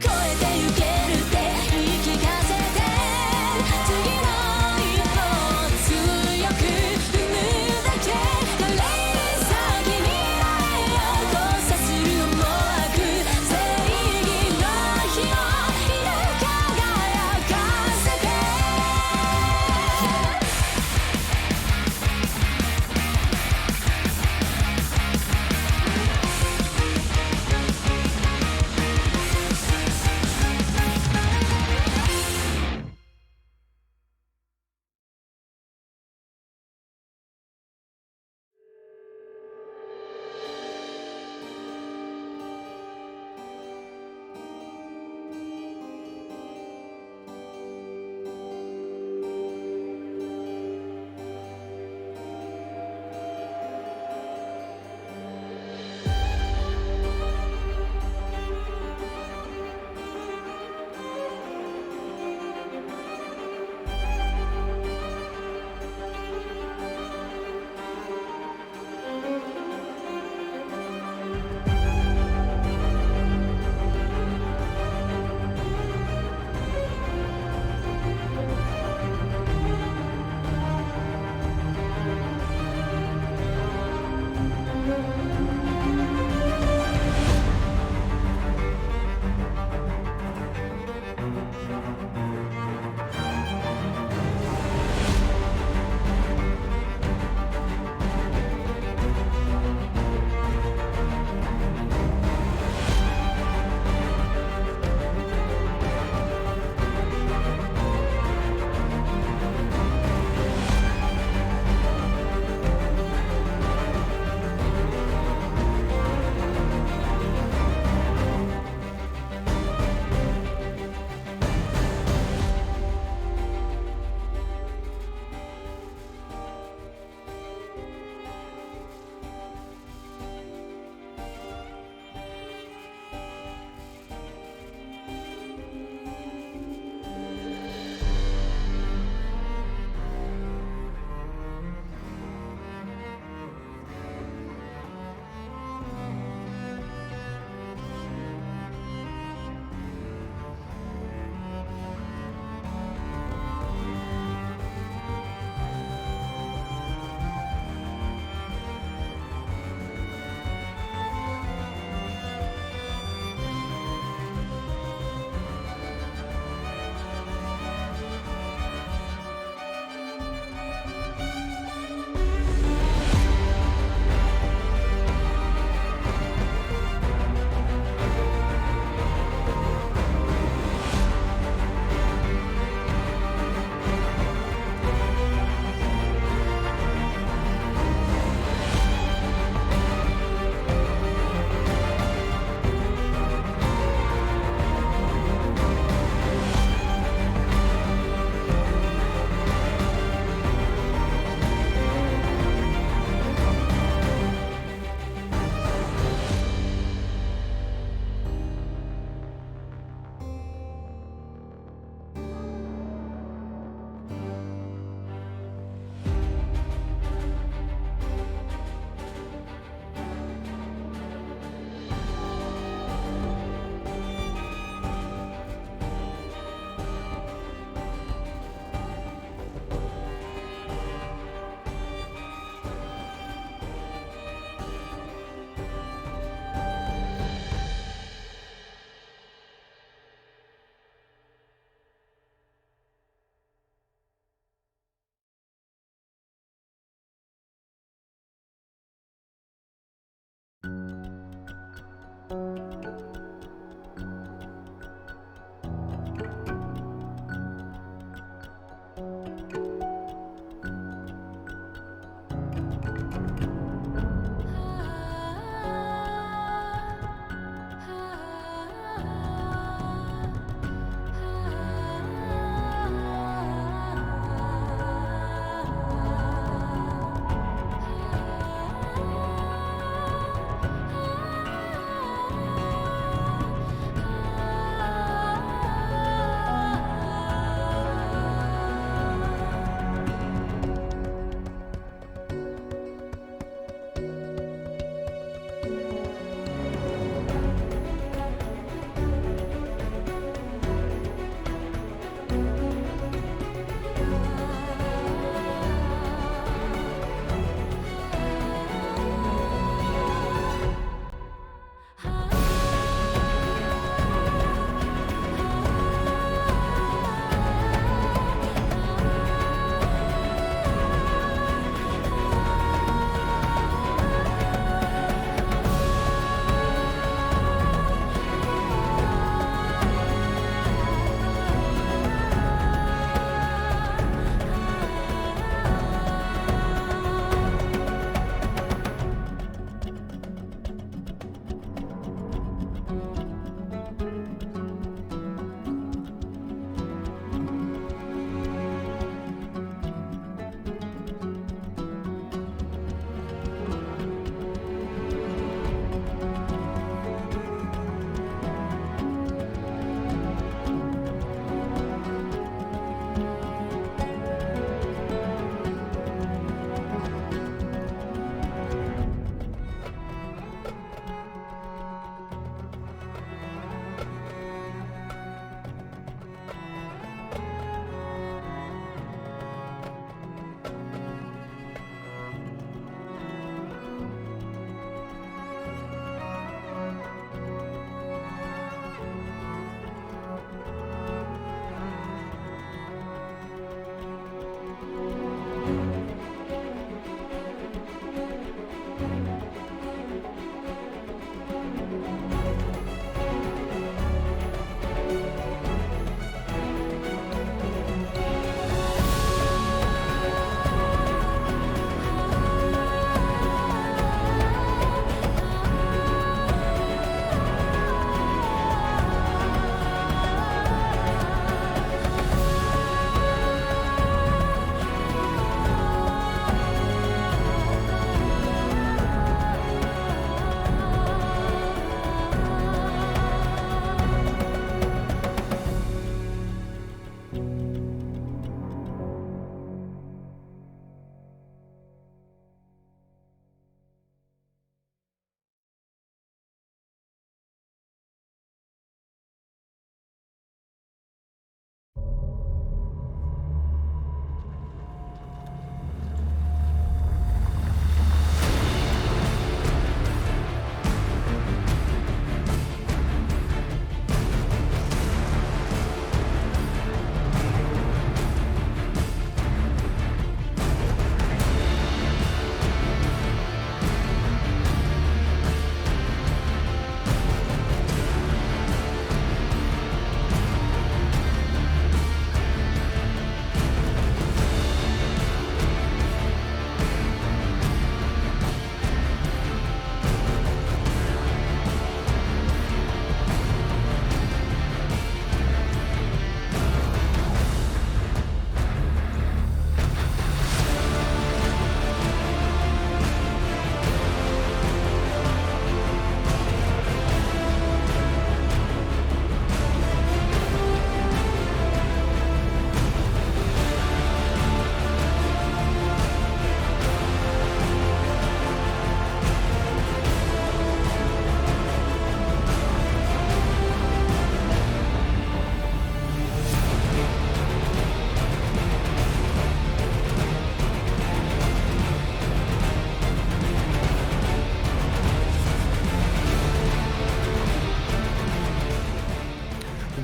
「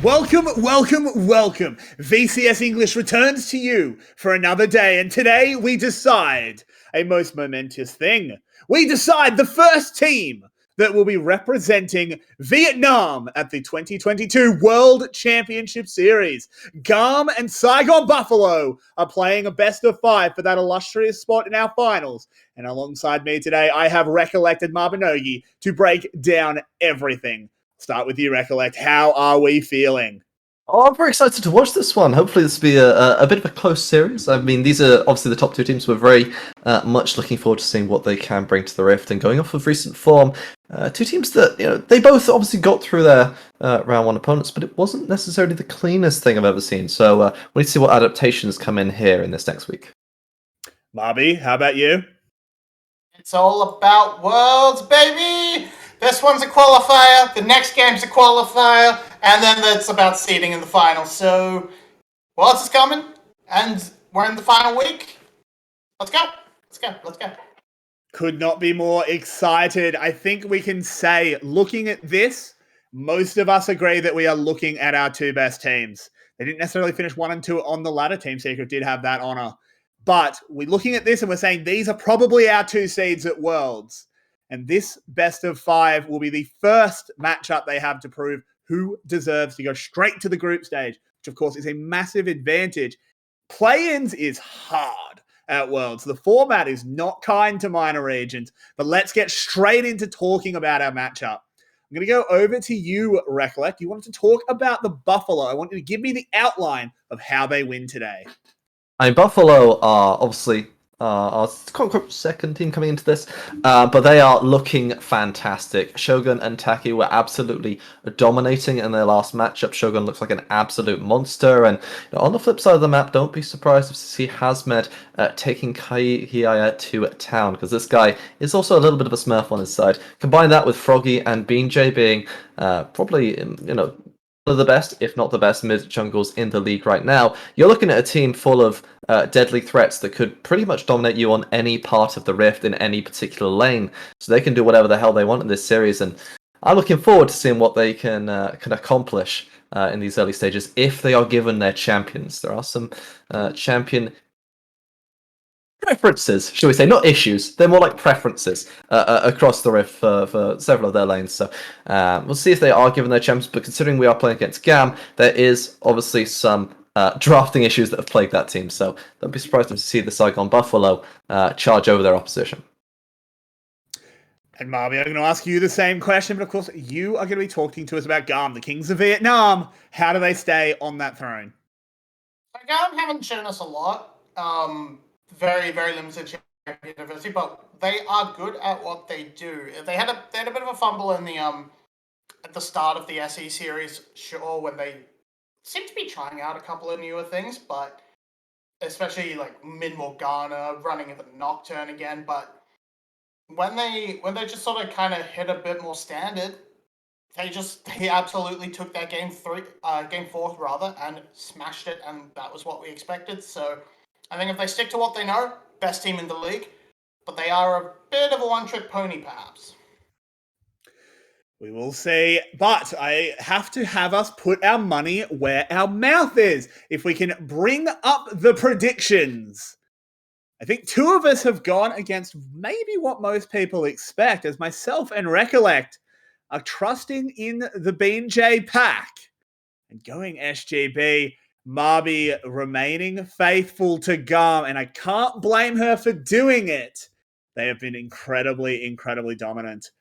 Welcome, welcome, welcome. VCS English returns to you for another day, and today we decide a most momentous thing. We decide the first team that will be representing Vietnam at the 2022 World Championship Series. GAM and Saigon Buffalo are playing a best of 5 for that illustrious spot in our finals. And alongside me today, I have recollected Mabinogi to break down everything. Start with you, Recollect. How are we feeling? Oh, I'm very excited to watch this one. Hopefully this will be a bit of a close series. I mean, these are obviously the top two teams. We're very much looking forward to seeing what they can bring to the Rift. And going off of recent form, two teams that, they both obviously got through their round one opponents, but it wasn't necessarily the cleanest thing I've ever seen. So we need to see what adaptations come in here in this next week. Bobby, how about you? It's all about Worlds, baby! This one's a qualifier, the next game's a qualifier, and then it's about seeding in the final. So, Worlds is coming, and we're in the final week. Let's go. Could not be more excited. I think we can say, looking at this, most of us agree that we are looking at our two best teams. They didn't necessarily finish 1 and 2 on the ladder. Team Secret did have that honor. But we're looking at this and we're saying these are probably our 2 seeds at Worlds. And this best of 5 will be the first matchup they have to prove who deserves to go straight to the group stage, which of course is a massive advantage. Play-ins is hard at Worlds. The format is not kind to minor regions, but let's get straight into talking about our matchup. I'm going to go over to you, Recollect. You wanted to talk about the Buffalo. I want you to give me the outline of how they win today. I mean, Buffalo are obviously our quote-unquote second team coming into this, but they are looking fantastic. Shogun and Taki were absolutely dominating in their last matchup. Shogun looks like an absolute monster, and on the flip side of the map, don't be surprised if you see Hazmed taking Hiaya to town, because this guy is also a little bit of a smurf on his side. Combine that with Froggy and Beanjay being probably, one of the best, if not the best, mid jungles in the league right now. You're looking at a team full of deadly threats that could pretty much dominate you on any part of the Rift in any particular lane. So they can do whatever the hell they want in this series, and I'm looking forward to seeing what they can accomplish in these early stages if they are given their champions. There are some champion preferences, shall we say, not issues. They're more like preferences across the Rift for several of their lanes. So we'll see if they are given their champions. But considering we are playing against GAM, there is obviously some drafting issues that have plagued that team. So don't be surprised to see the Saigon Buffalo charge over their opposition. And Marby, I'm going to ask you the same question, but of course you are going to be talking to us about GAM, the Kings of Vietnam. How do they stay on that throne? GAM haven't shown us a lot. Very, very limited champion diversity, but they are good at what they do. They had a bit of a fumble in the at the start of the SE series, sure, when they seem to be trying out a couple of newer things, but especially like Mid Morgana running the Nocturne again. But when they just sort of kind of hit a bit more standard, they absolutely took that game 4 rather, and smashed it, and that was what we expected. So I think if they stick to what they know, best team in the league, but they are a bit of a one-trick pony, perhaps. We will see, but I have to have us put our money where our mouth is. If we can bring up the predictions. I think 2 of us have gone against maybe what most people expect, as myself and Recollect are trusting in the Beanjay pack and going SGB. Marby remaining faithful to GAM, and I can't blame her for doing it. They have been incredibly, incredibly dominant.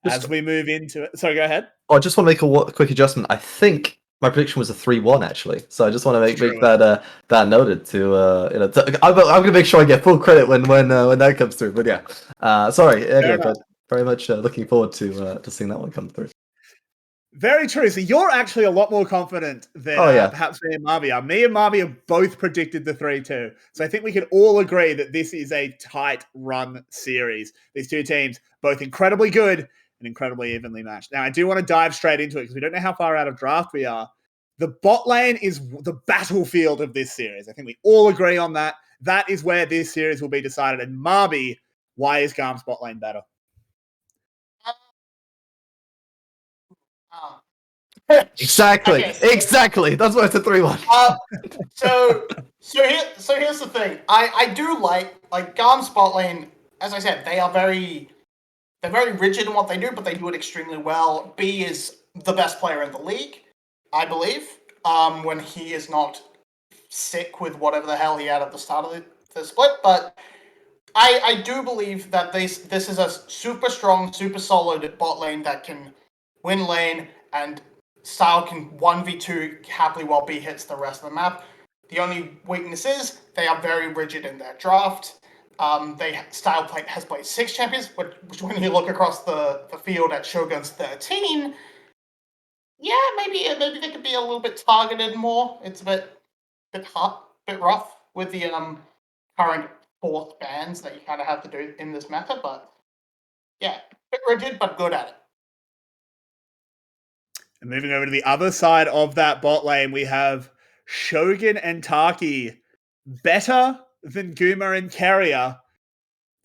As we move into it. Sorry, go ahead. I just want to make a quick adjustment. I think my prediction was a 3-1 actually, so I just want to make that noted to I'm going to make sure I get full credit when that comes through. But yeah, sorry, anyway, but very much looking forward to seeing that one come through. Very true. So you're actually a lot more confident than perhaps me and Marby are. Me and Marby have both predicted the 3-2. So I think we can all agree that this is a tight run series. These two teams, both incredibly good and incredibly evenly matched. Now, I do want to dive straight into it because we don't know how far out of draft we are. The bot lane is the battlefield of this series. I think we all agree on that. That is where this series will be decided. And Marby, why is GAM's bot lane better? Exactly. Okay, Exactly. That's why it's a 3-1. So here's the thing. I do like GAM's bot lane. As I said, they're very rigid in what they do, but they do it extremely well. B is the best player in the league, I believe. When he is not sick with whatever the hell he had at the start of the split, but I do believe that this is a super strong, super solid bot lane that can win lane, and Style can 1v2 happily while B hits the rest of the map. The only weakness is they are very rigid in their draft. Style has played 6 champions, which when you look across the field at Shogun's 13, yeah, maybe they could be a little bit targeted more. It's a bit rough with the current 4th bans that you kind of have to do in this method, but yeah, bit rigid but good at it. And moving over to the other side of that bot lane, we have Shogun and Taki. Better than Guma and Carrier.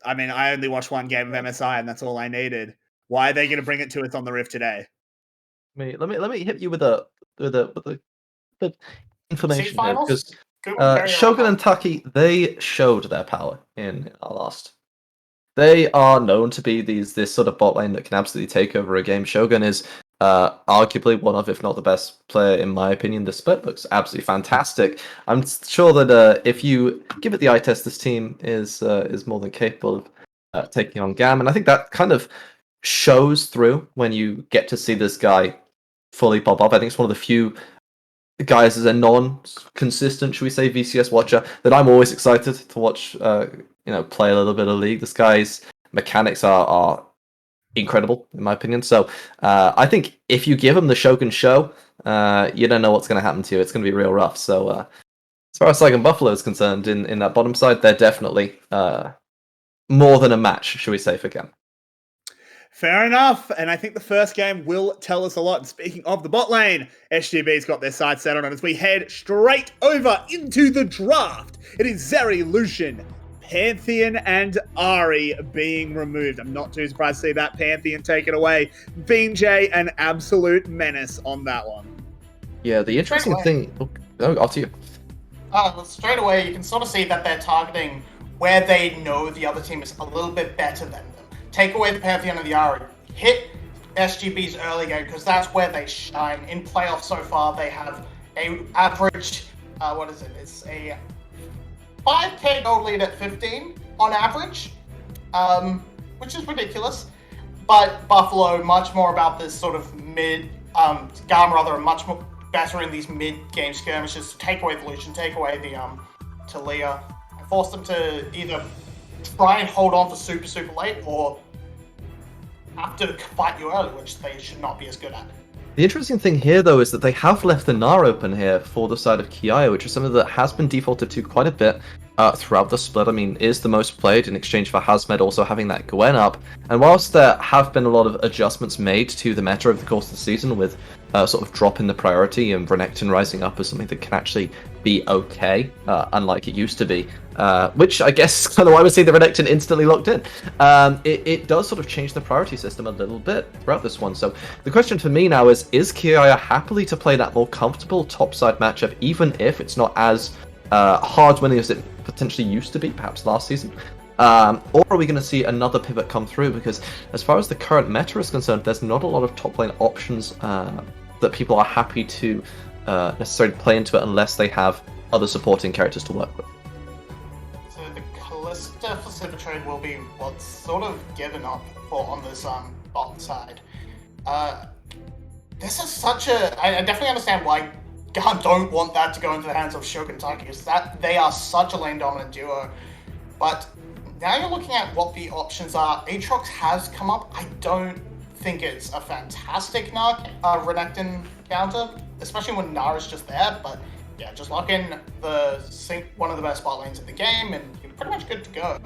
I mean, I only watched one game of MSI, and that's all I needed. Why are they going to bring it to us on the Rift today? Let me hit you with the information here, because Shogun and Taki, they showed their power in our last. They are known to be this sort of bot lane that can absolutely take over a game. Shogun is arguably one of, if not the best player in my opinion. The split looks absolutely fantastic. I'm sure that if you give it the eye test, this team is more than capable of taking on GAM, and I think that kind of shows through when you get to see this guy fully pop up. I think it's one of the few guys as a non-consistent, should we say, VCS watcher that I'm always excited to watch. Play a little bit of League. This guy's mechanics are incredible, in my opinion. So I think if you give him the Shogun show, you don't know what's going to happen to you. It's going to be real rough. So as far as Saigon Buffalo is concerned, in that bottom side, they're definitely more than a match, should we say, for GAM. Fair enough. And I think the first game will tell us a lot. And speaking of the bot lane, SGB's got their side set on it as we head straight over into the draft. It is Zeri, Lucian, Pantheon, and Ari being removed. I'm not too surprised to see that Pantheon taken away. Bean J, an absolute menace on that one. Yeah, the interesting thing... Oh, after you. Straight away, you can sort of see that they're targeting where they know the other team is a little bit better than them. Take away the Pantheon and the Ari. Hit SGB's early game, because that's where they shine. In playoffs so far, they have a average... It's a 5k gold lead at 15 on average, which is ridiculous. But Buffalo, much more about this sort of GAM rather, much more better in these mid-game skirmishes to take away the Lucian, take away the Talia, and force them to either try and hold on for super, super late or have to fight you early, which they should not be as good at. The interesting thing here, though, is that they have left the Gnar open here for the side of Kiaya, which is something that has been defaulted to quite a bit throughout the split. I mean, is the most played in exchange for Hazmed also having that Gwen up. And whilst there have been a lot of adjustments made to the meta over the course of the season, with sort of drop in the priority and Renekton rising up as something that can actually be okay, unlike it used to be, which I guess is kind of why we see the Renekton instantly locked in. It does sort of change the priority system a little bit throughout this one. So the question for me now is Kiaya happily to play that more comfortable topside matchup, even if it's not as hard winning as it potentially used to be, perhaps last season? Or are we going to see another pivot come through? Because as far as the current meta is concerned, there's not a lot of top lane options that people are happy to necessarily play into it unless they have other supporting characters to work with. So the Kalista for Super Trade will be what's sort of given up for on this bot side. This is such a... I definitely understand why GAM don't want that to go into the hands of Shogun Taki, because they are such a lane dominant duo. But now you're looking at what the options are. Aatrox has come up. I don't think it's a fantastic Renekton counter, especially when Gnar is just there. But yeah, just lock in one of the best bot lanes in the game, and you're pretty much good to go.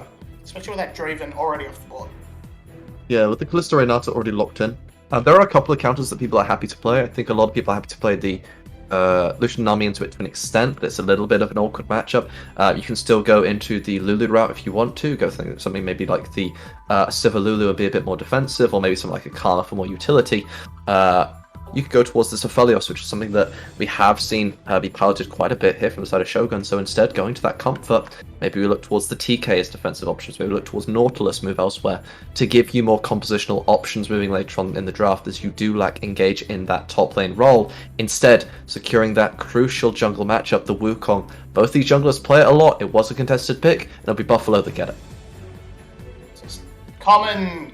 Especially with that Draven already off the board. Yeah, with the Kalista Renata already locked in. There are a couple of counters that people are happy to play. I think a lot of people are happy to play the Lucian Nami into it to an extent, but it's a little bit of an awkward matchup. You can still go into the Lulu route if you want to. Go think something maybe like the Siva Lulu would be a bit more defensive, or maybe something like a Karma for more utility. you could go towards this Aphelios, which is something that we have seen be piloted quite a bit here from the side of Shogun. So instead, going to that comfort, maybe we look towards the TK as defensive options, maybe we look towards Nautilus, move elsewhere, to give you more compositional options moving later on in the draft, as you do lack engage in that top lane role. Instead, securing that crucial jungle matchup, the Wukong. Both these junglers play it a lot. It was a contested pick, and it'll be Buffalo that get it. Common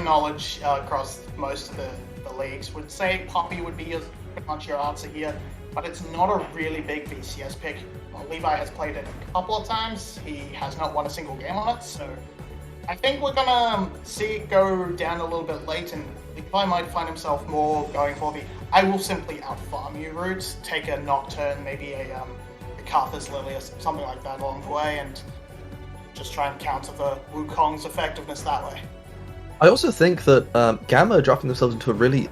knowledge across most of the leagues would say Poppy would be pretty much your answer here, but it's not a really big VCS pick. Well, Levi has played it a couple of times. He has not won a single game on it, so I think we're gonna see it go down a little bit late, and Levi might find himself more going for the I will simply outfarm you route, take a Nocturne, maybe a Carthus Lily or something like that along the way, and just try and counter the Wukong's effectiveness that way. I also think that GAM are drafting themselves into a really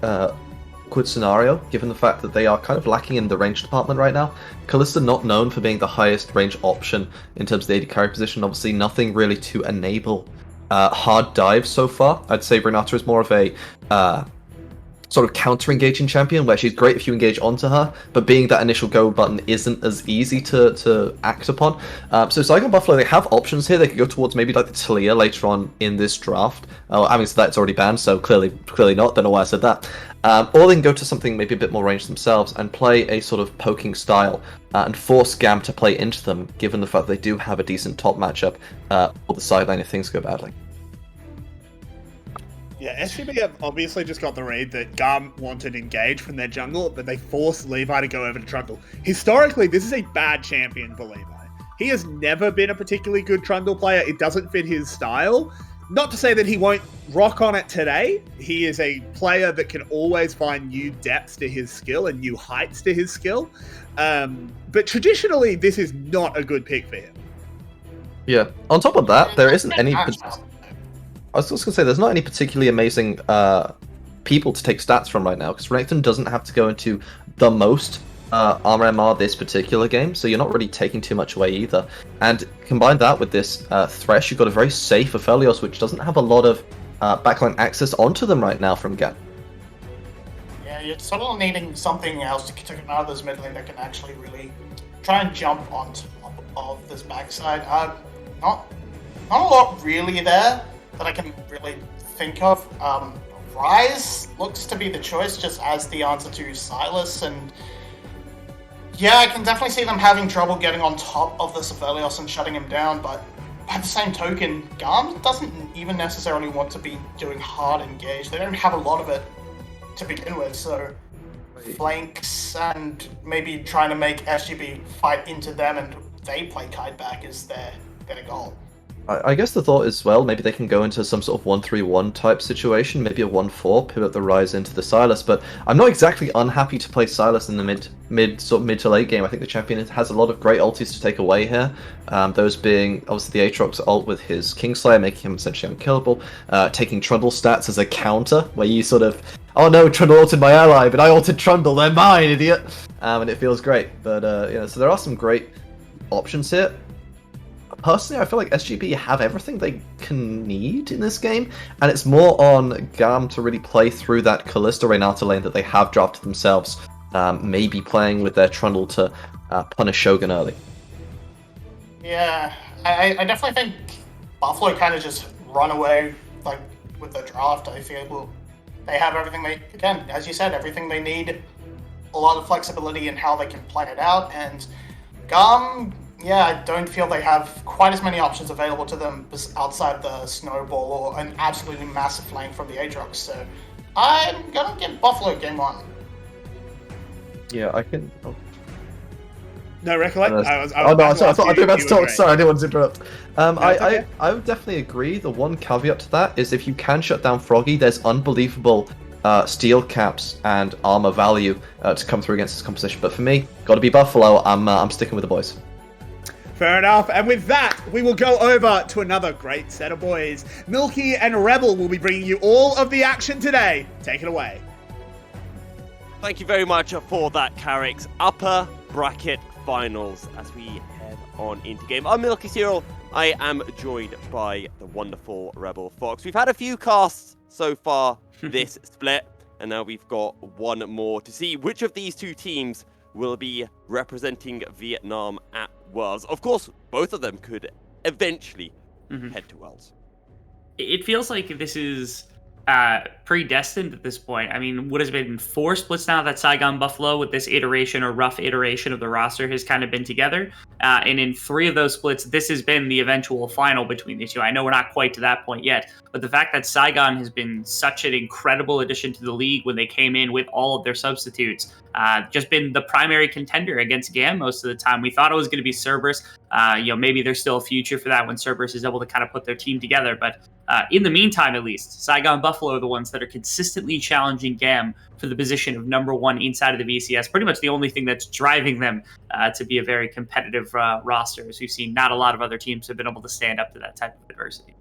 good scenario, given the fact that they are kind of lacking in the range department right now. Kalista not known for being the highest range option in terms of the AD carry position. Obviously, nothing really to enable hard dives so far. I'd say Renata is more of a sort of counter-engaging champion, where she's great if you engage onto her, but being that initial go button isn't as easy to act upon. So Saigon Buffalo, they have options here. They could go towards maybe like the Talia later on in this draft. Having said that, it's already banned, so clearly not. Don't know why I said that. Or they can go to something maybe a bit more ranged themselves and play a sort of poking style and force GAM to play into them, given the fact they do have a decent top matchup or the sideline if things go badly. Yeah, SGB have obviously just got the read that GAM wanted engage from their jungle, but they forced Levi to go over to Trundle. Historically, this is a bad champion for Levi. He has never been a particularly good Trundle player. It doesn't fit his style. Not to say that he won't rock on it today. He is a player that can always find new depths to his skill and new heights to his skill. But traditionally, this is not a good pick for him. Yeah. On top of that, there isn't any... I was just going to say, there's not any particularly amazing people to take stats from right now, because Renekton doesn't have to go into the most armor MR this particular game, so you're not really taking too much away either. And combine that with this Thresh, you've got a very safe Aphelios, which doesn't have a lot of backline access onto them right now from GAM. Yeah, you're sort of needing something else to come out of this mid lane that can actually really try and jump on top of this backside. Not a lot really there that I can really think of. Rise looks to be the choice, just as the answer to Silas, and yeah, I can definitely see them having trouble getting on top of the Aphelios and shutting him down, but by the same token, GAM doesn't even necessarily want to be doing hard engage. They don't have a lot of it to begin with, so flanks and maybe trying to make SGB fight into them and they play kite back is their goal. I guess the thought is, well, maybe they can go into some sort of 1-3-1 type situation, maybe a 1-4, pivot the Rise into the Silas, but I'm not exactly unhappy to play Silas in the mid to late game. I think the champion has a lot of great ultis to take away here, those being obviously the Aatrox ult with his Kingslayer, making him essentially unkillable, taking Trundle stats as a counter, where you sort of, oh no, Trundle ulted my ally, but I ulted Trundle, they're mine, idiot! And it feels great, but so there are some great options here. Personally, I feel like SGB have everything they can need in this game, and it's more on GAM to really play through that Kalista Renata lane that they have drafted themselves, maybe playing with their Trundle to punish Shogun early. Yeah, I definitely think Buffalo kind of just run away like with the draft. I feel they have everything they, again, as you said, everything they need, a lot of flexibility in how they can plan it out, and GAM, yeah, I don't feel they have quite as many options available to them outside the Snowball or an absolutely massive lane from the Aatrox. So I'm going to give Buffalo game one. Yeah, I can... Oh. No, recollect? I thought you were about to talk. Sorry, I didn't want to interrupt. I would definitely agree. The one caveat to that is if you can shut down Froggy, there's unbelievable steel caps and armor value to come through against this composition. But for me, got to be Buffalo. I'm sticking with the boys. Fair enough. And with that, we will go over to another great set of boys. Milky and Rebel will be bringing you all of the action today. Take it away. Thank you very much for that, Carrick's upper bracket finals as we head on into game. I'm Milky Cyril. I am joined by the wonderful Rebel Fox. We've had a few casts so far this split. and now we've got one more to see which of these two teams will be representing Vietnam at Worlds. Of course, both of them could eventually head to Worlds. It feels like this is predestined at this point. I mean, what has been 4 splits now that Saigon Buffalo with this iteration or rough iteration of the roster has kind of been together. And in 3 of those splits, this has been the eventual final between the two. I know we're not quite to that point yet, but the fact that Saigon has been such an incredible addition to the league when they came in with all of their substitutes, just been the primary contender against GAM most of the time. We thought it was going to be Cerberus. Maybe there's still a future for that when Cerberus is able to kind of put their team together. But in the meantime, at least, Saigon Buffalo are the ones that are consistently challenging GAM for the position of number 1 inside of the VCS. Pretty much the only thing that's driving them to be a very competitive roster, as we've seen not a lot of other teams have been able to stand up to that type of adversity.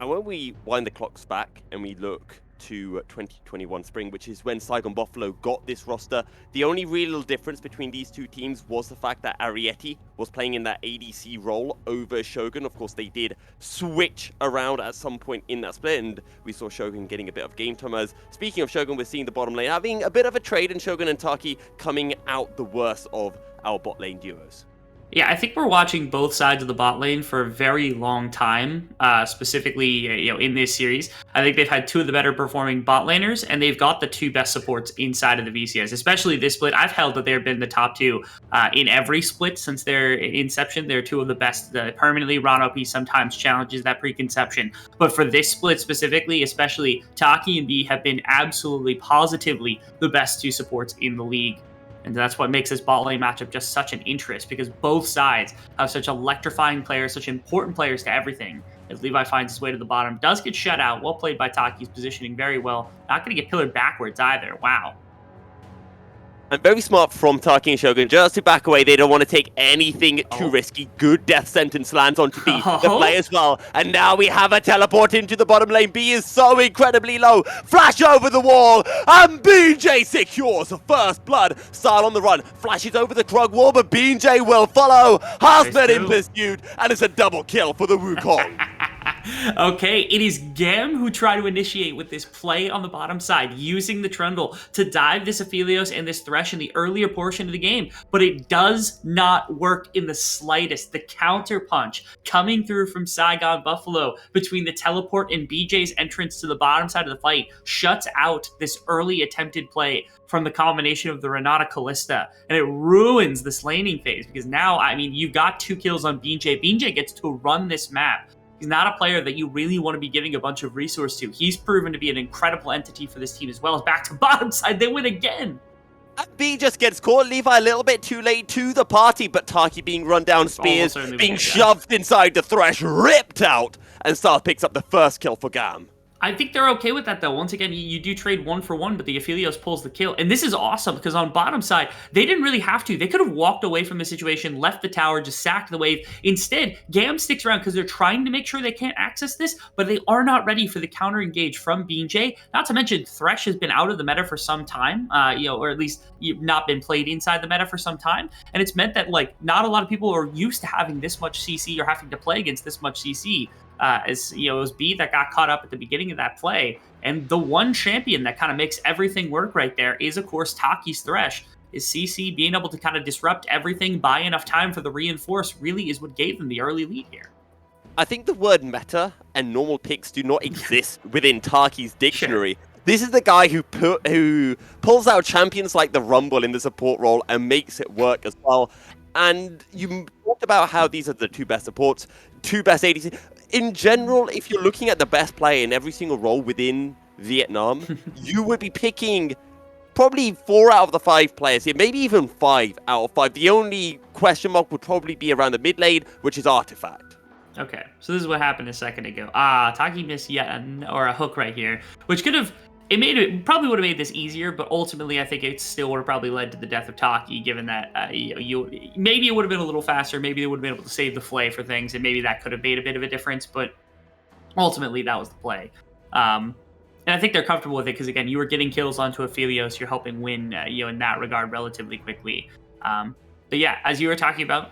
And when we wind the clocks back and we look to 2021 spring, which is when Saigon Buffalo got this roster, the only real difference between these two teams was the fact that Arietti was playing in that ADC role over Shogun. Of course, they did switch around at some point in that split, and we saw Shogun getting a bit of game time. As speaking of Shogun, we're seeing the bottom lane having a bit of a trade, and Shogun and Taki coming out the worst of our bot lane duos. Yeah, I think we're watching both sides of the bot lane for a very long time, specifically in this series. I think they've had 2 of the better performing bot laners, and they've got the 2 best supports inside of the VCS, especially this split. I've held that they've been the top 2 in every split since their inception. They're 2 of the best permanently. Ron OP sometimes challenges that preconception. But for this split specifically, especially Taki and B have been absolutely positively the best 2 supports in the league. And that's what makes this bot lane matchup just such an interest, because both sides have such electrifying players, such important players to everything. As Levi finds his way to the bottom, does get shut out. Well played by Taki's positioning very well. Not going to get pillared backwards either. Wow. And very smart from Taki and Shogun, just to back away. They don't want to take anything too risky. Good death sentence lands onto B, the play as well. And now we have a teleport into the bottom lane. B is so incredibly low. Flash over the wall, and BJ secures the first blood. Style on the run, flashes over the Krug wall, but BJ will follow. Hasman in pursuit, and it's a double kill for the Wukong. Okay, it is GAM who try to initiate with this play on the bottom side, using the Trundle to dive this Aphelios and this Thresh in the earlier portion of the game, but it does not work in the slightest. The counter punch coming through from Saigon Buffalo between the teleport and BJ's entrance to the bottom side of the fight shuts out this early attempted play from the combination of the Renata Callista, and it ruins this laning phase, because now, I mean, you've got 2 kills on BJ. BJ gets to run this map. He's not a player that you really want to be giving a bunch of resource to. He's proven to be an incredible entity for this team as well. As back to bottom side, they win again. And B just gets caught. Levi a little bit too late to the party, but Taki being run down, spears being shoved inside the Thresh, ripped out, and Star picks up the first kill for GAM. I think they're okay with that, though. Once again, you do trade 1 for 1, but the Aphelios pulls the kill. And this is awesome, because on bottom side, they didn't really have to. They could have walked away from the situation, left the tower, just sacked the wave. Instead, GAM sticks around because they're trying to make sure they can't access this, but they are not ready for the counter engage from BJ. Not to mention, Thresh has been out of the meta for some time, or at least not been played inside the meta for some time. And it's meant that, not a lot of people are used to having this much CC or having to play against this much CC. It was B that got caught up at the beginning of that play. And the one champion that kind of makes everything work right there is, of course, Taki's Thresh. Is CC being able to kind of disrupt everything, buy enough time for the reinforce, really is what gave them the early lead here. I think the word meta and normal picks do not exist within Taki's dictionary. Sure. This is the guy who pulls out champions like the Rumble in the support role and makes it work as well. And you talked about how these are the 2 best supports, 2 best ADC. In general, if you're looking at the best player in every single role within Vietnam, you would be picking probably 4 out of the 5 players here, maybe even 5 out of 5. The only question mark would probably be around the mid lane, which is Artifact. Okay, so this is what happened a second ago. Taki missed a hook right here, which could have... It probably would have made this easier, but ultimately I think it still would have probably led to the death of Taki, given that maybe it would have been a little faster, maybe they would have been able to save the flay for things, and maybe that could have made a bit of a difference, but ultimately that was the play. And I think they're comfortable with it, because again, you were getting kills onto Aphelios, you're helping win in that regard relatively quickly. But yeah, as you were talking about,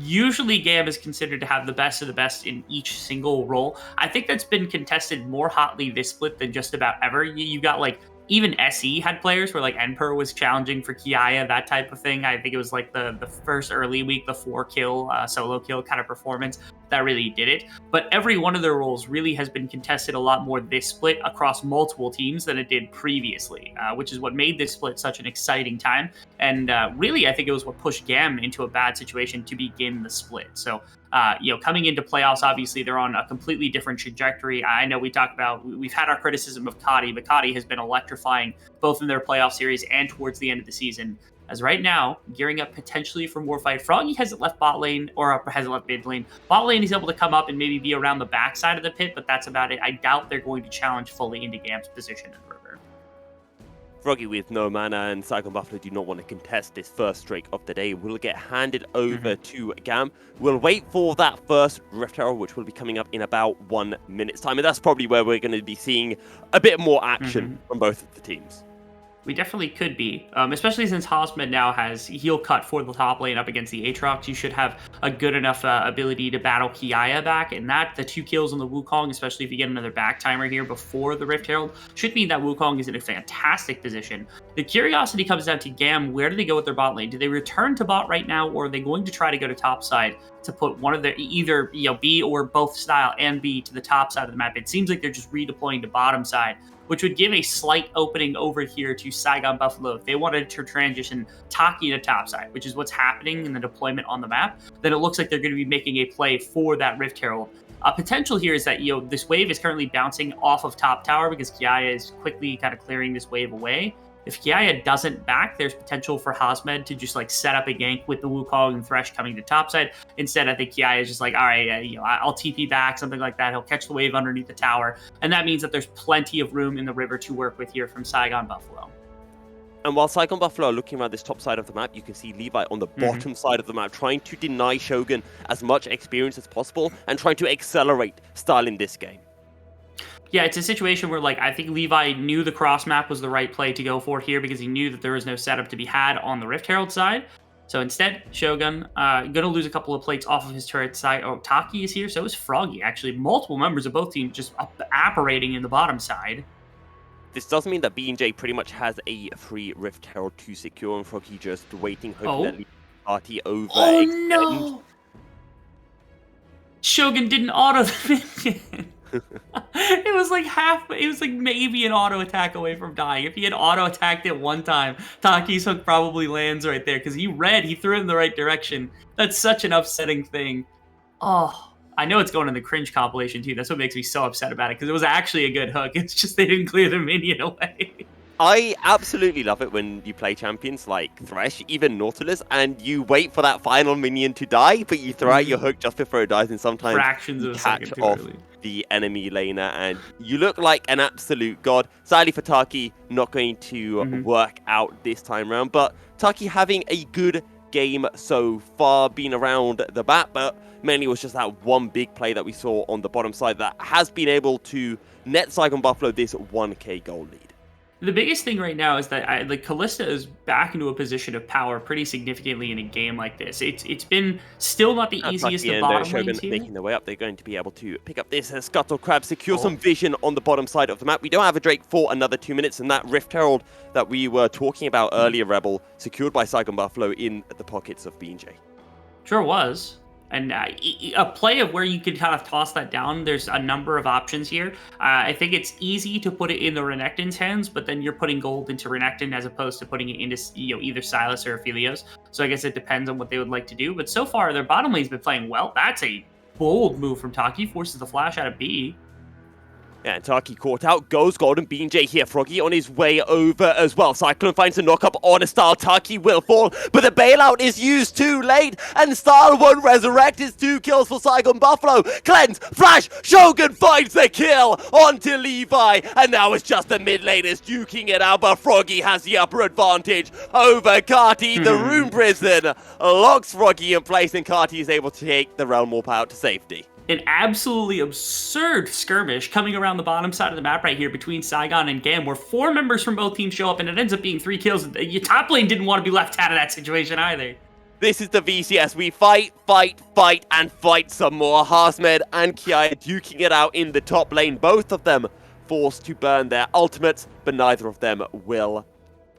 usually GAM is considered to have the best of the best in each single role. I think that's been contested more hotly this split than just about ever. You got even SE had players where like Emperor was challenging for Kiaya, that type of thing. I think it was like the first early week, the 4-kill solo kill kind of performance that really did it. But every one of their roles really has been contested a lot more this split across multiple teams than it did previously, which is what made this split such an exciting time. And really, I think it was what pushed GAM into a bad situation to begin the split. So coming into playoffs, obviously they're on a completely different trajectory. I know we've had our criticism of Kadi, but Kadi has been electrifying both in their playoff series and towards the end of the season. As right now, gearing up potentially for more fight. Froggy hasn't left bot lane or hasn't left mid lane. Bot lane is able to come up and maybe be around the backside of the pit, but that's about it. I doubt they're going to challenge fully into GAM's position in the river. Froggy with no mana and Saigon Buffalo do not want to contest this first streak of the day. Will get handed over to GAM. We'll wait for that first Rift Herald, which will be coming up in about 1 minute's time. And that's probably where we're going to be seeing a bit more action from both of the teams. We definitely could be, especially since Hosmed now has heal cut for the top lane up against the Aatrox. You should have a good enough ability to battle Kiaya back, and the 2 kills on the Wukong, especially if you get another back timer here before the Rift Herald, should mean that Wukong is in a fantastic position. The curiosity comes down to GAM. Where do they go with their bot lane? Do they return to bot right now, or are they going to try to go to top side to put one of their either B or both style and B to the top side of the map? It seems like they're just redeploying to bottom side, which would give a slight opening over here to Saigon Buffalo. If they wanted to transition Taki to topside, which is what's happening in the deployment on the map, then it looks like they're going to be making a play for that Rift Herald. Potential here is that this wave is currently bouncing off of top tower because Kiaya is quickly kind of clearing this wave away. If Kiaya doesn't back, there's potential for Hosmed to just like set up a gank with the Wukong and Thresh coming to topside. Instead, I think Kiaya is just like, all right, I'll TP back, something like that. He'll catch the wave underneath the tower. And that means that there's plenty of room in the river to work with here from Saigon Buffalo. And while Saigon Buffalo are looking around this top side of the map, you can see Levi on the bottom side of the map trying to deny Shogun as much experience as possible and trying to accelerate style in this game. Yeah, it's a situation where, I think Levi knew the cross map was the right play to go for here because he knew that there was no setup to be had on the Rift Herald side. So instead, Shogun going to lose a couple of plates off of his turret side. Oh, Taki is here. So is Froggy, actually. Multiple members of both teams just apparating in the bottom side. This does mean that B&J pretty much has a free Rift Herald to secure, and Froggy just waiting, hoping that Levi party over. Oh, no! Shogun didn't auto the minion. It was like maybe an auto attack away from dying. If he had auto attacked it one time, Taki's hook probably lands right there because he threw it in the right direction. That's such an upsetting thing. Oh, I know it's going in the cringe compilation too. That's what makes me so upset about it because it was actually a good hook. It's just they didn't clear the minion away. I absolutely love it when you play champions like Thresh, even Nautilus, and you wait for that final minion to die, but you throw out your hook just before it dies, and sometimes fractions of a second too off early. The enemy laner, and you look like an absolute god. Sadly for Taki, not going to work out this time around, but Taki having a good game so far, been around the map, but mainly it was just that one big play that we saw on the bottom side that has been able to net Saigon Buffalo this 1k goal lead. The biggest thing right now is that Kalista is back into a position of power pretty significantly in a game like this. It's been still not the easiest of bottom lanes here. Making their way up, they're going to be able to pick up this Scuttle Crab, secure some vision on the bottom side of the map. We don't have a Drake for another 2 minutes, and that Rift Herald that we were talking about earlier, Rebel, secured by Saigon Buffalo in the pockets of B&J. Sure was. And a play of where you could kind of toss that down, there's a number of options here. I think it's easy to put it in the Renekton's hands, but then you're putting gold into Renekton as opposed to putting it into either Silas or Aphelios. So I guess it depends on what they would like to do. But so far, their bottom lane's been playing well. That's a bold move from Taki. Forces the flash out of B. Yeah, and Taki caught out, goes Golden B&J here. Froggy on his way over as well. Cyclone finds a knock-up on a Style. Taki will fall, but the bailout is used too late, and Style won't resurrect. His 2 kills for Saigon Buffalo. Cleanse, flash, Shogun finds the kill onto Levi, and now it's just the mid laners duking it out, but Froggy has the upper advantage over Carti. The Rune Prison locks Froggy in place, and Carti is able to take the Realm Warp out to safety. An absolutely absurd skirmish coming around the bottom side of the map right here between Saigon and GAM, where 4 members from both teams show up, and it ends up being 3 kills. Your top lane didn't want to be left out of that situation either. This is the VCS. We fight, and fight some more. Hosmed and Kiaya duking it out in the top lane. Both of them forced to burn their ultimates, but neither of them will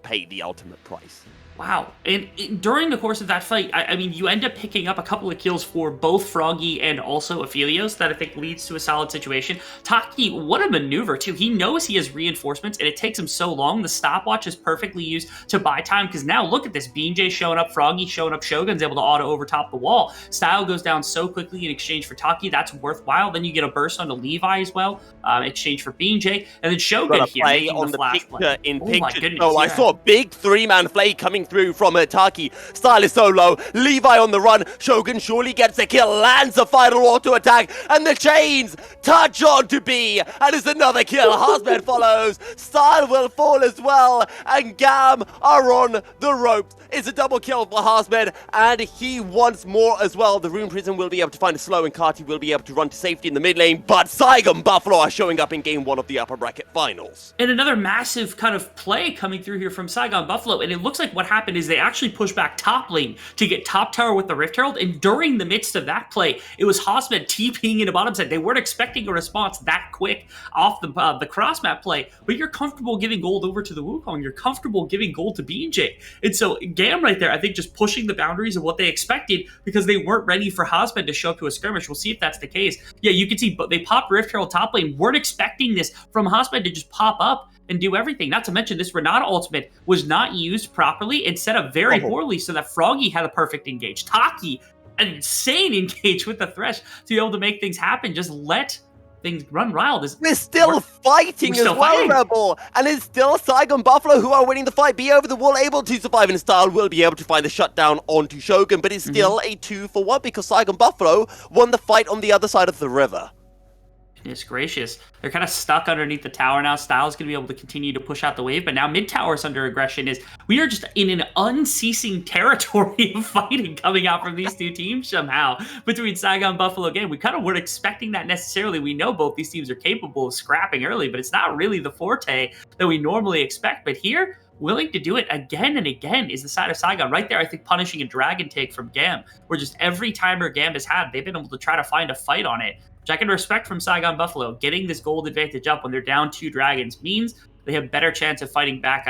pay the ultimate price. Wow. And during the course of that fight, I mean, you end up picking up a couple of kills for both Froggy and also Aphelios that I think leads to a solid situation. Taki, what a maneuver, too. He knows he has reinforcements, and it takes him so long. The stopwatch is perfectly used to buy time, because now look at this. BJ showing up, Froggy showing up, Shogun's able to auto overtop the wall. Style goes down so quickly in exchange for Taki. That's worthwhile. Then you get a burst onto Levi as well, in exchange for BJ. And then Shogun here making on the flash play. In Oh my picture. goodness, Oh, I saw a big 3-man play coming through from Taki. Style is so low. Levi on the run. Shogun surely gets a kill. Lands a final auto attack. And the chains touch on to B. And it's another kill. Harsmed follows. Style will fall as well. And GAM are on the ropes. It's a double kill for Harsmed. And he wants more as well. The Rune Prison will be able to find a slow. And Kati will be able to run to safety in the mid lane. But Saigon Buffalo are showing up in game 1 of the upper bracket finals. And another massive kind of play coming through here from Saigon Buffalo. And it looks like what happened is they actually pushed back top lane to get top tower with the Rift Herald. And during the midst of that play, it was Harsmed TPing into bottom side. They weren't expecting a response that quick off the cross map play. But you're comfortable giving gold over to the Wukong. You're comfortable giving gold to B&J. And so GAM right there, I think, just pushing the boundaries of what they expected, because they weren't ready for Harsmed to show up to a skirmish. We'll see if that's the case. Yeah, you can see they popped Rift Herald top lane. Weren't expecting this from Harsmed to just pop up and do everything. Not to mention, this Renata ultimate was not used properly and set up very poorly, so that Froggy had a perfect engage. Taki, an insane engage with the Thresh to be able to make things happen. Just let things run wild. We're still fighting as well, Rebel. And it's still Saigon Buffalo who are winning the fight. Be over the wall, able to survive, in Style will be able to find the shutdown onto Shogun, but it's still a 2-for-1 because Saigon Buffalo won the fight on the other side of the river. Goodness gracious. They're kind of stuck underneath the tower now. Style's going to be able to continue to push out the wave, but now mid tower's under aggression. We are just in an unceasing territory of fighting coming out from these two teams somehow. Between Saigon Buffalo, again, we kind of weren't expecting that necessarily. We know both these teams are capable of scrapping early, but it's not really the forte that we normally expect. But here, willing to do it again and again is the side of Saigon. Right there, I think, punishing a dragon take from GAM, where just every timer GAM has had, they've been able to try to find a fight on it, which I can respect from Saigon Buffalo. Getting this gold advantage up when they're down 2 dragons means they have better chance of fighting back,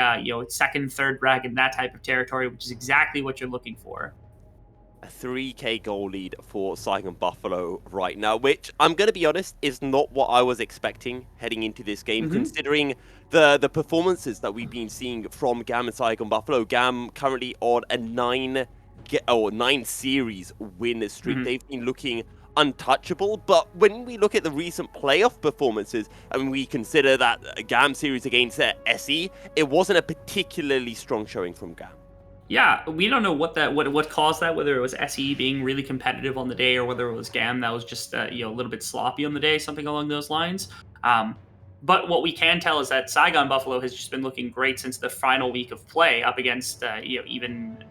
second, third dragon, that type of territory, which is exactly what you're looking for. A 3k goal lead for Saigon Buffalo right now, which, I'm going to be honest, is not what I was expecting heading into this game, considering the performances that we've been seeing from GAM and Saigon Buffalo. GAM currently on a 9 series win streak. They've been looking untouchable, but when we look at the recent playoff performances, I mean, we consider that GAM series against SE, it wasn't a particularly strong showing from GAM. Yeah, we don't know what caused that, whether it was SE being really competitive on the day or whether it was GAM that was just a little bit sloppy on the day, something along those lines. But what we can tell is that Saigon Buffalo has just been looking great since the final week of play up against even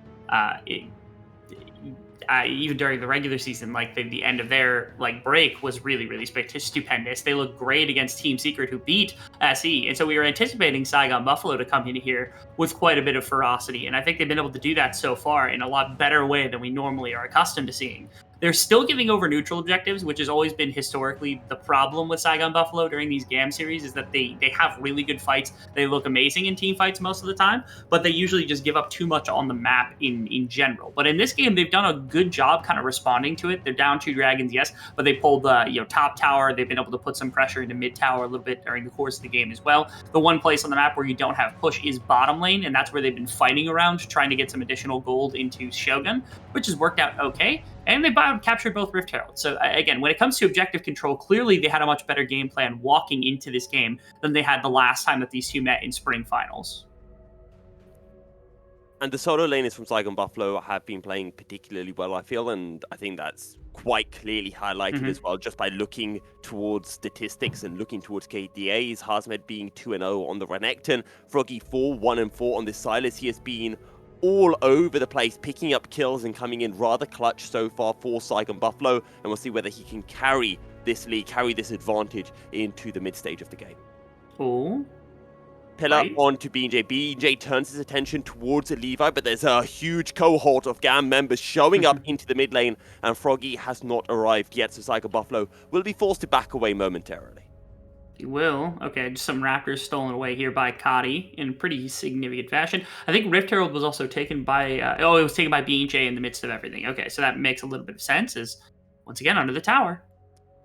during the regular season. Like the end of their break was really stupendous. They looked great against Team Secret, who beat SE, and so we were anticipating Saigon Buffalo to come into here with quite a bit of ferocity, and I think they've been able to do that so far in a lot better way than we normally are accustomed to seeing. They're still giving over neutral objectives, which has always been historically the problem with Saigon Buffalo during these GAM series, is that they have really good fights. They look amazing in team fights most of the time, but they usually just give up too much on the map in general. But in this game, they've done a good job kind of responding to it. They're down 2 dragons, yes, but they pulled top tower. They've been able to put some pressure into mid tower a little bit during the course of the game as well. The one place on the map where you don't have push is bottom lane, and that's where they've been fighting around, trying to get some additional gold into Shogun, which has worked out okay. And they captured both Rift Heralds. So again, when it comes to objective control, clearly they had a much better game plan walking into this game than they had the last time that these two met in spring finals. And the solo laners from Saigon Buffalo have been playing particularly well, I feel, and I think that's quite clearly highlighted as well, just by looking towards statistics and looking towards KDAs. Harsmed being 2-0 on the Renekton, Froggy 1-4 on this Silas. He has been all over the place, picking up kills and coming in rather clutch so far for Saigon Buffalo, and we'll see whether he can carry this lead, carry this advantage into the mid stage of the game. Oh. Pillar onto B&J. B&J turns his attention towards Levi, but there's a huge cohort of GAM members showing up into the mid lane, and Froggy has not arrived yet, so Saigon Buffalo will be forced to back away momentarily. He will. Okay, just some Raptors stolen away here by Cotty in pretty significant fashion. I think Rift Herald was also taken by, it was taken by BJ in the midst of everything. Okay, so that makes a little bit of sense, as once again, under the tower.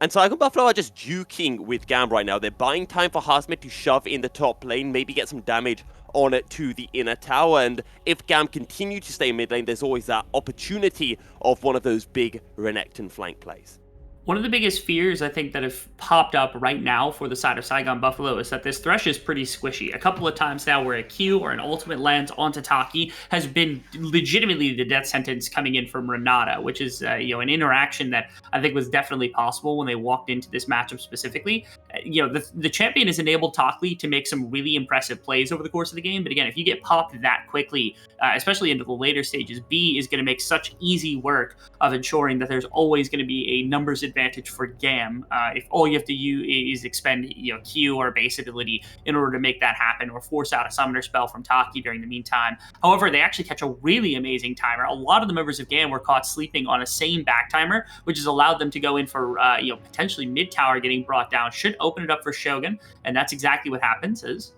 And Saigon Buffalo are just duking with GAM right now. They're buying time for Hazmet to shove in the top lane, maybe get some damage on it to the inner tower. And if GAM continue to stay mid lane, there's always that opportunity of one of those big Renekton flank plays. One of the biggest fears, I think, that have popped up right now for the side of Saigon Buffalo is that this Thresh is pretty squishy. A couple of times now where a Q or an ultimate lands onto Taki has been legitimately the death sentence coming in from Renata, which is an interaction that I think was definitely possible when they walked into this matchup specifically. The champion has enabled Taki to make some really impressive plays over the course of the game, but again, if you get popped that quickly, especially into the later stages, B is going to make such easy work of ensuring that there's always going to be a numbers advantage for GAM if all you have to do is expend Q or base ability in order to make that happen, or force out a summoner spell from Taki during the meantime. However, they actually catch a really amazing timer. A lot of the members of GAM were caught sleeping on a same back timer, which has allowed them to go in for potentially mid tower getting brought down. Should open it up for Shogun, and that's exactly what happens.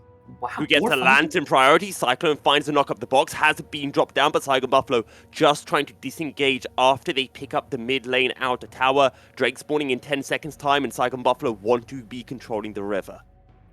Who gets the Lantern priority. Cyclone finds the knock up the box, has been dropped down, but Saigon Buffalo just trying to disengage after they pick up the mid lane outer tower. Drake spawning in 10 seconds time, and Saigon Buffalo want to be controlling the river.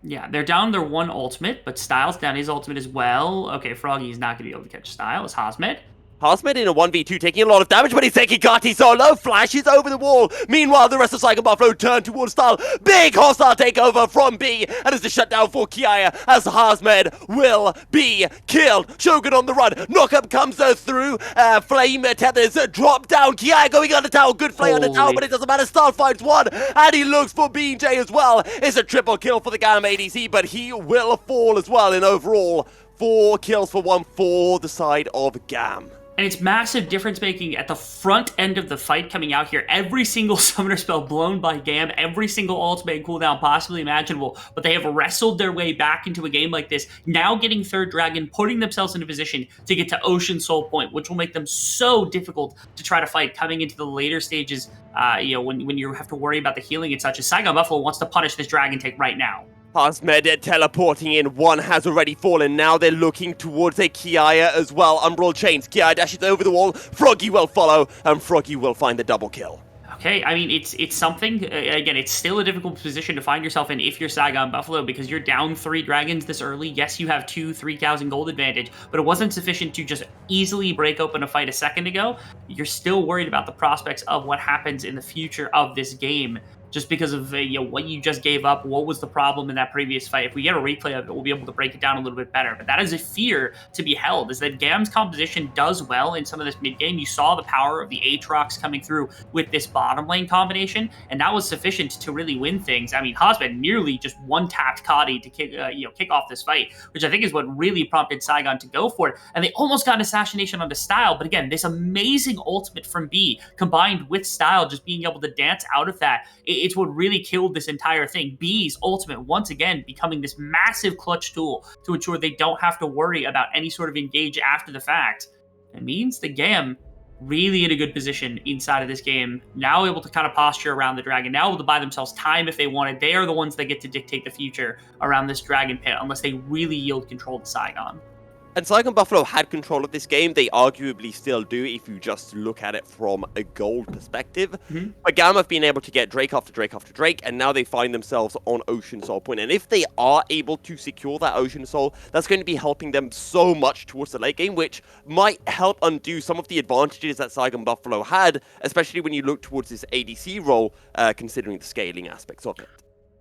Yeah, they're down their one ultimate, but Styles down his ultimate as well. Okay, Froggy's not going to be able to catch Style. It's Hazmet. Hazmet in a 1v2 taking a lot of damage, but he's taking Kati solo, flashes over the wall. Meanwhile, the rest of Saigon Buffalo turn towards Style. Big hostile takeover from B, and it's a shutdown for Kiaya as Hazmet will be killed. Shogun on the run, knockup comes through, flame tethers drop down. Kiaya going on the tower, good play on the tower, but it doesn't matter. Style finds one, and he looks for BJ as well. It's a triple kill for the GAM ADC, but he will fall as well in overall 4 kills for 1 for the side of GAM. And it's massive difference making at the front end of the fight coming out here. Every single summoner spell blown by GAM, every single ultimate cooldown possibly imaginable, but they have wrestled their way back into a game like this, now getting third dragon, putting themselves in a position to get to Ocean Soul Point, which will make them so difficult to try to fight coming into the later stages, when you have to worry about the healing and such. As Saigon Buffalo wants to punish this dragon take right now. Hazmet teleporting in, one has already fallen, now they're looking towards a Kiaya as well. Umbral chains, Kiaya dashes over the wall, Froggy will follow, and Froggy will find the double kill. Okay, I mean, it's something, again, it's still a difficult position to find yourself in if you're Saigon Buffalo, because you're down 3 dragons this early. Yes, you have 3,000 gold advantage, but it wasn't sufficient to just easily break open a fight a second ago. You're still worried about the prospects of what happens in the future of this game, just because of what you just gave up. What was the problem in that previous fight? If we get a replay of it, we'll be able to break it down a little bit better. But that is a fear to be held, is that GAM's composition does well in some of this mid game. You saw the power of the Aatrox coming through with this bottom lane combination, and that was sufficient to really win things. I mean, Hosband nearly just one-tapped Kadi to kick off this fight, which I think is what really prompted Saigon to go for it. And they almost got an assassination onto Style, but again, this amazing ultimate from B combined with Style just being able to dance out of that, it's what really killed this entire thing. B's ultimate, once again, becoming this massive clutch tool to ensure they don't have to worry about any sort of engage after the fact. It means the GAM really in a good position inside of this game, now able to kind of posture around the dragon, now able to buy themselves time if they wanted. They are the ones that get to dictate the future around this dragon pit, unless they really yield control to Saigon. And Saigon Buffalo had control of this game. They arguably still do if you just look at it from a gold perspective. But GAM have been able to get Drake after Drake after Drake, and now they find themselves on Ocean Soul Point. And if they are able to secure that Ocean Soul, that's going to be helping them so much towards the late game, which might help undo some of the advantages that Saigon Buffalo had, especially when you look towards this ADC role, considering the scaling aspects of it.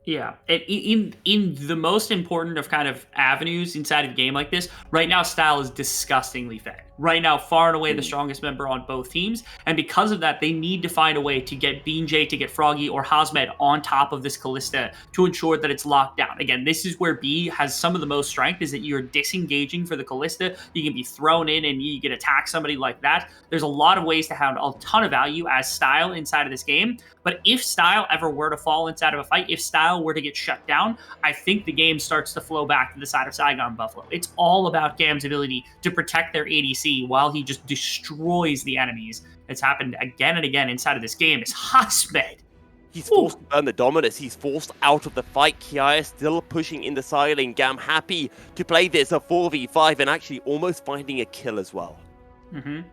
Yeah, and in the most important of kind of avenues inside of a game like this, right now Style is disgustingly fed. Right now, far and away the strongest member on both teams, and because of that, they need to find a way to get BJ, to get Froggy or Hazmet on top of this Callista to ensure that it's locked down. Again, this is where B has some of the most strength, is that you're disengaging for the Callista. You can be thrown in and you can attack somebody like that. There's a lot of ways to have a ton of value as Style inside of this game, but if Style ever were to fall inside of a fight, if Style were to get shut down, I think the game starts to flow back to the side of Saigon Buffalo. It's all about GAM's ability to protect their ADC while he just destroys the enemies. It's happened again and again inside of this game. It's Hosmed He's forced to burn the Dominus. He's forced out of the fight. Kiaya still pushing in the side lane. GAM happy to play this a 4v5 and actually almost finding a kill as well. And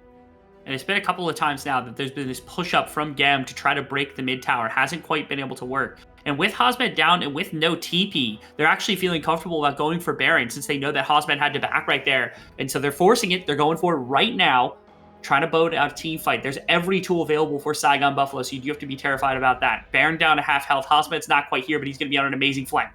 it's been a couple of times now that there's been this push up from GAM to try to break the mid tower. Hasn't quite been able to work. And with Hosmed down and with no TP, they're actually feeling comfortable about going for Baron since they know that Hosmed had to back right there. And so they're forcing it. They're going for it right now, trying to boat out a team fight. There's every tool available for Saigon Buffalo, so you do have to be terrified about that. Baron down to half health. Hosmed's not quite here, but he's going to be on an amazing flank.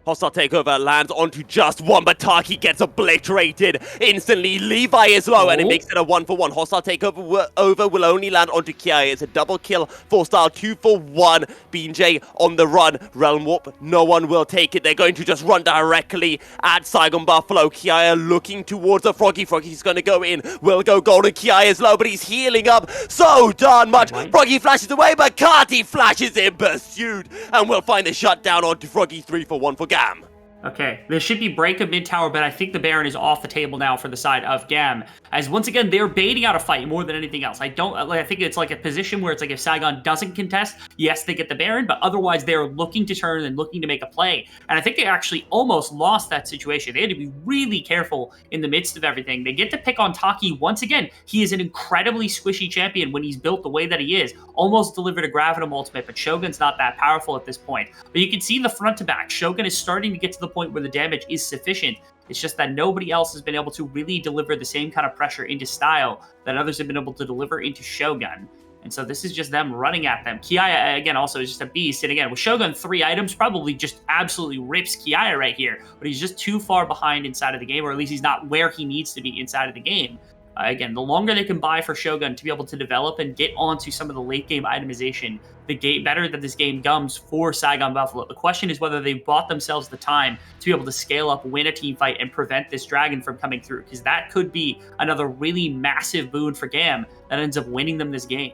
Hostile takeover lands onto just one, but Taki gets obliterated instantly. Levi is low, and it makes it a 1-for-1. Hostile takeover will only land onto Kiai. It's a double kill for Style, 2-for-1. BJ on the run. Realm Warp, no one will take it. They're going to just run directly at Saigon Buffalo. Kiai looking towards the Froggy. Froggy's going to go in. Will go golden. Kiai is low, but he's healing up so darn much. Froggy flashes away, but Kati flashes in pursuit, and we'll find the shutdown onto Froggy. 3-for-1 for GAM. Okay, there should be break of mid tower, but I think the Baron is off the table now for the side of GAM. As once again, they're baiting out a fight more than anything else. I think it's like a position where it's like if Saigon doesn't contest, yes, they get the Baron, but otherwise they're looking to turn and looking to make a play. And I think they actually almost lost that situation. They had to be really careful in the midst of everything. They get to pick on Taki once again. He is an incredibly squishy champion when he's built the way that he is. Almost delivered a Gravitum ultimate, but Shogun's not that powerful at this point. But you can see the front to back. Shogun is starting to get to the point where the damage is sufficient. It's just that nobody else has been able to really deliver the same kind of pressure into Style that others have been able to deliver into Shogun. And so this is just them running at them. Kiaya, again, also is just a beast. And again, with Shogun 3 items, probably just absolutely rips Kiaya right here. But he's just too far behind inside of the game, or at least he's not where he needs to be inside of the game. Again, the longer they can buy for Shogun to be able to develop and get onto some of the late game itemization, the better that this game comes for Saigon Buffalo. The question is whether they bought themselves the time to be able to scale up, win a team fight, and prevent this dragon from coming through, because that could be another really massive boon for GAM that ends up winning them this game.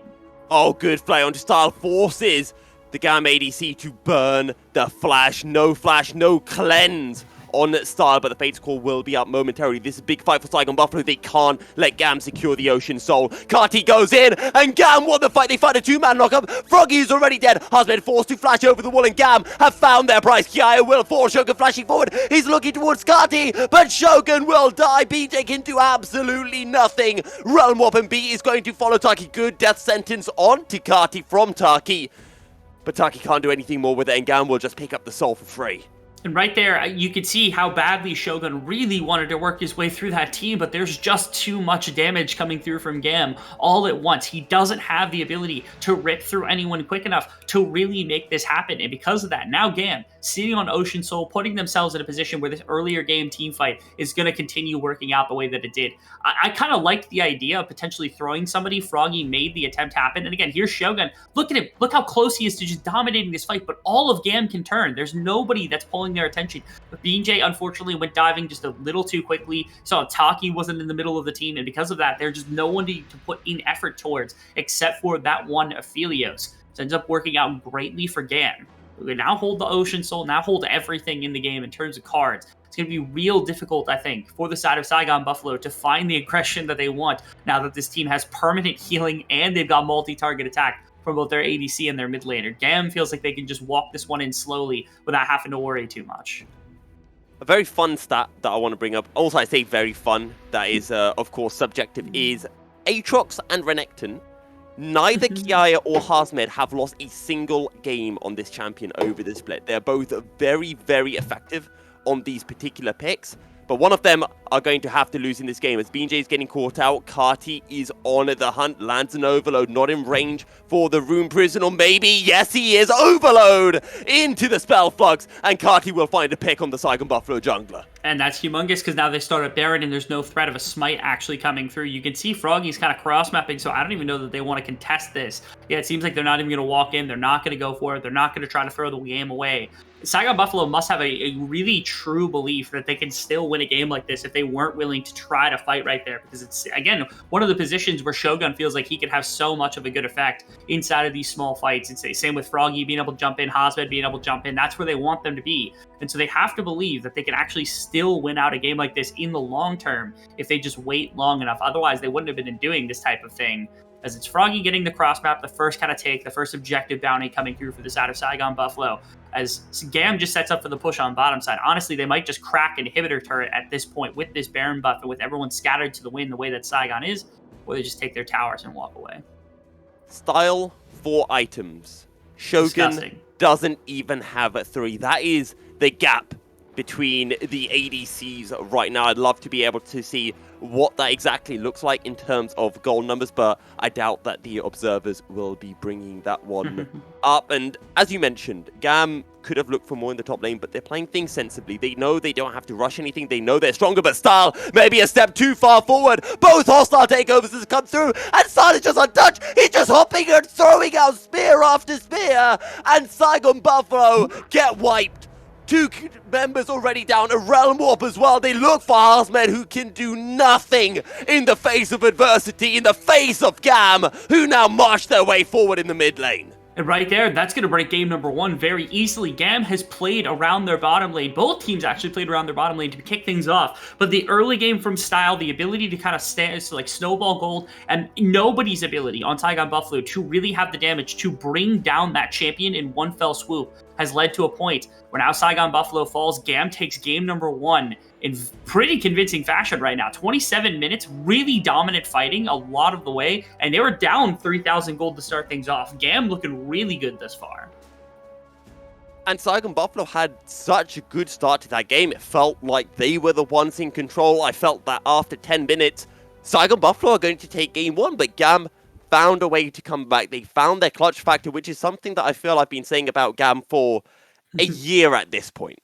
Oh, good play onto Style. Forces the GAM ADC to burn the flash. No cleanse on Style, but the Fate's Call will be up momentarily. This is a big fight for Saigon Buffalo. They can't let GAM secure the Ocean Soul. Kati goes in, and GAM won the fight. They fight a 2-man lockup. Froggy is already dead. Husband forced to flash over the wall, and GAM have found their prize. Kiaya will fall. Shogun flashing forward. He's looking towards Kati, but Shogun will die. BJ can do absolutely nothing. Realm Warp and B is going to follow Taki. Good death sentence on to Kati from Taki, but Taki can't do anything more with it, and GAM will just pick up the soul for free. And right there, you could see how badly Shogun really wanted to work his way through that team, but there's just too much damage coming through from GAM all at once. He doesn't have the ability to rip through anyone quick enough to really make this happen. And because of that, now GAM, sitting on Ocean Soul, putting themselves in a position where this earlier game team fight is going to continue working out the way that it did. I kind of liked the idea of potentially throwing somebody. Froggy made the attempt happen. And again, here's Shogun. Look at him. Look how close he is to just dominating this fight, but all of GAM can turn. There's nobody that's pulling their attention. But BJ unfortunately went diving just a little too quickly. So Taki wasn't in the middle of the team, and because of that, there's just no one to put in effort towards except for that one Aphelios. So it ends up working out greatly for GAM. We can now hold the Ocean Soul, now hold everything in the game in terms of cards. It's going to be real difficult, I think, for the side of Saigon Buffalo to find the aggression that they want now that this team has permanent healing and they've got multi-target attack from both their ADC and their mid laner. GAM feels like they can just walk this one in slowly without having to worry too much. A very fun stat that I want to bring up, also I say very fun, that is of course subjective, is Aatrox and Renekton. Neither Kiaya or Hasmed have lost a single game on this champion over the split. They're both very, very effective on these particular picks, but one of them are going to have to lose in this game as BJ is getting caught out. Kati is on the hunt, lands an overload, not in range for the Rune Prison, or maybe, yes he is, overload into the spell flux, and Kati will find a pick on the Saigon Buffalo jungler. And that's humongous because now they start at Baron and there's no threat of a smite actually coming through. You can see Froggy's kind of cross-mapping, so I don't even know that they want to contest this. Yeah, it seems like they're not even going to walk in. They're not going to go for it. They're not going to try to throw the game away. Saigon Buffalo must have a really true belief that they can still win a game like this if they weren't willing to try to fight right there. Because it's, again, one of the positions where Shogun feels like he could have so much of a good effect inside of these small fights. It's the same with Froggy being able to jump in, Hasmed being able to jump in. That's where they want them to be. And so they have to believe that they can actually still win out a game like this in the long term if they just wait long enough. Otherwise, they wouldn't have been doing this type of thing. As it's Froggy getting the cross map, the first kind of take, the first objective bounty coming through for the side of Saigon Buffalo. As GAM just sets up for the push on bottom side. Honestly, they might just crack inhibitor turret at this point with this Baron buff and with everyone scattered to the wind the way that Saigon is, or they just take their towers and walk away. Style, 4 items. Shogun Disgusting. doesn't even have 3. That is the gap between the ADCs right now. I'd love to be able to see what that exactly looks like in terms of goal numbers, but I doubt that the observers will be bringing that one up. And as you mentioned, GAM could have looked for more in the top lane, but they're playing things sensibly. They know they don't have to rush anything. They know they're stronger, but Style maybe a step too far forward. Both hostile takeovers has come through, and Style is just untouched. He's just hopping and throwing out spear after spear, and Saigon Buffalo get wiped. 2 members already down, a Realm Warp as well. They look for Harsmed, who can do nothing in the face of adversity, in the face of GAM, who now march their way forward in the mid lane. And right there, that's going to break game number 1 very easily. GAM has played around their bottom lane. Both teams actually played around their bottom lane to kick things off. But the early game from Style, the ability to kind of stand, like snowball gold, and nobody's ability on Saigon Buffalo to really have the damage to bring down that champion in one fell swoop has led to a point where now Saigon Buffalo falls. GAM takes game number 1 in pretty convincing fashion right now. 27 minutes, really dominant fighting a lot of the way, and they were down 3,000 gold to start things off. GAM looking really good thus far. And Saigon Buffalo had such a good start to that game. It felt like they were the ones in control. I felt that after 10 minutes, Saigon Buffalo are going to take game 1, but GAM found a way to come back. They found their clutch factor, which is something that I feel I've been saying about GAM for a year at this point.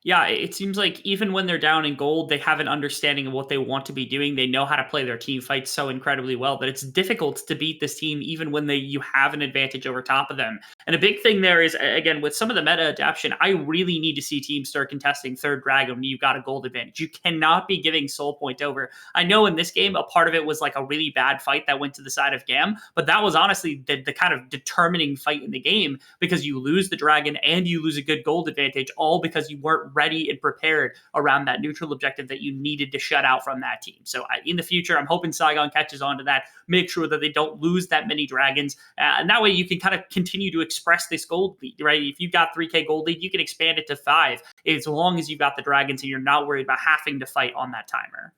Yeah, it seems like even when they're down in gold, they have an understanding of what they want to be doing. They know how to play their team fights so incredibly well that it's difficult to beat this team even when you have an advantage over top of them. And a big thing there is, again, with some of the meta adaptation, I really need to see teams start contesting third dragon when you've got a gold advantage. You cannot be giving soul point over. I know in this game, a part of it was like a really bad fight that went to the side of GAM, but that was honestly the kind of determining fight in the game because you lose the dragon and you lose a good gold advantage, all because you weren't ready and prepared around that neutral objective that you needed to shut out from that team. So in the future, I'm hoping Saigon catches on to that, make sure that they don't lose that many dragons, and that way you can kind of continue to express this gold lead, right? If you've got 3k gold lead, you can expand it to 5 as long as you've got the dragons and you're not worried about having to fight on that timer.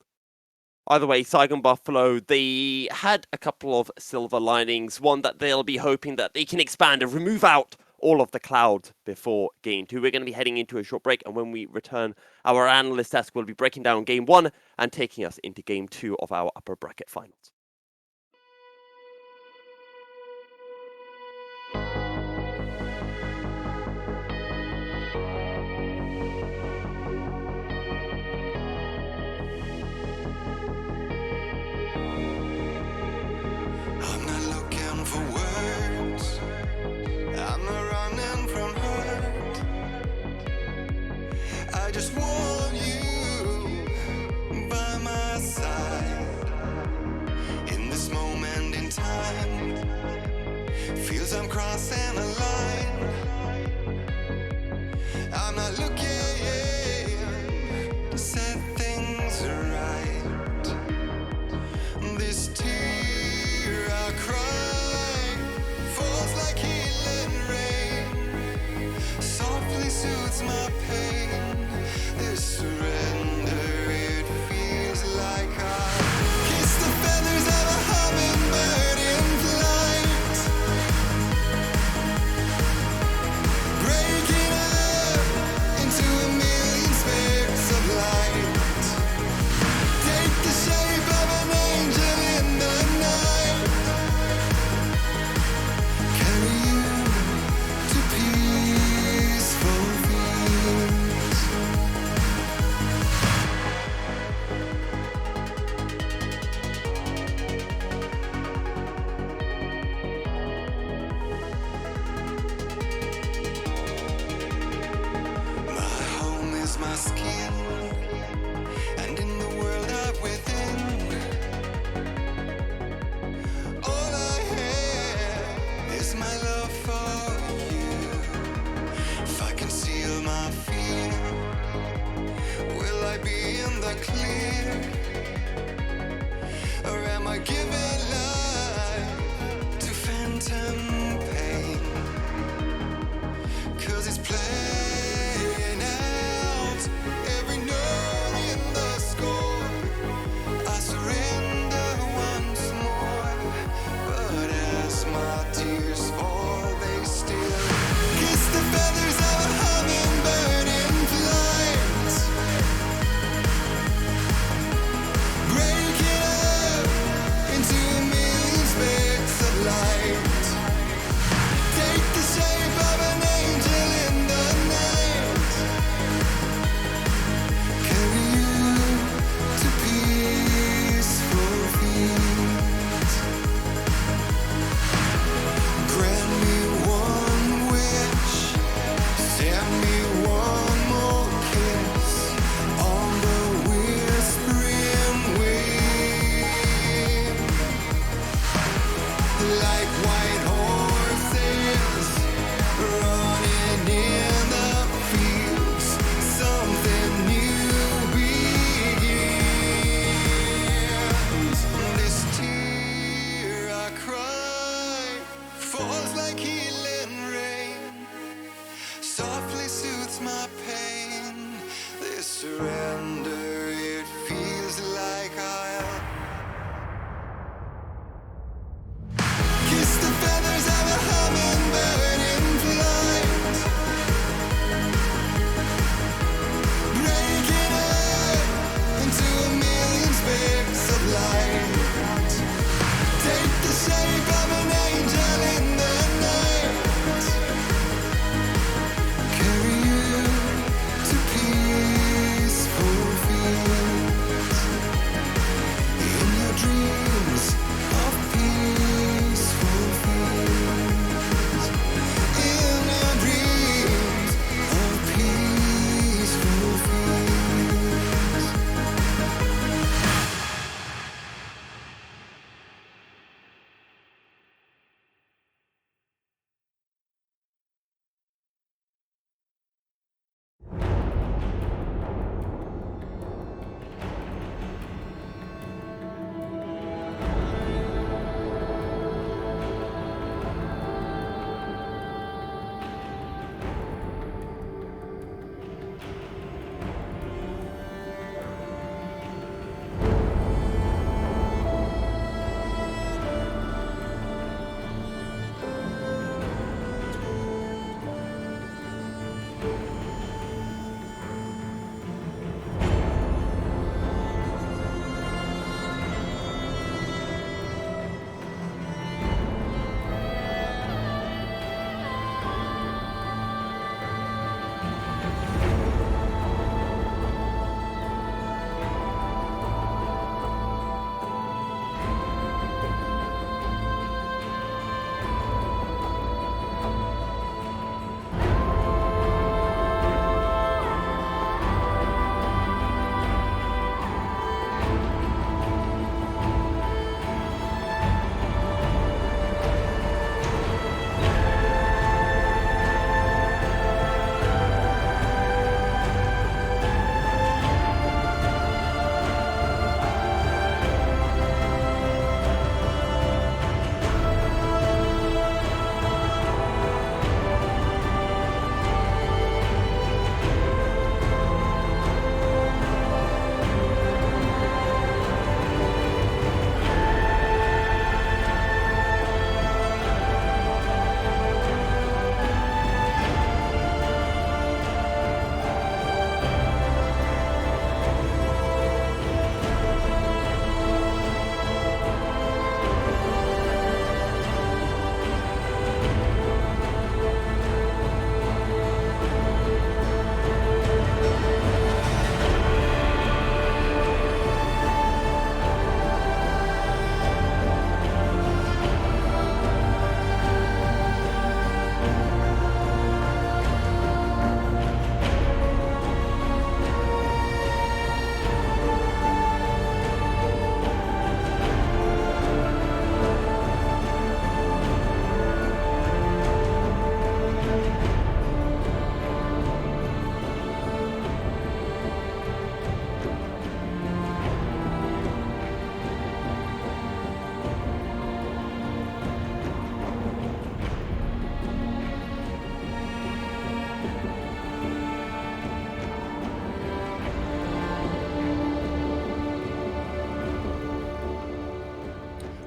Either way, Saigon Buffalo, they had a couple of silver linings. One that they'll be hoping that they can expand and remove out all of the cloud before game 2. We're going to be heading into a short break, and when we return, our analyst desk will be breaking down game 1 and taking us into game 2 of our upper bracket finals. I'm not looking for words. I'm not running from hurt. I just want you by my side. In this moment in time, feels I'm crossing a line. I'm not looking to set things right. This tear I cry falls like healing rain, softly soothes my pain. This surrender, it feels like I kiss the feathers of a hummingbird in flight, breaking up into a million specks of light. Take the shape of an angel in the night, carry you to peaceful fields.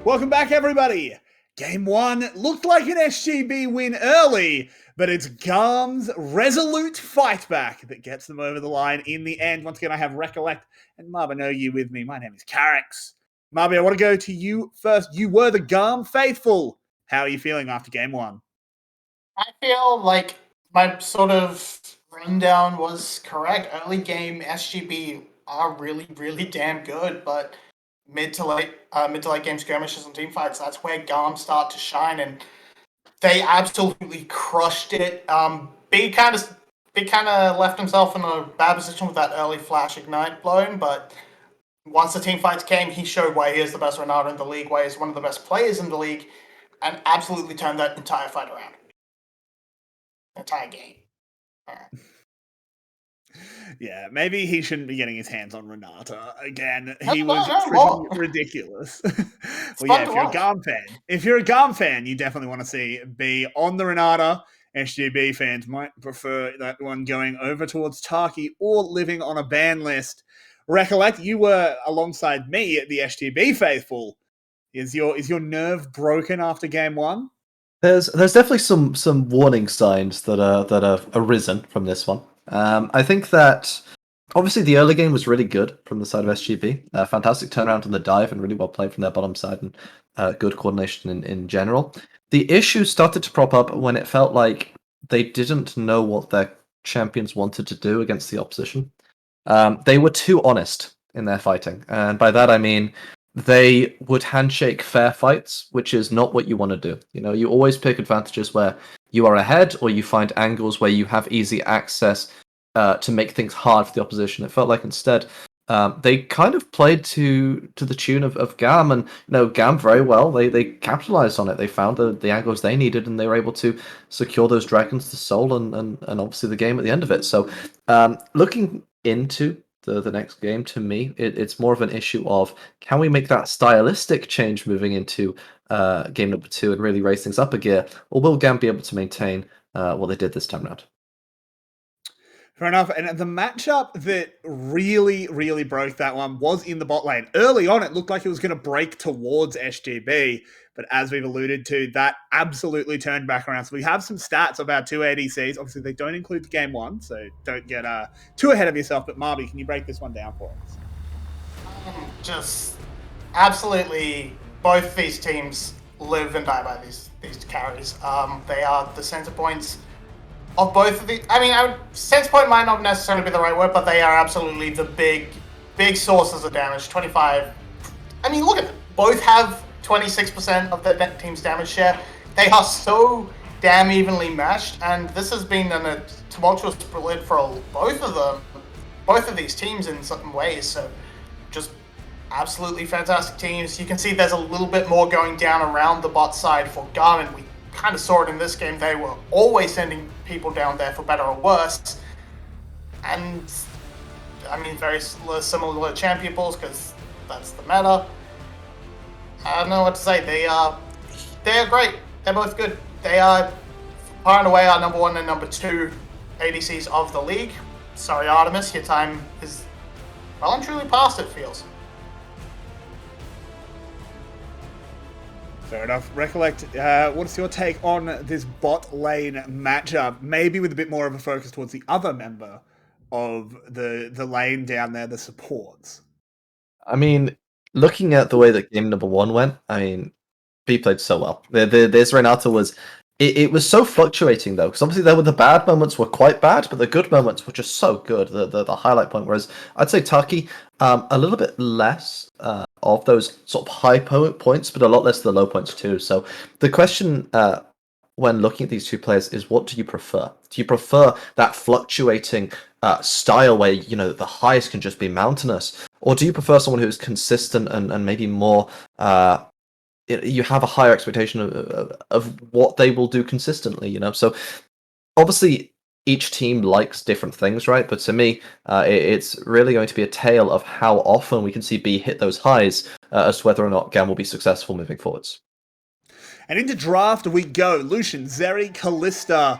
Welcome back, everybody. Game 1 looked like an SGB win early, but it's GAM's resolute fight back that gets them over the line in the end. Once again, I have Recollect and Marbanogi with me. My name is Carrix. Marby, I want to go to you first. You were the GAM faithful. How are you feeling after Game 1? I feel like my sort of rundown was correct. Early game SGB are really, really damn good, but mid to late game skirmishes and team fights, that's where GAM start to shine, and they absolutely crushed it. B kind of left himself in a bad position with that early flash ignite blown, but once the team fights came, he showed why he is the best Renata in the league, why he's one of the best players in the league, and absolutely turned that entire fight around. Entire game. Yeah, maybe he shouldn't be getting his hands on Renata again. He No, was no, pretty ridiculous. Well, yeah, if you're a GAM fan, you definitely want to see B on the Renata. SGB fans might prefer that one going over towards Taki or living on a ban list. Recollect, you were alongside me at the SGB faithful. Is your nerve broken after Game 1? There's definitely some warning signs that have arisen from this one. I think that obviously the early game was really good from the side of SGB. Fantastic turnaround on the dive and really well played from their bottom side, and good coordination in general. The issue started to prop up when it felt like they didn't know what their champions wanted to do against the opposition. They were too honest in their fighting, and by that I mean they would handshake fair fights, which is not what you want to do. You know, you always pick advantages where you are ahead, or you find angles where you have easy access to make things hard for the opposition. It felt like instead they kind of played to the tune of GAM, and GAM very well. They capitalized on it. They found the angles they needed, and they were able to secure those dragons to soul and obviously the game at the end of it. So looking into the next game, to me, it's more of an issue of, can we make that stylistic change moving into game number 2 and really raise things up a gear, or will GAM be able to maintain what they did this time around? Fair enough. And the matchup that really, really broke that one was in the bot lane. Early on, it looked like it was going to break towards SGB, but as we've alluded to, that absolutely turned back around. So we have some stats of our two ADCs. Obviously, they don't include the Game 1, so don't get too ahead of yourself. But Marby, can you break this one down for us? Just absolutely, both these teams live and die by these carries. They are the center points of both of the. I mean, center point might not necessarily be the right word, but they are absolutely the big sources of damage. 25. I mean, look at them. Both have 26% of the team's damage share. They are so damn evenly matched, and this has been a tumultuous split for both of these teams in certain ways. So, just absolutely fantastic teams. You can see there's a little bit more going down around the bot side for GAM, and we kind of saw it in this game. They were always sending people down there for better or worse, and I mean, very similar to champion pools, because that's the meta. I don't know what to say. They're great. They're both good. They are far and away our number 1 and number 2 ADCs of the league. Sorry, Artemis, your time is well and truly past, it feels. Fair enough. Recollect, what's your take on this bot lane matchup? Maybe with a bit more of a focus towards the other member of the lane down there, the supports. I mean, looking at the way that game number 1 went, I mean, B played so well. This Renata was... It was so fluctuating, though, because obviously the bad moments were quite bad, but the good moments were just so good, the highlight point. Whereas I'd say Taki, a little bit less of those sort of high points, but a lot less of the low points too. So the question when looking at these two players is, what do you prefer? Do you prefer that fluctuating style where, the highs can just be mountainous? Or do you prefer someone who's consistent and maybe more... you have a higher expectation of what they will do consistently, So obviously each team likes different things, right? But to me, it's really going to be a tale of how often we can see B hit those highs as to whether or not GAM will be successful moving forwards. And into draft we go. Lucian, Zeri, Callista,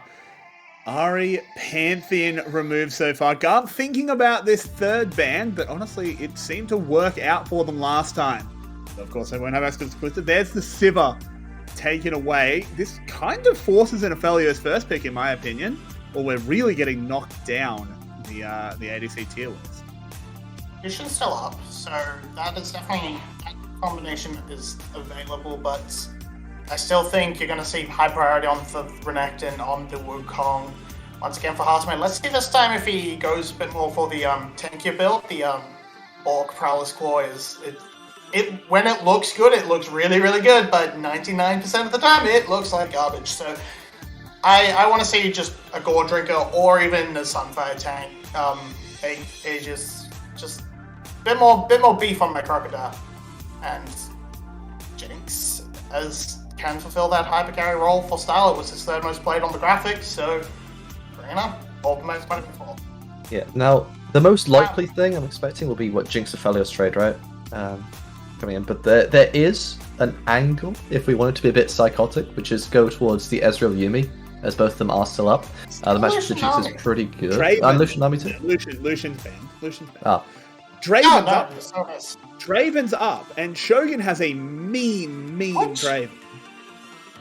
Ari, Pantheon removed so far. GAM thinking about this third ban, but honestly, it seemed to work out for them last time. Of course, they won't have access to Splitter. There's the Sivir taken away. This kind of forces an Aphelios first pick, in my opinion, or we're really getting knocked down the ADC tier list. Lucian's still up, so that is definitely that combination is available, but I still think you're going to see high priority on the Renekton, on the Wukong. Once again for Hearthman. Let's see this time if he goes a bit more for the tankier build. The Orc Prowler's Claw is when it looks good, it looks really, really good, but 99% of the time it looks like garbage. So I want to see just a Gore Drinker or even a Sunfire tank. They just bit more beef on my Crocodile. And Jinx can fulfill that hyper carry role for style. It was his third most played on the graphics, so bring it up. All the most played before. Yeah, now, the most likely thing I'm expecting will be what Jinx Aphelios trade, right? Coming in, but there is an angle, if we want it to be a bit psychotic, which is go towards the Ezreal Yuumi, as both of them are still up. The match with Jinx is pretty good. Lucian Nami too? Lucian's banned. Ah. Draven's up. So nice. Draven's up, and Shogun has a mean What? Draven.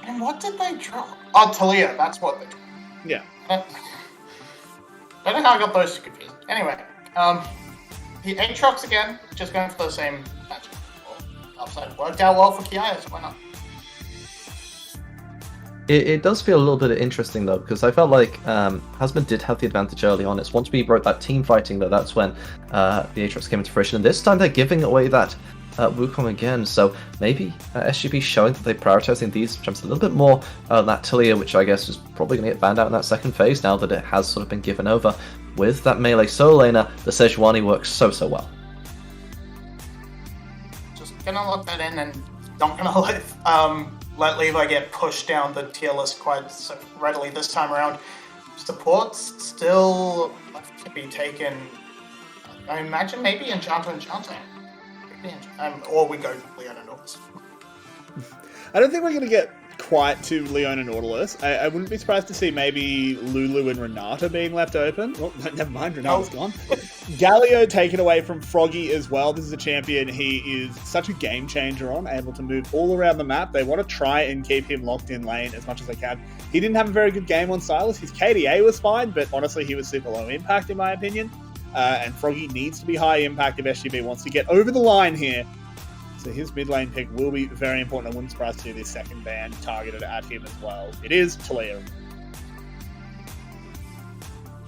And what did they draw? Oh, Talia, that's what they drew. Yeah. I don't know how I got those two confused. Anyway, the Aatrox again, just going for the same match. Upside worked out well for Kiaya, so why not? It does feel a little bit interesting though, because I felt like Hasman did have the advantage early on. It's once we broke that team fighting though, that's when the Aatrox came into fruition. And this time they're giving away that Wukong again, so maybe SGB showing that they're prioritizing these jumps a little bit more. That Talia, which I guess is probably going to get banned out in that second phase now that it has sort of been given over. With that melee solo laner, the Sejuani works so well. Just gonna lock that in and not gonna let Levi get pushed down the tier list quite so readily this time around. Supports still left to be taken. I imagine maybe Enchanter. Or we go Leona Nautilus. I don't think we're going to get quite to Leona Nautilus. I wouldn't be surprised to see maybe Lulu and Renata being left open. Oh, never mind, Renata's gone. Galio taken away from Froggy as well. This is a champion he is such a game changer on, able to move all around the map. They want to try and keep him locked in lane as much as they can. He didn't have a very good game on Sylas. His KDA was fine, but honestly he was super low impact in my opinion. And Froggy needs to be high impact if SGB wants to get over the line here. So his mid lane pick will be very important. I wouldn't surprise to see this second ban targeted at him as well. It is Talia.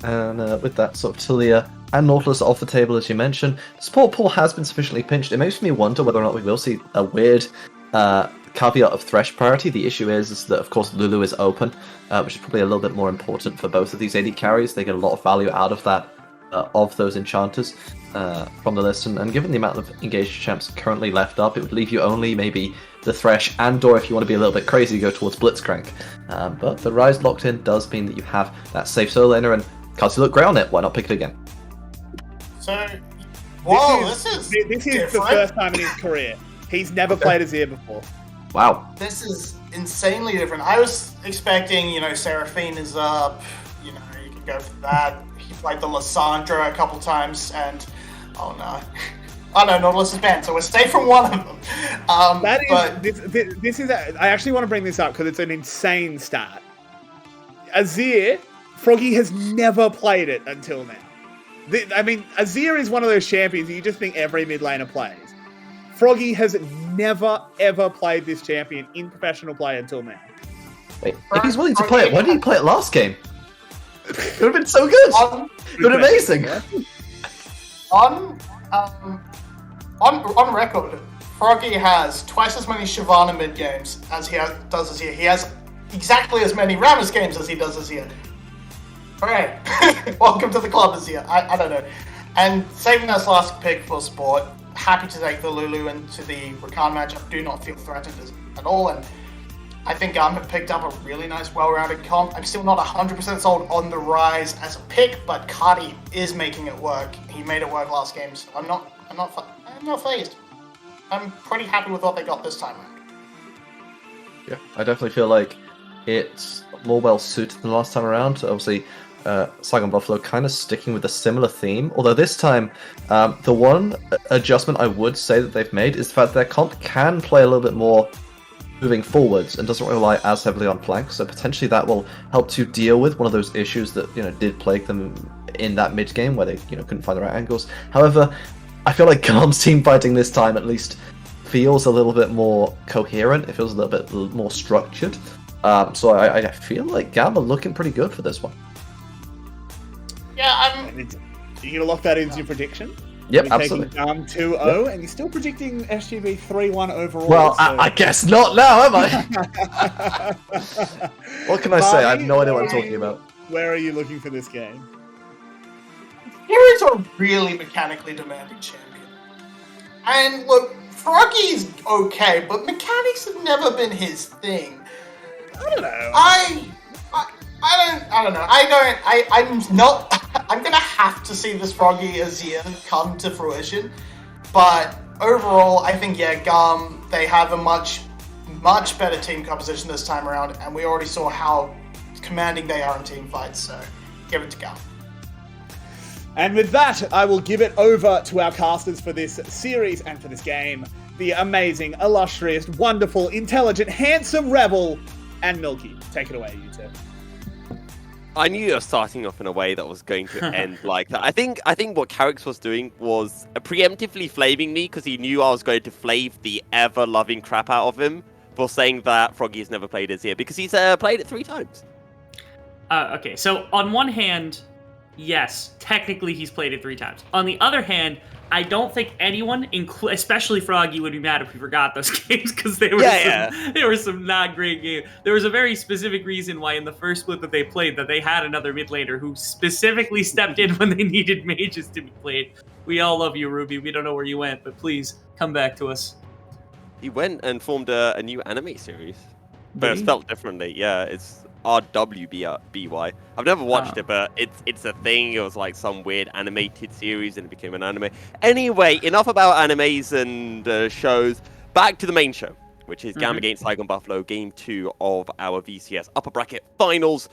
And with that sort of Talia and Nautilus off the table, as you mentioned, the support pool has been sufficiently pinched. It makes me wonder whether or not we will see a weird caveat of Thresh priority. The issue is that, of course, Lulu is open, which is probably a little bit more important for both of these AD carries. They get a lot of value out of that. Of those enchanters from the list, and given the amount of engaged champs currently left up, it would leave you only maybe the Thresh, and or if you want to be a little bit crazy, go towards Blitzcrank. But the Rise locked in does mean that you have that safe solo laner, and can't you look great on it? Why not pick it again? So, whoa, this is the first time in his career. He's never played Azir before. Wow. This is insanely different. I was expecting, Seraphine is up, you can go for that. He played the Lissandra a couple times, and oh no, Nautilus is banned, so we're safe from one of them. This is. I actually want to bring this up because it's an insane stat. Azir, Froggy has never played it until now. Azir is one of those champions you just think every mid laner plays. Froggy has never ever played this champion in professional play until now. Wait, if he's willing to play it, why didn't he play it last game? It would have been so good. It would have been amazing. On record, Froggy has twice as many Shyvana mid games as he does Azir. He has exactly as many Rammus games as he does Azir. Hooray! Welcome to the club, Azir. I don't know. And saving us last pick for sport, happy to take the Lulu into the Rakan matchup. Do not feel threatened at all. And I think GAM have picked up a really nice, well-rounded comp. I'm still not 100% sold on the Rise as a pick, but Cardi is making it work. He made it work last game, so I'm not fazed. I'm pretty happy with what they got this time around. Yeah, I definitely feel like it's more well suited than last time around. Obviously, Saigon Buffalo kind of sticking with a similar theme. Although this time, the one adjustment I would say that they've made is the fact that their comp can play a little bit more moving forwards and doesn't rely as heavily on flanks. So potentially that will help to deal with one of those issues that did plague them in that mid game where they couldn't find the right angles. However, I feel like GAM's team fighting this time at least feels a little bit more coherent. It feels a little bit more structured. So I feel like GAM are looking pretty good for this one. Yeah, You gonna lock that into your prediction? Yep, You're absolutely. taking GAM 2-0, and you're still predicting SGB 3-1 overall. Well, so... I guess not now, am I? What can I say? I have no idea what I'm talking about. Where are you looking for this game? here is a really mechanically demanding champion. And look, Froggy's okay, but mechanics have never been his thing. I don't know. I don't know. I'm gonna have to see this Froggy Azir come to fruition. But overall, I think, yeah, GAM, they have a much better team composition this time around, and we already saw how commanding they are in team fights, so give it to GAM. And with that, I will give it over to our casters for this series and for this game. The amazing, illustrious, wonderful, intelligent, handsome Rebel, and Milky. Take it away, you two. I knew you were starting off in a way that was going to end like that. I think what Carrix was doing was preemptively flaming me because he knew I was going to flave the ever-loving crap out of him for saying that Froggy's never played Azir because he's played it 3 times. Okay, so on one hand, yes, technically he's played it 3 times. On the other hand, I don't think anyone, especially Froggy, would be mad if we forgot those games because they were some not great games. There was a very specific reason why in the first split that they played that they had another mid laner who specifically stepped in when they needed mages to be played. We all love you, Ruby. We don't know where you went, but please come back to us. He went and formed a new anime series, but it's spelled differently. Yeah, it's RWBY. I've never watched it, but it's a thing. It was like some weird animated series and it became an anime. Anyway, enough about animes and shows. Back to the main show, which is GAM against Saigon Buffalo, Game 2 of our VCS Upper Bracket Finals.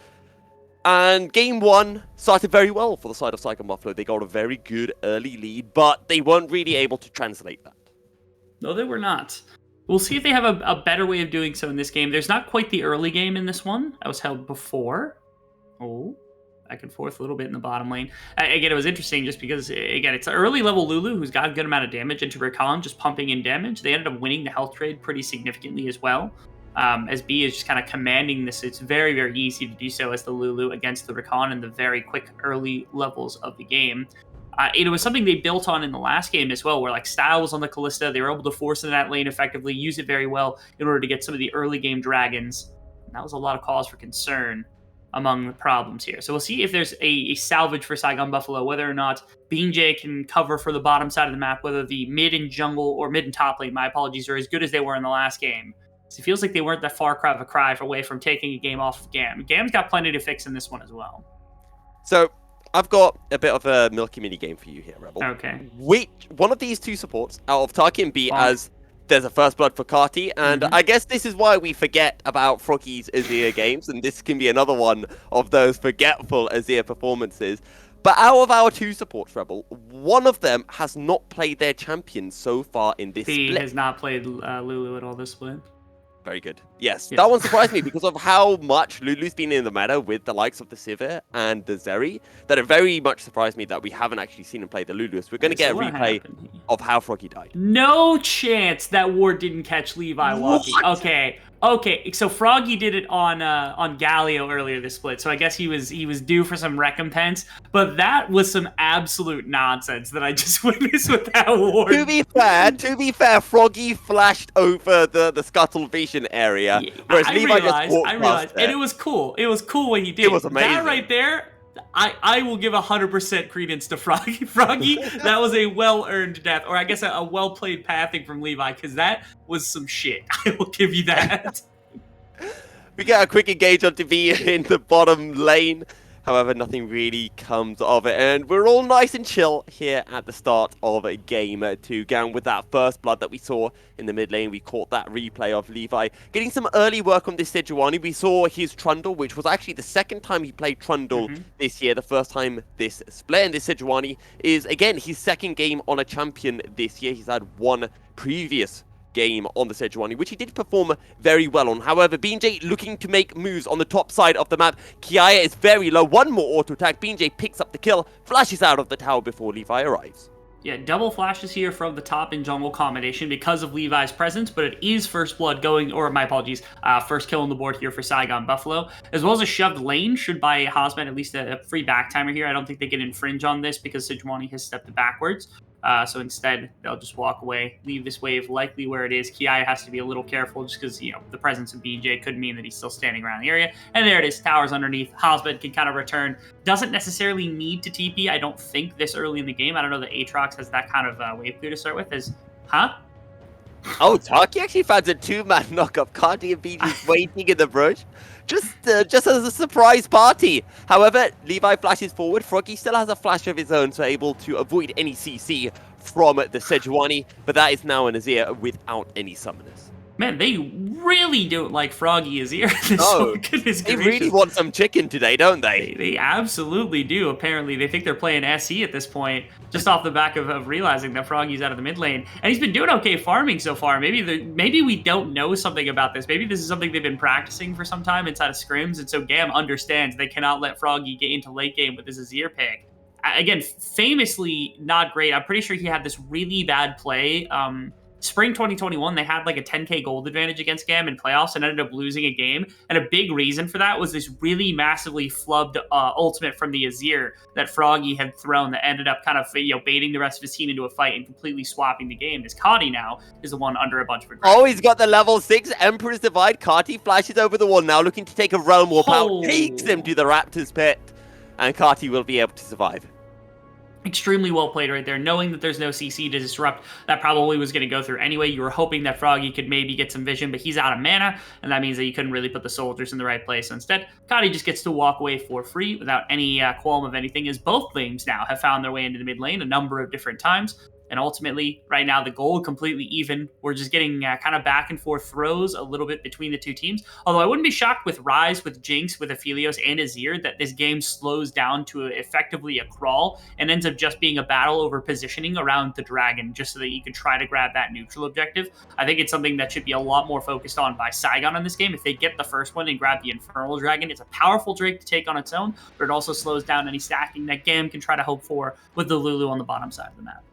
And Game 1 started very well for the side of Saigon Buffalo. They got a very good early lead, but they weren't really able to translate that. No, they were not. We'll see if they have a better way of doing so in this game. There's not quite the early game in this one. That was held before. Oh, back and forth a little bit in the bottom lane. Again, it was interesting just because, again, it's an early level Lulu who's got a good amount of damage into Rakan, just pumping in damage. They ended up winning the health trade pretty significantly as well. As B is just kind of commanding this. It's very, very easy to do so as the Lulu against the Rakan in the very quick early levels of the game. It was something they built on in the last game as well, where like Style was on the Callista. They were able to force into that lane effectively, use it very well in order to get some of the early game dragons. And that was a lot of cause for concern among the problems here. So we'll see if there's a salvage for Saigon Buffalo, whether or not Beanjay can cover for the bottom side of the map, whether the mid and jungle or mid and top lane, my apologies, are as good as they were in the last game. So it feels like they weren't that far of a cry away from taking a game off of GAM. GAM's got plenty to fix in this one as well. So I've got a bit of a Milky mini game for you here, Rebel. Okay. Which one of these 2 supports out of Taki and B as there's a first blood for Kati, and I guess this is why we forget about Froggy's Azir games, and this can be another one of those forgetful Azir performances. But out of our 2 supports, Rebel, one of them has not played their champion so far in this B split. has not played Lulu at all this split. Very good. Yes, that one surprised me because of how much Lulu's been in the meta with the likes of the Sivir and the Zeri, that it very much surprised me that we haven't actually seen him play the Lulu. So we're going to get a replay of how Froggy died. No chance that ward didn't catch Levi walking. Okay, so Froggy did it on Galio earlier this split, so I guess he was due for some recompense, but that was some absolute nonsense that I just witnessed with that ward. To be fair, Froggy flashed over the scuttle vision area, whereas Levi just walked past and it was cool. It was cool what he did. It was amazing. That right there, I will give 100% credence to Froggy. Froggy, that was a well-earned death, or I guess a well-played pathing from Levi, because that was some shit. I will give you that. We get a quick engage onto V in the bottom lane. However, nothing really comes of it, and we're all nice and chill here at the start of game 2. GAM with that first blood that we saw in the mid lane. We caught that replay of Levi getting some early work on this Sejuani. We saw his Trundle, which was actually the second time he played Trundle this year. The first time this split, and this Sejuani is, again, his second game on a champion this year. He's had one previous game on the Sejuani, which he did perform very well on. However, BJ looking to make moves on the top side of the map. Kiaya is very low. One more auto attack. BJ picks up the kill, flashes out of the tower before Levi arrives. Yeah, double flashes here from the top in jungle combination because of Levi's presence, but it is first blood going, or my apologies, first kill on the board here for Saigon Buffalo, as well as a shoved lane should buy Hosmet at least a free back timer here. I don't think they can infringe on this because Sejuani has stepped backwards. So instead, they'll just walk away, leave this wave likely where it is. Kiaya has to be a little careful just because, the presence of BJ could mean that he's still standing around the area. And there it is, towers underneath. Hosmet can kind of return. Doesn't necessarily need to TP, I don't think, this early in the game. I don't know that Aatrox has that kind of wave clear to start with. Oh, Taki actually finds a 2-man knockup. Cardi and BJ waiting in the brush. Just as a surprise party. However, Levi flashes forward. Froggy still has a flash of his own, so able to avoid any CC from the Sejuani. But that is now an Azir without any summoners. Man, they really don't like Froggy Azir. Oh, goodness they gracious. really want some chicken today, don't they? They absolutely do. Apparently, they think they're playing SE at this point, just off the back of realizing that Froggy's out of the mid lane. And he's been doing okay farming so far. Maybe we don't know something about this. Maybe this is something they've been practicing for some time inside of scrims, and so GAM understands they cannot let Froggy get into late game with his Azir pick. Again, famously not great. I'm pretty sure he had this really bad play. Spring 2021, they had like a 10k gold advantage against GAM in playoffs and ended up losing a game. And a big reason for that was this really massively flubbed ultimate from the Azir that Froggy had thrown that ended up kind of baiting the rest of his team into a fight and completely swapping the game. As Kadi now is the one under a bunch of aggression. Oh, he's got the level 6 Emperor's Divide. Kati flashes over the wall now, looking to take a Realm Warp out. Takes him to the Raptor's pit. And Kati will be able to survive. Extremely well played right there, knowing that there's no CC to disrupt. That probably was going to go through anyway. You were hoping that Froggy could maybe get some vision, but he's out of mana, and that means that you couldn't really put the soldiers in the right place. So instead, Kadi just gets to walk away for free without any qualm of anything, as both lanes now have found their way into the mid lane a number of different times. And ultimately, right now, the goal completely even. We're just getting kind of back and forth throws a little bit between the two teams. Although I wouldn't be shocked with Ryze, with Jinx, with Aphelios, and Azir that this game slows down to effectively a crawl and ends up just being a battle over positioning around the dragon, just so that you can try to grab that neutral objective. I think it's something that should be a lot more focused on by Saigon in this game. If they get the first one and grab the Infernal Dragon, it's a powerful Drake to take on its own, but it also slows down any stacking that GAM can try to hope for with the Lulu on the bottom side of the map.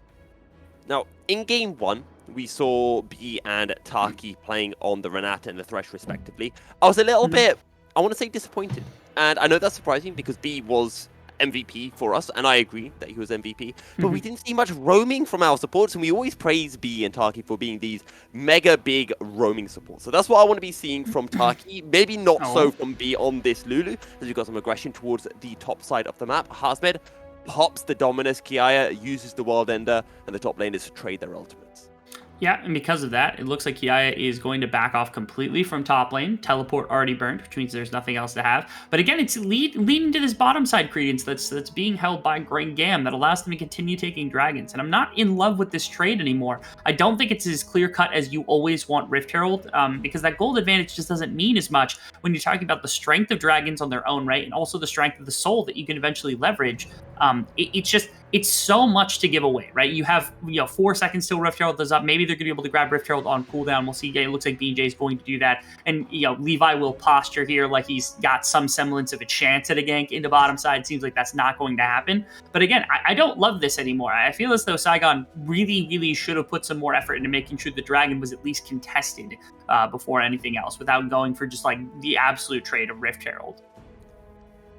Now, in game 1, we saw B and Taki playing on the Renata and the Thresh respectively. I was a little bit, I want to say, disappointed. And I know that's surprising because B was MVP for us, and I agree that he was MVP. But we didn't see much roaming from our supports, and we always praise B and Taki for being these mega big roaming supports. So that's what I want to be seeing from Taki. Maybe not so from B on this Lulu, as we've got some aggression towards the top side of the map. Hasmed pops the Dominus, Kiaya uses the World Ender, and the top laners trade their ultimates. Yeah, and because of that, it looks like Kiaya is going to back off completely from top lane. Teleport already burnt, which means there's nothing else to have. But again, it's leading to this bottom side credence that's being held by GAM that allows them to continue taking dragons. And I'm not in love with this trade anymore. I don't think it's as clear cut as you always want Rift Herald, because that gold advantage just doesn't mean as much when you're talking about the strength of dragons on their own, right? And also the strength of the soul that you can eventually leverage. It's so much to give away, right? You have 4 seconds till Rift Herald does up. Maybe they're going to be able to grab Rift Herald on cooldown. We'll see. It looks like BJ is going to do that. And Levi will posture here like he's got some semblance of a chance at a gank into bottom side. Seems like that's not going to happen. But again, I don't love this anymore. I feel as though Saigon really, really should have put some more effort into making sure the dragon was at least contested before anything else, without going for just like the absolute trade of Rift Herald.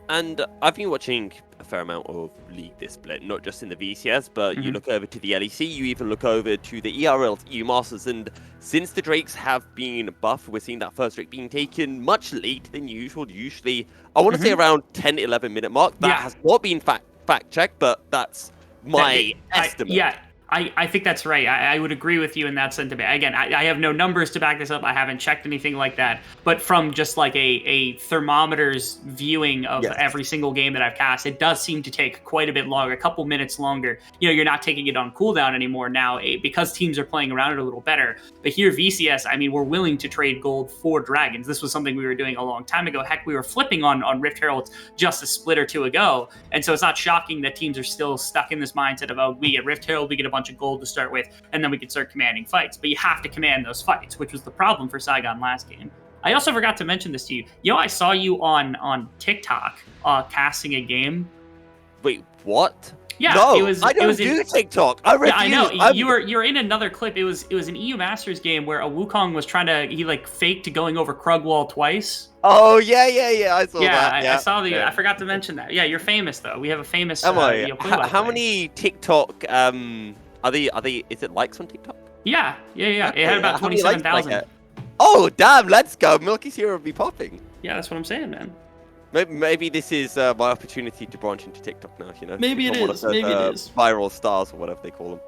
And I've been watching a fair amount of League this split, not just in the VCS, but you look over to the LEC, you even look over to the ERLs, EU Masters, and since the Drakes have been buffed, we're seeing that first Drake being taken much later than usual. Usually, I want to say around 10-11 minute mark. That has not been fact-checked, but that's my estimate. I think that's right. I would agree with you in that sentiment. Again, I have no numbers to back this up. I haven't checked anything like that. But from just like a thermometer's viewing of every single game that I've cast, it does seem to take quite a bit longer, a couple minutes longer. You know, you're not taking it on cooldown anymore now because teams are playing around it a little better. But here, VCS, I mean, we're willing to trade gold for dragons. This was something we were doing a long time ago. Heck, we were flipping on Rift Heralds just a split or two ago. And so it's not shocking that teams are still stuck in this mindset of, oh, we get Rift Herald, we get a bunch of gold to start with, and then we can start commanding fights. But you have to command those fights, which was the problem for Saigon last game. I also forgot to mention this to you. Yo, I saw you on TikTok casting a game. Wait, what? Yeah, no, it was. I don't do TikTok. I refuse. Yeah, I know. You were in another clip. It was an EU Masters game where a Wukong was trying to like faked going over Krugwall twice. Oh yeah. I saw that. Yeah, I saw the. I forgot to mention that. Yeah, you're famous though. We have a famous. Am I? play-by-play. How many TikTok? Are they? Is it likes on TikTok? Yeah. It had about 27,000. Oh damn! Let's go. Milky's Hero will be popping. Yeah, that's what I'm saying, man. Maybe this is my opportunity to branch into TikTok now. You know, maybe it is. Maybe it is. Viral stars or whatever they call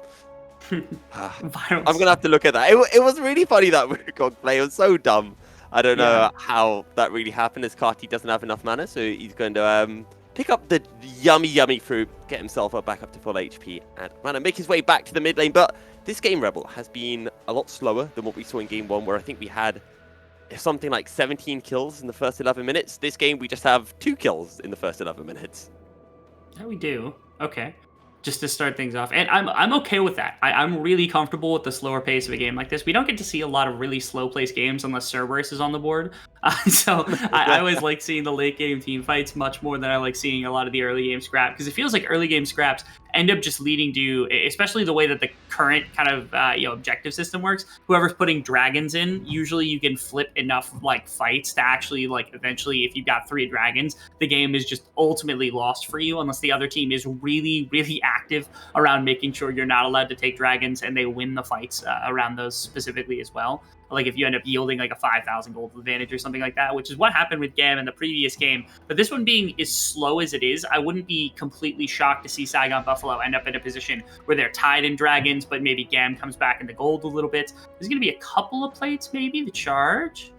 them. Viral. I'm gonna have to look at that. It was really funny that Wukong play. It was so dumb. I don't know how that really happened. As Karti doesn't have enough mana, so he's going to pick up the yummy fruit, get himself back up to full HP, and mana, make his way back to the mid lane. But this game, Rebel, has been a lot slower than what we saw in game 1, where I think we had something like 17 kills in the first 11 minutes. This game, we just have 2 kills in the first 11 minutes. Yeah, we do. Okay. Just to start things off. And I'm okay with that. I'm really comfortable with the slower pace of a game like this. We don't get to see a lot of really slow-paced games unless Cerberus is on the board. So I always like seeing the late-game team fights much more than I like seeing a lot of the early-game scrap, because it feels like early-game scraps end up just leading to, especially the way that the current kind of objective system works, whoever's putting dragons in, usually you can flip enough like fights to actually like eventually, if you've got 3 dragons, the game is just ultimately lost for you unless the other team is really, really active around making sure you're not allowed to take dragons, and they win the fights around those specifically as well. Like if you end up yielding like a 5,000 gold advantage or something like that, which is what happened with GAM in the previous game. But this one being as slow as it is, I wouldn't be completely shocked to see Saigon Buffalo end up in a position where they're tied in dragons, but maybe GAM comes back in the gold a little bit. There's going to be a couple of plates maybe to charge.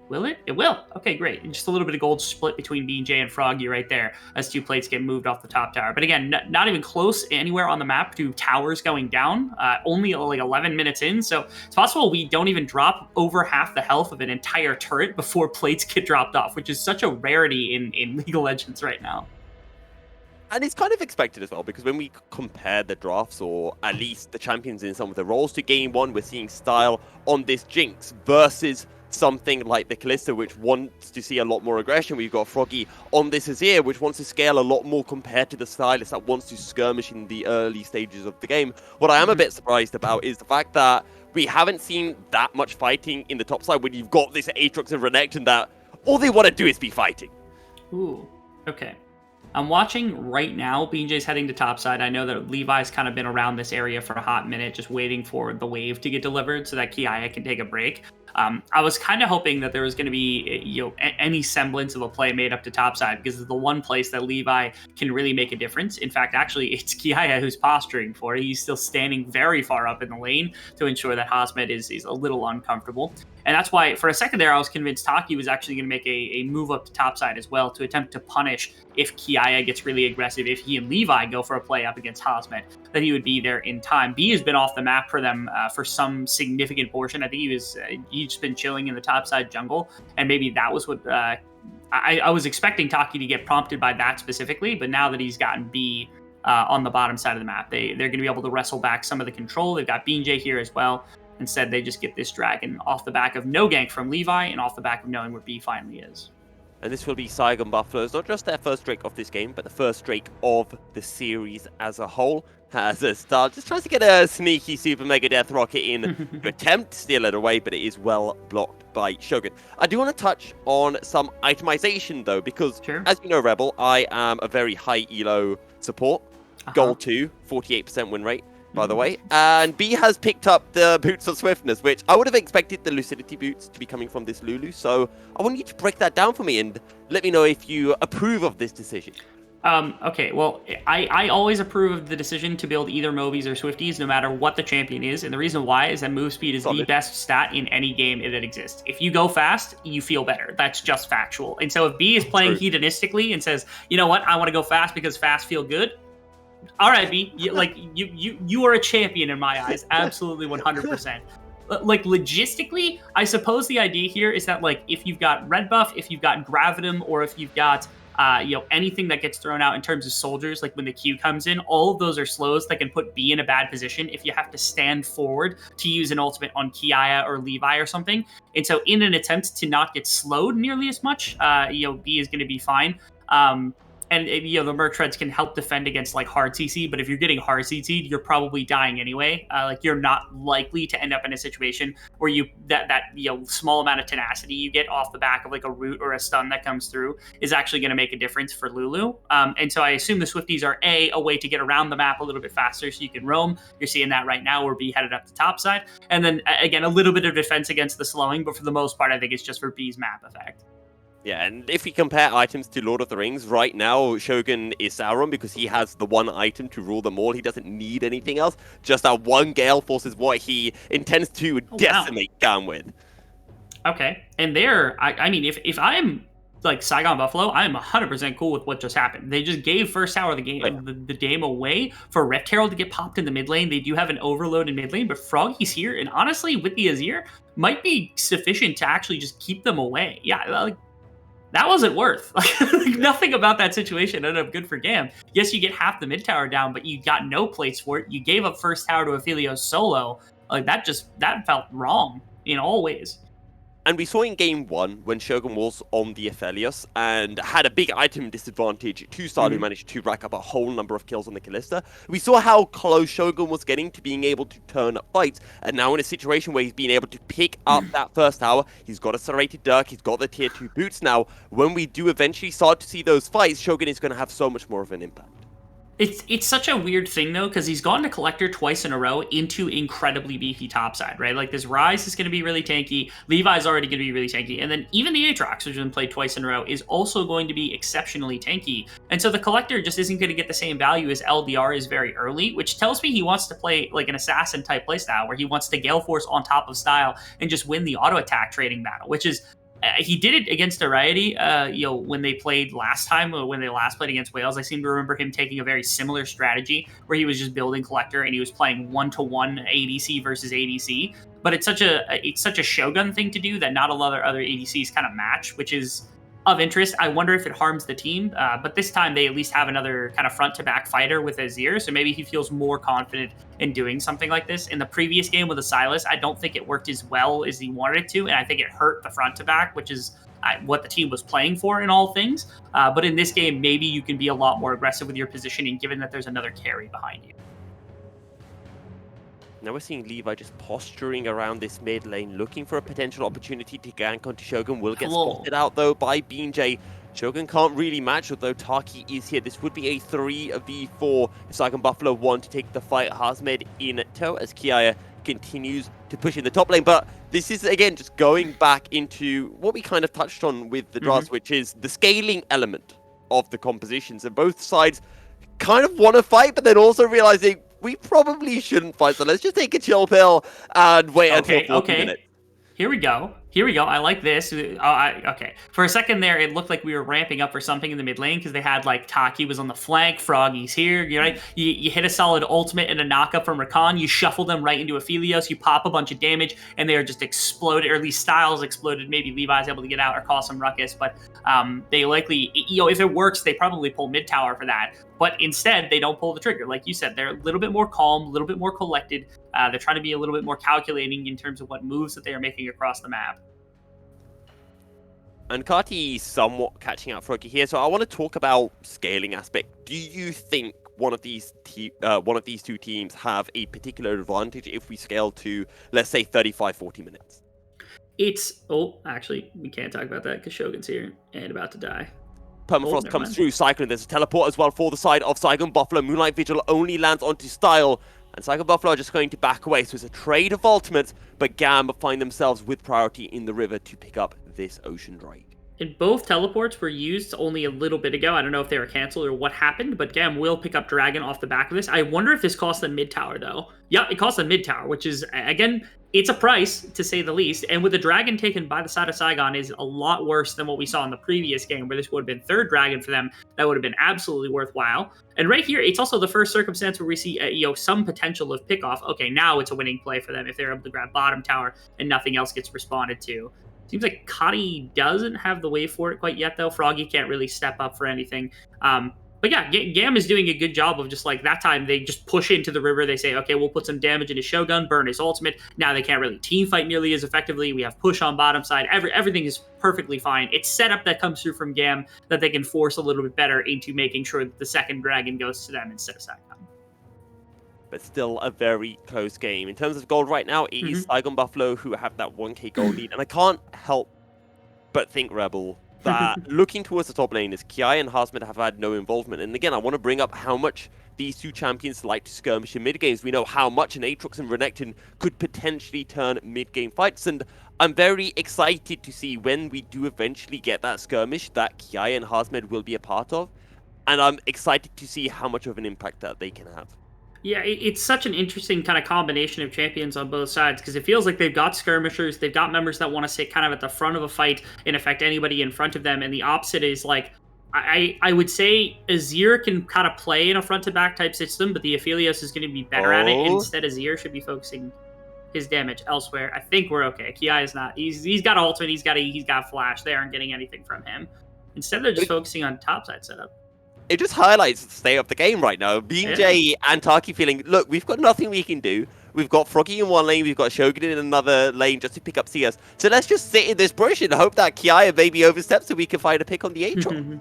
Will it? It will. Okay, great. And just a little bit of gold split between BJ and Froggy right there as 2 plates get moved off the top tower. But again, not even close anywhere on the map to towers going down. Only like 11 minutes in. So it's possible we don't even drop over half the health of an entire turret before plates get dropped off, which is such a rarity in League of Legends right now. And it's kind of expected as well, because when we compare the drafts, or at least the champions in some of the roles, to game 1, we're seeing style on this Jinx versus something like the Kalista, which wants to see a lot more aggression. We've got Froggy on this Azir, which wants to scale a lot more compared to the Stylist that wants to skirmish in the early stages of the game. What I am a bit surprised about is the fact that we haven't seen that much fighting in the top side when you've got this Aatrox and Renekton that all they want to do is be fighting. Ooh, okay. I'm watching right now. BJ's heading to topside. I know that Levi's kind of been around this area for a hot minute, just waiting for the wave to get delivered so that Kiaya can take a break. I was kind of hoping that there was going to be, any semblance of a play made up to topside, because it's the one place that Levi can really make a difference. In fact, actually, it's Kiaya who's posturing for it. He's still standing very far up in the lane to ensure that Hasmed is a little uncomfortable. And that's why, for a second there, I was convinced Taki was actually going to make a move up to topside as well to attempt to punish if Kiaya gets really aggressive, if he and Levi go for a play up against Hasmed, that he would be there in time. B has been off the map for them for some significant portion. I think he's just been chilling in the topside jungle, and maybe that was what I was expecting Taki to get prompted by that specifically, but now that he's gotten B on the bottom side of the map, they're going to be able to wrestle back some of the control. They've got BJ here as well. Instead, they just get this dragon off the back of no gank from Levi and off the back of knowing where B finally is. And this will be Saigon Buffalo's, not just their first Drake of this game, but the first Drake of the series as a whole. As a start, just tries to get a sneaky Super Mega Death Rocket in to attempt to steal it away, but it is well blocked by Shogun. I do want to touch on some itemization, though, because, as you know, Rebel, I am a very high elo support. Gold 2, 48% win rate, by the way. And B has picked up the Boots of Swiftness, which I would have expected the Lucidity Boots to be coming from this Lulu. So I want you to break that down for me and let me know if you approve of this decision. Okay, well, I always approve of the decision to build either Mobies or Swifties, no matter what the champion is. And the reason why is that move speed is the Solid. best stat in any game that exists. If you go fast, you feel better. That's just factual. And so if B is playing True. hedonistically and says, you know what, I want to go fast because fast feel good. All right, B, you are a champion in my eyes. Absolutely 100%. Like logistically, I suppose the idea here is that like if you've got red buff, if you've got gravitum, or if you've got anything that gets thrown out in terms of soldiers, like when the Q comes in, all of those are slows that can put B in a bad position if you have to stand forward to use an ultimate on Kiaya or Levi or something. And so in an attempt to not get slowed nearly as much, B is going to be fine. And the Merc Treads can help defend against like hard CC, but if you're getting hard CC'd, you're probably dying anyway. Like you're not likely to end up in a situation where that small amount of tenacity you get off the back of like a root or a stun that comes through is actually going to make a difference for Lulu. And so I assume the Swifties are a way to get around the map a little bit faster so you can roam. You're seeing that right now where B headed up the top side. And then again, a little bit of defense against the slowing, but for the most part, I think it's just for B's map effect. Yeah, and if we compare items to Lord of the Rings, right now Shogun is Sauron because he has the one item to rule them all. He doesn't need anything else. Just that one Gale Force is what he intends to decimate GAM with. Okay, and there, I mean, if I'm like Saigon Buffalo, I'm 100% cool with what just happened. They just gave first tower of the game, Right. the game away for Rift Herald to get popped in the mid lane. They do have an overload in mid lane, but Froggy's here, and honestly, with the Azir, might be sufficient to actually just keep them away. Yeah, like, that wasn't worth. Like, nothing about that situation ended up good for GAM. Yes, you get half the mid tower down, but you got no place for it. You gave up first tower to Aphelios solo. Like that felt wrong in all ways. And we saw in game 1 when Shogun was on the Aphelios and had a big item disadvantage to Star, who managed to rack up a whole number of kills on the Callista. We saw how close Shogun was getting to being able to turn up fights, and now in a situation where he's been able to pick up that first tower, he's got a serrated Dirk, he's got the tier 2 boots now. When we do eventually start to see those fights, Shogun is going to have so much more of an impact. It's such a weird thing though, because he's gone to Collector twice in a row into incredibly beefy topside, right? Like this Rise is going to be really tanky, Levi's already going to be really tanky, and then even the Aatrox, which has been played twice in a row, is also going to be exceptionally tanky. And so the Collector just isn't going to get the same value as LDR is very early, which tells me he wants to play like an assassin type playstyle where he wants to Gale Force on top of style and just win the auto attack trading battle, which is he did it against Ariety, when they played last time, or when they last played against Wales. I seem to remember him taking a very similar strategy where he was just building Collector and he was playing 1-to-1 ADC versus ADC. But it's such a Shogun thing to do that not a lot of other ADCs kind of match, which is of interest. I wonder if it harms the team, but this time they at least have another kind of front-to-back fighter with Azir, so maybe he feels more confident in doing something like this. In the previous game with the Sylas, I don't think it worked as well as he wanted it to, and I think it hurt the front-to-back, which is what the team was playing for in all things. But in this game, maybe you can be a lot more aggressive with your positioning, given that there's another carry behind you. Now we're seeing Levi just posturing around this mid lane, looking for a potential opportunity to gank onto Shogun. Will get spotted out though by BJ. Shogun can't really match, although Taki is here. This would be a 3v4 if Saigon Buffalo want to take the fight. Hazmed in tow as Kiaya continues to push in the top lane. But this is, again, just going back into what we kind of touched on with the draft, which is the scaling element of the compositions. And both sides kind of want to fight, but then also realizing we probably shouldn't fight, so let's just take a chill pill and wait until 40 minutes. Here we go. I like this. Okay. For a second there, it looked like we were ramping up for something in the mid lane because they had like Taki was on the flank, Froggy's here. You hit a solid ultimate and a knockup from Rakan. You shuffle them right into Aphelios. You pop a bunch of damage, and they are just exploded, or at least Styles exploded. Maybe Levi's able to get out or cause some ruckus, but they likely, if it works, they probably pull mid tower for that. But instead, they don't pull the trigger. Like you said, they're a little bit more calm, a little bit more collected. They're trying to be a little bit more calculating in terms of what moves that they are making across the map. And Kati is somewhat catching up Froggy here, so I want to talk about scaling aspect. Do you think one of these two teams have a particular advantage if we scale to, let's say, 35-40 minutes? Actually, we can't talk about that because Shogun's here and about to die. Permafrost comes through, Cyclone, there's a teleport as well for the side of Saigon Buffalo. Moonlight Vigil only lands onto Style, and Saigon Buffalo are just going to back away, so it's a trade of ultimates, but GAM find themselves with priority in the river to pick up this Ocean Drake. And both teleports were used only a little bit ago. I don't know if they were canceled or what happened, but GAM will pick up Dragon off the back of this. I wonder if this costs them mid tower, though. Yeah, it costs them mid tower, which is, again, it's a price, to say the least. And with the Dragon taken by the side of Saigon is a lot worse than what we saw in the previous game, where this would have been third Dragon for them. That would have been absolutely worthwhile. And right here, it's also the first circumstance where we see, some potential of pickoff. Okay, now it's a winning play for them if they're able to grab bottom tower and nothing else gets responded to. Seems like Kati doesn't have the wave for it quite yet, though. Froggy can't really step up for anything. But yeah, GAM is doing a good job of just like that time they just push into the river. They say, okay, we'll put some damage into Shogun, burn his ultimate. Now they can't really team fight nearly as effectively. We have push on bottom side. Everything is perfectly fine. It's setup that comes through from GAM that they can force a little bit better into making sure that the second dragon goes to them instead of Saigon. But still a very close game. In terms of gold right now, it is Saigon Buffalo who have that 1k gold lead. And I can't help but think, Rebel, that looking towards the top lane is Kiai and Hasmed have had no involvement. And again, I want to bring up how much these two champions like to skirmish in mid games. We know how much an Aatrox and Renekton could potentially turn mid-game fights. And I'm very excited to see when we do eventually get that skirmish that Kiai and Hasmed will be a part of. And I'm excited to see how much of an impact that they can have. Yeah, it's such an interesting kind of combination of champions on both sides because it feels like they've got skirmishers, they've got members that want to sit kind of at the front of a fight and affect anybody in front of them, and the opposite is like, I would say Azir can kind of play in a front-to-back type system, but the Aphelios is going to be better at it, and instead Azir should be focusing his damage elsewhere. I think we're okay. Kiai is not. He's got ultimate, he's got flash, they aren't getting anything from him. Instead they're just focusing on topside setup. It just highlights the state of the game right now. BJ and Taki feeling, look, we've got nothing we can do. We've got Froggy in one lane, we've got Shogun in another lane just to pick up CS. So let's just sit in this bush and hope that Kiai maybe oversteps so we can find a pick on the Aatrox.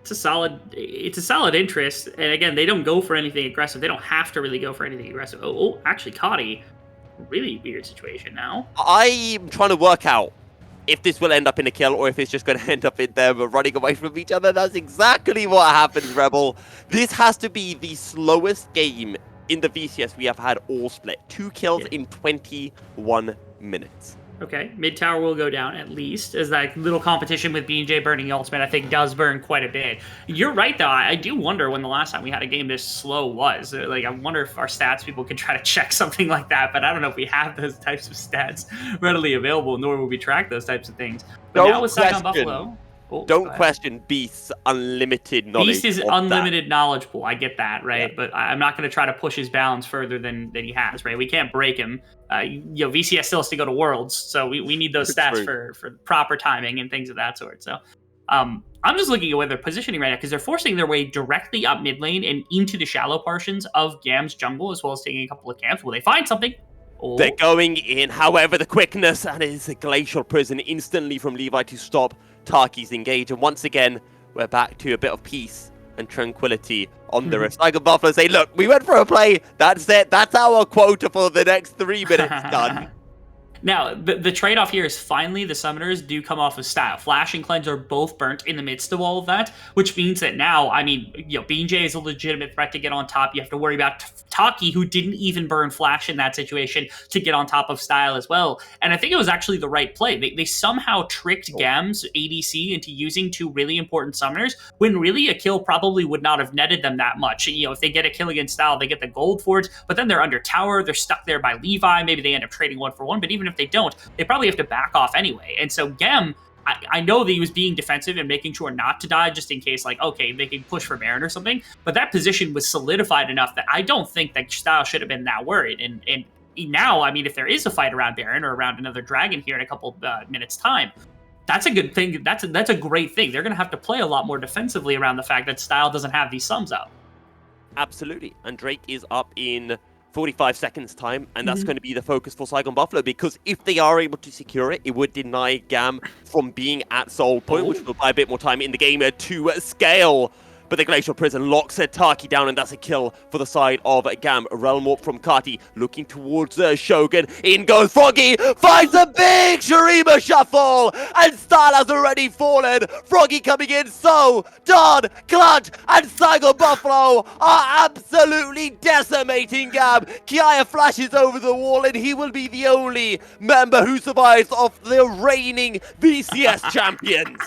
It's a solid interest. And again, they don't go for anything aggressive. They don't have to really go for anything aggressive. Oh, actually, Kati, really weird situation now. I'm trying to work out if this will end up in a kill or if it's just going to end up in them running away from each other. That's exactly what happens, Rebel. This has to be the slowest game in the VCS we have had all split. 2 kills in 21 minutes. Okay, mid tower will go down at least, as that little competition with BJ burning the ultimate, I think, does burn quite a bit. You're right, though. I do wonder when the last time we had a game this slow was. Like, I wonder if our stats people could try to check something like that, but I don't know if we have those types of stats readily available, nor will we track those types of things. But now with Saigon Buffalo... Don't question Beast's unlimited knowledge. Beast is unlimited knowledge pool. I get that, right? Yeah. But I'm not going to try to push his bounds further than he has, right? We can't break him. VCS still has to go to Worlds, so we need those stats for proper timing and things of that sort. So I'm just looking at where they're positioning right now because they're forcing their way directly up mid lane and into the shallow portions of GAM's jungle, as well as taking a couple of camps. Will they find something? Oh. They're going in. However, the quickness, and it is a glacial prison instantly from Levi to stop Taki's engage. And once again, we're back to a bit of peace and tranquility on the rift. Saigon Buffalo say, look, we went for a play. That's it. That's our quota for the next 3 minutes. Done. Now, the trade-off here is finally the summoners do come off of style. Flash and Cleanse are both burnt in the midst of all of that, which means that now, I mean, BJ is a legitimate threat to get on top. You have to worry about Taki, who didn't even burn Flash in that situation, to get on top of style as well. And I think it was actually the right play. They somehow tricked GAM's ADC into using 2 really important summoners, when really a kill probably would not have netted them that much. If they get a kill against style, they get the gold for it, but then they're under tower, they're stuck there by Levi, maybe they end up trading 1 for 1, but even if they don't, they probably have to back off anyway. And so GAM, I know that he was being defensive and making sure not to die just in case, like, okay, they can push for Baron or something, but that position was solidified enough that I don't think that Style should have been that worried. And now, I mean, if there is a fight around Baron or around another dragon here in a couple minutes time, that's a good thing. That's a great thing. They're going to have to play a lot more defensively around the fact that Style doesn't have these sums up. Absolutely. And Drake is up in 45 seconds time, and that's going to be the focus for Saigon Buffalo, because if they are able to secure it, it would deny GAM from being at soul point, which will buy a bit more time in the game to scale. but the Glacial Prison locks Taki down, and that's a kill for the side of GAM. Realm Warp from Kati, looking towards Shogun. In goes Froggy, finds a big Shurima shuffle, and Style has already fallen. Froggy coming in, so Don, Clutch, and Saigon Buffalo are absolutely decimating GAM. Kiaya flashes over the wall, and he will be the only member who survives of the reigning VCS champions.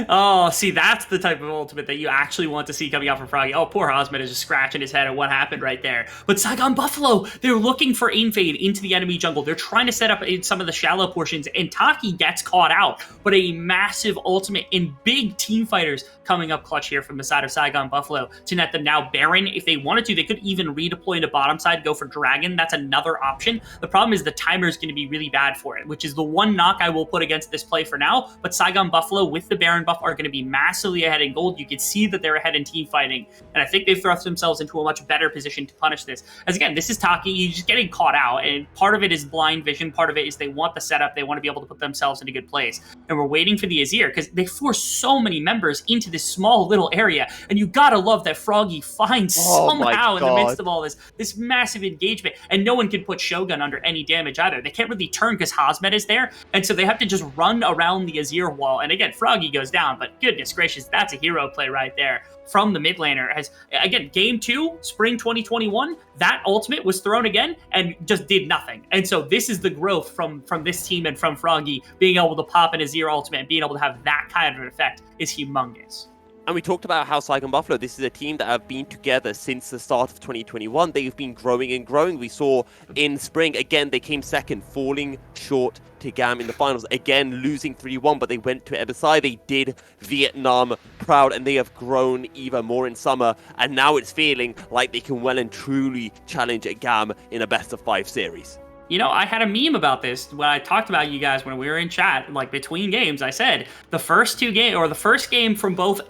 Oh, see, that's the type of ultimate that you actually want to see coming out from Froggy. Oh, poor Hosmet is just scratching his head at what happened right there. But Saigon Buffalo, they're looking for invade into the enemy jungle. They're trying to set up in some of the shallow portions, and Taki gets caught out. But a massive ultimate and big team fighters coming up clutch here from the side of Saigon Buffalo to net them now Baron. If they wanted to, they could even redeploy into bottom side, go for Dragon. That's another option. The problem is the timer is going to be really bad for it, which is the one knock I will put against this play for now. But Saigon Buffalo with the Baron buff are going to be massively ahead in gold. You can see that they're ahead in team fighting, and I think they've thrust themselves into a much better position to punish this. As again, this is Taki, he's just getting caught out, and part of it is blind vision, part of it is they want the setup, they want to be able to put themselves in a good place, and we're waiting for the Azir, because they force so many members into this small little area, and you gotta love that Froggy finds somehow in the midst of all this massive engagement, and no one can put Shogun under any damage either. They can't really turn because Hosmet is there, and so they have to just run around the Azir wall, and again, Froggy goes down, but goodness gracious, that's a hero play right there from the mid laner. As again, game 2, spring 2021, that ultimate was thrown again and just did nothing. And so this is the growth from this team and from Froggy being able to pop an Azir ultimate and being able to have that kind of an effect is humongous. And we talked about how Saigon Buffalo, this is a team that have been together since the start of 2021. They've been growing and growing. We saw in spring, again, they came second, falling short to GAM in the finals. Again, losing 3-1, but they went to Ebasai. They did Vietnam proud, and they have grown even more in summer. And now it's feeling like they can well and truly challenge a GAM in a best-of-5 series. You know, I had a meme about this when I talked about you guys when we were in chat, like between games. I said the first game from both,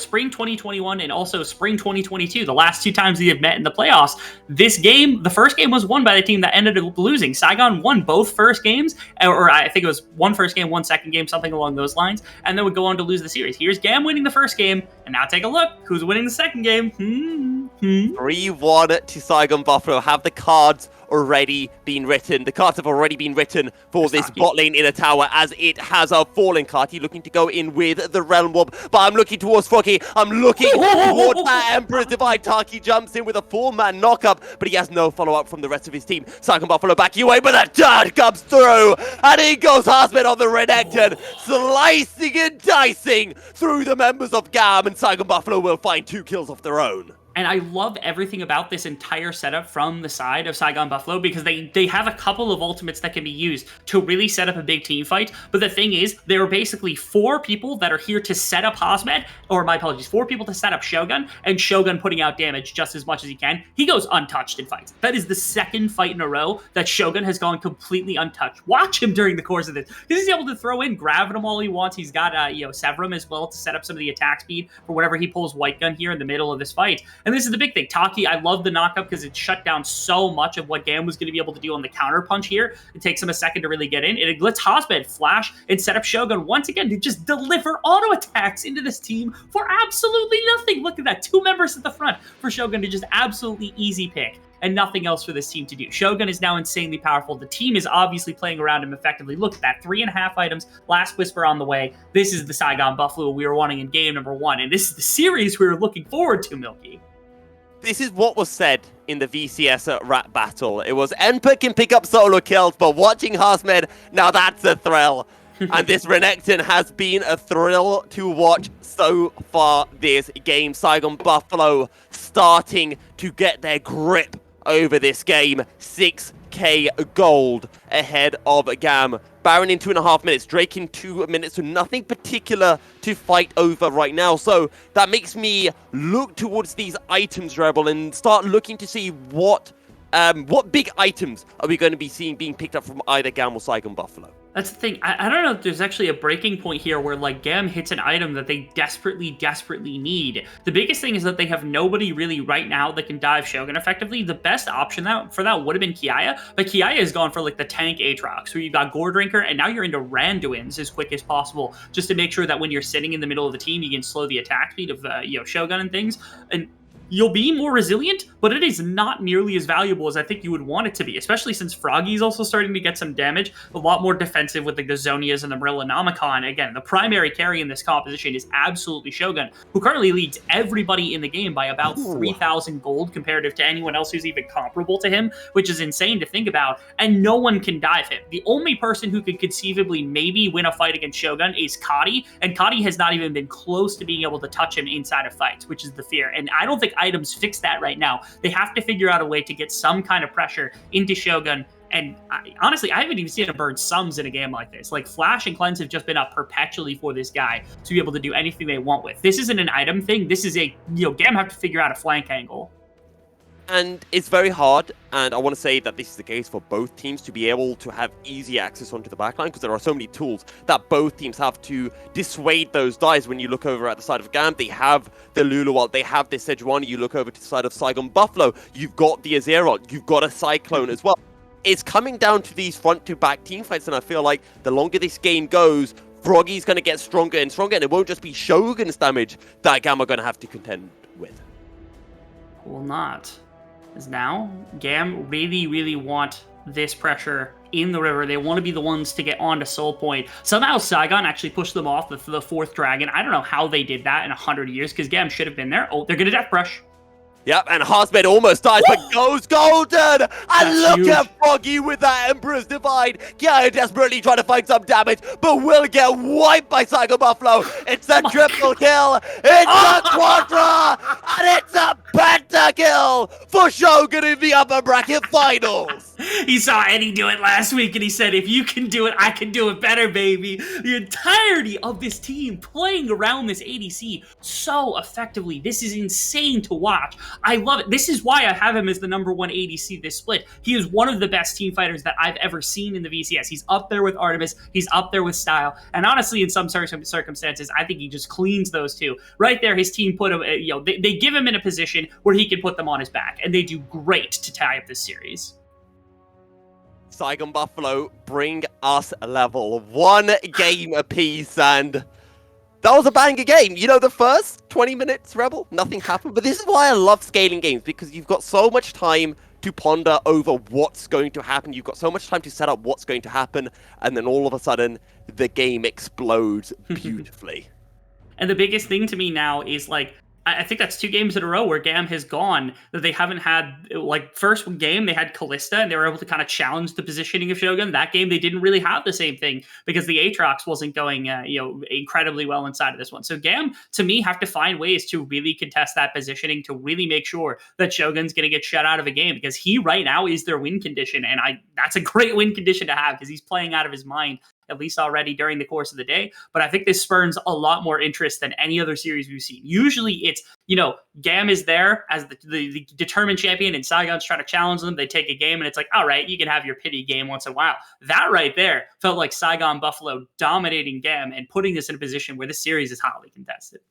spring 2021 and also spring 2022, the last 2 times they have met in the playoffs. This game, the first game was won by the team that ended up losing. Saigon won both first games, or I think it was 1 first game, 1 second game, something along those lines, and then would go on to lose the series. Here's GAM winning the first game, and now take a look. Who's winning the second game? 3-1 to Saigon Buffalo. Have the cards already been written? The cards have already been written for this bot lane in a tower, as it has a fallen Kati looking to go in with the Realm Warp, but I'm looking towards Froggy. I'm looking towards that Emperor's Divide. Taki jumps in with a 4-man knockup, but he has no follow-up from the rest of his team. Saigon Buffalo backing away, but that turn comes through, and in goes Hosmet on the Renekton, slicing and dicing through the members of GAM, and Saigon Buffalo will find 2 kills of their own. And I love everything about this entire setup from the side of Saigon Buffalo, because they have a couple of ultimates that can be used to really set up a big team fight. But the thing is, there are basically 4 people that are here to set up Hosmet, or my apologies, 4 people to set up Shogun, and Shogun putting out damage just as much as he can. He goes untouched in fights. That is the second fight in a row that Shogun has gone completely untouched. Watch him during the course of this. He's able to throw in Gravitum all he wants. He's got Severum as well to set up some of the attack speed for whenever he pulls White Gun here in the middle of this fight. And this is the big thing. Taki, I love the knockup because it shut down so much of what GAM was going to be able to do on the counter punch here. It takes him a second to really get in. It lets Hosmet flash and set up Shogun once again to just deliver auto attacks into this team for absolutely nothing. Look at that. 2 members at the front for Shogun to just absolutely easy pick, and nothing else for this team to do. Shogun is now insanely powerful. The team is obviously playing around him effectively. Look at that, 3.5 items, Last Whisper on the way. This is the Saigon Buffalo we were wanting in game number 1, and this is the series we were looking forward to, Milky. This is what was said in the VCS rap battle. It was Enper can pick up solo kills, but watching Hosmed, now that's a thrill. And this Renekton has been a thrill to watch so far this game. Saigon Buffalo starting to get their grip over this game. 6k gold ahead of GAM. Baron in 2.5 minutes, Drake in 2 minutes, so nothing particular to fight over right now. So that makes me look towards these items, Rebel, and start looking to see what What big items are we going to be seeing being picked up from either GAM or Saigon Buffalo? That's the thing. I don't know if there's actually a breaking point here where like GAM hits an item that they desperately need. The biggest thing is that they have nobody really right now that can dive Shogun effectively. The best option for that would have been Kiaya, but Kiaya has gone for like the tank Aatrox, where you got Gore Drinker, and now you're into Randuins as quick as possible, just to make sure that when you're sitting in the middle of the team, you can slow the attack speed of Shogun and things. And you'll be more resilient, but it is not nearly as valuable as I think you would want it to be, especially since Froggy's also starting to get some damage, a lot more defensive with the Gazonias and the Marillanomicon. Again, the primary carry in this composition is absolutely Shogun, who currently leads everybody in the game by about 3,000 gold comparative to anyone else who's even comparable to him, which is insane to think about, and no one can dive him. The only person who could conceivably maybe win a fight against Shogun is Kadi, and Kadi has not even been close to being able to touch him inside of fights, which is the fear. And I don't think items fix that right now. They have to figure out a way to get some kind of pressure into Shogun. And honestly, I haven't even seen him burn sums in a game like this. Like, Flash and Cleanse have just been up perpetually for this guy to be able to do anything they want with. This isn't an item thing. This is GAM have to figure out a flank angle. And it's very hard, and I want to say that this is the case for both teams to be able to have easy access onto the backline, because there are so many tools that both teams have to dissuade those dives. When you look over at the side of GAM, they have the Luluwal, they have the Sejuani. You look over to the side of Saigon Buffalo, you've got the Azeroth, you've got a Cyclone as well. It's coming down to these front-to-back team fights, and I feel like the longer this game goes, Froggy's going to get stronger and stronger, and it won't just be Shogun's damage that GAM are going to have to contend with. Will not. Is now GAM really want this pressure in the river. They want to be the ones to get onto Soul Point. Somehow Saigon actually pushed them off the 4th dragon. I don't know how they did that in 100 years, because GAM should have been there. Oh, they're gonna Death Brush. Yep, and Harsmed almost dies, but goes golden! And look huge. at Froggy with that Emperor's Divide. Kiaya desperately trying to find some damage, but will get wiped by Saigon Buffalo. It's a triple kill, it's a quadra, and it's a pentakill for Shogun in the upper bracket finals. He saw Eddie do it last week, and he said, if you can do it, I can do it better, baby. The entirety of this team playing around this ADC so effectively. This is insane to watch. I love it. This is why I have him as the number 1 ADC this split. He is one of the best team fighters that I've ever seen in the VCS. He's up there with Artemis. He's up there with Style. And honestly, in some circumstances, I think he just cleans those two. Right there, his team put him, they give him in a position where he can put them on his back. And they do great to tie up this series. Saigon Buffalo bring us level 1 game apiece, and that was a banger game. You know, the first 20 minutes, Rebel, nothing happened. But this is why I love scaling games, because you've got so much time to ponder over what's going to happen. You've got so much time to set up what's going to happen, and then all of a sudden, the game explodes beautifully. And the biggest thing to me now is, like, I think that's 2 games in a row where GAM has gone that they haven't had. Like, first game they had Callista and they were able to kind of challenge the positioning of Shogun. That game they didn't really have the same thing because the Aatrox wasn't going incredibly well inside of this one. So GAM, to me, have to find ways to really contest that positioning to really make sure that Shogun's going to get shut out of a game, because he right now is their win condition, and that's a great win condition to have because he's playing out of his mind, at least already during the course of the day. But I think this spurns a lot more interest than any other series we've seen. Usually it's, GAM is there as the determined champion and Saigon's trying to challenge them. They take a game and it's like, all right, you can have your pity game once in a while. That right there felt like Saigon Buffalo dominating GAM and putting this in a position where the series is hotly contested.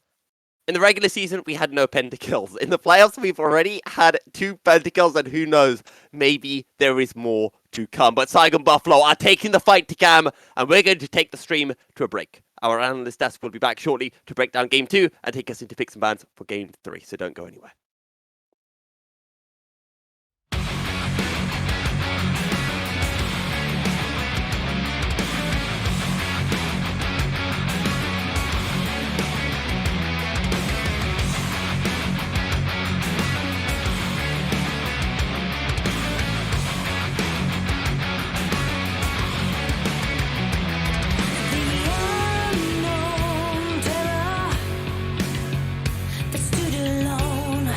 In the regular season, we had no pentakills. In the playoffs, we've already had 2 pentakills, and who knows, maybe there is more to come. But Saigon Buffalo are taking the fight to GAM, and we're going to take the stream to a break. Our analyst desk will be back shortly to break down Game 2 and take us into picks and bans for Game 3, so don't go anywhere. The unknown terror that stood alone.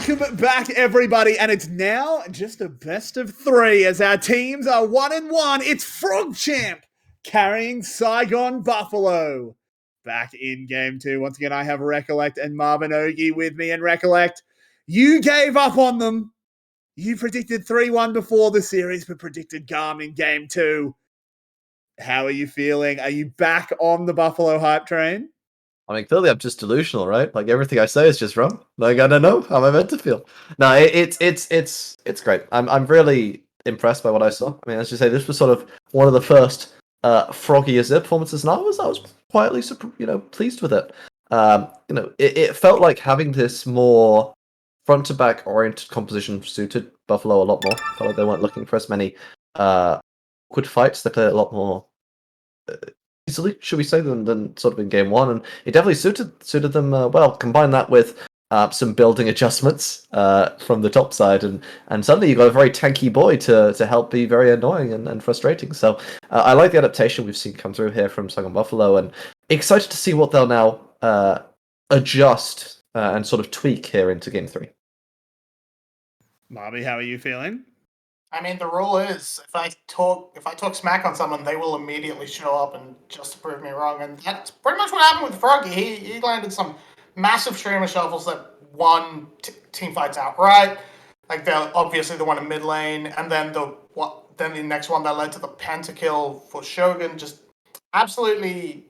Welcome back, everybody, and it's now just a best of 3 as our teams are 1-1. It's Frog Champ carrying Saigon Buffalo. Back in Game 2, once again, I have Recollect and Marvin Ogie with me. And Recollect, you gave up on them. You predicted 3-1 before the series, but predicted GAM in Game 2. How are you feeling? Are you back on the Buffalo hype train? I mean, clearly I'm just delusional, right? Like everything I say is just wrong. Like I don't know how am I meant to feel. No, it's great. I'm really impressed by what I saw. I mean, as you say, this was sort of one of the first Froggy Azir performances, and I was quietly pleased with it. It felt like having this more front to back oriented composition suited Buffalo a lot more. I felt like they weren't looking for as many good fights. They played a lot more easily, should we say, than sort of in Game 1, and it definitely suited them well. Combine that with some building adjustments from the top side, and suddenly you got a very tanky boy to help be very annoying and frustrating. So I like the adaptation we've seen come through here from Saigon Buffalo, and excited to see what they'll now adjust and sort of tweak here into Game 3. Marby, how are you feeling? I mean, the rule is if I talk smack on someone, they will immediately show up and just to prove me wrong. And that's pretty much what happened with Froggy. He landed some massive streamer shuffles that won team fights outright. Like they're obviously the one in mid lane, and then the next one that led to the pentakill for Shogun. Just absolutely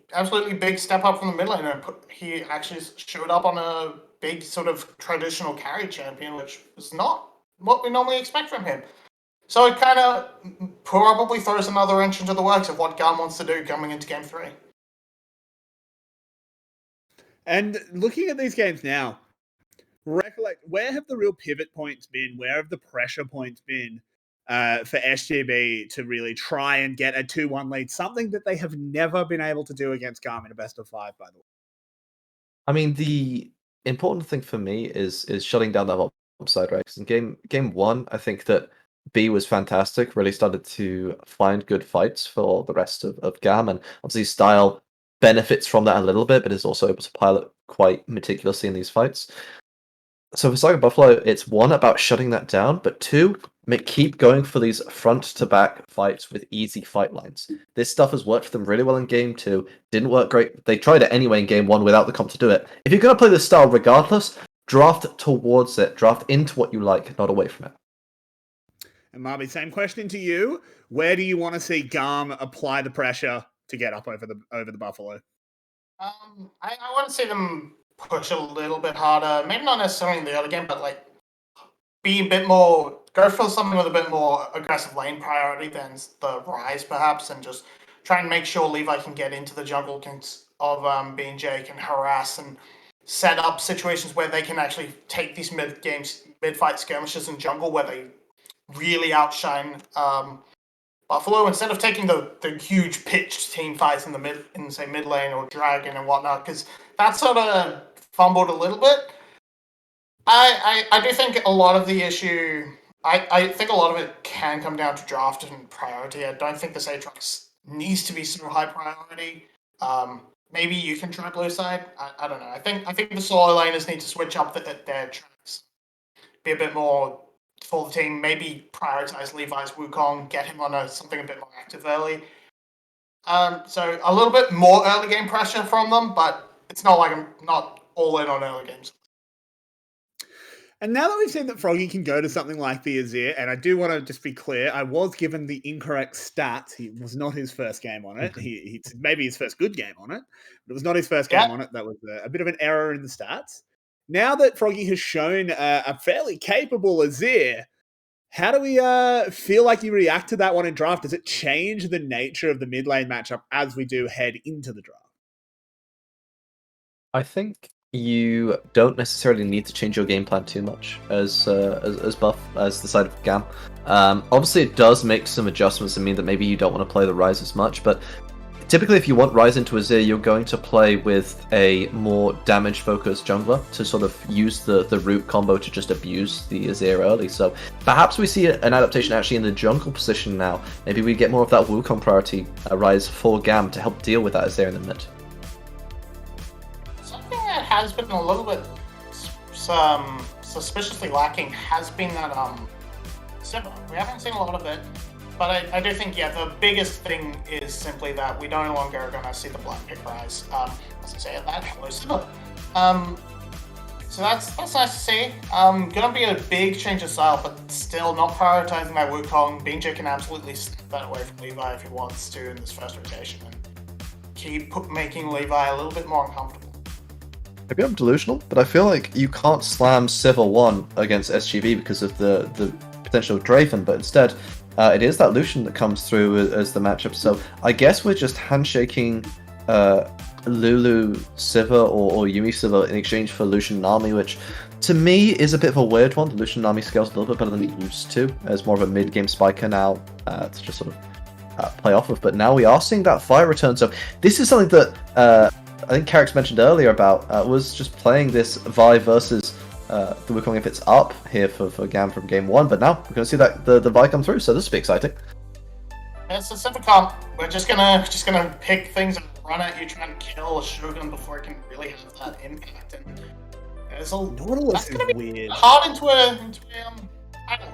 big step up from the mid lane, and he actually showed up on a big sort of traditional carry champion, which is not what we normally expect from him. So it kind of probably throws another wrench into the works of what GAM wants to do coming into Game 3. And looking at these games now, Recollect, where have the real pivot points been? Where have the pressure points been for SGB to really try and get a 2-1 lead? Something that they have never been able to do against GAM in a best of 5, by the way. I mean, the important thing for me is shutting down that whole side, right? Because in game 1, I think that B was fantastic, really started to find good fights for the rest of GAM, and obviously Style benefits from that a little bit, but is also able to pilot quite meticulously in these fights. So for Saigon Buffalo, it's 1, about shutting that down, but 2, keep going for these front-to-back fights with easy fight lines. This stuff has worked for them really well in Game 2, didn't work great. They tried it anyway in Game 1 without the comp to do it. If you're going to play this style regardless, draft towards it, draft into what you like, not away from it. And Marby, same question to you. Where do you want to see GAM apply the pressure to get up over the Buffalo? I want to see them push a little bit harder. Maybe not necessarily in the other game, but like be a bit more, go for something with a bit more aggressive lane priority than the Rise, perhaps, and just try and make sure Levi can get into the jungle of B&J, can harass and set up situations where they can actually take these mid-fight skirmishes in jungle where they really outshine Buffalo, instead of taking the huge pitched team fights in mid lane or Dragon and whatnot, because that sort of fumbled a little bit. I do think a lot of the issue, I think a lot of it can come down to draft and priority. I don't think this Aatrox needs to be super high priority. Maybe you can try blue side. I don't know. I think the solo laners need to switch up their tracks, be a bit more for the team, maybe prioritize Levi's Wukong, get him on something a bit more active early. So a little bit more early game pressure from them, but it's not like I'm not all in on early games. And now that we've seen that Froggy can go to something like the Azir, and I do want to just be clear, I was given the incorrect stats. It was not his first game on it. He maybe his first good game on it, but it was not his first game on it. That was a bit of an error in the stats. Now that Froggy has shown a fairly capable Azir, how do we feel like you react to that one in draft? Does it change the nature of the mid lane matchup as we do head into the draft? I think you don't necessarily need to change your game plan too much as the side of GAM. Obviously, it does make some adjustments and mean that maybe you don't want to play the Rise as much, but typically, if you want Rise into Azir, you're going to play with a more damage-focused jungler to sort of use the root combo to just abuse the Azir early. So perhaps we see an adaptation actually in the jungle position now. Maybe we get more of that Wukong priority Rise for GAM to help deal with that Azir in the mid. Something that has been a little bit suspiciously lacking has been that Sivir. We haven't seen a lot of it, but I do think, yeah, the biggest thing is simply that we no longer are going to see the black pick rise. As I say it, that hello Sivir. So that's nice to see. Gonna be a big change of style, but still not prioritizing that Wukong. BJ can absolutely step that away from Levi if he wants to in this first rotation and keep making Levi a little bit more uncomfortable. Maybe I'm delusional, but I feel like you can't slam Sivir 1 against SGB because of the potential Draven, but instead it is that Lucian that comes through as the matchup. So I guess we're just handshaking Lulu Sivir or Yumi Sivir in exchange for Lucian Nami, which to me is a bit of a weird one. The Lucian Nami scales a little bit better than it used to, as more of a mid-game spiker now to just sort of play off of. But now we are seeing that fire return. So this is something that I think Carrick's mentioned earlier about was just playing this Vi versus the Wukong if it's up here for GAM from game 1. But now we're going to see that the Vi come through, so this will be exciting. It's a simple comp. We're just gonna pick things and run at you, try and kill a Shogun before it can really have that impact. And there's a Nautilus is weird. hard into a I don't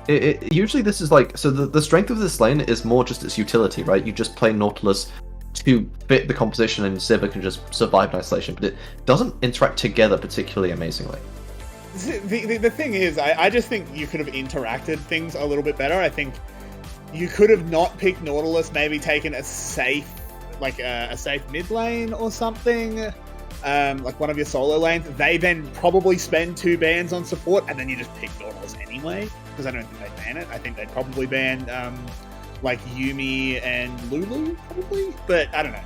know. Usually this is like, so the strength of this lane is more just its utility, right? You just play Nautilus to fit the composition and Sivir can just survive in isolation, but it doesn't interact together particularly amazingly. The thing is, I just think you could have interacted things a little bit better. I think you could have not picked Nautilus, maybe taken a safe, like a safe mid lane or something, like one of your solo lanes. They then probably spend 2 bans on support, and then you just pick Nautilus anyway, because I don't think they'd ban it. I think they'd probably ban like Yumi and Lulu, probably, but I don't know.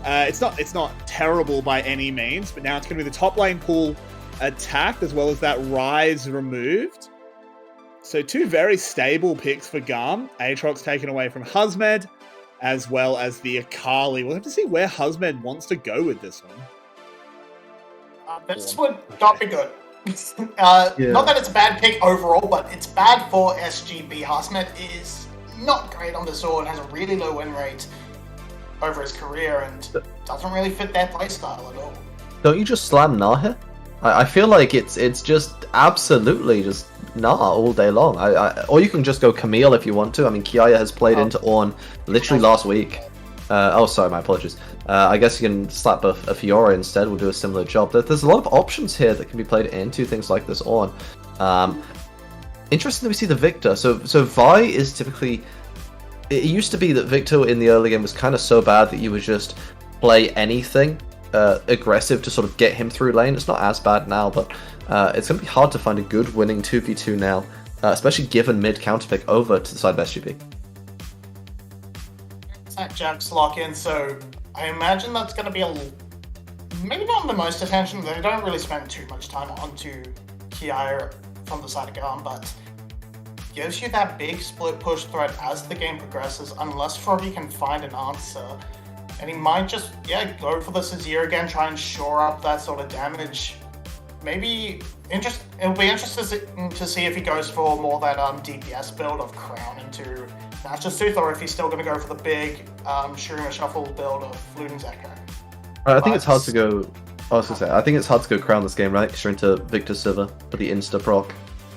It's not terrible by any means, but now it's going to be the top lane pool attacked as well as that Rise removed. So 2 very stable picks for GAM. Aatrox taken away from Husmed, as well as the Akali. We'll have to see where Husmed wants to go with this one. This would not be good. Not that it's a bad pick overall, but it's bad for SGB. Husmed is not great on the sword, has a really low win rate over his career, and doesn't really fit their playstyle at all. Don't you just slam Nah here? I feel like it's just absolutely just Nah all day long. Or you can just go Camille if you want to. I mean, Kiaya has played into Ornn literally last week. Oh, sorry, my apologies. I guess you can slap a Fiora instead. We'll do a similar job. There's a lot of options here that can be played into things like this Ornn. Interesting that we see the Victor. So Vi is typically... It used to be that Victor in the early game was kind of so bad that you would just play anything aggressive to sort of get him through lane. It's not as bad now, but it's going to be hard to find a good winning 2v2 now, especially given mid counterpick over to the side of SGB. That Jax lock in, so I imagine that's going to be maybe not the most attention. They don't really spend too much time onto Kiaya from the side of GAM, but gives you that big split push threat as the game progresses, unless Froggy can find an answer. And he might just, go for the Azir again, try and shore up that sort of damage. Maybe, it'll be interesting to see if he goes for more that DPS build of Crown into Master Sooth, or if he's still going to go for the big Shurima Shuffle build of Luden's Echo. I think it's hard to go... I was going to say, I think it's hard to go Crown this game, right? Because you're into Victor Sivir for the insta-proc.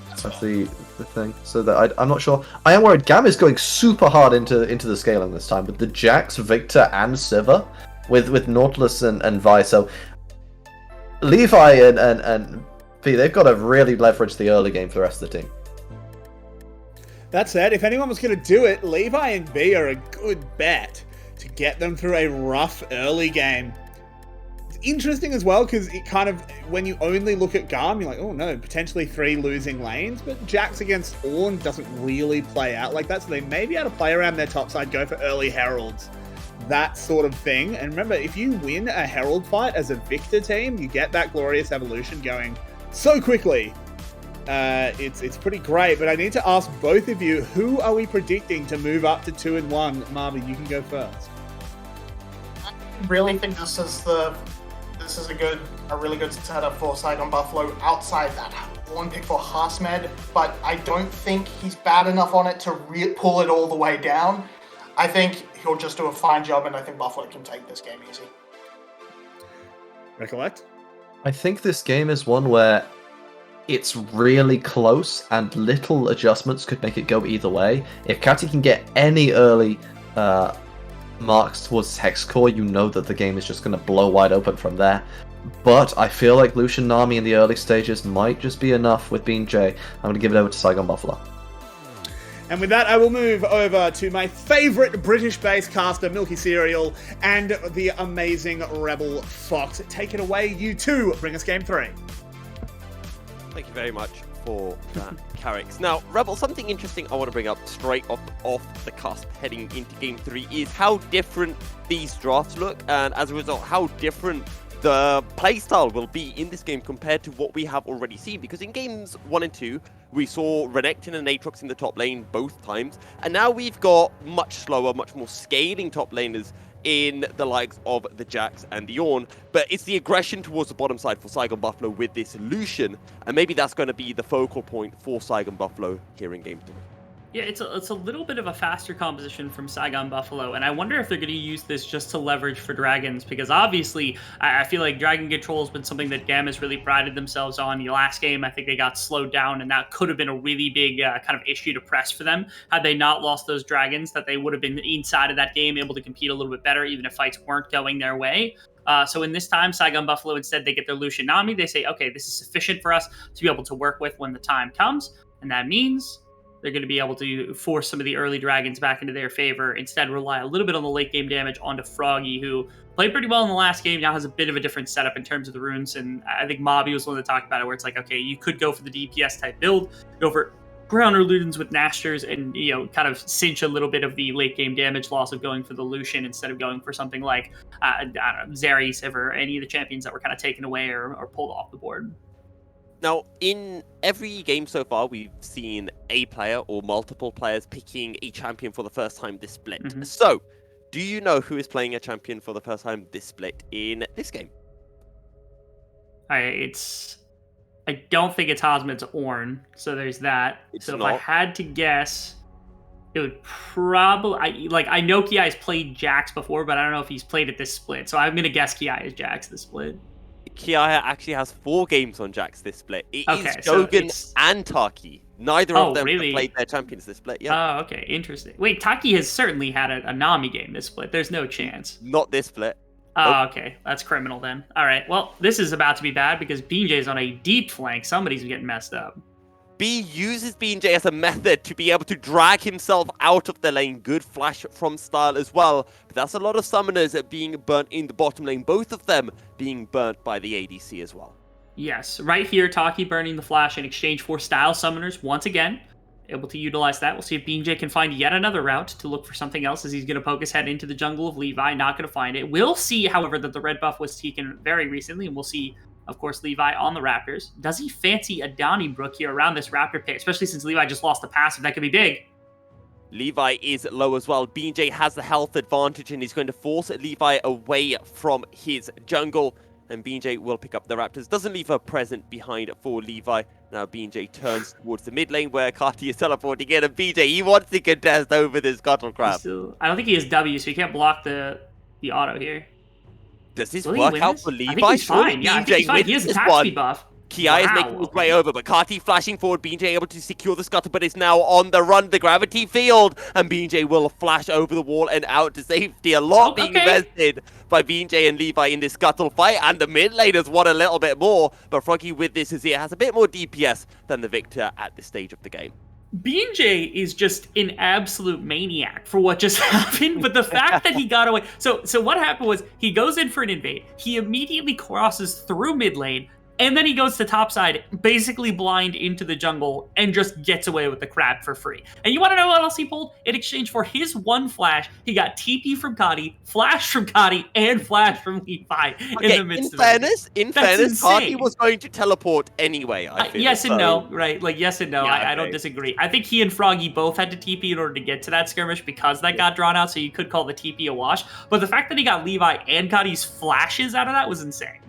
That's the thing. So that I'm not sure. I am worried. GAM is going super hard into the scaling this time with the Jax, Victor, and Sivir, with Nautilus and Vi. So Levi and V, they've got to really leverage the early game for the rest of the team. That said, if anyone was going to do it, Levi and V are a good bet to get them through a rough early game. Interesting as well, because it kind of, when you only look at GAM, you're like, oh no, potentially 3 losing lanes, but Jax against Ornn doesn't really play out like that, so they may be able to play around their top side, go for early heralds, that sort of thing. And remember, if you win a herald fight as a Victor team, you get that glorious evolution going so quickly. It's pretty great, but I need to ask both of you, who are we predicting to move up to 2-1? Marvin, you can go first. I really think this is a really good setup for Saigon Buffalo outside that one pick for Hasmed, but I don't think he's bad enough on it to pull it all the way down. I think he'll just do a fine job, and I think Buffalo can take this game easy. Recollect? I think this game is one where it's really close, and little adjustments could make it go either way. If Kati can get any early marks towards Hex Core, you know that the game is just going to blow wide open from there. But I feel like Lucian Nami in the early stages might just be enough with Bean J. I'm going to give it over to Saigon Buffalo. And with that, I will move over to my favourite British-based caster, Milky Cereal, and the amazing Rebel Fox. Take it away, you two. Bring us game 3. Thank you very much for that, Carrix. Now, Rebel, something interesting I want to bring up straight off the cusp heading into game 3 is how different these drafts look, and as a result, how different the playstyle will be in this game compared to what we have already seen. Because in games 1 and 2, we saw Renekton and Aatrox in the top lane both times, and now we've got much slower, much more scaling top laners in the likes of the Jax and the Ornn, but it's the aggression towards the bottom side for Saigon Buffalo with this Lucian, and maybe that's going to be the focal point for Saigon Buffalo here in game 3. Yeah, it's a little bit of a faster composition from Saigon Buffalo, and I wonder if they're going to use this just to leverage for dragons, because obviously I feel like dragon control has been something that GAM has really prided themselves on. The last game, I think they got slowed down, and that could have been a really big kind of issue to press for them. Had they not lost those dragons, that they would have been inside of that game, able to compete a little bit better, even if fights weren't going their way. So in this time, Saigon Buffalo, instead, they get their Lucian Nami. They say, okay, this is sufficient for us to be able to work with when the time comes, and that means they're going to be able to force some of the early dragons back into their favor, instead rely a little bit on the late game damage onto Froggy, who played pretty well in the last game, now has a bit of a different setup in terms of the runes. And I think Mobby was one that talked about it, where it's like, okay, you could go for the DPS type build, go for Browner Ludens with Nasters, and, you know, kind of cinch a little bit of the late game damage loss of going for the Lucian instead of going for something like, I don't know, Zeri or any of the champions that were kind of taken away or pulled off the board. Now, in every game so far, we've seen a player or multiple players picking a champion for the first time this split. Mhm. So, do you know who is playing a champion for the first time this split in this game? I don't think it's Hosma, it's Ornn, so there's that. It's so if not. I had to guess, it would probably... I know Ki has played Jax before, but I don't know if he's played at this split, so I'm going to guess Ki is Jax this split. Kiaya actually has 4 games on Jax this split. It Okay, is so Shogun it's- and Taki. Neither Oh, of them really? have played their champions this split. Yeah, Oh, okay, interesting. Wait, Taki has certainly had a Nami game this split. There's no chance. not this split. Oh, okay. That's criminal then. All right, well, this is about to be bad because BJ's on a deep flank. Somebody's getting messed up. B uses B&J as a method to be able to drag himself out of the lane. Good flash from Style as well. But that's a lot of summoners being burnt in the bottom lane. Both of them being burnt by the ADC as well. Yes, right here, Taki burning the flash in exchange for Style Summoners once again. Able to utilize that. We'll see if BJ can find yet another route to look for something else, as he's going to poke his head into the jungle of Levi. Not going to find it. We'll see, however, that the red buff was taken very recently, and we'll see, of course, Levi on the Raptors. Does he fancy a Donnybrook here around this Raptor pick, especially since Levi just lost the passive? That could be big. Levi is low as well. B&J has the health advantage, and he's going to force Levi away from his jungle. And B&J will pick up the Raptors. Doesn't leave a present behind for Levi. Now B&J turns towards the mid lane where Kati is teleporting in. And B&J, he wants to contest over this Scuttle Crab. I don't think he has W, so he can't block the auto here. Does this Will he work win out this? for Levi? I think he's Surely fine. Yeah, I think B&J he's fine. He wins has this attack one. speed buff. Kiai is Wow, making his okay. way over, but Kati flashing forward. B&J able to secure the scuttle, but is now on the run. The gravity field, and B&J will flash over the wall and out to safety. A lot being invested by B&J and Levi in this scuttle fight, and the mid laners want a little bit more. But Froggy with this as he has a bit more DPS than the Victor at this stage of the game. B&J is just an absolute maniac for what just happened, but the fact that he got away... So what happened was, he goes in for an invade, he immediately crosses through mid lane, and then he goes to top side, basically blind into the jungle, and just gets away with the crab for free. And you want to know what else he pulled? In exchange for his one flash, he got TP from Kati, flash from Kati, and flash from Levi in the midst of it. In fairness, Kati insane. was going to teleport anyway, I feel. Yes and no, right? Like, yes and no. Yeah, I don't okay. disagree. I think he and Froggy both had to TP in order to get to that skirmish because that got drawn out, so you could call the TP a wash. But the fact that he got Levi and Kati's flashes out of that was insane.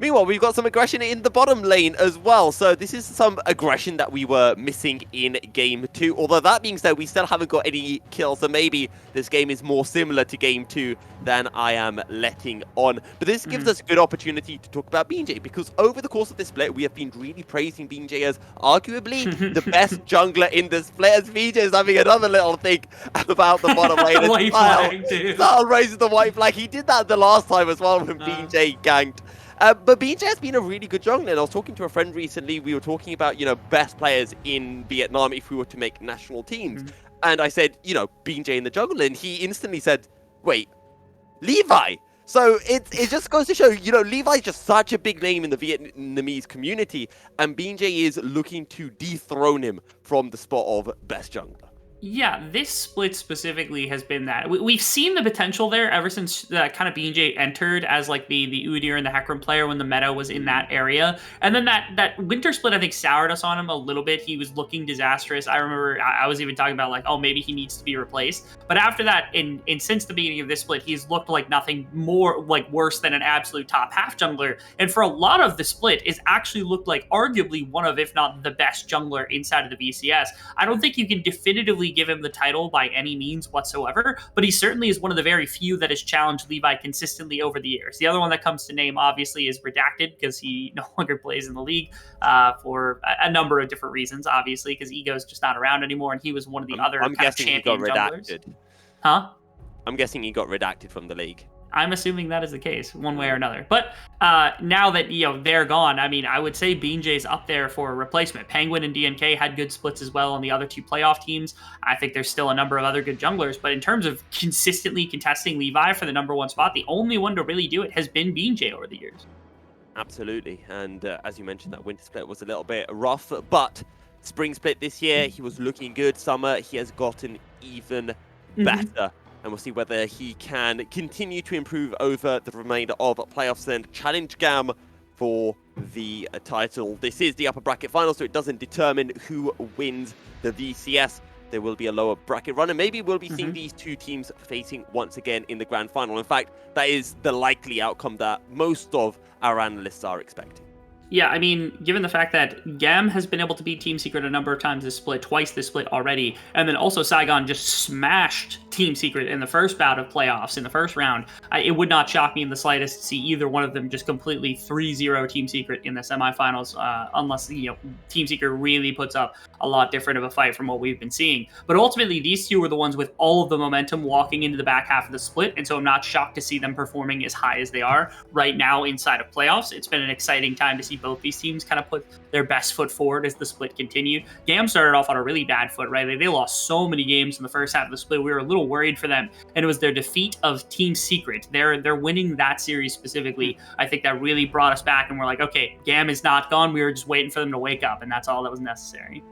Meanwhile, we've got some aggression in the bottom lane as well. So this is some aggression that we were missing in Game 2. Although that being said, we still haven't got any kills. So maybe this game is more similar to Game 2 than I am letting on. But this gives us a good opportunity to talk about BJ. Because over the course of this split, we have been really praising BJ as arguably the best jungler in this split. As BJ is having another little think about the bottom lane. White flag, dude. Style raises the white flag. He did that the last time as well when BJ ganked. But BJ has been a really good jungler, and I was talking to a friend recently. We were talking about, best players in Vietnam if we were to make national teams. And I said, BJ in the jungle, and he instantly said, wait, Levi. So it just goes to show, Levi is just such a big name in the Vietnamese community, and BJ is looking to dethrone him from the spot of best jungler. Yeah, this split specifically has been that. We've seen the potential there ever since kind of BJ entered as like the Udyr and the Hecarim player when the meta was in that area. And then that winter split, I think, soured us on him a little bit. He was looking disastrous. I remember I was even talking about like, oh, maybe he needs to be replaced. But after that, and since the beginning of this split, he's looked like nothing more like worse than an absolute top half jungler. And for a lot of the split, it's actually looked like arguably one of, if not the best jungler inside of the VCS. I don't think you can definitively give him the title by any means whatsoever, but he certainly is one of the very few that has challenged Levi consistently over the years. The other one that comes to name, obviously, is Redacted, because he no longer plays in the league for a number of different reasons, obviously, because Ego's just not around anymore, and he was one of the other I'm guessing he got junglers. redacted. Huh? I'm guessing he got redacted from the league. I'm assuming that is the case, one way or another. But now that they're gone, I mean, I would say BJ's up there for a replacement. Penguin and DNK had good splits as well on the other two playoff teams. I think there's still a number of other good junglers, but in terms of consistently contesting Levi for the number one spot, the only one to really do it has been BJ over the years. Absolutely, and as you mentioned, that winter split was a little bit rough, but spring split this year, he was looking good. Summer, he has gotten even better. And we'll see whether he can continue to improve over the remainder of playoffs and challenge GAM for the title. This is the upper bracket final, so it doesn't determine who wins the VCS. There will be a lower bracket run, and maybe we'll be seeing these two teams facing once again in the grand final. In fact, that is the likely outcome that most of our analysts are expecting. Yeah, I mean, given the fact that GAM has been able to beat Team Secret a number of times this split, twice this split already, and then also Saigon just smashed Team Secret in the first bout of playoffs, in the first round, it would not shock me in the slightest to see either one of them just completely 3-0 Team Secret in the semifinals, unless, Team Secret really puts up a lot different of a fight from what we've been seeing. But ultimately, these two were the ones with all of the momentum walking into the back half of the split, and so I'm not shocked to see them performing as high as they are right now inside of playoffs. It's been an exciting time to see both these teams kind of put their best foot forward as the split continued. GAM started off on a really bad foot, right? They lost so many games in the first half of the split. We were a little worried for them, and it was their defeat of Team Secret. They're winning that series specifically. I think that really brought us back, and we're like, okay, GAM is not gone. We were just waiting for them to wake up, and that's all that was necessary.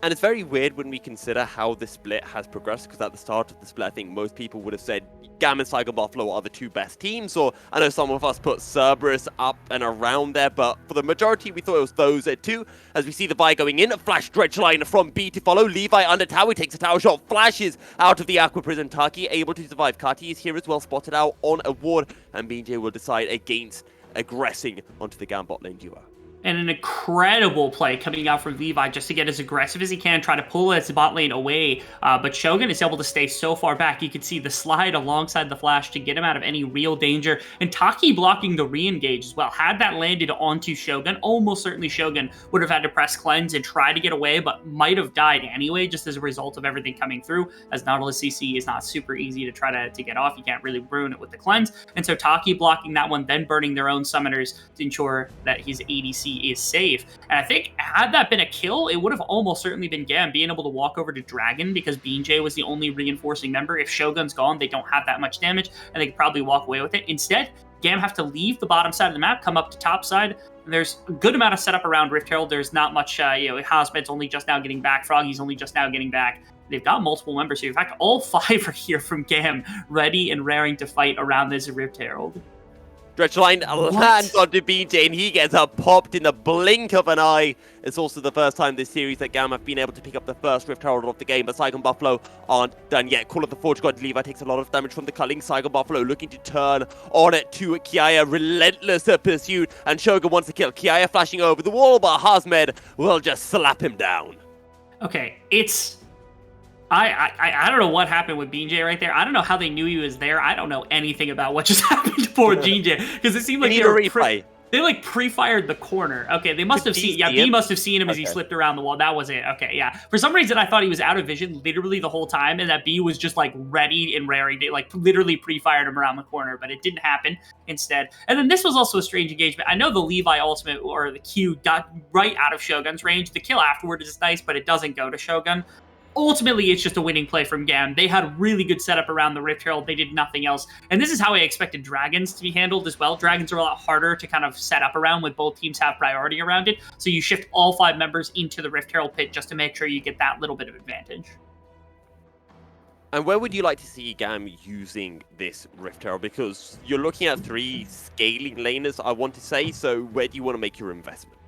And it's very weird when we consider how the split has progressed, because at the start of the split, I think most people would have said GAM and Saigon Buffalo are the two best teams, or I know some of us put Cerberus up and around there, but for the majority, we thought it was those two. As we see the buy going in, a flash dredge line from B to follow. Levi under tower, takes a tower shot, flashes out of the Aqua Prison. Taki able to survive. Kati is here as well, spotted out on a ward, and BJ will decide against aggressing onto the GAM bot lane duo. And an incredible play coming out from Levi just to get as aggressive as he can, try to pull his bot lane away. But Shogun is able to stay so far back. You could see the slide alongside the flash to get him out of any real danger. And Taki blocking the re-engage as well. Had that landed onto Shogun, almost certainly Shogun would have had to press cleanse and try to get away, but might have died anyway, just as a result of everything coming through. As Nautilus CC is not super easy to try to get off. You can't really ruin it with the cleanse. And so Taki blocking that one, then burning their own summoners to ensure that his ADC is safe. And I think had that been a kill, it would have almost certainly been GAM being able to walk over to Dragon, because BJ was the only reinforcing member. If Shogun's gone, they don't have that much damage, and they could probably walk away with it. Instead, GAM have to leave the bottom side of the map, come up to top side. There's a good amount of setup around Rift Herald. There's not much, Hazmed's only just now getting back. Froggy's only just now getting back. They've got multiple members here. In fact, all 5 are here from GAM, ready and raring to fight around this Rift Herald. Dredgeline lands onto BJ and he gets popped in the blink of an eye. It's also the first time this series that GAM have been able to pick up the first Rift Herald of the game, but Saigon Buffalo aren't done yet. Call of the Forge God Levi takes a lot of damage from the culling. Saigon Buffalo looking to turn on it to Kiaya. Relentless pursuit, and Shogun wants to kill. Kiaya flashing over the wall, but Hazmed will just slap him down. Okay, it's... I don't know what happened with BJ right there. I don't know how they knew he was there. I don't know anything about what just happened for BJ, because it seemed like they like pre-fired the corner. Okay, they must have seen. Yeah, B must have seen him as he slipped around the wall. That was it. Okay, yeah. For some reason, I thought he was out of vision literally the whole time, and that B was just like ready and raring. They like literally pre-fired him around the corner, but it didn't happen instead. And then this was also a strange engagement. I know the Levi ultimate or the Q got right out of Shogun's range. The kill afterward is nice, but it doesn't go to Shogun. Ultimately, it's just a winning play from GAM. They had a really good setup around the Rift Herald. They did nothing else. And this is how I expected Dragons to be handled as well. Dragons are a lot harder to kind of set up around when both teams have priority around it. So you shift all 5 members into the Rift Herald pit just to make sure you get that little bit of advantage. And where would you like to see GAM using this Rift Herald? Because you're looking at 3 scaling laners, I want to say. So where do you want to make your investment?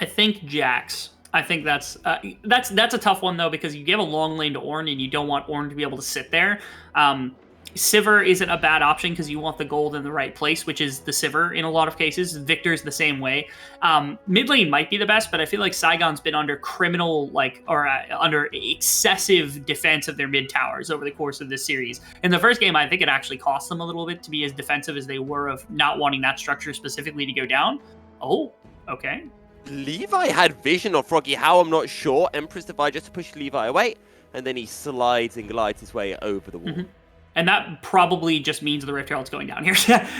I think Jax. I think that's a tough one, though, because you give a long lane to Ornn, and you don't want Ornn to be able to sit there. Sivir isn't a bad option because you want the gold in the right place, which is the Sivir in a lot of cases. Victor's the same way. Mid lane might be the best, but I feel like Saigon's been under under excessive defense of their mid towers over the course of this series. In the first game, I think it actually cost them a little bit to be as defensive as they were of not wanting that structure specifically to go down. Oh, okay. Levi had vision of Froggy How, I'm not sure. Empress Defy just to push Levi away, and then he slides and glides his way over the wall. Mm-hmm. And that probably just means the Rift Herald's going down here.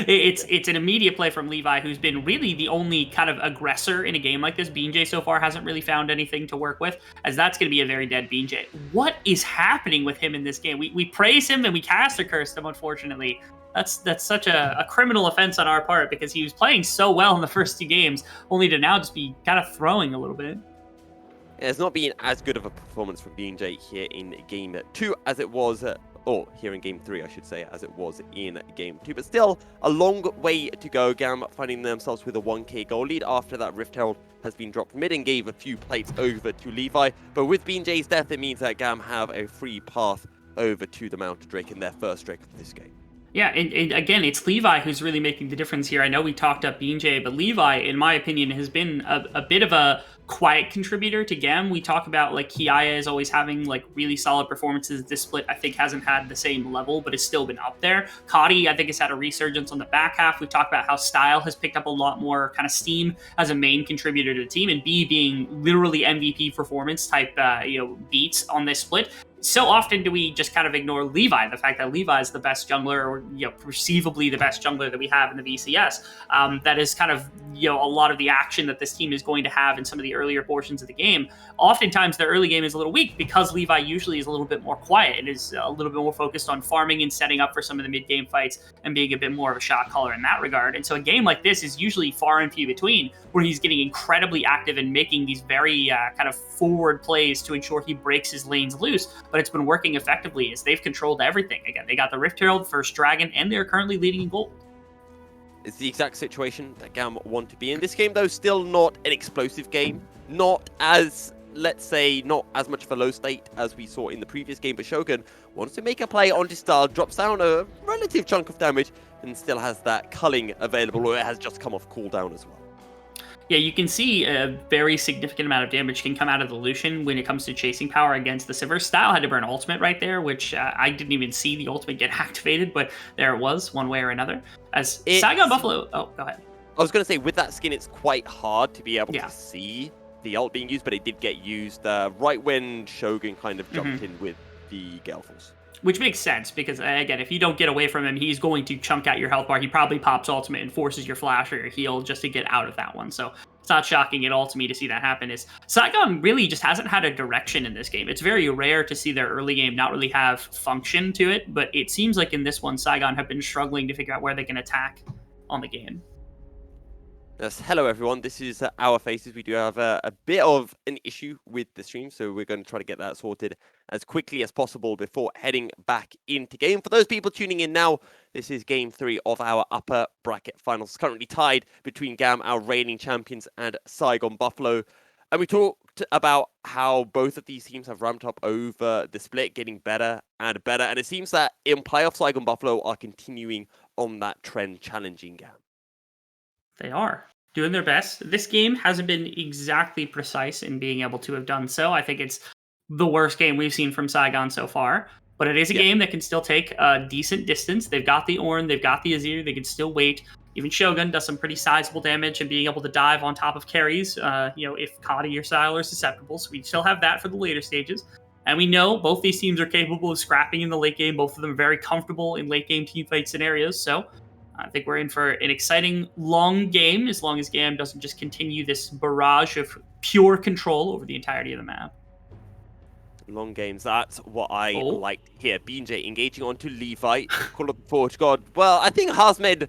It's an immediate play from Levi, who's been really the only kind of aggressor in a game like this. BJ so far hasn't really found anything to work with, as that's going to be a very dead BJ. What is happening with him in this game? We praise him and we caster curse him, unfortunately. That's such a criminal offense on our part, because he was playing so well in the first 2 games, only to now just be kind of throwing a little bit. It's not been as good of a performance from BJ here in Game 2 as it was, or here in Game 3, I should say, as it was in Game 2. But still, a long way to go. GAM finding themselves with a 1k goal lead after that Rift Herald has been dropped mid and gave a few plates over to Levi. But with BJ's death, it means that GAM have a free path over to the Mountain Drake in their first Drake of this game. Yeah, and again, it's Levi who's really making the difference here. I know we talked up BJ, but Levi, in my opinion, has been a bit of a quiet contributor to GAM. We talk about, like, Kiaya is always having, like, really solid performances. This split, I think, hasn't had the same level, but it's still been up there. Kadi, I think, has had a resurgence on the back half. We talked about how Style has picked up a lot more kind of steam as a main contributor to the team, and B being literally MVP performance type beats on this split. So often do we just kind of ignore Levi, the fact that Levi is the best jungler, or perceivably the best jungler that we have in the VCS. That is kind of a lot of the action that this team is going to have in some of the earlier portions of the game. Oftentimes the early game is a little weak because Levi usually is a little bit more quiet and is a little bit more focused on farming and setting up for some of the mid game fights and being a bit more of a shot caller in that regard. And so a game like this is usually far and few between where he's getting incredibly active and making these very kind of forward plays to ensure he breaks his lanes loose. But it's been working effectively as they've controlled everything. Again, they got the Rift Herald, first Dragon, and they're currently leading in gold. It's the exact situation that GAM want to be in. This game, though, still not an explosive game. Not as, let's say, not as much of a low state as we saw in the previous game, but Shogun wants to make a play onto Style, drops down a relative chunk of damage, and still has that culling available, or it has just come off cooldown as well. Yeah, you can see a very significant amount of damage can come out of the Lucian when it comes to chasing power against the Sivir. Style had to burn ultimate right there, which I didn't even see the ultimate get activated, but there it was, one way or another. As Saigon Buffalo... Oh, go ahead. I was going to say, with that skin, it's quite hard to be able to see the ult being used, but it did get used right when Shogun kind of jumped in with the Gale Force. Which makes sense, because, again, if you don't get away from him, he's going to chunk out your health bar. He probably pops ultimate and forces your flash or your heal just to get out of that one. So it's not shocking at all to me to see that happen. Saigon really just hasn't had a direction in this game. It's very rare to see their early game not really have function to it, but it seems like in this one, Saigon have been struggling to figure out where they can attack on the game. Yes, hello everyone, this is Our Faces. We do have a bit of an issue with the stream, so we're going to try to get that sorted as quickly as possible before heading back into game. For those people tuning in now, this is game 3 of our upper bracket finals, currently tied between GAM, our reigning champions, and Saigon Buffalo. And we talked about how both of these teams have ramped up over the split, getting better and better, and it seems that in playoff, Saigon Buffalo are continuing on that trend, challenging GAM. They are doing their best. This game hasn't been exactly precise in being able to have done so. I think it's the worst game we've seen from Saigon so far, but it is a game that can still take a decent distance. They've got the Ornn, they've got the Azir, they can still wait. Even Shogun does some pretty sizable damage and being able to dive on top of carries, if Kadi or Sylar are susceptible. So we still have that for the later stages. And we know both these teams are capable of scrapping in the late game. Both of them are very comfortable in late game teamfight scenarios. So I think we're in for an exciting long game as long as GAM doesn't just continue this barrage of pure control over the entirety of the map. Long games, that's what I like here. BJ engaging onto Levi, call up Forge God. Well, I think Hasmed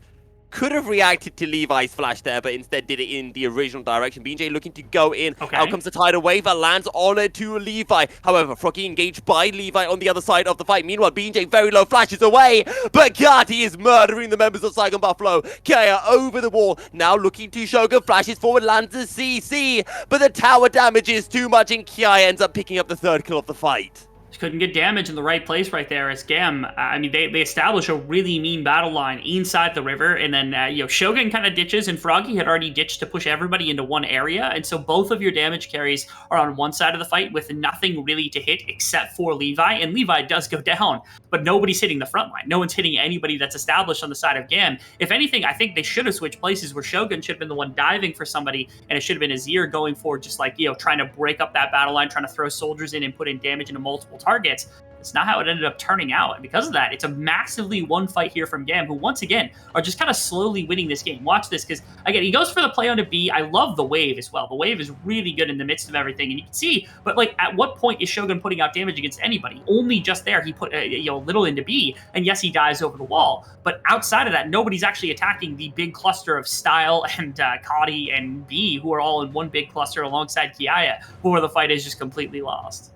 could have reacted to Levi's flash there, but instead did it in the original direction. BJ looking to go in. Okay. Out comes the tidal wave that lands on it to Levi. However, Froggy engaged by Levi on the other side of the fight. Meanwhile, BJ very low flashes away, but Kati is murdering the members of Saigon Buffalo. Kaya over the wall, now looking to Shogun, flashes forward, lands a CC, but the tower damage is too much, and Kaya ends up picking up the 3rd kill of the fight. Couldn't get damage in the right place right there as GAM. I mean, they establish a really mean battle line inside the river, and then Shogun kind of ditches, and Froggy had already ditched to push everybody into one area, and so both of your damage carries are on one side of the fight with nothing really to hit except for Levi, and Levi does go down, but nobody's hitting the front line. No one's hitting anybody that's established on the side of GAM. If anything, I think they should have switched places where Shogun should have been the one diving for somebody, and it should have been Azir going for just trying to break up that battle line, trying to throw soldiers in and put in damage into multiple targets. It's not how it ended up turning out. And because of that, it's a massively won fight here from GAM, who once again are just kind of slowly winning this game. Watch this, because again, he goes for the play on to B. I love the wave as well. The wave is really good in the midst of everything. And you can see, but at what point is Shogun putting out damage against anybody? Only just there. He put a little into B, and yes, he dies over the wall. But outside of that, nobody's actually attacking the big cluster of Style and Kadi and B, who are all in one big cluster alongside Kiaya, where the fight is just completely lost.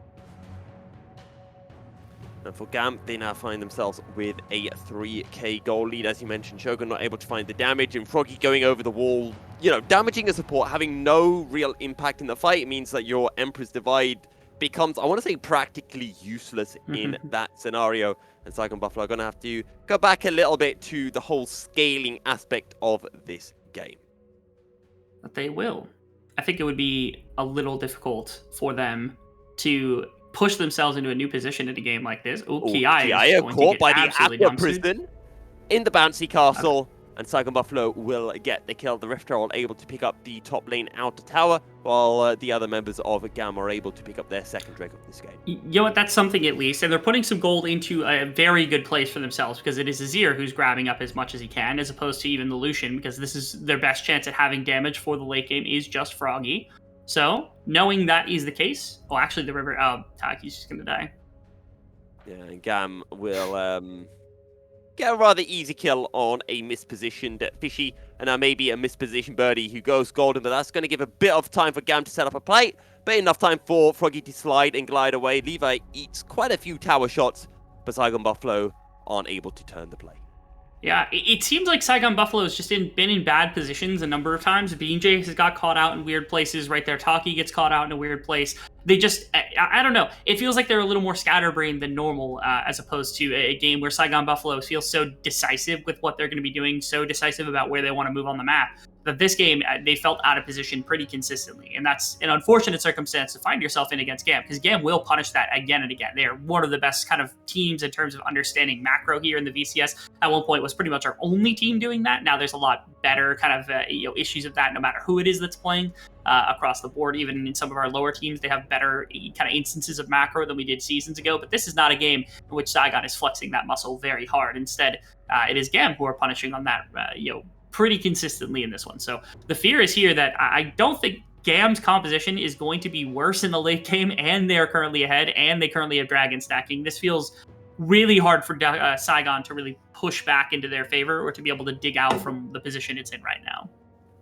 And for GAM, they now find themselves with a 3k goal lead. As you mentioned, Shogun not able to find the damage, and Froggy going over the wall, damaging a support, having no real impact in the fight. It means that your Emperor's Divide becomes, I want to say, practically useless in that scenario. And Saigon Buffalo are going to have to go back a little bit to the whole scaling aspect of this game. But they will. I think it would be a little difficult for them to push themselves into a new position in a game like this. Kiaya caught by the Aqua Prison in the bouncy castle, and Saigon Buffalo will get the kill. The Rift Herald able to pick up the top lane outer tower, while the other members of GAM are able to pick up their second Drake of this game. You know what? That's something at least, and they're putting some gold into a very good place for themselves, because it is Azir who's grabbing up as much as he can, as opposed to even the Lucian, because this is their best chance at having damage for the late game is just Froggy. So, knowing that is the case, actually the river, Taki's just gonna die. Yeah, and GAM will get a rather easy kill on a mispositioned Fishy, and now maybe a mispositioned Birdie who goes golden, but that's going to give a bit of time for GAM to set up a play, but enough time for Froggy to slide and glide away. Levi eats quite a few tower shots, but Saigon Buffalo aren't able to turn the play. Yeah, it seems like Saigon Buffalo has just been in bad positions a number of times. BJ has got caught out in weird places right there. Taki gets caught out in a weird place. They just, I don't know. It feels like they're a little more scatterbrained than normal, as opposed to a game where Saigon Buffalo feels so decisive with what they're going to be doing, so decisive about where they want to move on the map. That this game, they felt out of position pretty consistently. And that's an unfortunate circumstance to find yourself in against GAM, because GAM will punish that again and again. They are one of the best kind of teams in terms of understanding macro here in the VCS. At one point was pretty much our only team doing that. Now there's a lot better kind of issues of that, no matter who it is that's playing across the board. Even in some of our lower teams, they have better kind of instances of macro than we did seasons ago. But this is not a game in which Saigon is flexing that muscle very hard. Instead, it is GAM who are punishing on that, pretty consistently in this one. So the fear is here that I don't think GAM's composition is going to be worse in the late game, and they're currently ahead, and they currently have dragon stacking. This feels really hard for Saigon to really push back into their favor, or to be able to dig out from the position it's in right now.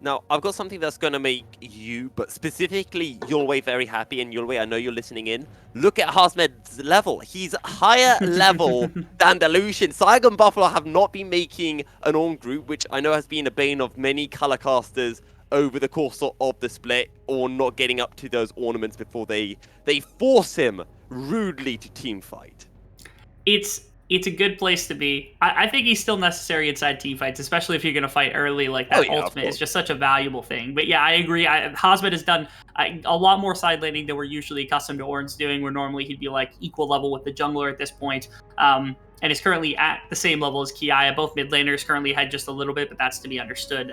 Now, I've got something that's going to make you, but specifically Yulwei, very happy. And Yulwei, I know you're listening in. Look at Hasmed's level. He's higher level than the Lucian. Saigon Buffalo have not been making an on group, which I know has been a bane of many color casters over the course of the split, or not getting up to those ornaments before they force him rudely to team fight. It's a good place to be. I think he's still necessary inside team fights, especially if you're going to fight early. Like that ultimate is just such a valuable thing. But yeah, I agree. Hasmed has done a lot more side laning than we're usually accustomed to Orn's doing, where normally he'd be like equal level with the jungler at this point. And is currently at the same level as Kiaya. Both mid laners currently had just a little bit, but that's to be understood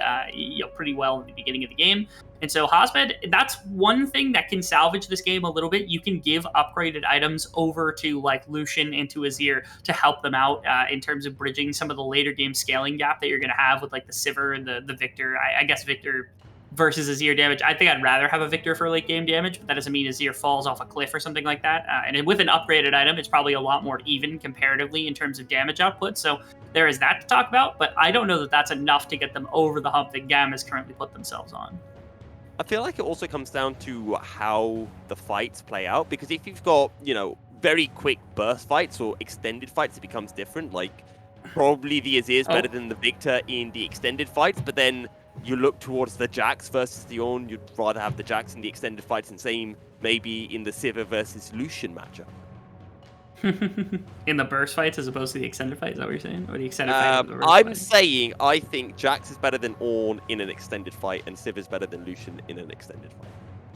pretty well in the beginning of the game. And so Hasmed, that's one thing that can salvage this game a little bit. You can give upgraded items over to like Lucian and to Azir to help them out in terms of bridging some of the later game scaling gap that you're going to have with like the Sivir and the Victor. I guess Victor versus Azir damage. I think I'd rather have a Victor for late game damage, but that doesn't mean Azir falls off a cliff or something like that. And with an upgraded item, it's probably a lot more even comparatively in terms of damage output. So there is that to talk about, but I don't know that that's enough to get them over the hump that GAM has currently put themselves on. I feel like it also comes down to how the fights play out, because if you've got, very quick burst fights or extended fights, it becomes different. Like, probably the Azir is better than the Victor in the extended fights, but then you look towards the Jax versus the Ornn, you'd rather have the Jax in the extended fights, and same maybe in the Sivir versus Lucian matchup. In the burst fights as opposed to the extended fight, is that what you're saying? Or the extended fight? I'm saying I think Jax is better than Ornn in an extended fight, and Sivir is better than Lucian in an extended fight.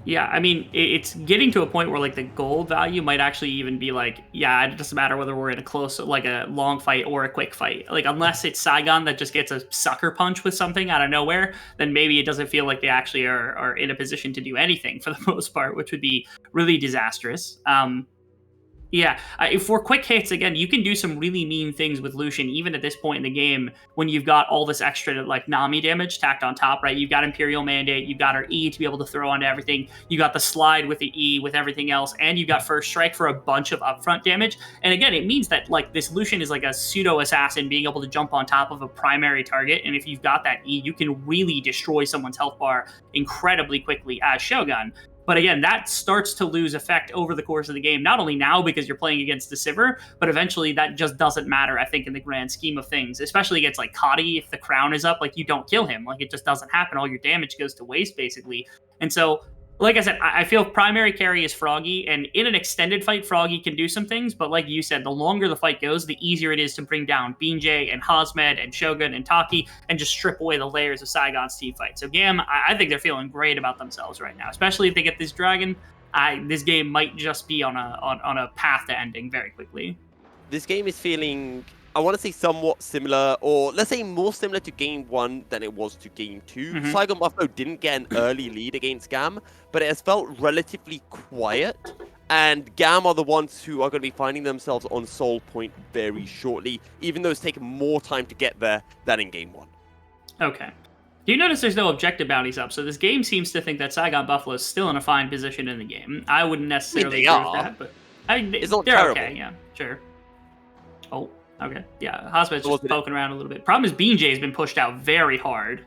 Yeah, I mean, it's getting to a point where like the gold value might actually even be like, yeah, it doesn't matter whether we're in a close, like a long fight or a quick fight. Like, unless it's Saigon that just gets a sucker punch with something out of nowhere, then maybe it doesn't feel like they actually are in a position to do anything for the most part, which would be really disastrous. Yeah, for quick hits, again, you can do some really mean things with Lucian, even at this point in the game, when you've got all this extra, like, Nami damage tacked on top, right? You've got Imperial Mandate, you've got her E to be able to throw onto everything, you got the slide with the E with everything else, and you got First Strike for a bunch of upfront damage. And again, it means that, like, this Lucian is like a pseudo-assassin being able to jump on top of a primary target, and if you've got that E, you can really destroy someone's health bar incredibly quickly as Shogun. But again, that starts to lose effect over the course of the game, not only now because you're playing against the Sivir, but eventually that just doesn't matter, I think, in the grand scheme of things, especially against like Kadi. If the crown is up, like, you don't kill him. Like, it just doesn't happen. All your damage goes to waste, basically. And so, like I said, I feel primary carry is Froggy, and in an extended fight, Froggy can do some things, but like you said, the longer the fight goes, the easier it is to bring down Beanjay and Hasmed and Shogun and Taki and just strip away the layers of Saigon's team fight. So GAM, I think they're feeling great about themselves right now, especially if they get this dragon. This game might just be on a path to ending very quickly. This game is feeling, I want to say, somewhat similar, or let's say more similar to Game 1 than it was to Game 2. Mm-hmm. Saigon Buffalo didn't get an early lead against GAM, but it has felt relatively quiet, and GAM are the ones who are going to be finding themselves on Soul Point very shortly, even though it's taken more time to get there than in Game 1. Okay. Do you notice there's no objective bounties up? So this game seems to think that Saigon Buffalo is still in a fine position in the game. I wouldn't necessarily agree with that, but it's not they're terrible. Okay, yeah, sure. Oh, okay. Yeah, Hasmed's just poking around a little bit. Problem is Beanjay has been pushed out very hard.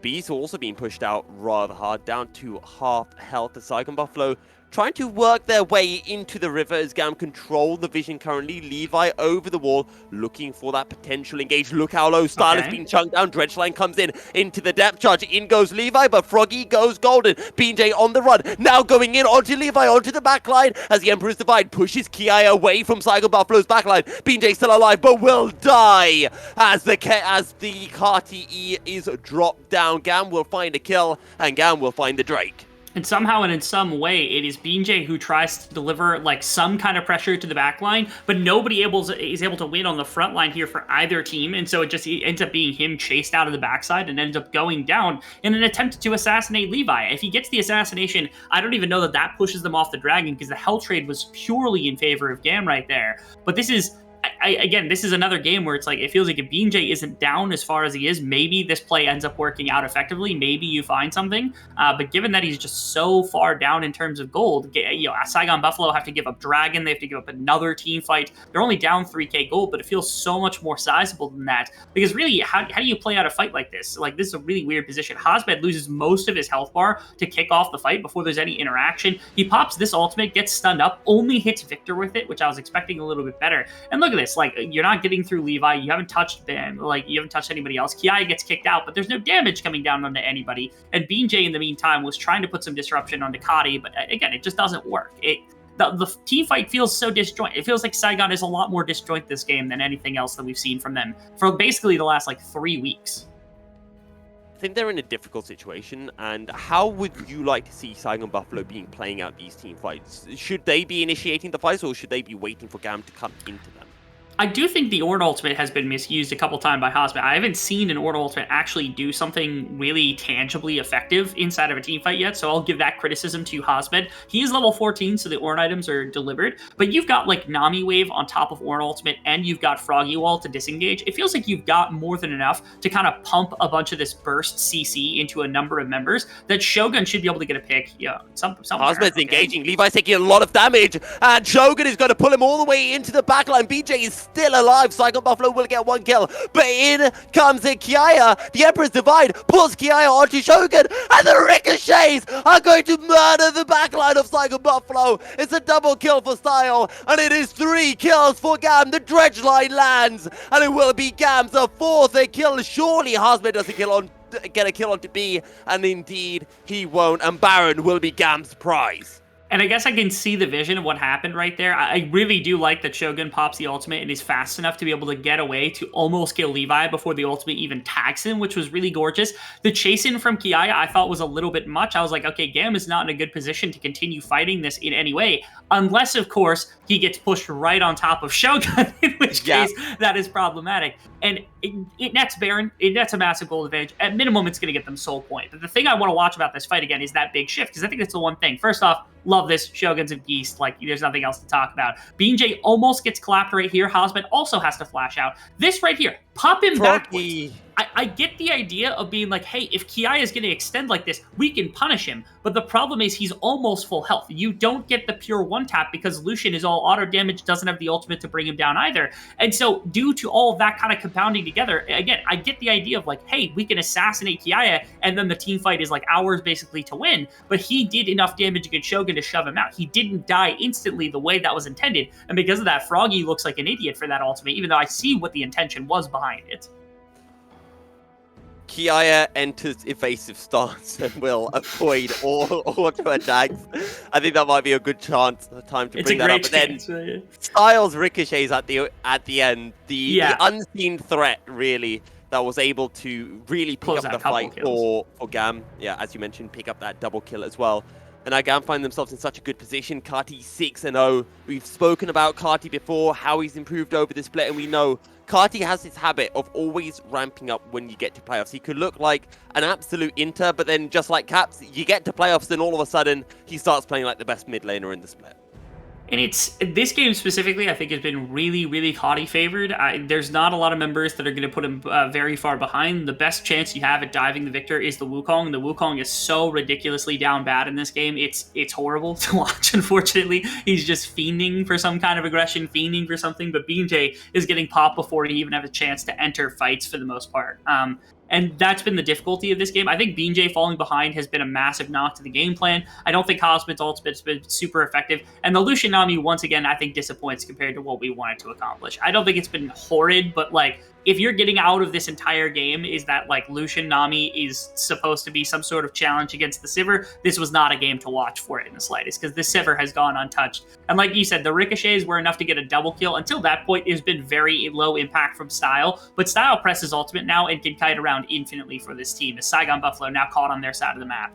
Bees are also being pushed out rather hard, down to half health. The Saigon Buffalo trying to work their way into the river as GAM control the vision currently. Levi over the wall, looking for that potential engage. Look how low Style has been chunked down. Dredgeline comes in into the depth charge. In goes Levi, but Froggy goes golden. BJ on the run, now going in onto Levi, onto the backline as the Emperor's Divide pushes Kiai away from Saigon Buffalo's backline. BJ still alive, but will die as the KTE is dropped down. GAM will find a kill, and GAM will find the Drake. And somehow and in some way, it is Beanjay who tries to deliver like some kind of pressure to the back line, but nobody is able to win on the front line here for either team. And so it ends up being him chased out of the backside and ends up going down in an attempt to assassinate Levi. If he gets the assassination, I don't even know that pushes them off the dragon, because the hell trade was purely in favor of GAM right there. But this is, again, this is another game where it's like, it feels like if BJ isn't down as far as he is, maybe this play ends up working out effectively. Maybe you find something. But given that he's just so far down in terms of gold, Saigon Buffalo have to give up Dragon. They have to give up another team fight. They're only down 3k gold, but it feels so much more sizable than that. Because really, how do you play out a fight like this? Like, this is a really weird position. Hosmed loses most of his health bar to kick off the fight before there's any interaction. He pops this ultimate, gets stunned up, only hits Victor with it, which I was expecting a little bit better. And look at this, like, you're not getting through Levi, you haven't touched Ben, like, you haven't touched anybody else. Kiaya gets kicked out, but there's no damage coming down onto anybody. And BJ, in the meantime, was trying to put some disruption onto Kati, but again, it just doesn't work. The team fight feels so disjoint. It feels like Saigon is a lot more disjoint this game than anything else that we've seen from them for basically the last, like, 3 weeks. I think they're in a difficult situation, and how would you like to see Saigon Buffalo playing out these team fights? Should they be initiating the fights, or should they be waiting for GAM to come into them? I do think the Ornn ultimate has been misused a couple times by Hosmed. I haven't seen an Ornn ultimate actually do something really tangibly effective inside of a team fight yet, so I'll give that criticism to Hosmed. He is level 14, so the Ornn items are delivered, but you've got like Nami Wave on top of Ornn ultimate, and you've got Froggy Wall to disengage. It feels like you've got more than enough to kind of pump a bunch of this burst CC into a number of members that Shogun should be able to get a pick. Yeah, Hosmed's engaging. Levi's taking a lot of damage, and Shogun is going to pull him all the way into the backline. BJ is still alive. Saigon Buffalo will get 1 kill, but in comes the Kiaya. The Emperor's Divide pulls Kiaya onto Shogun, and the ricochets are going to murder the backline of Saigon Buffalo. It's a double kill for Style, and it is 3 kills for GAM. The dredge line lands, and it will be GAM's 4th kill. Surely Hosmed doesn't get a kill onto B, and indeed he won't, and Baron will be GAM's prize. And I guess I can see the vision of what happened right there. I really do like that Shogun pops the ultimate and is fast enough to be able to get away to almost kill Levi before the ultimate even tags him, which was really gorgeous. The chase in from Kiaya I thought was a little bit much. I was like, okay, GAM is not in a good position to continue fighting this in any way, unless, of course, he gets pushed right on top of Shogun, in which case that is problematic. And it nets Baron. It nets a massive gold advantage. At minimum, it's going to get them soul point. But the thing I want to watch about this fight again is that big shift, because I think that's the one thing. First off, love this. Shogun's a beast. Like, there's nothing else to talk about. BJ almost gets clapped right here. Hosmed also has to flash out. This right here, pop him backwards. I get the idea of being like, hey, if Kiaya is going to extend like this, we can punish him. But the problem is he's almost full health. You don't get the pure one-tap because Lucian is all auto damage, doesn't have the ultimate to bring him down either. And so due to all of that kind of compounding together, again, I get the idea of like, hey, we can assassinate Kiaya, and then the team fight is like ours basically to win. But he did enough damage against Shogun to shove him out. He didn't die instantly the way that was intended. And because of that, Froggy looks like an idiot for that ultimate, even though I see what the intention was behind it. Kiaya enters evasive stance and will avoid all auto attacks. I think that might be a good time to bring that up. But then Styles ricochets at the end. The unseen threat, really, that was able to really pick up the fight for GAM. Yeah, as you mentioned, pick up that double kill as well. And now GAM find themselves in such a good position. Kati 6-0. We've spoken about Kati before, how he's improved over the split, and we know Kati has this habit of always ramping up when you get to playoffs. He could look like an absolute Inter, but then just like Caps, you get to playoffs, then all of a sudden, he starts playing like the best mid laner in the split. And this game specifically, I think, has been really, really Kati favored. There's not a lot of members that are going to put him very far behind. The best chance you have at diving the Victor is the Wukong. The Wukong is so ridiculously down bad in this game. It's horrible to watch, unfortunately. He's just fiending for some kind of aggression, fiending for something. But BJ is getting popped before he even has a chance to enter fights for the most part. And that's been the difficulty of this game. I think BJ falling behind has been a massive knock to the game plan. I don't think Hosmed's ultimate's been super effective. And the Lucian Nami, once again, I think disappoints compared to what we wanted to accomplish. I don't think it's been horrid, but like, if you're getting out of this entire game is that like Lucian Nami is supposed to be some sort of challenge against the Sivir, this was not a game to watch for it in the slightest, because the Sivir has gone untouched. And like you said, the ricochets were enough to get a double kill. Until that point, there's been very low impact from Style, but Style presses ultimate now and can kite around infinitely for this team, as Saigon Buffalo now caught on their side of the map.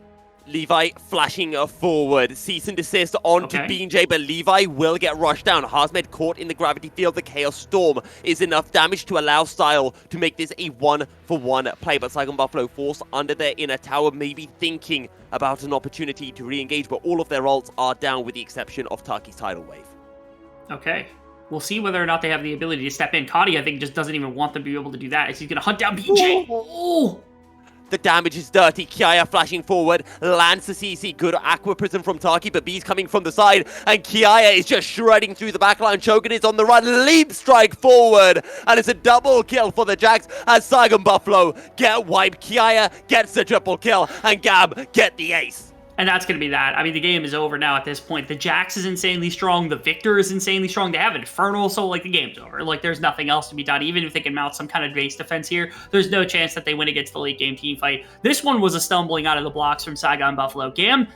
Levi flashing forward. Cease and desist onto BJ, but Levi will get rushed down. Hosmed caught in the gravity field. The Chaos Storm is enough damage to allow Style to make this a 1-for-1 play. But Saigon Buffalo forced under their inner tower, maybe thinking about an opportunity to re-engage, but all of their ults are down with the exception of Taki's Tidal Wave. Okay. we'll see whether or not they have the ability to step in. Cody, I think, just doesn't even want them to be able to do that. He's going to hunt down BJ. Oh! The damage is dirty. Kiaya flashing forward, lands the CC. Good Aqua Prism from Taki, but B's coming from the side, and Kiaya is just shredding through the backline. Shogun is on the run, leap strike forward, and it's a double kill for the Jax as Saigon Buffalo get wiped. Kiaya gets the triple kill, and GAM get the ace. And that's going to be that. I mean, the game is over now at this point. The Jax is insanely strong. The Victor is insanely strong. They have Infernal, so, like, the game's over. Like, there's nothing else to be done. Even if they can mount some kind of base defense here, there's no chance that they win against the late game team fight. This one was a stumbling out of the blocks from Saigon Buffalo. GAM,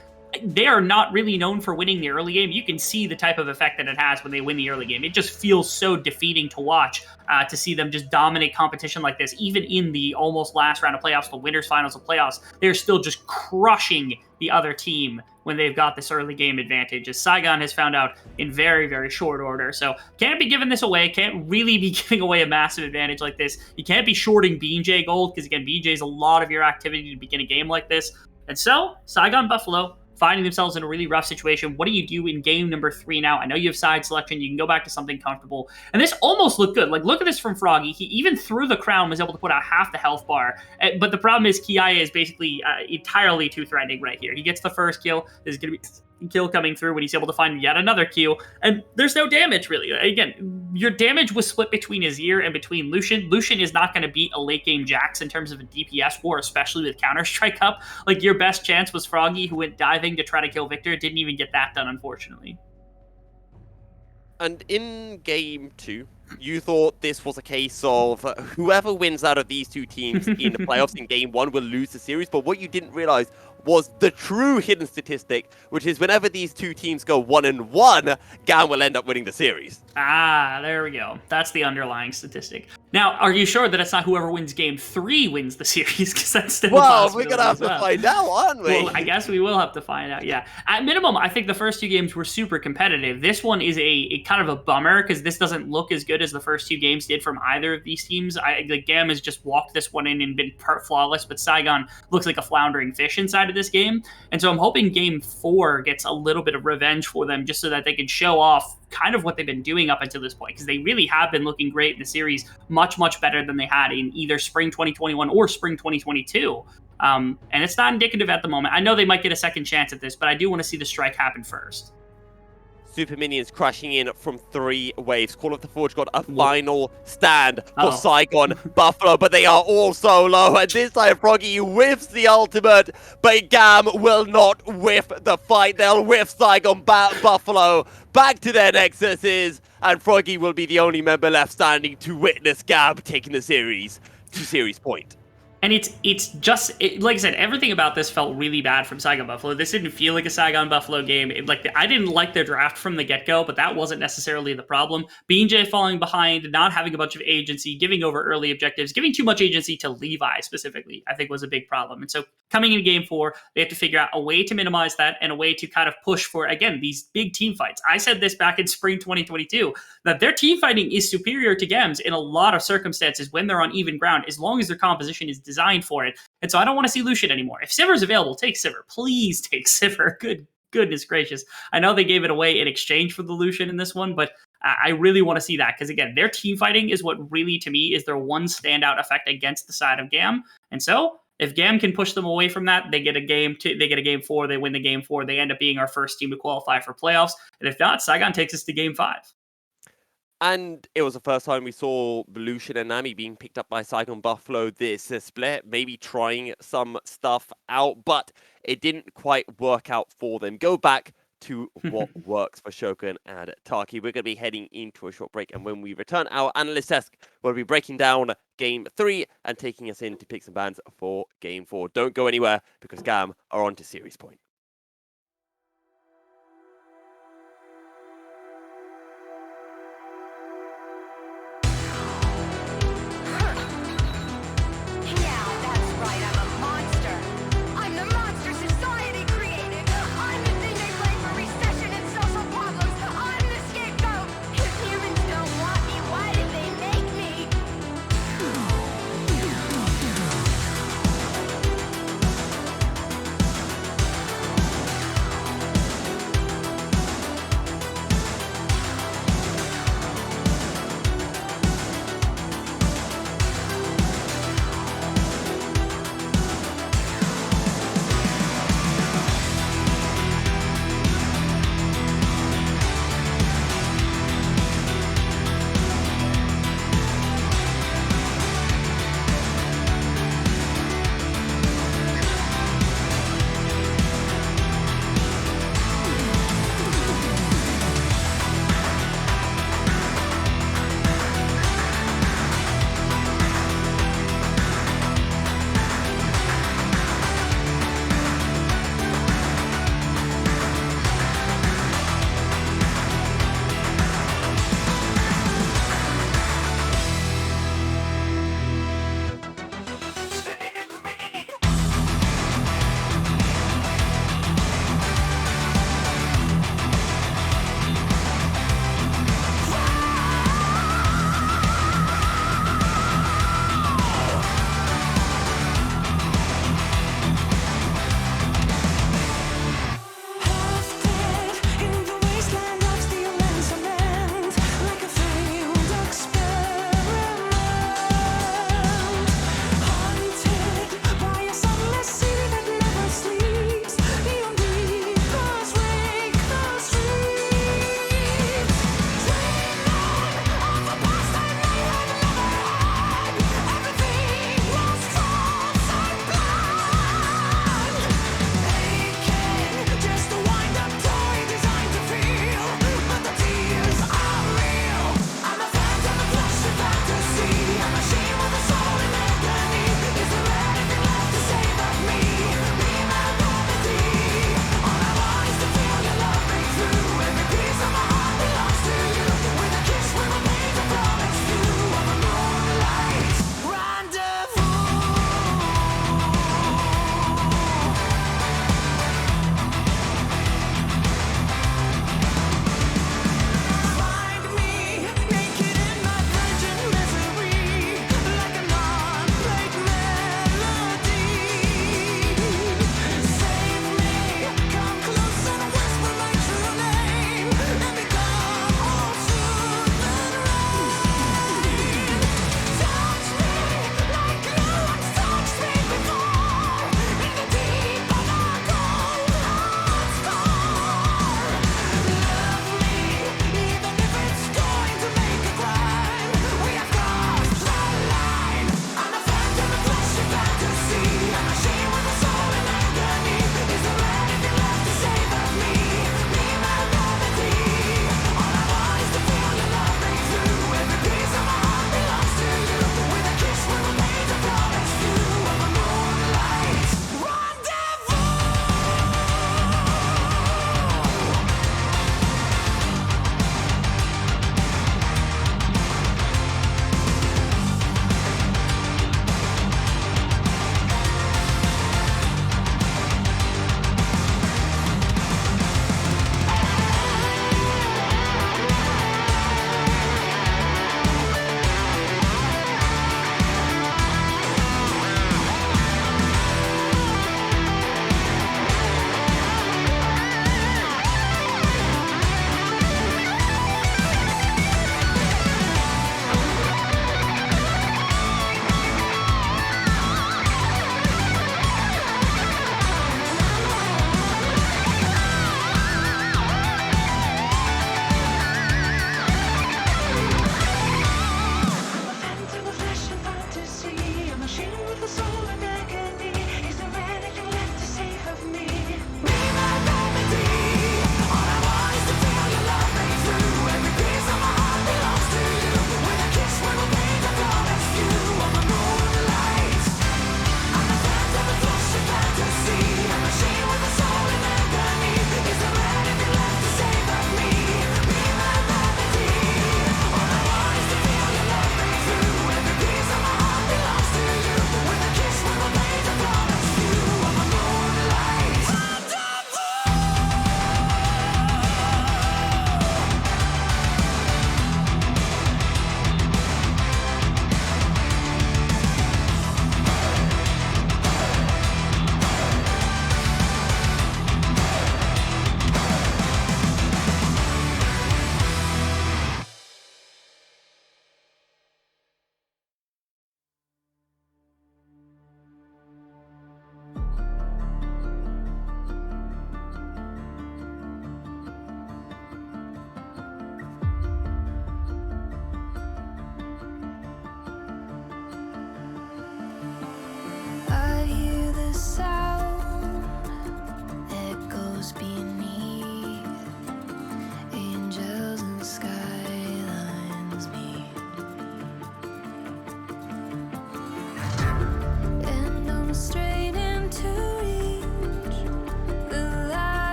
they are not really known for winning the early game. You can see the type of effect that it has when they win the early game. It just feels so defeating to watch, to see them just dominate competition like this. Even in the almost last round of playoffs, the winners finals of playoffs, they're still just crushing the other team when they've got this early game advantage, as Saigon has found out in very, very short order. So can't be giving this away. Can't really be giving away a massive advantage like this. You can't be shorting BJ gold, because again, BJ is a lot of your activity to begin a game like this. And so Saigon Buffalo finding themselves in a really rough situation. What do you do in game number 3 now? I know you have side selection. You can go back to something comfortable. And this almost looked good. Like, look at this from Froggy. He even through the crown was able to put out half the health bar. But the problem is Kiaya is basically entirely too threatening right here. He gets the first kill. There's going to be kill coming through when he's able to find yet another Q, and there's no damage really. Again, your damage was split between Azir and between Lucian. Lucian is not going to beat a late game Jax in terms of a DPS war, especially with Counter-Strike up. Like, your best chance was Froggy, who went diving to try to kill Victor. Didn't even get that done, unfortunately. And in game 2, you thought this was a case of whoever wins out of these two teams in the playoffs in game 1 will lose the series, but what you didn't realize was the true hidden statistic, which is whenever these two teams go 1-1, GAM will end up winning the series. Ah, there we go. That's the underlying statistic. Now, are you sure that it's not whoever wins game 3 wins the series? Because that's still well, we're going to have to find out, aren't we? Well, I guess we will have to find out, yeah. At minimum, I think the first 2 games were super competitive. This one is a kind of a bummer, because this doesn't look as good as the first 2 games did from either of these teams. The GAM has just walked this one in and been flawless, but Saigon looks like a floundering fish inside of this game. And so I'm hoping game 4 gets a little bit of revenge for them, just so that they can show off kind of what they've been doing up until this point, because they really have been looking great in the series, much, much better than they had in either spring 2021 or spring 2022. And it's not indicative at the moment. I know they might get a second chance at this, but I do want to see the strike happen first. Super Minions crashing in from 3 waves. Call of the Forge got a final stand for Saigon Buffalo, but they are all so low. And this time, Froggy whiffs the ultimate, but GAM will not whiff the fight. They'll whiff Saigon Buffalo back to their Nexuses, and Froggy will be the only member left standing to witness GAM taking the series to series point. And it's just, like I said, everything about this felt really bad from Saigon Buffalo. This didn't feel like a Saigon Buffalo game. I didn't like their draft from the get-go, but that wasn't necessarily the problem. BJ falling behind, not having a bunch of agency, giving over early objectives, giving too much agency to Levi specifically, I think was a big problem. And so coming into game 4, they have to figure out a way to minimize that and a way to kind of push for, again, these big team fights. I said this back in spring 2022, that their team fighting is superior to GAM's in a lot of circumstances when they're on even ground, as long as their composition is designed for it. And so I don't want to see Lucian anymore. If Sivir's available, take Sivir. Please take Sivir. Goodness gracious. I know they gave it away in exchange for the Lucian in this one, but I really want to see that, because again, their team fighting is what really, to me, is their one standout effect against the side of GAM. And so if GAM can push them away from that, they get a game 4, they win the game 4, they end up being our first team to qualify for playoffs. And if not, Saigon takes us to game 5. And it was the first time we saw Lucian and Nami being picked up by Saigon Buffalo this split, maybe trying some stuff out, but it didn't quite work out for them. Go back to what works for Shogun and Taki. We're going to be heading into a short break, and when we return, our analyst desk will be breaking down game 3 and taking us into picks and bans for game 4. Don't go anywhere, because GAM are on to series point.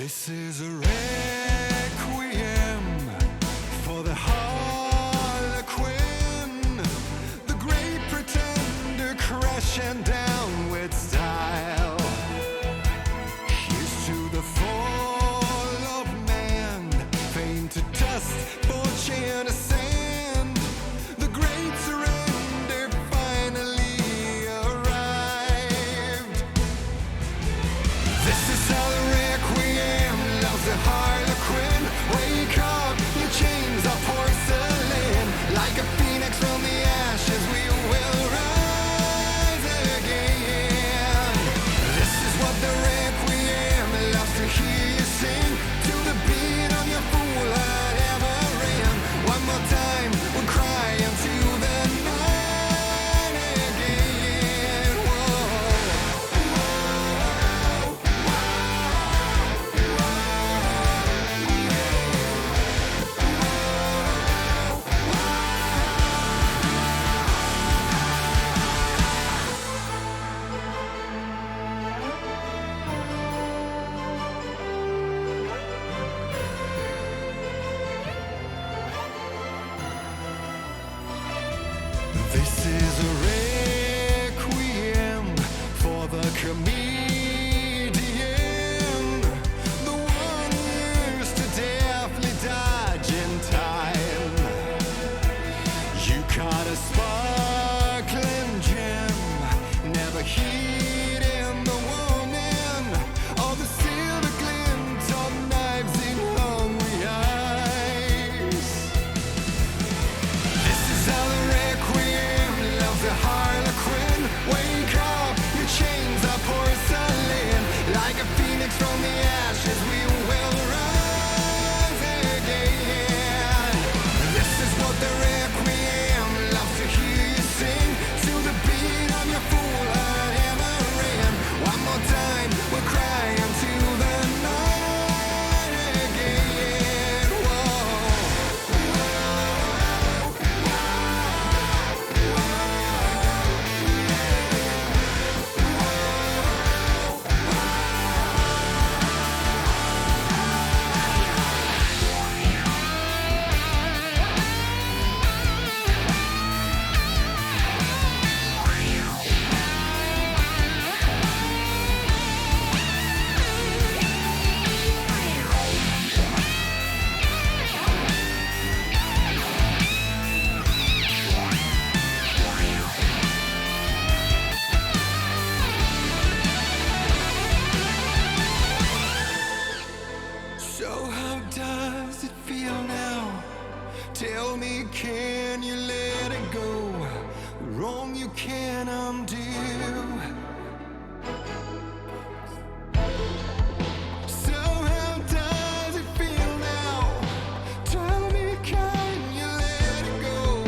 This is a requiem for the Harlequin, the great pretender crashing down with style. Here's to the fall of man, faint to dust, fortune to sand. The great surrender finally arrived. This is how the requiem loves the Harlequin. Wake up, your chains are porcelain. Like a phoenix from the ashes, we will rise again. This is what the requiem loves to hear you sing. To the beat on your fool heart ever ran. One more time, we'll cry into the night again. This is a requiem for the comedian, the one used to deftly dodge in time. You caught a sparkling gem, never heeding the warning of the silver glint of knives in hungry eyes. This is how the requiem loves the Harlequin. Wake up, your chains are porcelain. Like a phoenix from the ashes, we will rise again. This is what the requiem loves to hear you sing. To the beat of your fool heart ever ran. One more time, we'll cry into the night again. So how does it feel now? Tell me, can you let it go? The wrong you can undo. So how does it feel now? Tell me, can you let it go?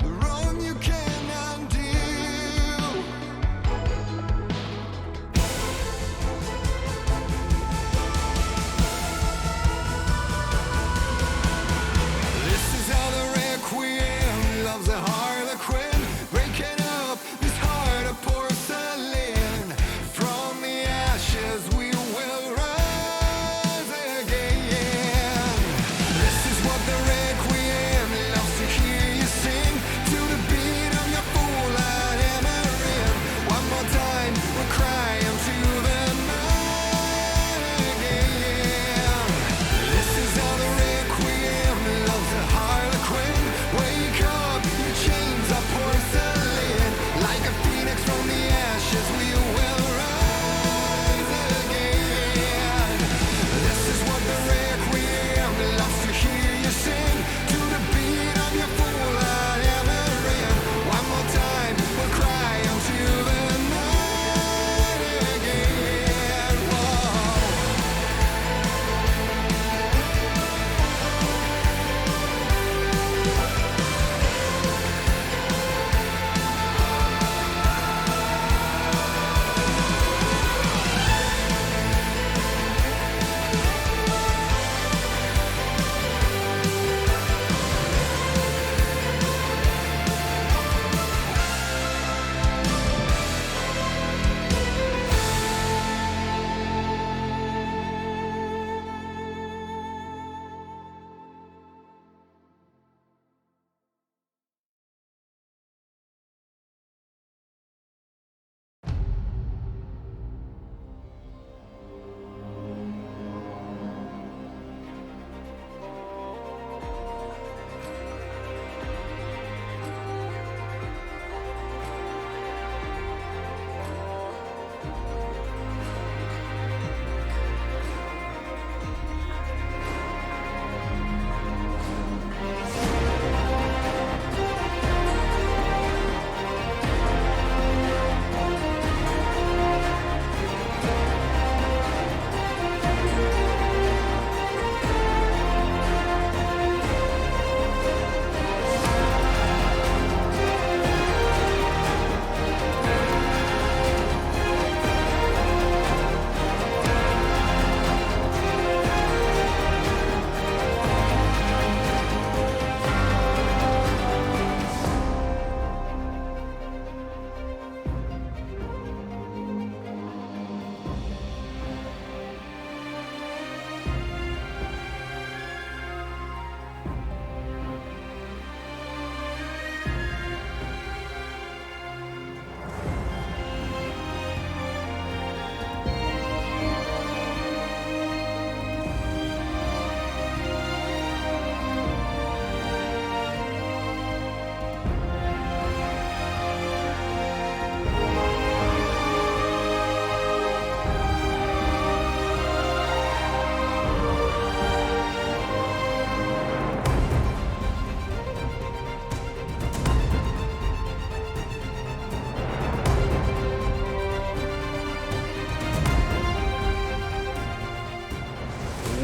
The wrong you can undo. This is how the requiem loves the Harlequin. Breaking up this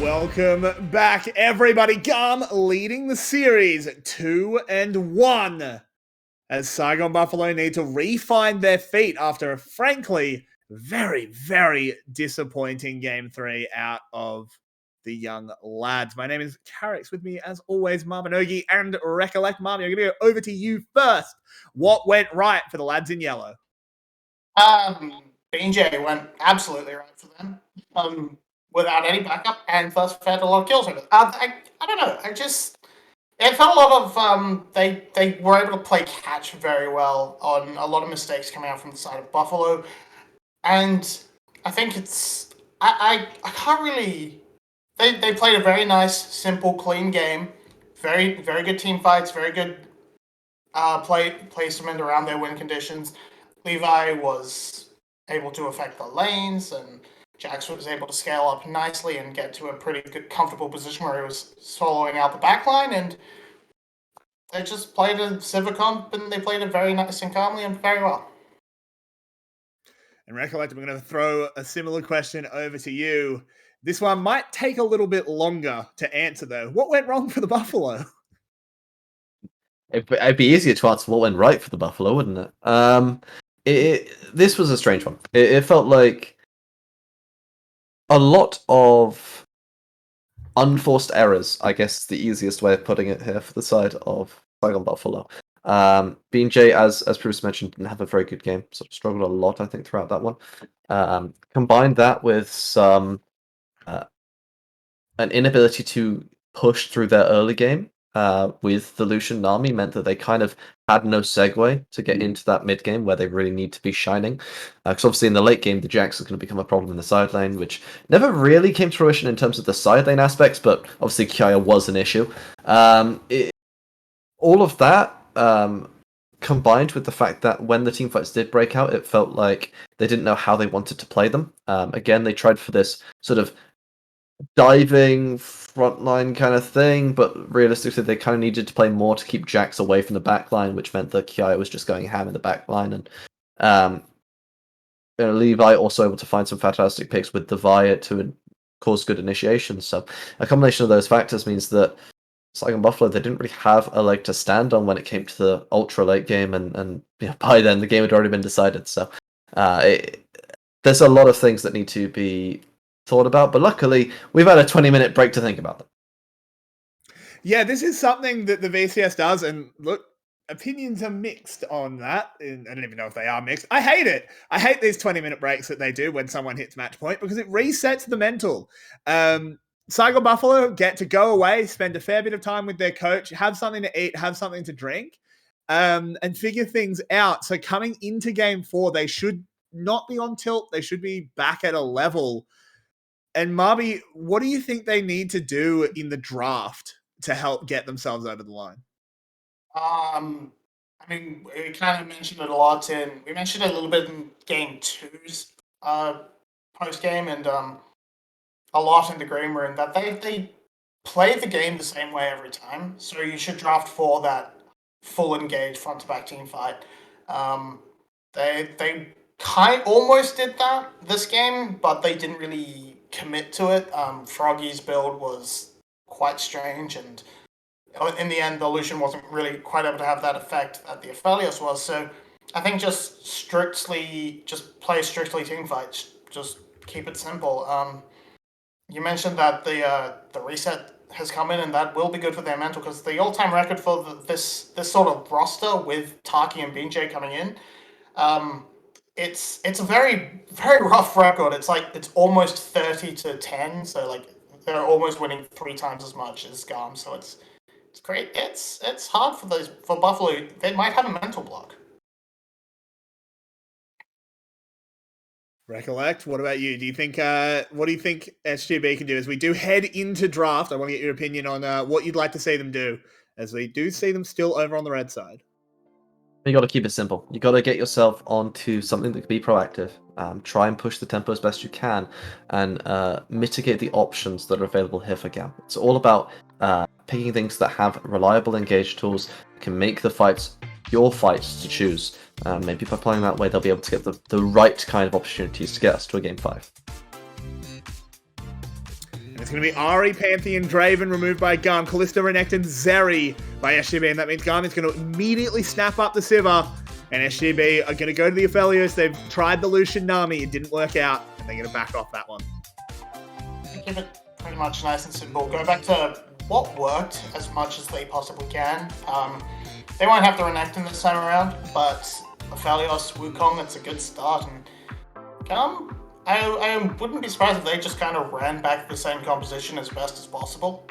Welcome back, everybody. GAM leading the series 2-1 as Saigon Buffalo need to re-find their feet after a frankly very, very disappointing Game 3 out of the young lads. My name is Carrix. With me, as always, Marminogi and Recollect. Marmy, I'm going to go over to you first. What went right for the lads in yellow? BJ went absolutely right for them. Without any backup, and thus had a lot of kills over it. I don't know. It felt a lot of they were able to play catch very well on a lot of mistakes coming out from the side of Buffalo, and I think it's I can't really. They played a very nice, simple, clean game. Very very good team fights. Very good placement around their win conditions. Levi was able to affect the lanes, and Jax was able to scale up nicely and get to a pretty good, comfortable position where he was soloing out the backline, and they just played a Civic comp, and they played it very nice and calmly and very well. And Recollect, I'm going to throw a similar question over to you. This one might take a little bit longer to answer, though. What went wrong for the Buffalo? It'd be easier to answer what went right for the Buffalo, wouldn't it? This was a strange one. It felt like a lot of unforced errors, I guess is the easiest way of putting it here for the side of Saigon Buffalo. BJ, as previously mentioned, didn't have a very good game, sort of struggled a lot, I think, throughout that one. Combined that with some an inability to push through their early game with the Lucian Nami meant that they kind of had no segue to get into that mid game where they really need to be shining. Because obviously in the late game, the Jax is going to become a problem in the side lane, which never really came to fruition in terms of the side lane aspects, but obviously Kaya was an issue. All of that combined with the fact that when the teamfights did break out, it felt like they didn't know how they wanted to play them. Again, they tried for this sort of diving frontline kind of thing, but realistically they kind of needed to play more to keep Jax away from the backline, which meant that Kiai was just going ham in the backline, and Levi also able to find some fantastic picks with the Via to cause good initiations. So a combination of those factors means that Saigon Buffalo, they didn't really have a leg to stand on when it came to the ultra late game, and by then the game had already been decided. So there's a lot of things that need to be thought about, but luckily we've had a 20-minute break to think about them. Yeah, this is something that the VCS does, and look, opinions are mixed on that. And I don't even know if they are mixed. I hate it. I hate these 20-minute breaks that they do when someone hits match point because it resets the mental. Saigon Buffalo get to go away, spend a fair bit of time with their coach, have something to eat, have something to drink, and figure things out. So coming into Game 4, they should not be on tilt. They should be back at a level. And Marby, what do you think they need to do in the draft to help get themselves over the line? I mean, we kind of mentioned it a lot we mentioned it a little bit in Game 2's post game, and a lot in the green room that they play the game the same way every time. So you should draft for that full engaged front to back team fight. They kind almost did that this game, but they didn't really commit to it. Froggy's build was quite strange, and in the end, the Lucian wasn't really quite able to have that effect that the Aphelios was. So I think just play strictly team fights. Just keep it simple. You mentioned that the reset has come in, and that will be good for their mental, because the all-time record for this sort of roster with Taki and BJ coming in, it's a very, very rough record. It's almost 30-10, so like they're almost winning 3 times as much as GAM. So it's great. It's hard for Buffalo. They might have a mental block. Recollect, what about you? What do you think SGB can do as we do head into draft? I want to get your opinion on what you'd like to see them do, as we do see them still over on the red side. You got to keep it simple. You got to get yourself onto something that can be proactive. Try and push the tempo as best you can, and mitigate the options that are available here for GAM. It's all about picking things that have reliable engage tools, can make the fights your fights to choose. Maybe by playing that way, they'll be able to get the right kind of opportunities to get us to a Game 5. It's going to be Ari, Pantheon, Draven removed by GAM, Kalista, Renekton, Zeri by SGB, and that means GAM is going to immediately snap up the Sivir, and SGB are going to go to the Aphelios. They've tried the Lucian Nami, it didn't work out, and they're going to back off that one. Keep it pretty much nice and simple. Go back to what worked as much as they possibly can. They won't have the Renekton this time around, but Aphelios, Wukong, that's a good start. And GAM, I wouldn't be surprised if they just kind of ran back the same composition as best as possible.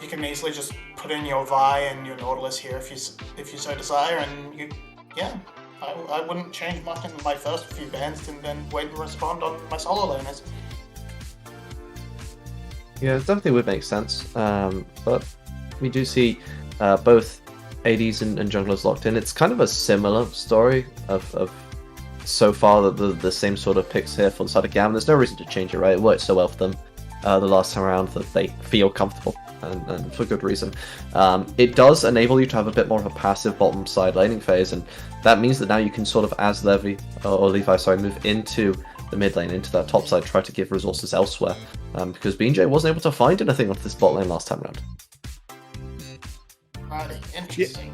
You can easily just put in your Vi and your Nautilus here if you so desire, and I wouldn't change much in my first few bans and then wait and respond on my solo laners. Yeah, it definitely would make sense. But we do see both ADs and junglers locked in. It's kind of a similar story of so far the same sort of picks here for the side of GAM. There's no reason to change it, right? It worked so well for them the last time around that they feel comfortable, and for good reason. It does enable you to have a bit more of a passive bottom side laning phase, and that means that now you can sort of, as Levi, move into the mid lane, into that top side, try to give resources elsewhere, because BJ wasn't able to find anything off this bot lane last time around. Righty, interesting.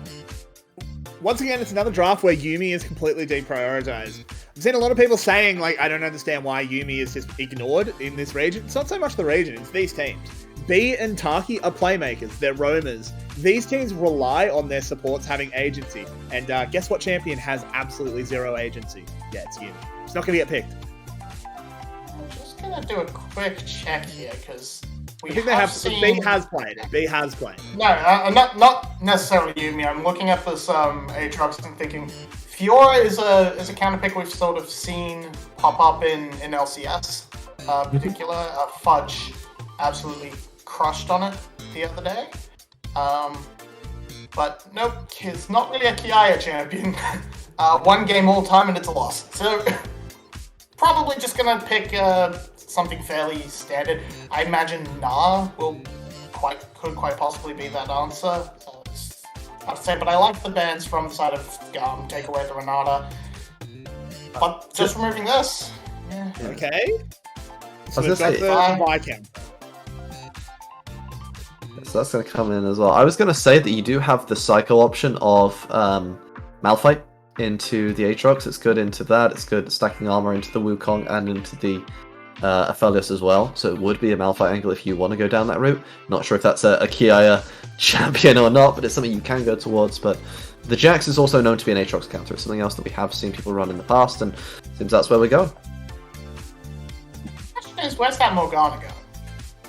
Once again, it's another draft where Yuumi is completely deprioritized. I've seen a lot of people saying, like, I don't understand why Yuumi is just ignored in this region. It's not so much the region, it's these teams. B and Taki are playmakers, they're roamers. These teams rely on their supports having agency. And guess what champion has absolutely zero agency? Yeah, it's Yuumi. It's not going to get picked. I'm just going to do a quick check here, because I think they have. Seen... B has played. B has played. No, not necessarily Yuumi. I'm looking at this Aatrox and thinking Fiora is a counter pick we've sort of seen pop up in LCS. Particular Fudge absolutely crushed on it the other day. But nope, it's not really a Kiaya champion. One game all time and it's a loss. So probably just gonna pick something fairly standard. I imagine could quite possibly be that answer. I'd say, but I like the bans from the side of GAM, take away the Renata. But just removing this. Yeah. Okay. So we've got the Viscount. So that's going to come in as well. I was going to say that you do have the cycle option of Malphite into the Aatrox. It's good into that. It's good stacking armor into the Wukong and into the Aphelios as well. So it would be a Malphite angle if you want to go down that route. Not sure if that's a Kiaya champion or not, but it's something you can go towards. But the Jax is also known to be an Aatrox counter. It's something else that we have seen people run in the past, and seems that's where we're going. The question is, where's that Morgana go?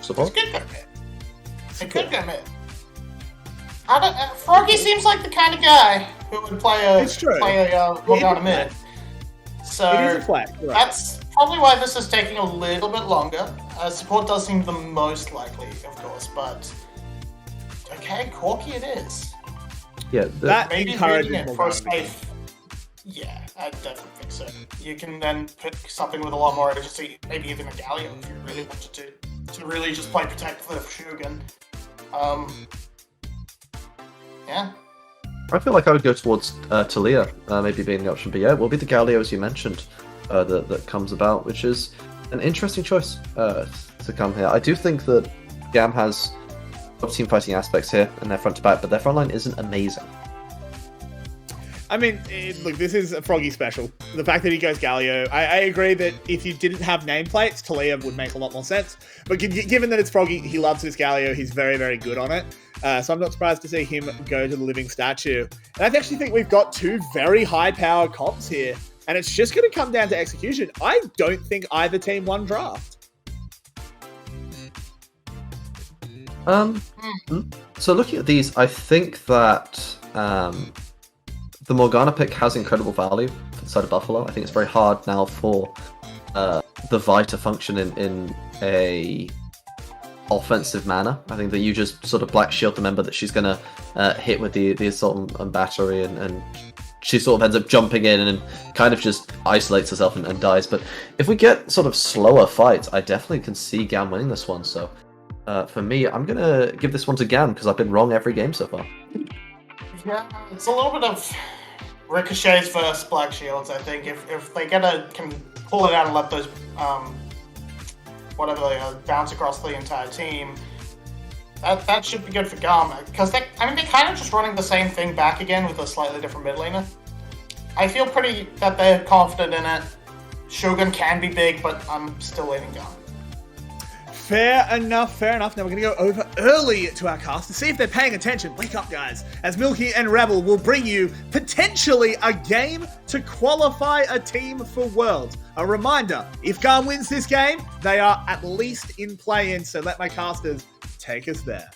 Support? It's good go mid. It could go mid. Froggy seems like the kind of guy who would play a Morgana mid. So it is a flag, right. That's probably why this is taking a little bit longer. Support does seem the most likely, of course, but okay, Corki it is. Yeah, that maybe encourages reading it for a safe. Yeah, I definitely think so. You can then pick something with a lot more agency, maybe even a Galio if you really wanted to really just play protect the Shogun. Yeah. I feel like I would go towards Talia, maybe being the option, but yeah, it will be the Galio as you mentioned that comes about, which is an interesting choice to come here. I do think that GAM has team fighting aspects here in their front to back, but their front line isn't amazing. I mean, look, this is a Froggy special. The fact that he goes Galio, I agree that if you didn't have nameplates, Talia would make a lot more sense. But given that it's Froggy, he loves his Galio, he's very, very good on it. So I'm not surprised to see him go to the Living Statue. And I actually think we've got two very high-powered comps here, and it's just going to come down to execution. I don't think either team won draft. So looking at these, I think that the Morgana pick has incredible value for the side of Buffalo. I think it's very hard now for the Vi to function in a offensive manner. I think that you just sort of Black Shield the member that she's going to hit with the assault and battery, and she sort of ends up jumping in and kind of just isolates herself and dies. But if we get sort of slower fights, I definitely can see GAM winning this one. So for me, I'm going to give this one to GAM because I've been wrong every game so far. Yeah, it's a little bit of ricochets versus Black Shields, I think. If they can pull it out and let those whatever they bounce across the entire team. That should be good for GAM, because they're kind of just running the same thing back again with a slightly different mid laner. I feel that they're confident in it. Shogun can be big, but I'm still leaning GAM. Fair enough. Now we're going to go over early to our cast to see if they're paying attention. Wake up, guys. As Milky and Rebel will bring you potentially a game to qualify a team for Worlds. A reminder, if GAM wins this game, they are at least in play-in, so let my casters take us there.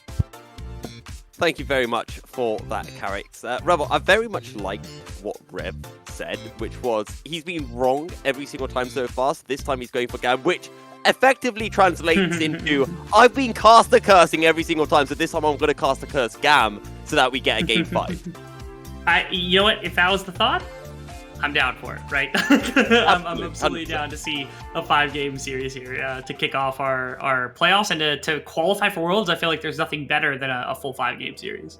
Thank you very much for that, character. Rebel, I very much liked what Rev said, which was he's been wrong every single time so far. So this time he's going for GAM, which effectively translates into I've been caster cursing every single time, so this time I'm going to caster curse GAM so that we get a game 5. You know what? If that was the thought, I'm down for it, right? I'm absolutely down to see a 5-game series here to kick off our playoffs and to qualify for Worlds. I feel like there's nothing better than a full 5-game series.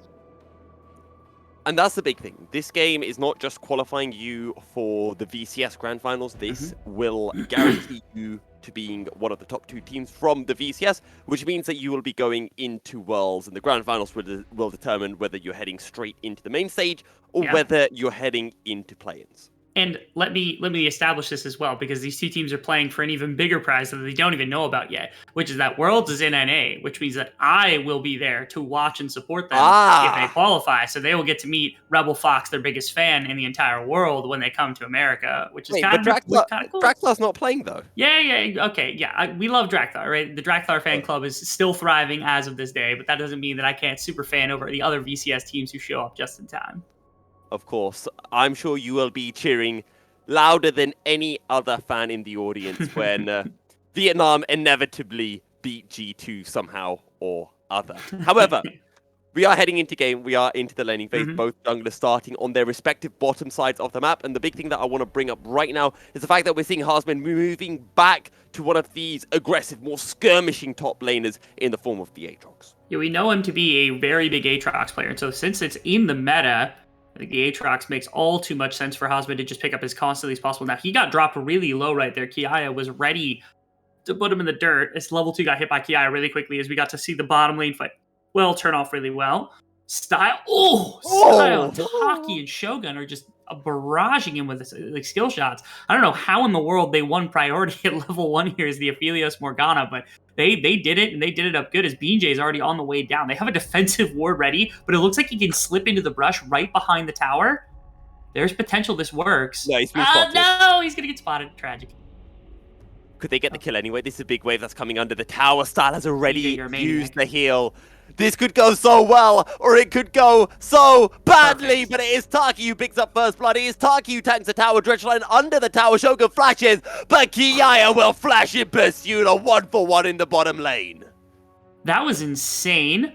And that's the big thing. This game is not just qualifying you for the VCS Grand Finals. This will guarantee you to being one of the top 2 teams from the VCS, which means that you will be going into Worlds, and the Grand Finals will determine whether you're heading straight into the main stage or whether you're heading into play-ins. And let me establish this as well, because these two teams are playing for an even bigger prize that they don't even know about yet, which is that Worlds is in NA, which means that I will be there to watch and support them if they qualify. So they will get to meet Rebel Fox, their biggest fan in the entire world, when they come to America, which is kind of cool. Drakthar's not playing, though. We love Drakthar, right? The Drakthar fan club is still thriving as of this day, but that doesn't mean that I can't super fan over the other VCS teams who show up just in time. Of course, I'm sure you will be cheering louder than any other fan in the audience when Vietnam inevitably beat G2 somehow or other. However, we are heading into game. We are into the laning phase. Both junglers starting on their respective bottom sides of the map. And the big thing that I want to bring up right now is the fact that we're seeing Harsman moving back to one of these aggressive, more skirmishing top laners in the form of the Aatrox. Yeah, we know him to be a very big Aatrox player. And so since it's in the meta, I think the Aatrox makes all too much sense for Harsman to just pick up as constantly as possible. Now, he got dropped really low right there. Kiaya was ready to put him in the dirt. As level 2 got hit by Kiaya really quickly, as we got to see the bottom lane fight turn off really well. Style, Taki and Shogun are just barraging him with like skill shots. I don't know how in the world they won priority at level 1 here as the Aphelios Morgana, but they did it, and they did it up good as BJ is already on the way down. They have a defensive ward ready, but it looks like he can slip into the brush right behind the tower. There's potential this works. No, he's been spotted. No, he's going to get spotted. Tragic. Could they get the kill anyway? This is a big wave that's coming under the tower. Style has already used the heal. This could go so well, or it could go so badly, but it is Taki who picks up first blood. It is Taki who tanks the tower. Dredgeline under the tower. Shogun flashes, but Kiaya will flash in pursuit. A 1-for-1 in the bottom lane. That was insane.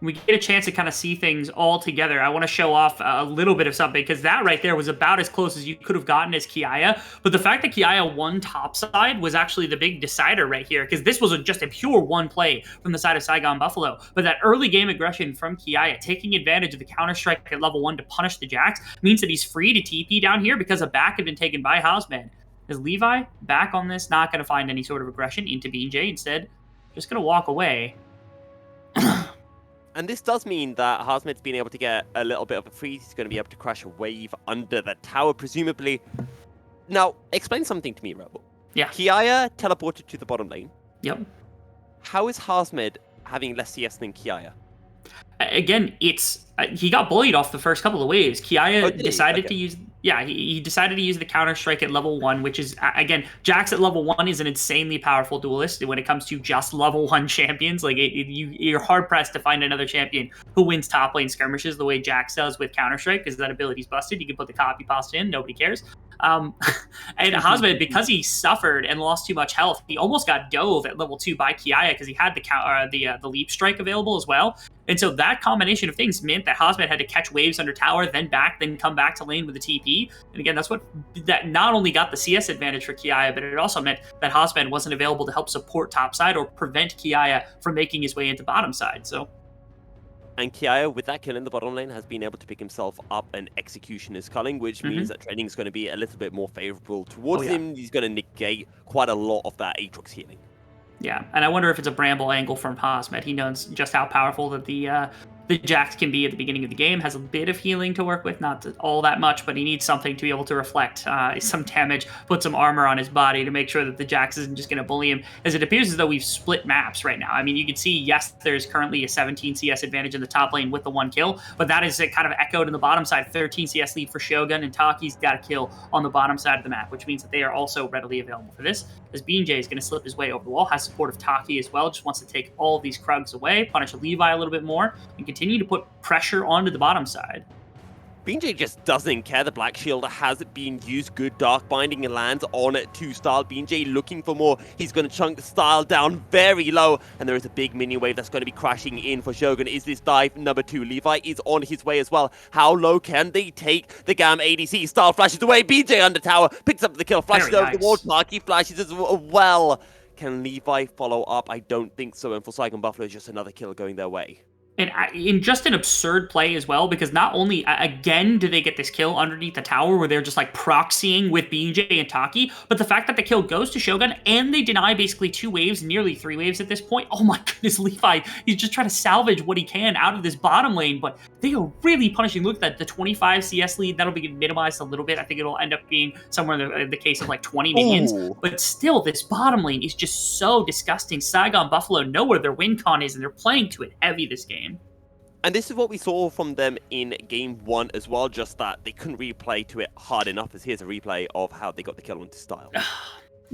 We get a chance to kind of see things all together. I want to show off a little bit of something, because that right there was about as close as you could have gotten as Kiaya. But the fact that Kiaya won topside was actually the big decider right here, because this was just a pure one play from the side of Saigon Buffalo. But that early game aggression from Kiaya, taking advantage of the counter-strike at level 1 to punish the Jax, means that he's free to TP down here because a back had been taken by Hausman. Is Levi back on this, not going to find any sort of aggression into BJ, instead just going to walk away. And this does mean that Harsman's been able to get a little bit of a freeze. He's going to be able to crash a wave under the tower, presumably. Now, explain something to me, Rebel. Yeah. Kiaya teleported to the bottom lane. Yep. How is Harsmed having less CS than Kiaya? Again, it's he got bullied off the first couple of waves. Kiaya decided to use... Yeah, he decided to use the counter-strike at level 1, which is, again, Jax at level 1 is an insanely powerful duelist when it comes to just level 1 champions. Like, you're hard-pressed to find another champion who wins top lane skirmishes the way Jax does with counter-strike, because that ability's busted. You can put the copy pasta in, nobody cares. And Hausman, because he suffered and lost too much health, he almost got dove at level 2 by Kiaya because he had the leap strike available as well. And so that combination of things meant that Hausman had to catch waves under tower, then come back to lane with the TP. And again, that not only got the CS advantage for Kiaya, but it also meant that Hausman wasn't available to help support top side or prevent Kiaya from making his way into bottom side. So. And Kiaya, with that kill in the bottom lane, has been able to pick himself up an Executioner's Culling, which means that training is going to be a little bit more favorable towards him. He's going to negate quite a lot of that Aatrox healing. Yeah, and I wonder if it's a Bramble angle from Hosmet. He knows just how powerful that the Jax can be at the beginning of the game. Has a bit of healing to work with, not all that much, but he needs something to be able to reflect some damage, put some armor on his body to make sure that the Jax isn't just going to bully him, as it appears as though we've split maps right now. I mean, you can see, yes, there's currently a 17 CS advantage in the top lane with the 1 kill, but that is kind of echoed in the bottom side. 13 CS lead for Shogun, and Taki's got a kill on the bottom side of the map, which means that they are also readily available for this, as BJ is going to slip his way over the wall, has support of Taki as well, just wants to take all of these Krugs away, punish Levi a little bit more, and continue to put pressure onto the bottom side. BJ just doesn't care. The Black Shield has been used. Good Dark Binding and lands on 2 Style. BJ looking for more. He's going to chunk the Style down very low. And there is a big minion wave that's going to be crashing in for Shogun. Is this dive number 2? Levi is on his way as well. How low can they take the GAM ADC? Style flashes away. BJ under tower. Picks up the kill. Flashes Very over the nice. wall. Taki flashes as well. Can Levi follow up? I don't think so. And for Saigon Buffalo, it's just another kill going their way. And in just an absurd play as well, because not only, again, do they get this kill underneath the tower where they're just like proxying with BJ and Taki, but the fact that the kill goes to Shogun and they deny basically 2 waves, nearly 3 waves at this point. Oh my goodness, Levi, he's just trying to salvage what he can out of this bottom lane, but they are really punishing. Look at that, the 25 CS lead, that'll be minimized a little bit. I think it'll end up being somewhere in the case of like 20 minions, Ooh. but still, this bottom lane is just so disgusting. Saigon Buffalo know where their win con is, and they're playing to it heavy this game. And this is what we saw from them in Game 1 as well, just that they couldn't really play to it hard enough, as here's a replay of how they got the kill onto Style.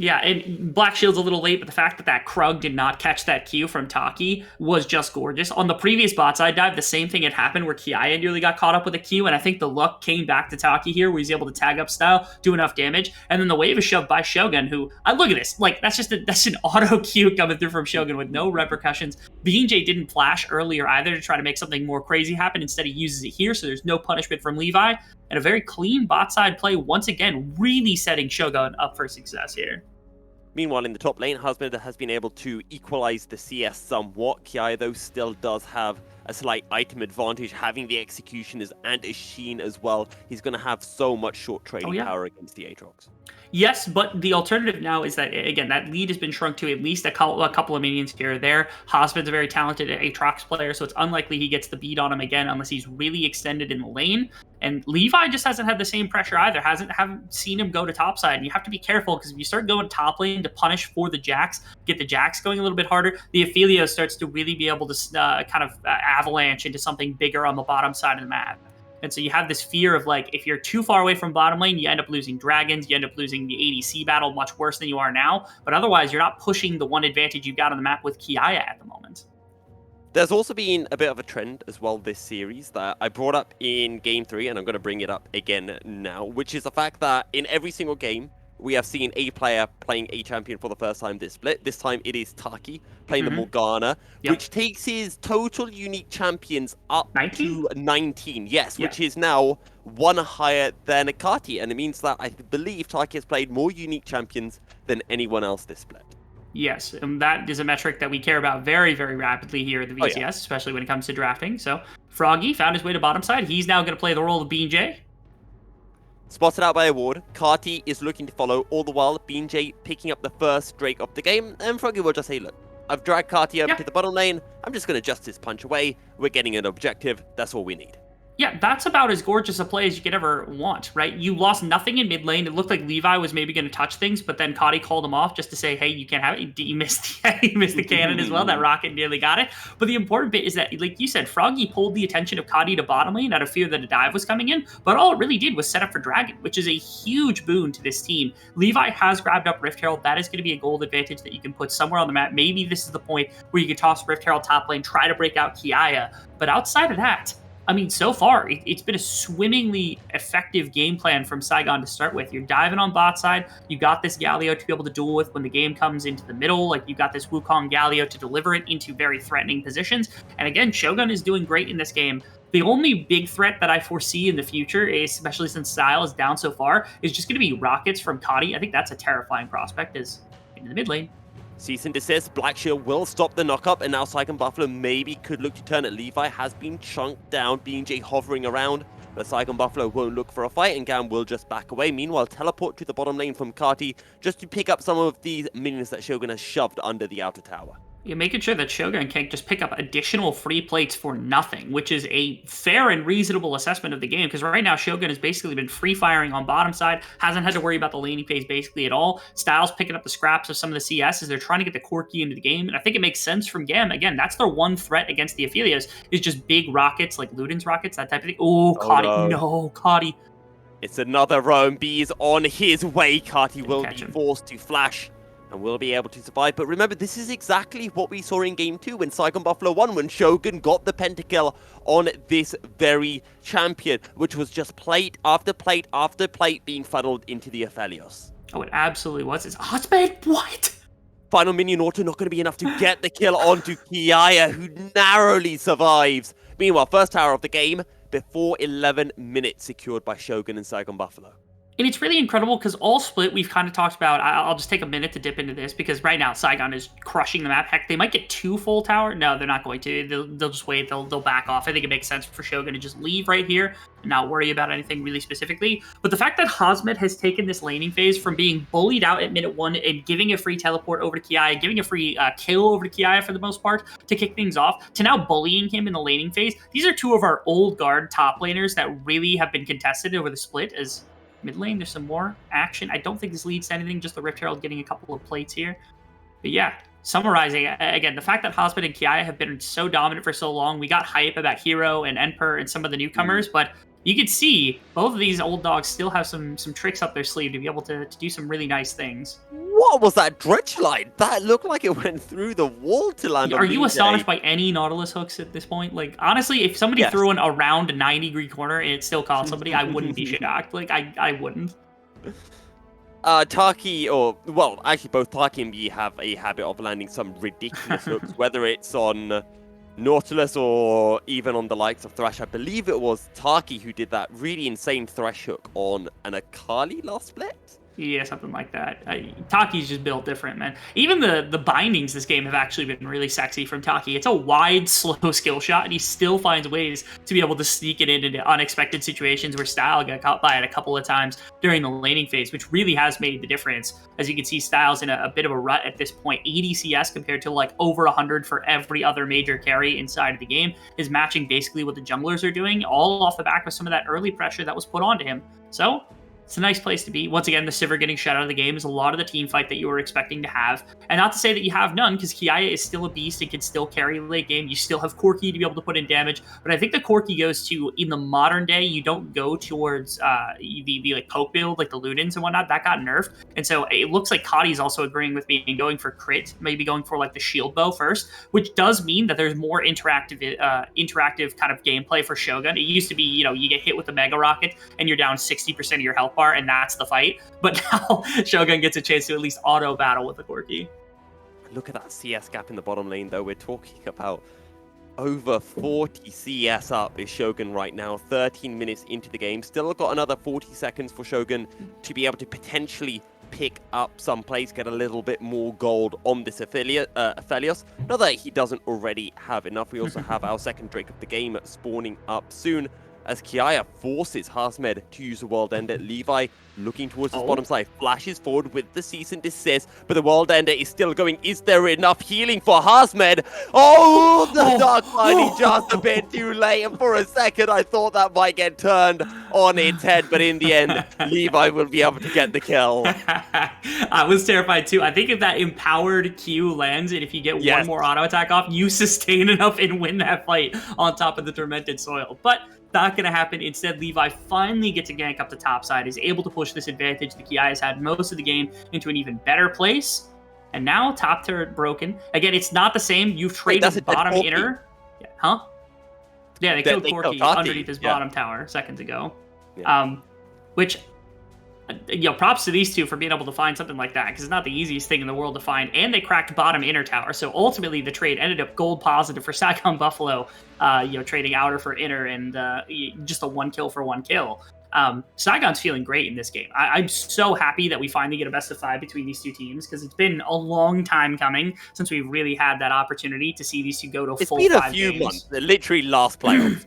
Yeah, and Black Shield's a little late, but the fact that that Krug did not catch that Q from Taki was just gorgeous. On the previous bot side dive, the same thing had happened where Kiaya nearly got caught up with a Q, and I think the luck came back to Taki here, where he's able to tag up Style, do enough damage, and then the wave is shoved by Shogun, who, look at this, like, that's an auto Q coming through from Shogun with no repercussions. BJ didn't flash earlier either to try to make something more crazy happen. Instead, he uses it here, so there's no punishment from Levi, and a very clean bot side play, once again, really setting Shogun up for success here. Meanwhile, in the top lane, Husband has been able to equalize the CS somewhat. Kiai, though, still does have a slight item advantage, having the Executioners and a Sheen as well. He's going to have so much short trading power against the Aatrox. Yes, but the alternative now is that, again, that lead has been shrunk to at least a couple of minions here or there. Hosband's a very talented Aatrox player, so it's unlikely he gets the beat on him again unless he's really extended in the lane. And Levi just hasn't had the same pressure either. Haven't seen him go to top side. And you have to be careful, because if you start going top lane to punish for the Jax, get the Jax going a little bit harder, the Ophelio starts to really be able to kind of avalanche into something bigger on the bottom side of the map. And so you have this fear of, like, if you're too far away from bottom lane, you end up losing dragons, you end up losing the ADC battle much worse than you are now. But otherwise, you're not pushing the one advantage you've got on the map with Kiaya at the moment. There's also been a bit of a trend as well this series that I brought up in Game 3, and I'm going to bring it up again now, which is the fact that in every single game, we have seen a player playing a champion for the first time this split. This time it is Taki playing the Morgana, which takes his total unique champions up 19? to 19. Yes, which is now 1 higher than Akati. And it means that I believe Taki has played more unique champions than anyone else this split. Yes, and that is a metric that we care about very, very rapidly here at the VCS, especially when it comes to drafting. So Froggy found his way to bottom side. He's now going to play the role of BJ. Spotted out by a ward, Kati is looking to follow, all the while BJ picking up the first Drake of the game, and Froggy will just say, look, I've dragged Kati over to the bottom lane, I'm just going to justice punch away, we're getting an objective, that's all we need. Yeah, that's about as gorgeous a play as you could ever want, right? You lost nothing in mid lane. It looked like Levi was maybe going to touch things, but then Kati called him off just to say, hey, you can't have it. You missed the cannon as well. That rocket nearly got it. But the important bit is that, like you said, Froggy pulled the attention of Kati to bottom lane out of fear that a dive was coming in, but all it really did was set up for Dragon, which is a huge boon to this team. Levi has grabbed up Rift Herald. That is going to be a gold advantage that you can put somewhere on the map. Maybe this is the point where you can toss Rift Herald top lane, try to break out Kiaya. But outside of that, I mean, so far, it's been a swimmingly effective game plan from Saigon to start with. You're diving on bot side. You got this Galio to be able to duel with when the game comes into the middle. Like, you got this Wukong Galio to deliver it into very threatening positions. And again, Shogun is doing great in this game. The only big threat that I foresee in the future, especially since Style is down so far, is just going to be rockets from Kati. I think that's a terrifying prospect, is into the mid lane. Cease and desist, Black Shield will stop the knock-up, and now Saigon Buffalo maybe could look to turn it. Levi has been chunked down, BJ hovering around, But Saigon Buffalo won't look for a fight, and GAM will just back away. Meanwhile, teleport to the bottom lane from Kati just to pick up some of these minions that Shogun has shoved under the outer tower. You're making sure that Shogun can't just pick up additional free plates for nothing, which is a fair and reasonable assessment of the game, because right now Shogun has basically been free firing on bottom side, hasn't had to worry about the laning phase basically at all. Styles picking up the scraps of some of the CS as they're trying to get the Corki into the game, and I think it makes sense from GAM. Again, that's their one threat against the Aphelios, is just big rockets, like Luden's rockets, that type of thing. Oh, Kati, no, Kati. It's another roam. B is on his way. Kati will be forced to flash and will be able to survive. But remember, this is exactly what we saw in Game 2 when Saigon Buffalo won, when Shogun got the pentakill on this very champion, which was just plate after plate after plate being funneled into the Aphelios. Oh, it absolutely was. It's hotspot. What? Final minion auto not going to be enough to get the kill onto Kiaya, who narrowly survives. Meanwhile, first tower of the game before 11 minutes secured by Shogun and Saigon Buffalo. And it's really incredible because all split we've kind of talked about. I'll just take a minute to dip into this because right now Saigon is crushing the map. Heck, they might get 2 full tower. No, they're not going to. They'll just wait. They'll back off. I think it makes sense for Shogun to just leave right here and not worry about anything really specifically. But the fact that Hosmed has taken this laning phase from being bullied out at minute 1 and giving a free teleport over to Kiaya, giving a free kill over to Kiaya for the most part to kick things off, to now bullying him in the laning phase. These are 2 of our old guard top laners that really have been contested over the split. As mid lane, there's some more action. I don't think this leads to anything, just the Rift Herald getting a couple of plates here. But yeah, summarizing, again, the fact that Hosmed and Kiaya have been so dominant for so long, we got hype about Hero and Enper and some of the newcomers, but you could see both of these old dogs still have some tricks up their sleeve to be able to do some really nice things. What was that dredge line? That looked like it went through the wall to land on Are you astonished by any Nautilus hooks at this point? Like, honestly, if somebody threw an around 90-degree corner and it still caught somebody, I wouldn't be shocked. Like, I wouldn't. Taki, actually both Taki and B have a habit of landing some ridiculous hooks, whether it's on Nautilus or even on the likes of Thresh. I believe it was Taki who did that really insane Thresh hook on an Akali last split. Yeah, something like that. Taki's just built different, man. Even the bindings this game have actually been really sexy from Taki. It's a wide, slow skill shot, and he still finds ways to be able to sneak it into unexpected situations where Style got caught by it a couple of times during the laning phase, which really has made the difference. As you can see, Styles in a bit of a rut at this point. 80 CS compared to like over 100 for every other major carry inside of the game is matching basically what the junglers are doing, all off the back of some of that early pressure that was put onto him. So it's a nice place to be. Once again, the Sivir getting shut out of the game is a lot of the team fight that you were expecting to have. And not to say that you have none, because Kiaya is still a beast and can still carry late game. You still have Corki to be able to put in damage. But I think the Corki goes to, in the modern day, you don't go towards the like poke build, like the Ludens and whatnot. That got nerfed. And so it looks like Kati's also agreeing with me and going for crit, maybe going for like the shield bow first, which does mean that there's more interactive kind of gameplay for Shogun. It used to be, you get hit with the Mega Rocket and you're down 60% of your health bar, and that's the fight. But now Shogun gets a chance to at least auto battle with the Corki. Look at that CS gap in the bottom lane, though. We're talking about over 40 CS up is Shogun right now, 13 minutes into the game. Still got another 40 seconds for Shogun to be able to potentially pick up some plays, get a little bit more gold on this Aphelios. Not that he doesn't already have enough. We also have our second Drake of the game spawning up soon, as Kiaya forces Hosmed to use the World Ender. Levi looking towards his bottom side, flashes forward with the cease and desist, but the World Ender is still going. Is there enough healing for Hosmed? Oh, the Dark Binding just a bit too late, and for a second I thought that might get turned on its head, but in the end, Levi will be able to get the kill. I was terrified too. I think if that empowered Q lands, and if you get one more auto attack off, you sustain enough and win that fight on top of the Tormented Soil. But not going to happen. Instead, Levi finally gets a gank up the top side, is able to push this advantage that Kiaya has had most of the game into an even better place. And now top turret broken. Again, it's not the same. You've traded bottom inner. Yeah, huh? Yeah, they killed Corki underneath his bottom tower seconds ago. Yeah. Which, props to these two for being able to find something like that, because it's not the easiest thing in the world to find. And they cracked bottom inner tower. So ultimately, the trade ended up gold positive for Saigon Buffalo, trading outer for inner and just a 1 kill for 1 kill. Saigon's feeling great in this game. I'm so happy that we finally get a best of 5 between these two teams, because it's been a long time coming since we really had that opportunity to see these two go to full 5 games. It's been a few months, literally last playoffs.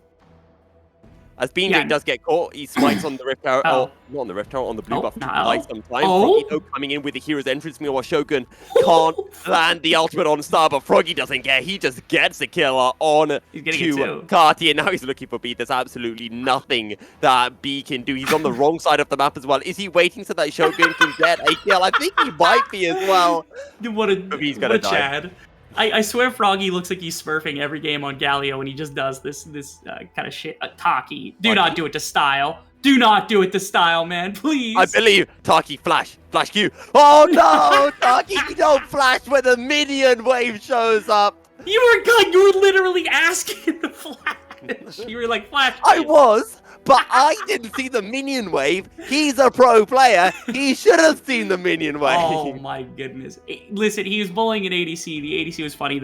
As BJ Yeah. does get caught, he smites on the Rift Tower. Oh. Not on the Rift Tower, on the blue Oh, buff. no. Buy some time. Oh. Froggy coming in with the hero's entrance. Meanwhile, Shogun can't land the ultimate on Star, but Froggy doesn't care. He just gets the killer on He's getting it to too. Carty, and now he's looking for B. There's absolutely nothing that B can do. He's on the wrong side of the map as well. Is he waiting so that Shogun can get a kill? I think he might be as well. What a, But he's what gonna a die. Chad. I swear Froggy looks like he's smurfing every game on Galio when he just does this kind of shit. Taki, do not do it to Style. Do not do it to Style, man, please. I believe Taki flash Q. Oh no, Taki, you don't flash when the minion wave shows up. You were literally asking the flash. You were like, flash. I was, but I didn't see the minion wave. He's a pro player. He should have seen the minion wave. Oh my goodness! Listen, he was bullying an ADC. The ADC was funny.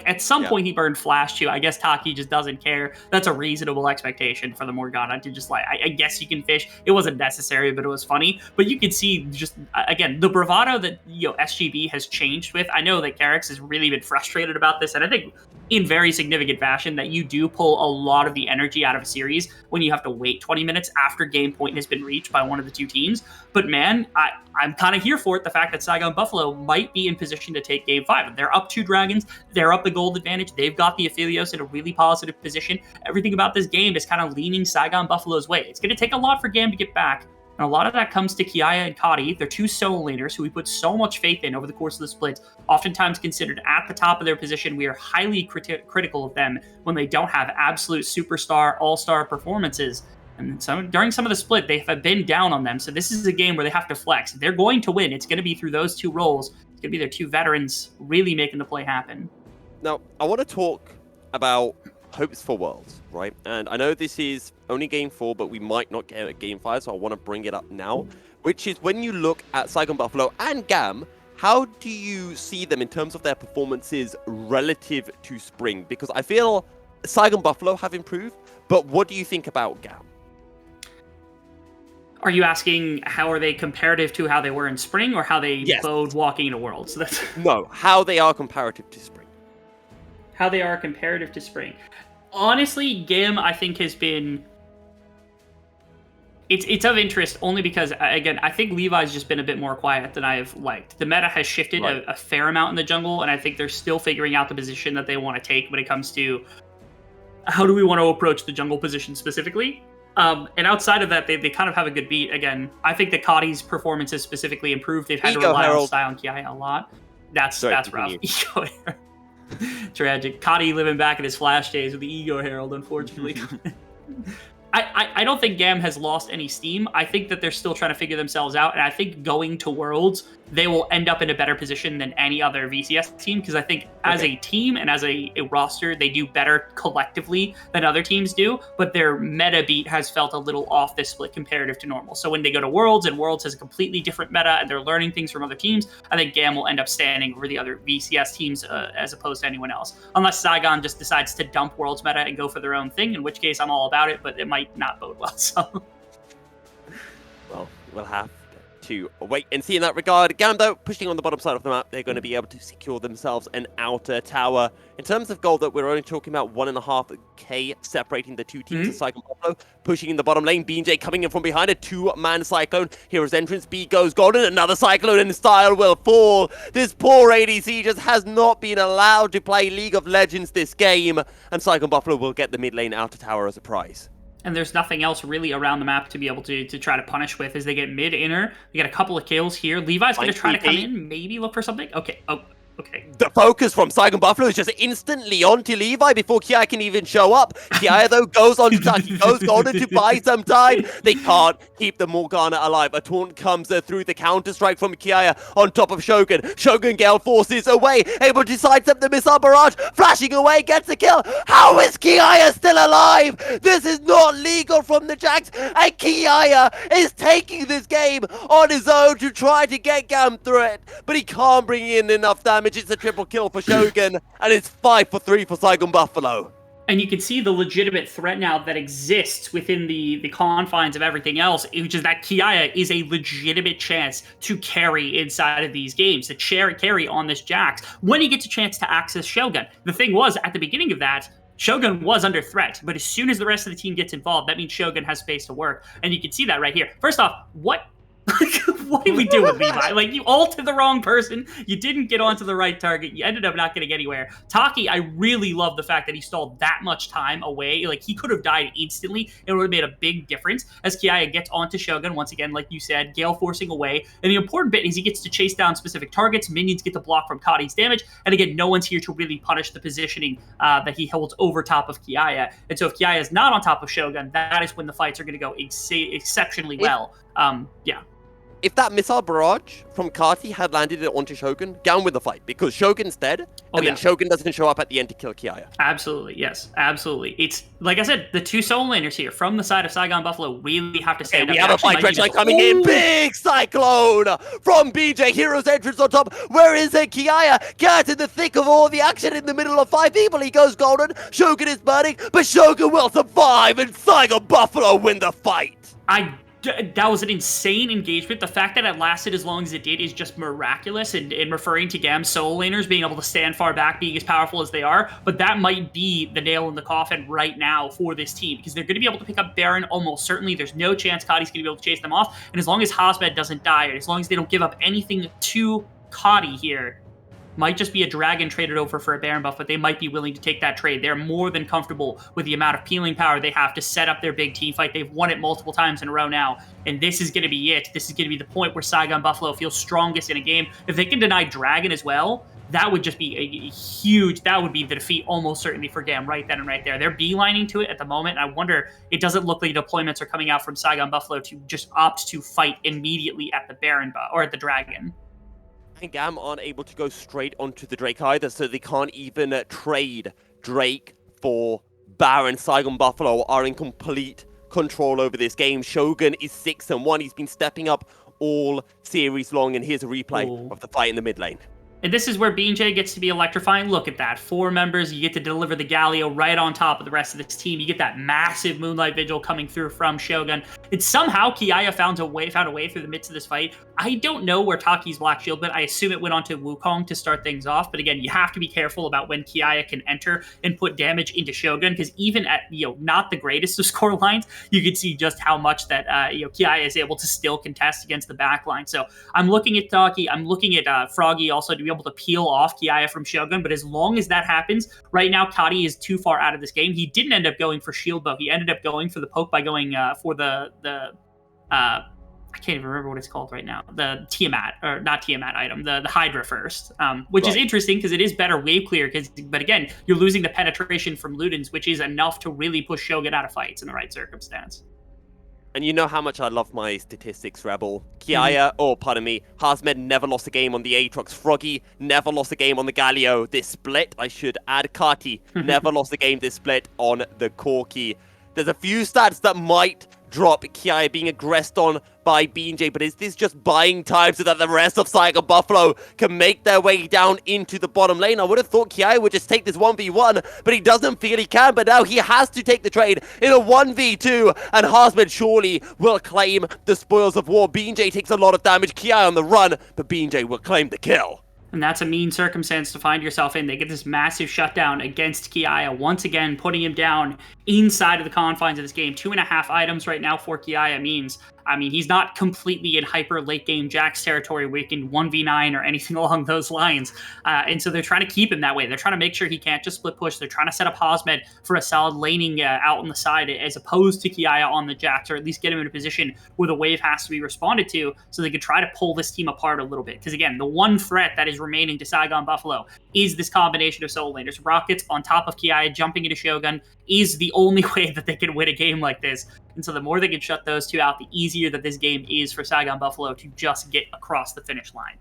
At some point he burned flash too. I guess Taki just doesn't care. That's a reasonable expectation for the Morgana to just I guess you can fish. It wasn't necessary, but it was funny. But you could see just again the bravado that SGB has changed with. I know that Garrix has really been frustrated about this, and I think in very significant fashion that you do pull a lot of the energy out of a series when you have to wait 20 minutes after game point has been reached by one of the two teams. But man, I'm kind of here for it. The fact that Saigon Buffalo might be in position to take game 5. They're up 2 dragons. They're up the gold advantage. They've got the Aphelios in a really positive position. Everything about this game is kind of leaning Saigon Buffalo's way. It's going to take a lot for GAM to get back. And a lot of that comes to Kiaya and Kadi. They're 2 solo laners who we put so much faith in over the course of the split, oftentimes considered at the top of their position. We are highly critical of them when they don't have absolute superstar, all-star performances. And during some of the split, they have been down on them. So this is a game where they have to flex. If they're going to win, it's going to be through those 2 roles. It's going to be their 2 veterans really making the play happen. Now, I want to talk about hopes for Worlds, right? And I know this is only game 4, but we might not get a game 5, so I want to bring it up now, which is when you look at Saigon Buffalo and GAM, how do you see them in terms of their performances relative to Spring? Because I feel Saigon Buffalo have improved, but what do you think about GAM? Are you asking how are they comparative to how they were in Spring, or how they bode walking into Worlds? So that's No, how they are comparative to Spring. How they are comparative to Spring. Honestly, GAM, I think, has been... It's of interest only because, again, I think Levi's just been a bit more quiet than I have liked. The meta has shifted a fair amount in the jungle, and I think they're still figuring out the position that they want to take when it comes to how do we want to approach the jungle position specifically. And outside of that, they kind of have a good beat. Again, I think that Kadi's performance has specifically improved. They've had to rely on Style and Kiaya a lot. That's rough. Ego Herald. Tragic. Kadi living back in his Flash days with the Ego Herald, unfortunately. I don't think GAM has lost any steam. I think that they're still trying to figure themselves out, and I think going to Worlds, they will end up in a better position than any other VCS team, because I think as a team and as a roster, they do better collectively than other teams do, but their meta beat has felt a little off this split comparative to normal. So when they go to Worlds, and Worlds has a completely different meta, and they're learning things from other teams, I think GAM will end up standing over the other VCS teams as opposed to anyone else. Unless Saigon just decides to dump Worlds meta and go for their own thing, in which case I'm all about it, but it might not bode well, so... Well, we'll have to wait and see in that regard. GAM, though, pushing on the bottom side of the map, they're going to be able to secure themselves an outer tower. In terms of gold, that we're only talking about 1.5k separating the 2 teams of Saigon Buffalo, pushing in the bottom lane. BJ coming in from behind, a 2-man Cyclone. Hero's entrance, B goes golden, another Cyclone, and Style will fall. This poor ADC just has not been allowed to play League of Legends this game, and Saigon Buffalo will get the mid lane outer tower as a prize. And there's nothing else really around the map to be able to try to punish with as they get mid-inner. We got a couple of kills here. Levi's going to try to come in, maybe look for something. Okay, okay. The focus from Saigon Buffalo is just instantly onto Levi before Kiaya can even show up. Kiaya, though, goes on to Taki, goes golden to buy some time. They can't keep the Morgana alive. A taunt comes through the counter-strike from Kiaya on top of Shogun. Shogun Gale forces away, able to sidestep the missile barrage, flashing away, gets a kill. How is Kiaya still alive? This is not legal from the Jax, and Kiaya is taking this game on his own to try to get GAM through it, but he can't bring in enough damage. It's a triple kill for Shogun, and it's 5 for 3 for Saigon Buffalo. And you can see the legitimate threat now that exists within the confines of everything else, which is that Kiaya is a legitimate chance to carry inside of these games, to carry on this Jax when he gets a chance to access Shogun. The thing was, at the beginning of that, Shogun was under threat, but as soon as the rest of the team gets involved, that means Shogun has space to work. And you can see that right here. First off, what did we do with Levi? Like, you ulted the wrong person. You didn't get onto the right target. You ended up not getting anywhere. Taki, I really love the fact that he stalled that much time away. Like, he could have died instantly. It would have made a big difference as Kiaya gets onto Shogun. Once again, like you said, Gale forcing away. And the important bit is he gets to chase down specific targets. Minions get to block from Kadi's damage. And again, no one's here to really punish the positioning that he holds over top of Kiaya. And so if Kiaya is not on top of Shogun, that is when the fights are going to go exceptionally well. Yeah. If that missile barrage from Kati had landed onto Shogun, GAM with the fight, because Shogun's dead, and then Shogun doesn't show up at the end to kill Kiaya. Absolutely, yes, absolutely. It's, like I said, the two solo laners here from the side of Saigon Buffalo really have to stand up. We have a fight Dredgeline coming in. Big Cyclone from BJ. Hero's entrance on top. Where is it? Kiaya gets in the thick of all the action in the middle of 5 people. He goes golden. Shogun is burning, but Shogun will survive, and Saigon Buffalo win the fight. That was an insane engagement. The fact that it lasted as long as it did is just miraculous, and referring to GAM solo laners being able to stand far back, being as powerful as they are, but that might be the nail in the coffin right now for this team, because they're going to be able to pick up Baron almost certainly. There's no chance Kadi's going to be able to chase them off, and as long as Hosmed doesn't die, and as long as they don't give up anything to Kadi here, might just be a dragon traded over for a Baron buff, but they might be willing to take that trade. They're more than comfortable with the amount of peeling power they have to set up their big team fight. They've won it multiple times in a row now, and this is going to be it. This is going to be the point where Saigon Buffalo feels strongest in a game. If they can deny Dragon as well, that would just be a huge, that would be the defeat almost certainly for GAM right then and right there. They're beelining to it at the moment, and I wonder, it doesn't look like deployments are coming out from Saigon Buffalo to just opt to fight immediately at the Baron buff, or at the Dragon. And GAM aren't able to go straight onto the Drake either, so they can't even trade Drake for Baron. Saigon Buffalo are in complete control over this game. Shogun is 6-1. He's been stepping up all series long, and here's a replay of the fight in the mid lane. And this is where BJ gets to be electrifying. Look at that. 4 members. You get to deliver the Galio right on top of the rest of this team. You get that massive Moonlight Vigil coming through from Shogun. And somehow Kiaya found a way through the midst of this fight. I don't know where Taki's Black Shield went. I assume it went onto Wukong to start things off. But again, you have to be careful about when Kiaya can enter and put damage into Shogun, because even at, not the greatest of score lines, you can see just how much that, Kiaya is able to still contest against the backline. So I'm looking at Taki. I'm looking at Froggy also to be able to peel off Kiaya from Shogun, but as long as that happens, right now Kadi is too far out of this game. He didn't end up going for shield bow. He ended up going for the poke by going for the I can't even remember what it's called right now. The Tiamat, or not Tiamat item, the Hydra first, which is interesting because it is better wave clear. But again, you're losing the penetration from Ludens, which is enough to really push Shogun out of fights in the right circumstance. And you know how much I love my statistics, Rebel. Kiaya, Hosmed never lost a game on the Aatrox. Froggy never lost a game on the Galio. This split, I should add, Kati never lost a game this split on the Corki. There's a few stats that might drop Kiaya being aggressed on by BJ, but is this just buying time so that the rest of Saigon Buffalo can make their way down into the bottom lane? I would have thought Kiaya would just take this 1v1, but he doesn't feel he can, but now he has to take the trade in a 1v2, and Hosmed surely will claim the spoils of war. BJ takes a lot of damage, Kiaya on the run, but BJ will claim the kill. And that's a mean circumstance to find yourself in. They get this massive shutdown against Kiaya, once again putting him down inside of the confines of this game. 2.5 items right now for Kiaya means, he's not completely in hyper late game Jax territory where he can 1v9 or anything along those lines. And so they're trying to keep him that way. They're trying to make sure he can't just split push. They're trying to set up Hosmed for a solid laning out on the side as opposed to Kiaya on the Jax, or at least get him in a position where the wave has to be responded to so they could try to pull this team apart a little bit. Because again, the one threat that is remaining to Saigon Buffalo is this combination of solo laners. Rockets on top of Kiaya jumping into Shogun is the only way that they can win a game like this. And so the more they can shut those two out, the easier that this game is for Saigon Buffalo to just get across the finish line.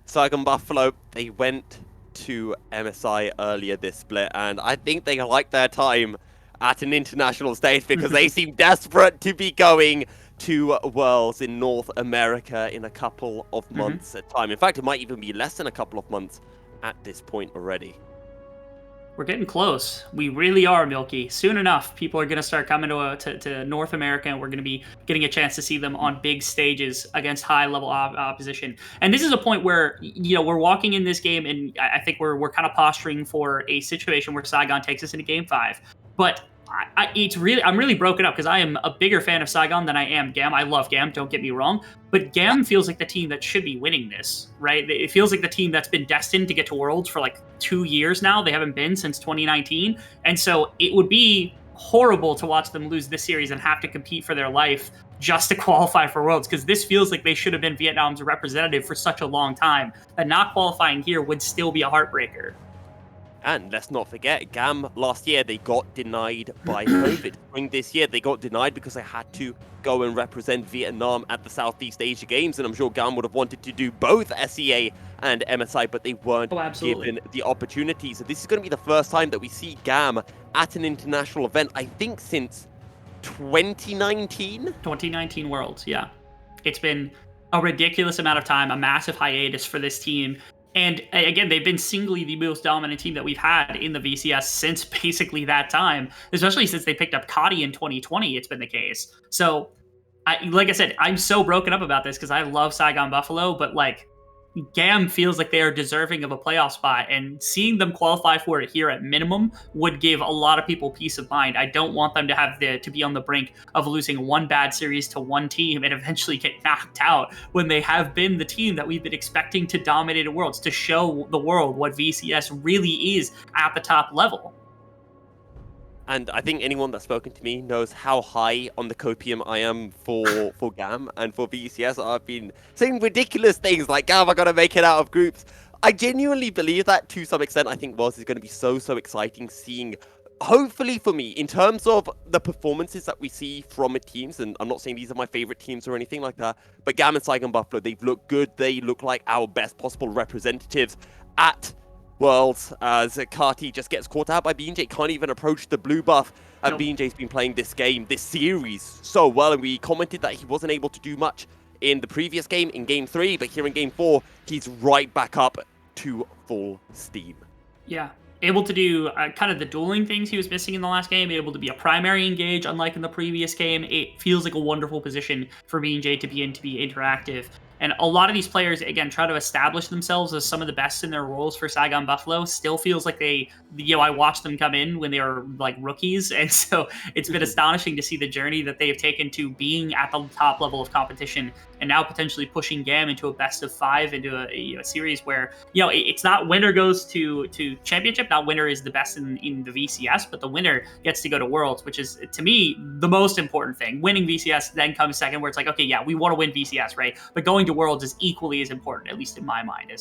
Saigon Buffalo, they went to MSI earlier this split, and I think they like their time at an international stage because they seem desperate to be going to Worlds in North America in a couple of months at time. In fact, it might even be less than a couple of months at this point already. We're getting close. We really are, Milky. Soon enough, people are going to start coming to North America, and we're going to be getting a chance to see them on big stages against high-level opposition. And this is a point where, we're walking in this game, and I think we're kind of posturing for a situation where Saigon takes us into Game 5. But I'm really broken up because I am a bigger fan of Saigon than I am GAM. I love GAM, don't get me wrong, but GAM feels like the team that should be winning this, right? It feels like the team that's been destined to get to Worlds for like 2 years now. They haven't been since 2019, and so it would be horrible to watch them lose this series and have to compete for their life just to qualify for Worlds, because this feels like they should have been Vietnam's representative for such a long time that not qualifying here would still be a heartbreaker. And let's not forget, GAM last year, they got denied by COVID. Spring this year, they got denied because they had to go and represent Vietnam at the Southeast Asia Games. And I'm sure GAM would have wanted to do both SEA and MSI, but they weren't given the opportunity. So this is going to be the first time that we see GAM at an international event, I think, since 2019? 2019 Worlds, yeah. It's been a ridiculous amount of time, a massive hiatus for this team. And again, they've been singly the most dominant team that we've had in the VCS since basically that time, especially since they picked up Cotty in 2020. It's been the case. So, like I said, I'm so broken up about this because I love Saigon Buffalo, but like GAM feels like they are deserving of a playoff spot, and seeing them qualify for it here at minimum would give a lot of people peace of mind. I don't want them to have to be on the brink of losing one bad series to one team and eventually get knocked out when they have been the team that we've been expecting to dominate at Worlds, to show the world what VCS really is at the top level. And I think anyone that's spoken to me knows how high on the copium I am for GAM and for VCS. I've been saying ridiculous things like, GAM are going to make it out of groups. I genuinely believe that to some extent. I think Worlds is going to be so exciting seeing, hopefully for me, in terms of the performances that we see from teams, and I'm not saying these are my favorite teams or anything like that, but GAM and Saigon Buffalo, they've looked good. They look like our best possible representatives at Worlds, as Carty just gets caught out by BJ, can't even approach the blue buff, and BJ's been playing this series so well, and we commented that he wasn't able to do much in the previous game, in Game 3, but here in Game 4, he's right back up to full steam. Yeah, able to do kind of the dueling things he was missing in the last game, able to be a primary engage, unlike in the previous game. It feels like a wonderful position for BJ to be in, to be interactive. And a lot of these players, again, try to establish themselves as some of the best in their roles for Saigon Buffalo. Still feels like I watched them come in when they were like rookies. And so it's been astonishing to see the journey that they've taken to being at the top level of competition, and now potentially pushing GAM into a best of 5, into a series where, it's not winner goes to championship. Not winner is the best in the VCS, but the winner gets to go to Worlds, which is, to me, the most important thing. Winning VCS then comes second, where it's like, okay, yeah, we want to win VCS, right? But going to Worlds is equally as important, at least in my mind.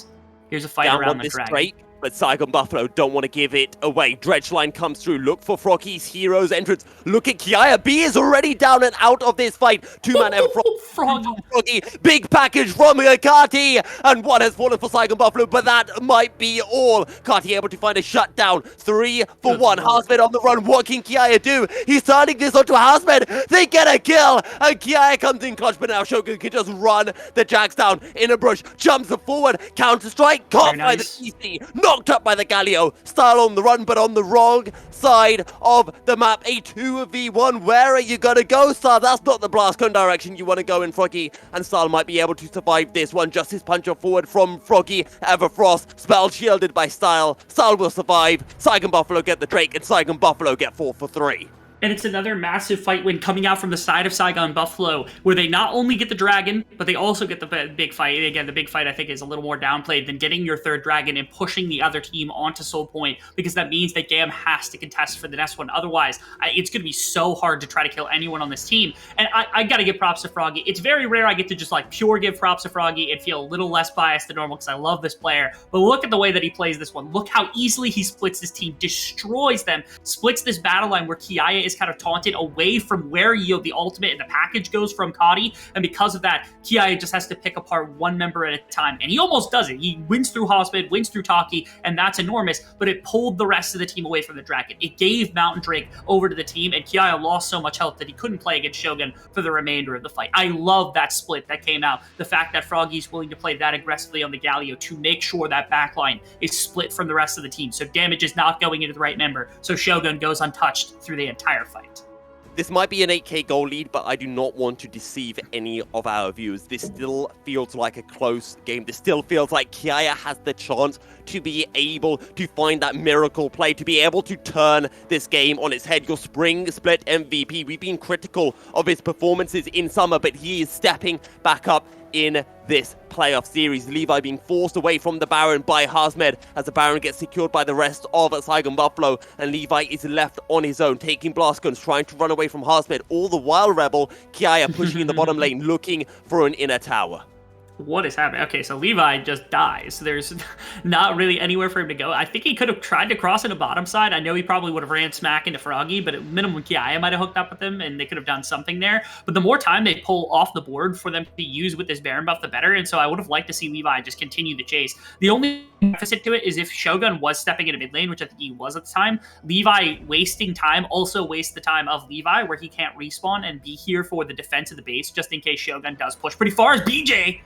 Here's a fight around the dragon. Break, but Saigon Buffalo don't want to give it away. Dredgeline comes through. Look for Froggy's Heroes entrance. Look at Kiaya. B is already down and out of this fight. 2-man ever Froggy. Big package from Carty. And one has fallen for Saigon Buffalo, but that might be all. Carty able to find a shutdown. 3 for 1. Housemed on the run. What can Kiaya do? He's turning this onto Housemed. They get a kill. And Kiaya comes in clutch, but now Shogun can just run the Jax down in a brush. Jumps forward. Counter strike. Caught by the PC. Knocked up by the Galio. Style on the run, but on the wrong side of the map. A 2v1. Where are you gonna go, Style? That's not the blast cone direction you want to go in, Froggy. And Style might be able to survive this one. Justice puncher forward from Froggy. Everfrost. Spell shielded by Style. Style will survive. Saigon Buffalo get the Drake, and Saigon Buffalo get 4 for 3. And it's another massive fight win coming out from the side of Saigon Buffalo, where they not only get the dragon, but they also get the big fight. Again, the big fight, I think, is a little more downplayed than getting your third dragon and pushing the other team onto Soul Point, because that means that GAM has to contest for the next one. Otherwise, it's going to be so hard to try to kill anyone on this team. And I got to give props to Froggy. It's very rare I get to just pure give props to Froggy and feel a little less biased than normal, because I love this player. But look at the way that he plays this one. Look how easily he splits this team, destroys them, splits this battle line where Kiaya is is kind of taunted away from where the ultimate and the package goes from Kadi, and because of that, Kiaya just has to pick apart one member at a time, and he almost does it. He wins through Hosped, wins through Taki, and that's enormous, but it pulled the rest of the team away from the Dragon. It gave Mountain Drake over to the team, and Kiaya lost so much health that he couldn't play against Shogun for the remainder of the fight. I love that split that came out. The fact that Froggy's willing to play that aggressively on the Galio to make sure that backline is split from the rest of the team, so damage is not going into the right member, so Shogun goes untouched through the entire fight. This might be an 8k goal lead, but I do not want to deceive any of our viewers. This still feels like a close game. This still feels like Kiaya has the chance to be able to find that miracle play, to be able to turn this game on its head. Your spring split MVP, we've been critical of his performances in summer, but he is stepping back up in this playoff series. Levi being forced away from the Baron by Hasmed as the Baron gets secured by the rest of Saigon Buffalo, and Levi is left on his own, taking blast guns, trying to run away from Hasmed. All the while, Rebel, Kiaya pushing in the bottom lane, looking for an inner tower. What is happening? Okay, so Levi just dies. There's not really anywhere for him to go. I think he could have tried to cross into bottom side. I know he probably would have ran smack into Froggy, but at minimum, Kiaya might have hooked up with him, and they could have done something there. But the more time they pull off the board for them to use with this Baron buff, the better. And so I would have liked to see Levi just continue the chase. The only deficit to it is if Shogun was stepping into mid lane, which I think he was at the time, Levi wasting time also wastes the time of Levi, where he can't respawn and be here for the defense of the base, just in case Shogun does push pretty far as BJ.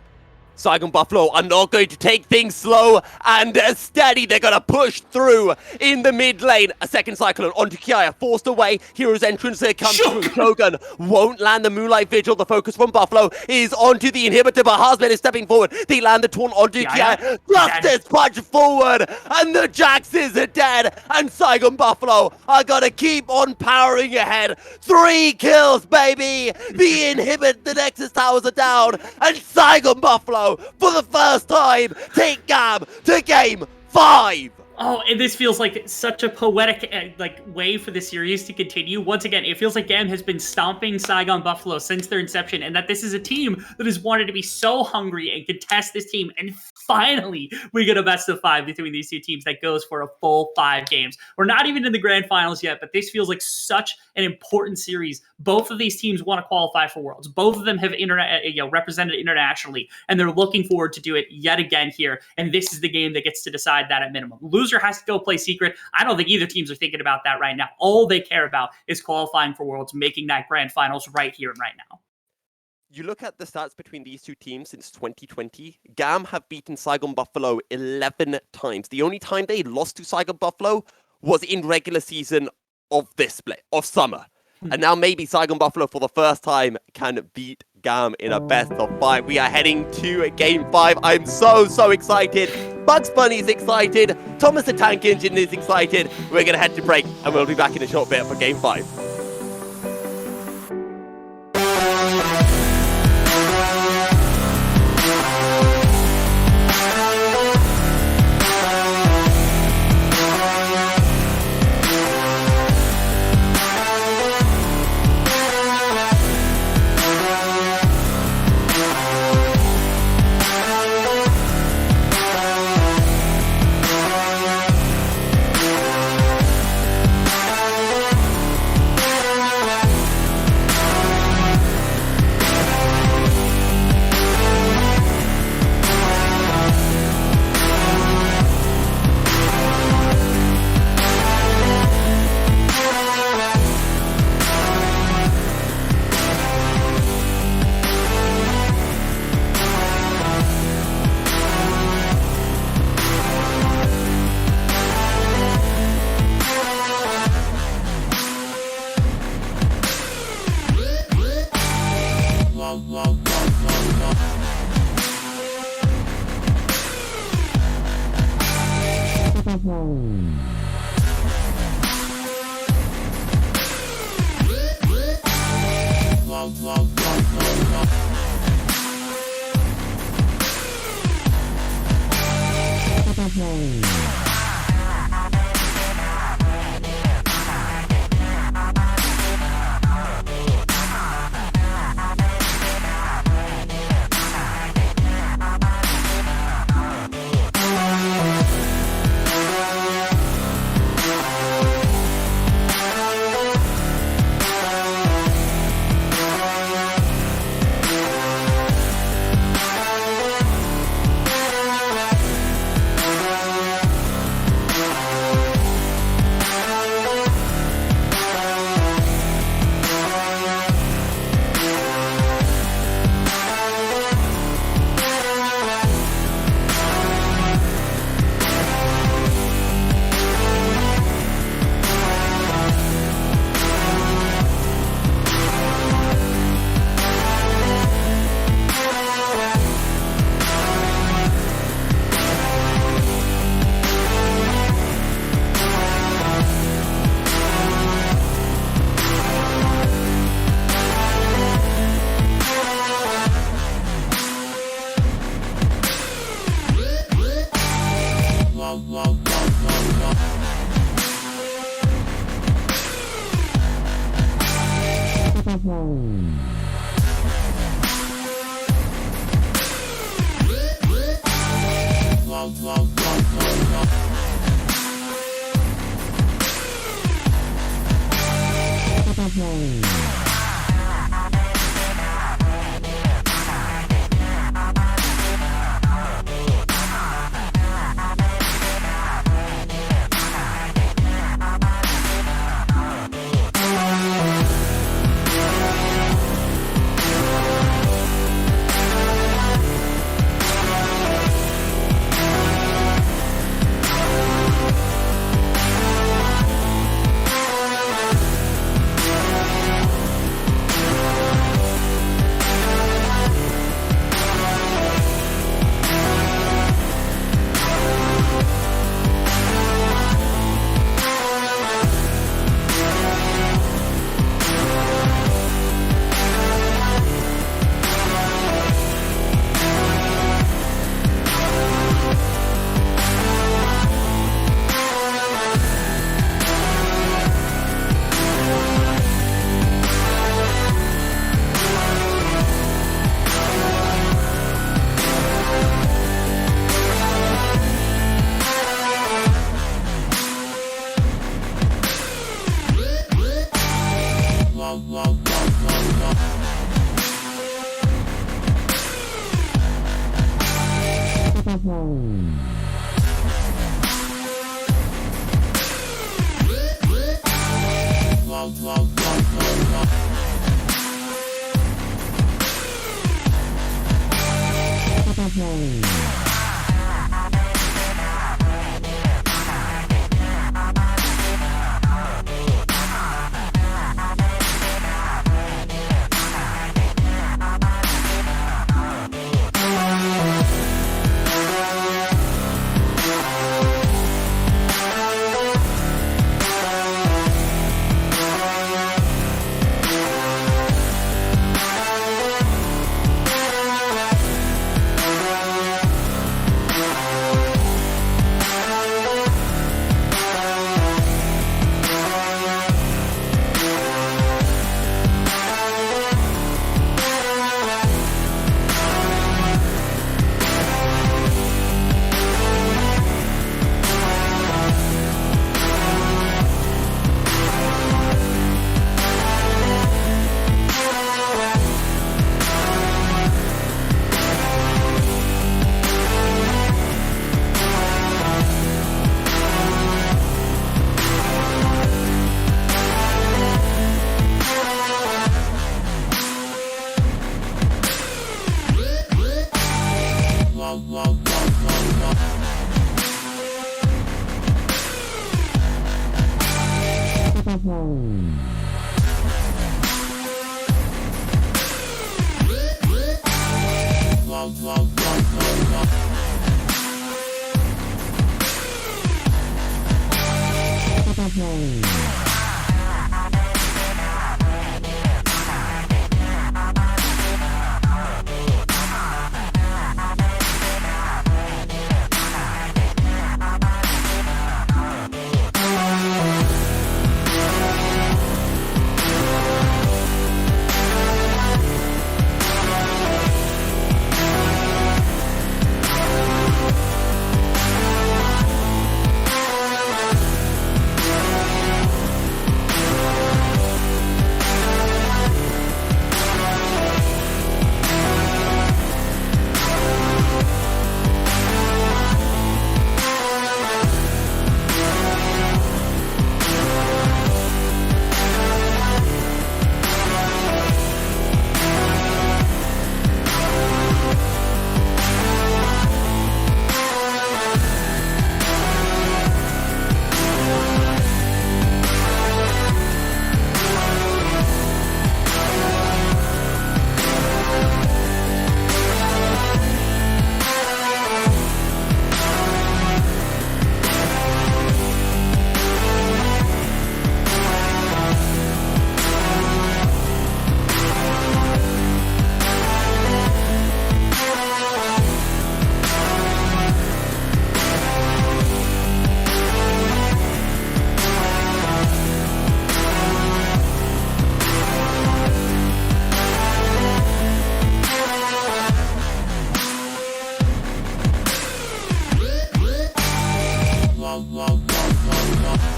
Saigon Buffalo are not going to take things slow and steady. They're going to push through in the mid lane. A second Cyclone onto Kiaya, forced away. Hero's entrance there comes through. Shogun won't land the Moonlight Vigil. The focus from Buffalo is onto the inhibitor, but Hasmed is stepping forward. They land the taunt onto Kiaya. Justice punch forward, and the Jaxes are dead. And Saigon Buffalo are going to keep on powering ahead. 3 kills, baby. The inhibit, the Nexus towers are down, and Saigon Buffalo, for the first time, take GAM to Game 5! Oh, and this feels like such a poetic way for the series to continue. Once again, it feels like GAM has been stomping Saigon Buffalo since their inception, and that this is a team that has wanted to be so hungry and contest this team, and finally we get a best of 5 between these two teams that goes for a full 5 games. We're not even in the grand finals yet, but this feels like such an important series. Both of these teams want to qualify for Worlds. Both of them have represented internationally, and they're looking forward to do it yet again here, and this is the game that gets to decide that at minimum. Loser has to go play Secret. I don't think either teams are thinking about that right now. All they care about is qualifying for Worlds, making that grand finals right here and right now. You look at the stats between these two teams since 2020, GAM have beaten Saigon Buffalo 11 times. The only time they lost to Saigon Buffalo was in regular season of this split, of summer. And now maybe Saigon Buffalo for the first time can beat GAM in a best of 5. We are heading to Game 5. I'm so excited. Bugs Bunny is excited. Thomas the Tank Engine is excited. We're going to head to break, and we'll be back in a short bit for Game 5.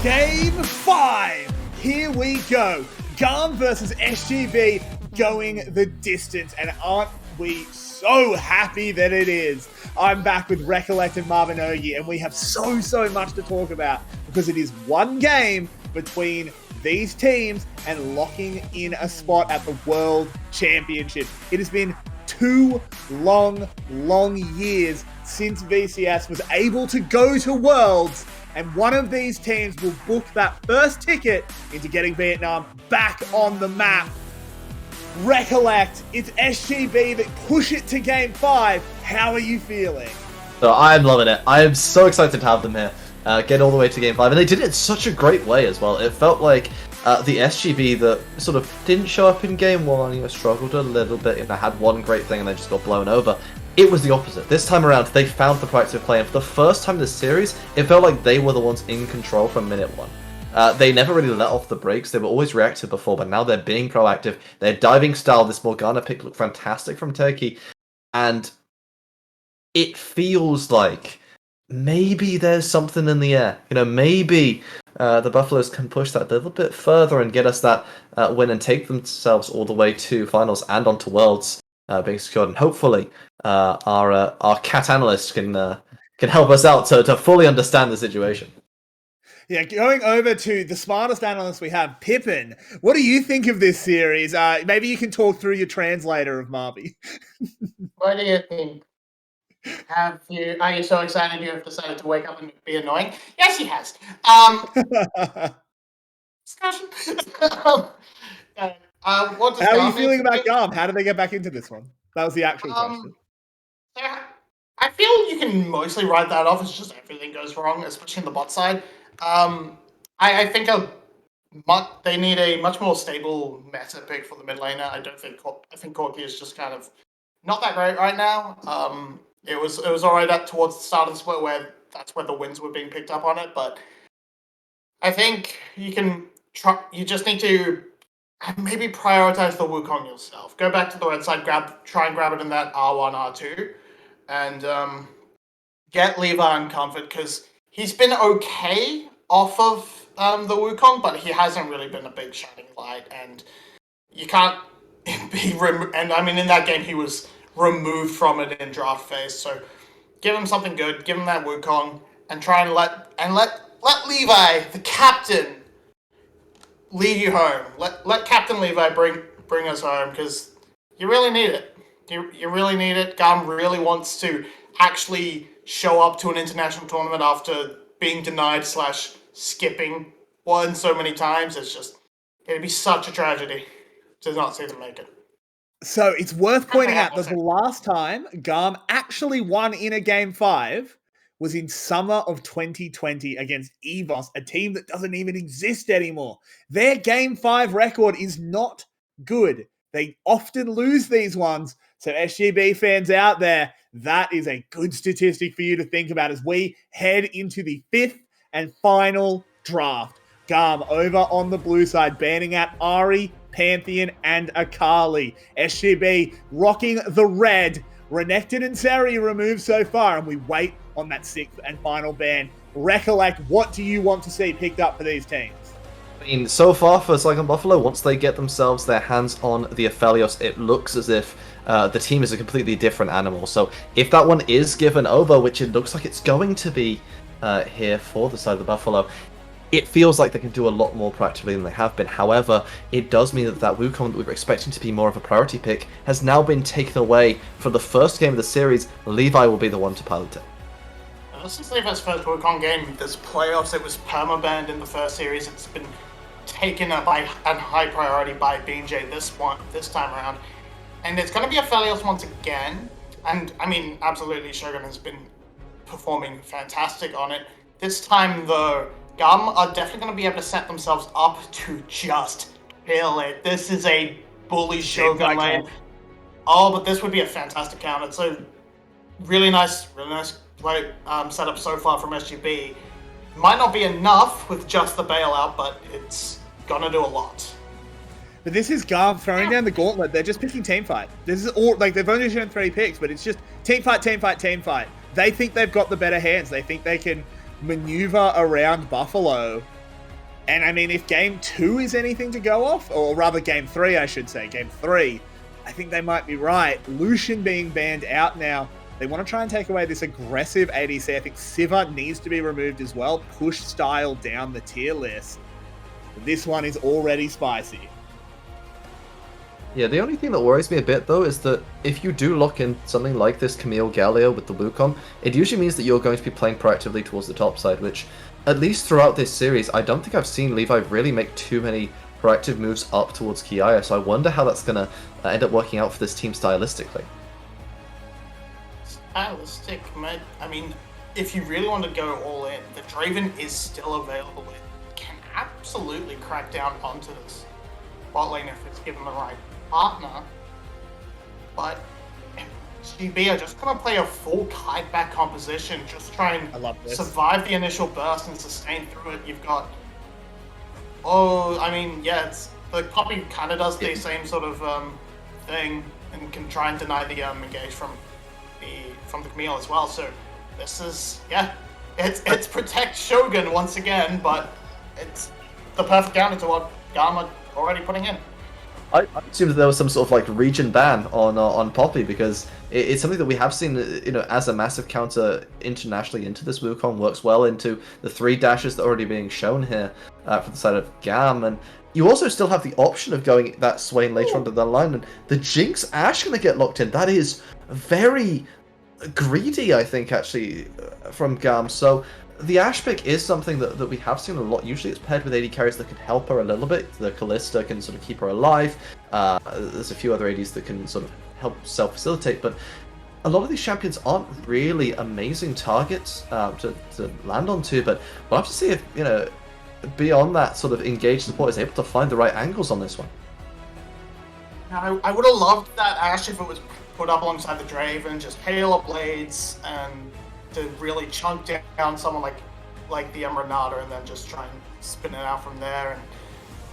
Game 5. Here we go. GAM versus SGB going the distance, and aren't we so happy that it is? I'm back with Recollect and Marbinogi, and we have so much to talk about because it is one game between these teams and locking in a spot at the World Championship. It has been 2 long years since VCS was able to go to Worlds, and one of these teams will book that first ticket into getting Vietnam back on the map. Recollect, it's SGB that push it to Game 5. How are you feeling? So I'm loving it. I am so excited to have them here. Get all the way to Game 5. And they did it in such a great way as well. It felt like the SGB that sort of didn't show up in Game 1, struggled a little bit, had one great thing and then just got blown over. It was the opposite. This time around, they found the proactive play, and for the first time in this series, it felt like they were the ones in control from minute 1. They never really let off the brakes. They were always reactive before, but now they're being proactive. Their diving style, this Morgana pick, looked fantastic from Turkey, and it feels like maybe there's something in the air. Maybe the Buffaloes can push that a little bit further and get us that win and take themselves all the way to finals and onto Worlds being secured. And hopefully our cat analyst can help us out to fully understand the situation. Yeah, going over to the smartest analyst we have, Pippin. What do you think of this series? Maybe you can talk through your translator of Marby. What do you think? Are you so excited you have decided to wake up and be annoying? Yes, he has. Discussion. How are you feeling about GAM? How did they get back into this one? That was the actual question. I feel you can mostly write that off as just everything goes wrong, especially on the bot side. I think they need a much more stable meta pick for the mid laner. I think Corki is just kind of not that great right now. It was alright up towards the start of the split where that's where the wins were being picked up on it, but I think you can try. You just need to maybe prioritize the Wukong yourself. Go back to the red side, try and grab it in that R1, R2, and get Levi in comfort because he's been okay off of the Wukong, but he hasn't really been a big shining light, and you can't be. And I mean, in that game, he was removed from it in draft phase. So give him something good, give him that Wukong, and try and let Levi, the captain, lead you home. Let Captain Levi bring us home because you really need it. You really need it. GAM really wants to actually show up to an international tournament after being denied / skipping one so many times. It'd be such a tragedy to not see them make it. So it's worth pointing out that the last time GAM actually won in a Game 5 was in summer of 2020 against EVOS, a team that doesn't even exist anymore. Their Game 5 record is not good. They often lose these ones. So SGB fans out there, that is a good statistic for you to think about as we head into the 5th and final draft. GAM over on the blue side, banning out Ari, Pantheon, and Akali. SGB rocking the red. Renekton and Seri removed so far, and we wait on that 6th and final ban. Recollect, what do you want to see picked up for these teams? I mean, so far for Saigon Buffalo, once they get themselves their hands on the Aphelios, it looks as if the team is a completely different animal. So if that one is given over, which it looks like it's going to be here for the side of the Buffalo, it feels like they can do a lot more proactively than they have been. However, it does mean that Wukong that we were expecting to be more of a priority pick has now been taken away for the first game of the series. Levi will be the one to pilot it. This is Levi's first Wukong game. This playoffs, it was perma-banned in the first series. It's been taken up by a high priority by BJ this time around. And it's going to be Aphelios once again. And, I mean, absolutely, Shogun has been performing fantastic on it. This time, though, GAM are definitely going to be able to set themselves up to just kill it. This is a bully Shogun lane. Oh, but this would be a fantastic counter. It's a really nice play setup so far from SGB. Might not be enough with just the bailout, but it's going to do a lot. But this is GAM throwing down the gauntlet. They're just picking teamfight. This is all, like, they've only shown 3 picks, but it's just teamfight. They think they've got the better hands. They think they can maneuver around Buffalo. And I mean, if game 2 is anything to go off, or rather game 3, I should say, game 3, I think they might be right. Lucian being banned out now, they want to try and take away this aggressive ADC. I think Siva needs to be removed as well, push style down the tier list. This one is already spicy. Yeah, the only thing that worries me a bit, though, is that if you do lock in something like this Camille Galio with the Wukong, it usually means that you're going to be playing proactively towards the top side, which, at least throughout this series, I don't think I've seen Levi really make too many proactive moves up towards Kiaya, so I wonder how that's going to end up working out for this team stylistically. Stylistic, mate. I mean, if you really want to go all in, the Draven is still available. It can absolutely crack down onto this bot lane if it's given the right partner. But SGB are just going to play a full kite back composition, just try and survive the initial burst and sustain through it. You've got... the Poppy kind of does the same sort of thing and can try and deny the engage from the Camille as well. So this is, it's protect Shogun once again, but it's the perfect counter to what GAM are already putting in. I assumed that there was some sort of like region ban on Poppy, because it's something that we have seen, as a massive counter internationally into this Wukong, works well into the 3 dashes that are already being shown here from the side of GAM, and you also still have the option of going that Swain later on down the line, and the Jinx Ashe going to get locked in. That is very greedy, I think, actually, from GAM. So the Ashe pick is something that we have seen a lot. Usually it's paired with AD carries that can help her a little bit. The Kalista can sort of keep her alive. There's a few other ADs that can sort of help self-facilitate, but a lot of these champions aren't really amazing targets to land onto, but we'll have to see if, beyond that sort of engaged support is able to find the right angles on this one. I would have loved that Ashe if it was put up alongside the Draven, just Halo Blades, and to really chunk down someone like the Renata, and then just try and spin it out from there.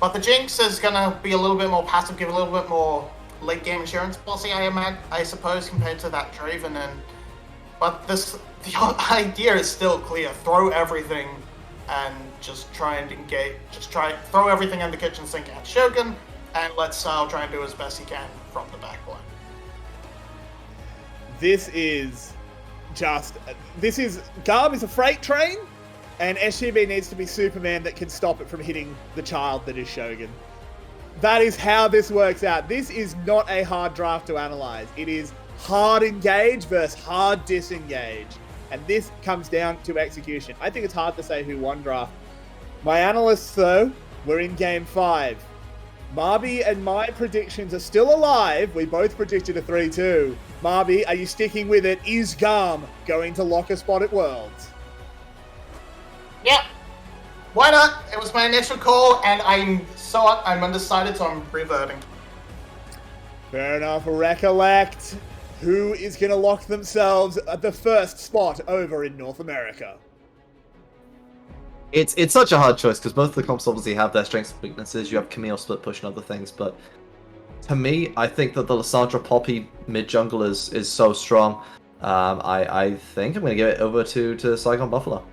But the Jinx is gonna be a little bit more passive, give a little bit more late game insurance policy, I suppose, compared to that Draven. But the idea is still clear: throw everything and just try and engage. Throw everything in the kitchen sink at Shogun, and let Sal try and do as best he can from the back line. GAM is a freight train, and SGB needs to be Superman that can stop it from hitting the child that is Shogun. That is how this works out. This is not a hard draft to analyze. It is hard engage versus hard disengage. And this comes down to execution. I think it's hard to say who won draft. My analysts, though, were in game 5. Marby and my predictions are still alive. We both predicted a 3-2. Marby, are you sticking with it? Is GAM going to lock a spot at Worlds? Yep. Why not? It was my initial call, and I'm undecided, so I'm reverting. Fair enough. Recollect. Who is going to lock themselves at the first spot over in North America? It's such a hard choice, because both of the comps obviously have their strengths and weaknesses. You have Camille split push and other things, but to me, I think that the Lissandra Poppy mid jungle is so strong. I think I'm going to give it over to Saigon Buffalo.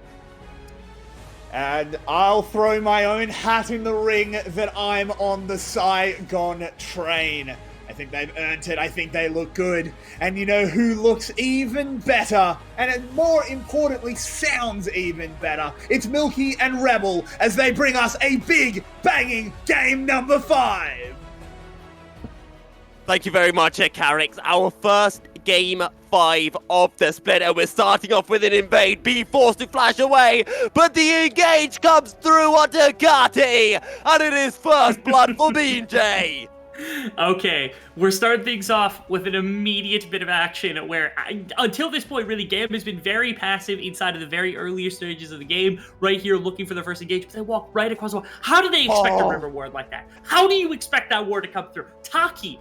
And I'll throw my own hat in the ring that I'm on the Saigon train. I think they've earned it. I think they look good. And you know who looks even better? And more importantly, sounds even better. It's Milky and Rebel as they bring us a big, banging game number 5. Thank you very much, Carrix. Our first game 5 of the split, and we're starting off with an invade. Be forced to flash away, but the engage comes through onto Kati, and it is first blood for BJ. Okay, we're starting things off with an immediate bit of action where, until this point, really, GAM has been very passive inside of the very earlier stages of the game, right here looking for the first engage, but they walk right across the wall. How do they expect a river ward like that? How do you expect that ward to come through? Taki,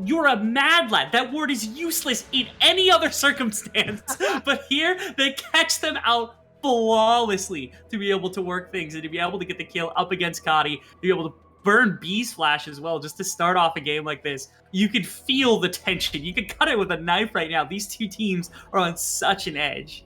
you're a mad lad. That ward is useless in any other circumstance, but here they catch them out flawlessly to be able to work things and to be able to get the kill up against Kati, to be able to burn B's flash as well, just to start off a game like this. You could feel the tension. You could cut it with a knife right now. These two teams are on such an edge.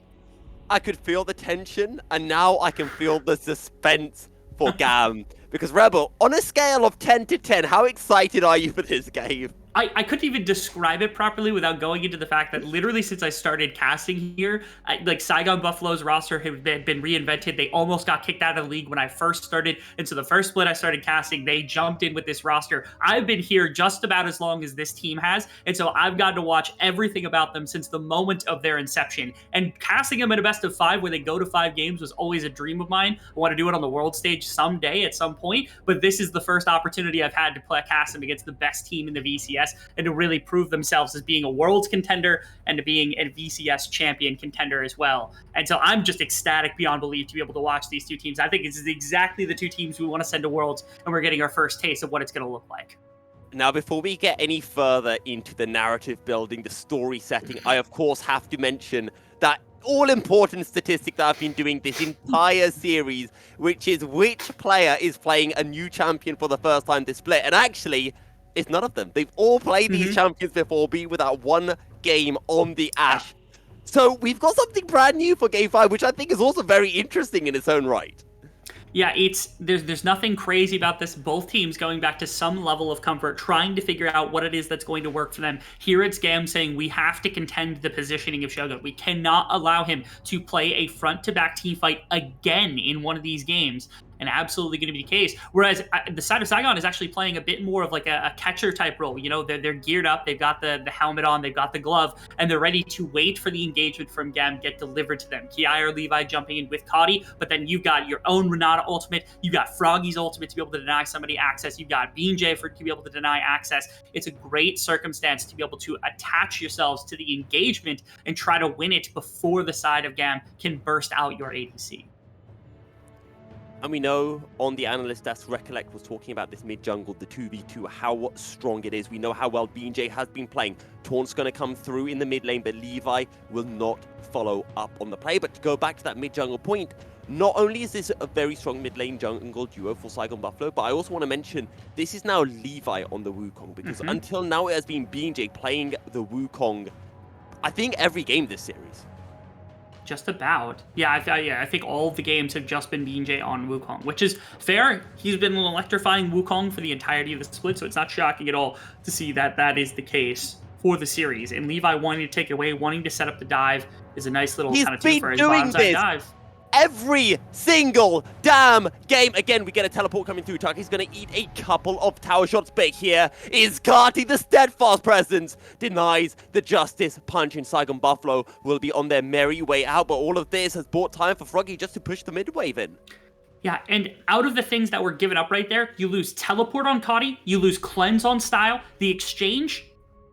I could feel the tension, and now I can feel the suspense for GAM. Because Rebel, on a scale of 10 to 10, how excited are you for this game? I couldn't even describe it properly without going into the fact that literally since I started casting here, like Saigon Buffalo's roster had been reinvented. They almost got kicked out of the league when I first started. And so the first split I started casting, they jumped in with this roster. I've been here just about as long as this team has. And so I've gotten to watch everything about them since the moment of their inception. And casting them in a best of 5 where they go to 5 games was always a dream of mine. I want to do it on the world stage someday at some point. But this is the first opportunity I've had to cast them against the best team in the VCS. And to really prove themselves as being a world contender and to being a VCS champion contender as well. And so I'm just ecstatic beyond belief to be able to watch these two teams. I think this is exactly the two teams we want to send to Worlds, and we're getting our first taste of what it's going to look like. Now, before we get any further into the narrative building, the story setting, I of course have to mention that all-important statistic that I've been doing this entire series, which is which player is playing a new champion for the first time this split. And actually, it's none of them. They've all played these champions before, be without one game on the Ash. So we've got something brand new for Game 5, which I think is also very interesting in its own right. Yeah, there's nothing crazy about this. Both teams going back to some level of comfort, trying to figure out what it is that's going to work for them. Here it's GAM saying we have to contend the positioning of Shogun. We cannot allow him to play a front-to-back team fight again in one of these games. And absolutely going to be the case. Whereas the side of Saigon is actually playing a bit more of like a catcher type role. You know, they're geared up, they've got the helmet on, they've got the glove, and they're ready to wait for the engagement from GAM get delivered to them. Ki or Levi jumping in with Cotty, but then you've got your own Renata ultimate, you've got Froggy's ultimate to be able to deny somebody access, you've got BJ to be able to deny access. It's a great circumstance to be able to attach yourselves to the engagement and try to win it before the side of GAM can burst out your ADC. And we know on the analyst desk, Recollect was talking about this mid-jungle, the 2v2, how strong it is. We know how well BJ has been playing. Taunt's going to come through in the mid lane, but Levi will not follow up on the play. But to go back to that mid-jungle point, not only is this a very strong mid-lane jungle duo for Saigon Buffalo, but I also want to mention this is now Levi on the Wukong, because until now it has been BJ playing the Wukong, I think, every game this series. Just about. Yeah, I think all of the games have just been BJ on Wukong, which is fair. He's been electrifying Wukong for the entirety of the split, so it's not shocking at all to see that that is the case for the series. And Levi wanting to take it away, wanting to set up the dive is a nice little kind of tip for his bottom side dive. Every single damn game. Again, we get a teleport coming through. Taki's going to eat a couple of tower shots, but here is Kati. The steadfast presence denies the justice punch, and Saigon Buffalo will be on their merry way out, but all of this has bought time for Froggy just to push the mid wave in. Yeah, and out of the things that were given up right there, you lose teleport on Kati, you lose cleanse on Style, the exchange.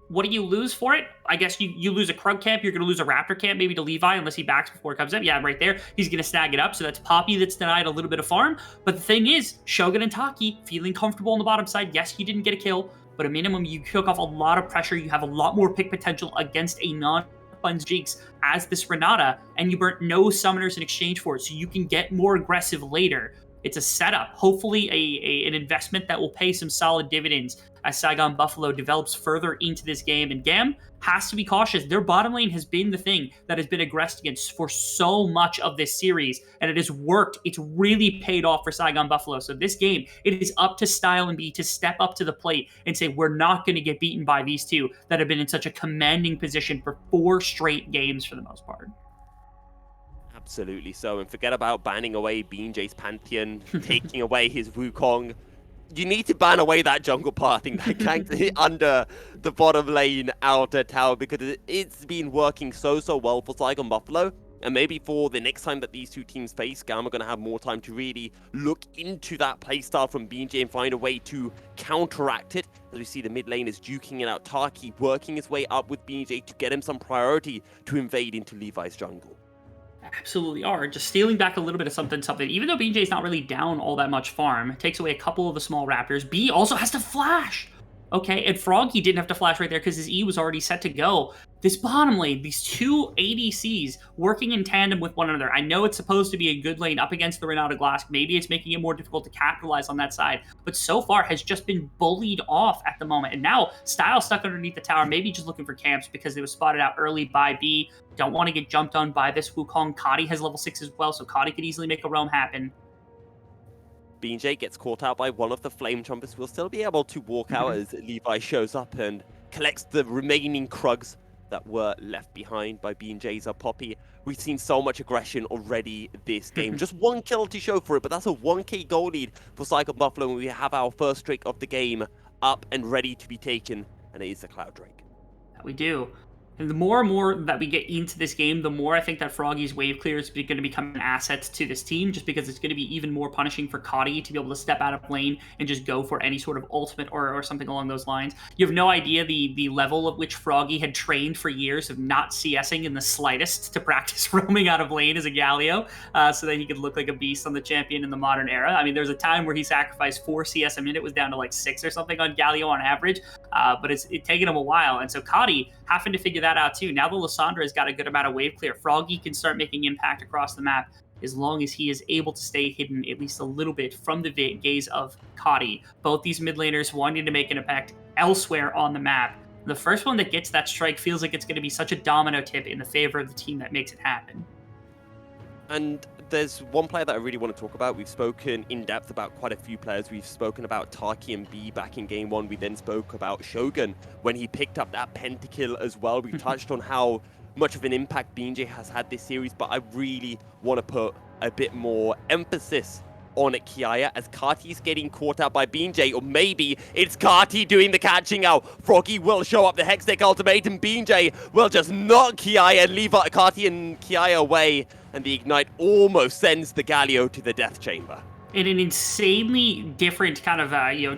What do you lose for it? I guess you lose a Krug camp. You're going to lose a Raptor camp, maybe to Levi, unless he backs before it comes up. Yeah, right there. He's going to snag it up. So that's Poppy that's denied a little bit of farm. But the thing is, Shogun and Taki feeling comfortable on the bottom side. Yes, you didn't get a kill, but at minimum, you took off a lot of pressure. You have a lot more pick potential against a non-cleanse Jinx as this Renata, and you burnt no summoners in exchange for it, so you can get more aggressive later. It's a setup, hopefully an investment that will pay some solid dividends as Saigon Buffalo develops further into this game. And GAM has to be cautious. Their bottom lane has been the thing that has been aggressed against for so much of this series, and it has worked. It's really paid off for Saigon Buffalo. So this game, it is up to Style and B to step up to the plate and say, we're not going to get beaten by these two that have been in such a commanding position for 4 straight games for the most part. Absolutely so, and forget about banning away BJ's Pantheon, taking away his Wukong. You need to ban away that jungle pathing that ganked under the bottom lane outer tower, because it's been working so well for Saigon Buffalo. And maybe for the next time that these two teams face, GAM are going to have more time to really look into that playstyle from BJ and find a way to counteract it. As we see the mid lane is duking it out, Taki working his way up with BJ to get him some priority to invade into Levi's jungle. Absolutely are. Just stealing back a little bit of something. Even though BJ's not really down all that much farm, it takes away a couple of the small raptors. B also has to flash. Okay, and Froggy didn't have to flash right there because his E was already set to go. This bottom lane, these two ADCs working in tandem with one another. I know it's supposed to be a good lane up against the Renata Glass. Maybe it's making it more difficult to capitalize on that side, but so far has just been bullied off at the moment. And now Style stuck underneath the tower, maybe just looking for camps because it was spotted out early by B. Don't want to get jumped on by this Wukong. Kati has level 6 as well, so Kati could easily make a roam happen. BJ gets caught out by one of the Flame Trumpets, we'll still be able to walk out as Levi shows up and collects the remaining Krugs that were left behind by BJ's Poppy. We've seen so much aggression already this game. Just one kill to show for it, but that's a 1k goal lead for Saigon Buffalo, and we have our first streak of the game up and ready to be taken, and it is the Cloud Drake. We do. And the more and more that we get into this game, the more I think that Froggy's wave clear is going to become an asset to this team, just because it's going to be even more punishing for Cotty to be able to step out of lane and just go for any sort of ultimate or something along those lines. You have no idea the level of which Froggy had trained for years of not CSing in the slightest to practice roaming out of lane as a Galio, so that he could look like a beast on the champion in the modern era. I mean, there's a time where he sacrificed 4 CS a minute, was down to like 6 or something on Galio on average, but it's taken him a while. And so Cotty having to figure that out too. Now that Lysandra has got a good amount of wave clear, Froggy can start making impact across the map as long as he is able to stay hidden at least a little bit from the gaze of Cotty. Both these mid laners wanting to make an impact elsewhere on the map. The first one that gets that strike feels like it's going to be such a domino tip in the favor of the team that makes it happen. And there's one player that I really want to talk about. We've spoken in depth about quite a few players. We've spoken about Taki and B back in game 1. We then spoke about Shogun when he picked up that pentakill as well. We touched on how much of an impact BJ has had this series, but I really want to put a bit more emphasis on Kiaya as Kati's getting caught out by BJ, or maybe it's Kati doing the catching out. Froggy will show up the Hextech ultimate, and BJ will just knock Kiaya and leave Kati and Kiaya away, and the Ignite almost sends the Galio to the death chamber. In an insanely different kind of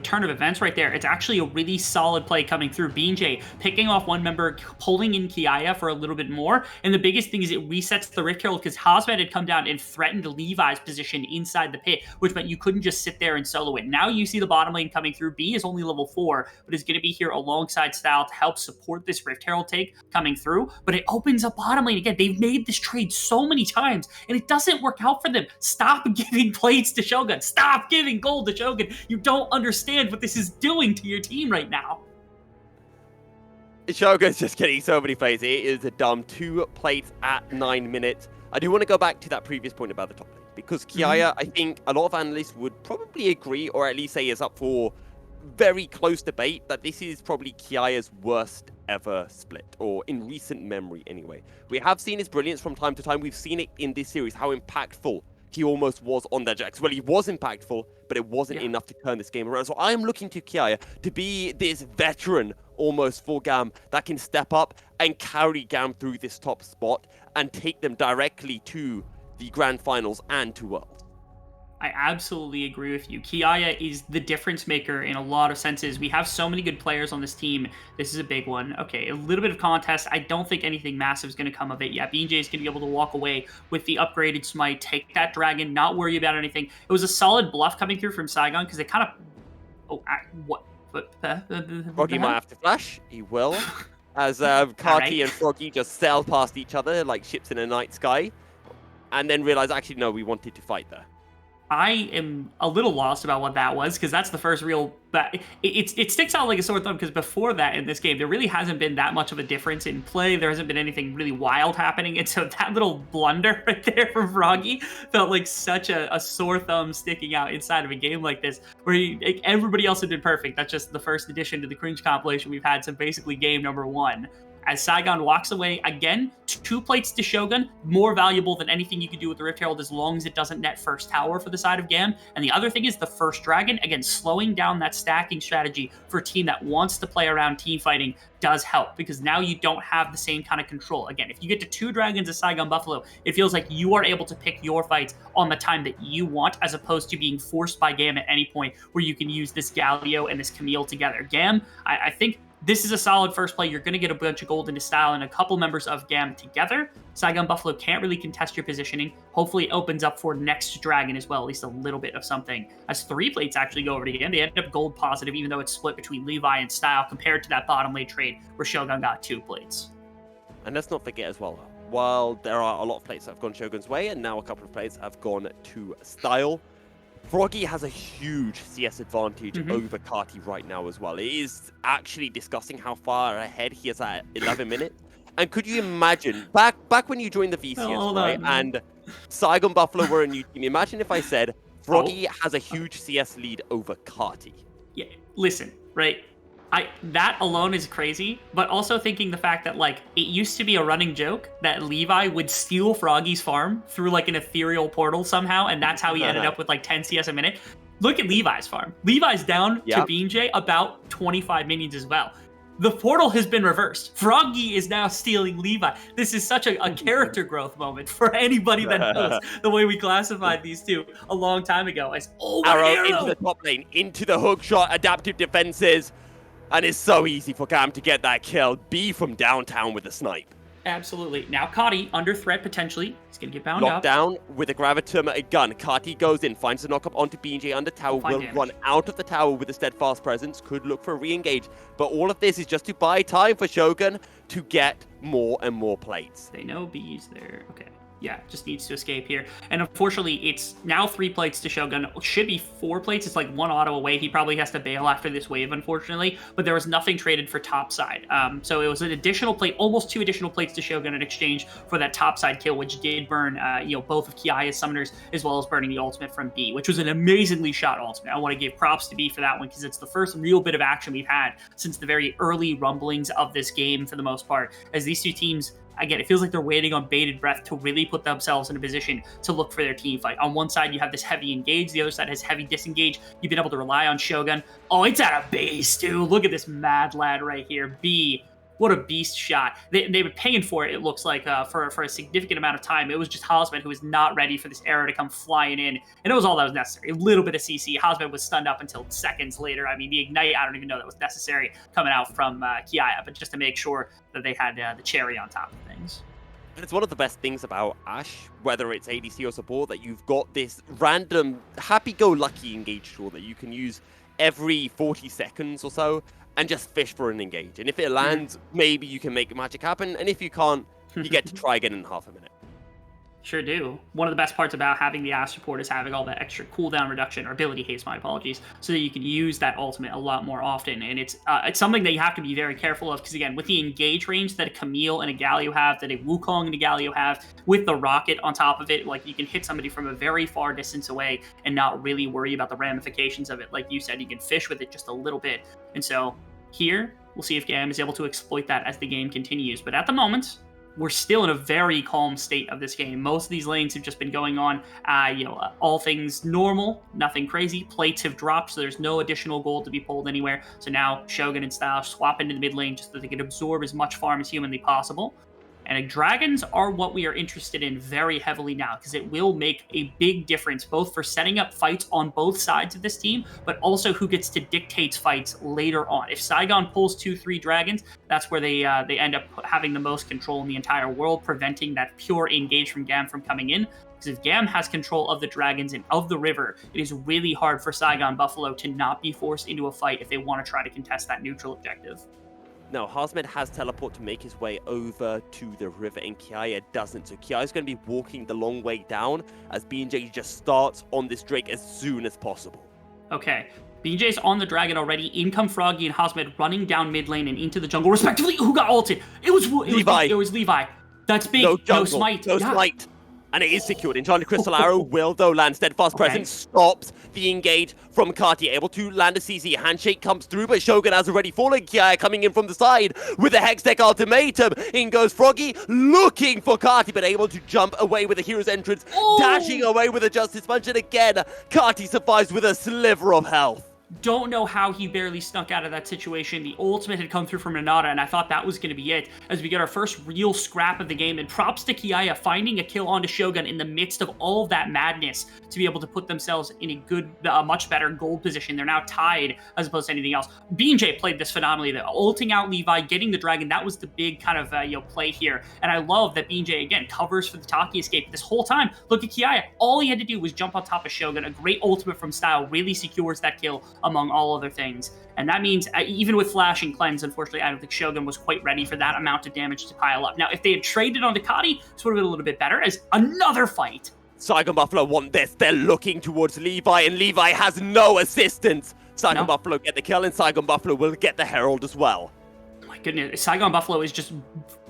turn of events right there. It's actually a really solid play coming through. BJ picking off one member, pulling in Kiaya for a little bit more, and the biggest thing is it resets the Rift Herald because Hazmat had come down and threatened Levi's position inside the pit, which meant you couldn't just sit there and solo it. Now you see the bottom lane coming through. B is only level 4, but is going to be here alongside Style to help support this Rift Herald take coming through, but it opens up bottom lane again. They've made this trade so many times, and it doesn't work out for them. Stop giving plates to Shogun. Stop giving gold to Shogun. You don't understand what this is doing to your team right now. Shogun's just getting so many plays. It is a dumb 2 plates at 9 minutes. I do want to go back to that previous point about the top lane, because Kiaya, I think a lot of analysts would probably agree, or at least say is up for very close debate, that this is probably Kiaya's worst ever split, or in recent memory anyway. We have seen his brilliance from time to time. We've seen it in this series, how impactful he almost was on that Jax. Well, he was impactful, but it wasn't enough to turn this game around. So I am looking to Kiaya to be this veteran almost for GAM that can step up and carry GAM through this top spot and take them directly to the grand finals and to Worlds. I absolutely agree with you. Kiaya is the difference maker in a lot of senses. We have so many good players on this team. This is a big one. Okay, a little bit of contest. I don't think anything massive is going to come of it. Yeah, BJ is going to be able to walk away with the upgraded smite, take that dragon, not worry about anything. It was a solid bluff coming through from Saigon because they kind of... Froggy might have to flash. He will. As Kati and Froggy just sail past each other like ships in a night sky. And then realize, actually, no, we wanted to fight there. I am a little lost about what that was, because that's the first real... It sticks out like a sore thumb, because before that in this game, there really hasn't been that much of a difference in play. There hasn't been anything really wild happening, and so that little blunder right there from Froggy felt like such a sore thumb sticking out inside of a game like this, where everybody else had been perfect. That's just the first addition to the cringe compilation we've had since basically game number 1. As Saigon walks away, again, 2 plates to Shogun, more valuable than anything you could do with the Rift Herald as long as it doesn't net first tower for the side of GAM. And the other thing is the first dragon, again, slowing down that stacking strategy for a team that wants to play around team fighting does help, because now you don't have the same kind of control. Again, if you get to 2 dragons as Saigon Buffalo, it feels like you are able to pick your fights on the time that you want, as opposed to being forced by GAM at any point where you can use this Galio and this Camille together. GAM, I think this is a solid first play. You're going to get a bunch of gold into Style and a couple members of GAM together. Saigon Buffalo can't really contest your positioning. Hopefully it opens up for next dragon as well, at least a little bit of something. As 3 plates actually go over to GAM, they end up gold positive, even though it's split between Levi and Style compared to that bottom lane trade where Shogun got 2 plates. And let's not forget as well, while there are a lot of plates that have gone Shogun's way, and now a couple of plates have gone to Style, Froggy has a huge CS advantage over Kati right now as well. It is actually disgusting how far ahead he is at 11 minutes. And could you imagine, back when you joined the VCS, right, and Saigon Buffalo were a new team, imagine if I said Froggy has a huge CS lead over Carti. Yeah, listen, right? That alone is crazy, but also thinking the fact that, like, it used to be a running joke that Levi would steal Froggy's farm through, like, an ethereal portal somehow, and that's how he ended up with, like, 10 CS a minute. Look at Levi's farm. Levi's down to BJ about 25 minions as well. The portal has been reversed. Froggy is now stealing Levi. This is such a character growth moment for anybody that knows the way we classified these two a long time ago. As Arrow into the top lane, into the hook shot, adaptive defenses, and it's so easy for GAM to get that kill. B from downtown with the snipe. Absolutely. Now Kati under threat potentially. He's gonna get bound Locked up. down with a gravitum a gun. Kati goes in, finds the knock up onto BJ under tower, will run out of the tower with a steadfast presence, could look for a re-engage. But all of this is just to buy time for Shogun to get more and more plates. They know B's there. Okay. Yeah, just needs to escape here. And unfortunately, it's now 3 plates to Shogun. Should be 4 plates. It's like 1 auto away. He probably has to bail after this wave, unfortunately. But there was nothing traded for top side. So it was an additional plate, almost 2 additional plates to Shogun in exchange for that top side kill, which did burn, both of Kiaya's summoners, as well as burning the ultimate from B, which was an amazingly shot ultimate. I want to give props to B for that one, because it's the first real bit of action we've had since the very early rumblings of this game, for the most part, as these two teams, again, it feels like they're waiting on bated breath to really put themselves in a position to look for their team fight. On one side, you have this heavy engage. The other side has heavy disengage. You've been able to rely on Shogun. Oh, it's at a base, too. Look at this mad lad right here. B, what a beast shot. They've been paying for it, it looks like, for a significant amount of time. It was just Hosman who was not ready for this arrow to come flying in, and it was all that was necessary. A little bit of CC. Hosman was stunned up until seconds later. I mean, the Ignite, I don't even know that was necessary coming out from Kiaya, but just to make sure that they had the cherry on top of things. And it's one of the best things about Ashe, whether it's ADC or support, that you've got this random happy-go-lucky engage tool that you can use every 40 seconds or so and just fish for an engage. And if it lands, maybe you can make magic happen. And if you can't, you get to try again in half a minute. Sure do. One of the best parts about having the Ashe support is having all that extra cooldown reduction, or ability haste, my apologies, so that you can use that ultimate a lot more often. And it's something that you have to be very careful of, because again, with the engage range that a Camille and a Galio have, that a Wukong and a Galio have, with the rocket on top of it, like, you can hit somebody from a very far distance away and not really worry about the ramifications of it. Like you said, you can fish with it just a little bit. And so here, we'll see if GAM is able to exploit that as the game continues. But at the moment, we're still in a very calm state of this game. Most of these lanes have just been going on, all things normal, nothing crazy. Plates have dropped, so there's no additional gold to be pulled anywhere. So now Shogun and Style swap into the mid lane just so they can absorb as much farm as humanly possible. And dragons are what we are interested in very heavily now, because it will make a big difference, both for setting up fights on both sides of this team, but also who gets to dictate fights later on. If Saigon pulls 2-3 dragons, that's where they end up having the most control in the entire world, preventing that pure engage from GAM from coming in. Because if GAM has control of the dragons and of the river, it is really hard for Saigon Buffalo to not be forced into a fight if they want to try to contest that neutral objective. No, Harsmed has teleport to make his way over to the river, and Kiaya doesn't. So Kiaya's going to be walking the long way down as B&J just starts on this Drake as soon as possible. Okay, BJ's on the dragon already. In come Froggy and Harsmed running down mid lane and into the jungle, respectively. Who got ulted? It was Levi. That's big. No jungle, no smite. No smite. And it is secured. Enchanted Crystal Arrow will, though, land. Steadfast Presence stops the engage from Cartier. Able to land a CC. Handshake comes through, but Shogun has already fallen. Kiaya coming in from the side with a Hextech ultimatum. In goes Froggy, looking for Carti, but able to jump away with a hero's entrance. Dashing away with a Justice Punch. And again, Carti survives with a sliver of health. Don't know how he barely snuck out of that situation. The ultimate had come through from Renata, and I thought that was going to be it, as we get our first real scrap of the game. And props to Kiaya finding a kill onto Shogun in the midst of all of that madness to be able to put themselves in a good, much better gold position. They're now tied as opposed to anything else. B&J played this phenomenally. The ulting out Levi, getting the dragon, that was the big kind of play here. And I love that B&J, again, covers for the Taki escape this whole time. Look at Kiaya. All he had to do was jump on top of Shogun. A great ultimate from Style really secures that kill, among all other things. And that means, even with Flash and Cleanse, unfortunately, I don't think Shogun was quite ready for that amount of damage to pile up. Now, if they had traded on Ducati, this would have been a little bit better, as another fight. Saigon Buffalo want this. They're looking towards Levi, and Levi has no assistance. Saigon Buffalo get the kill, and Saigon Buffalo will get the Herald as well. Oh my my goodness, Saigon Buffalo is just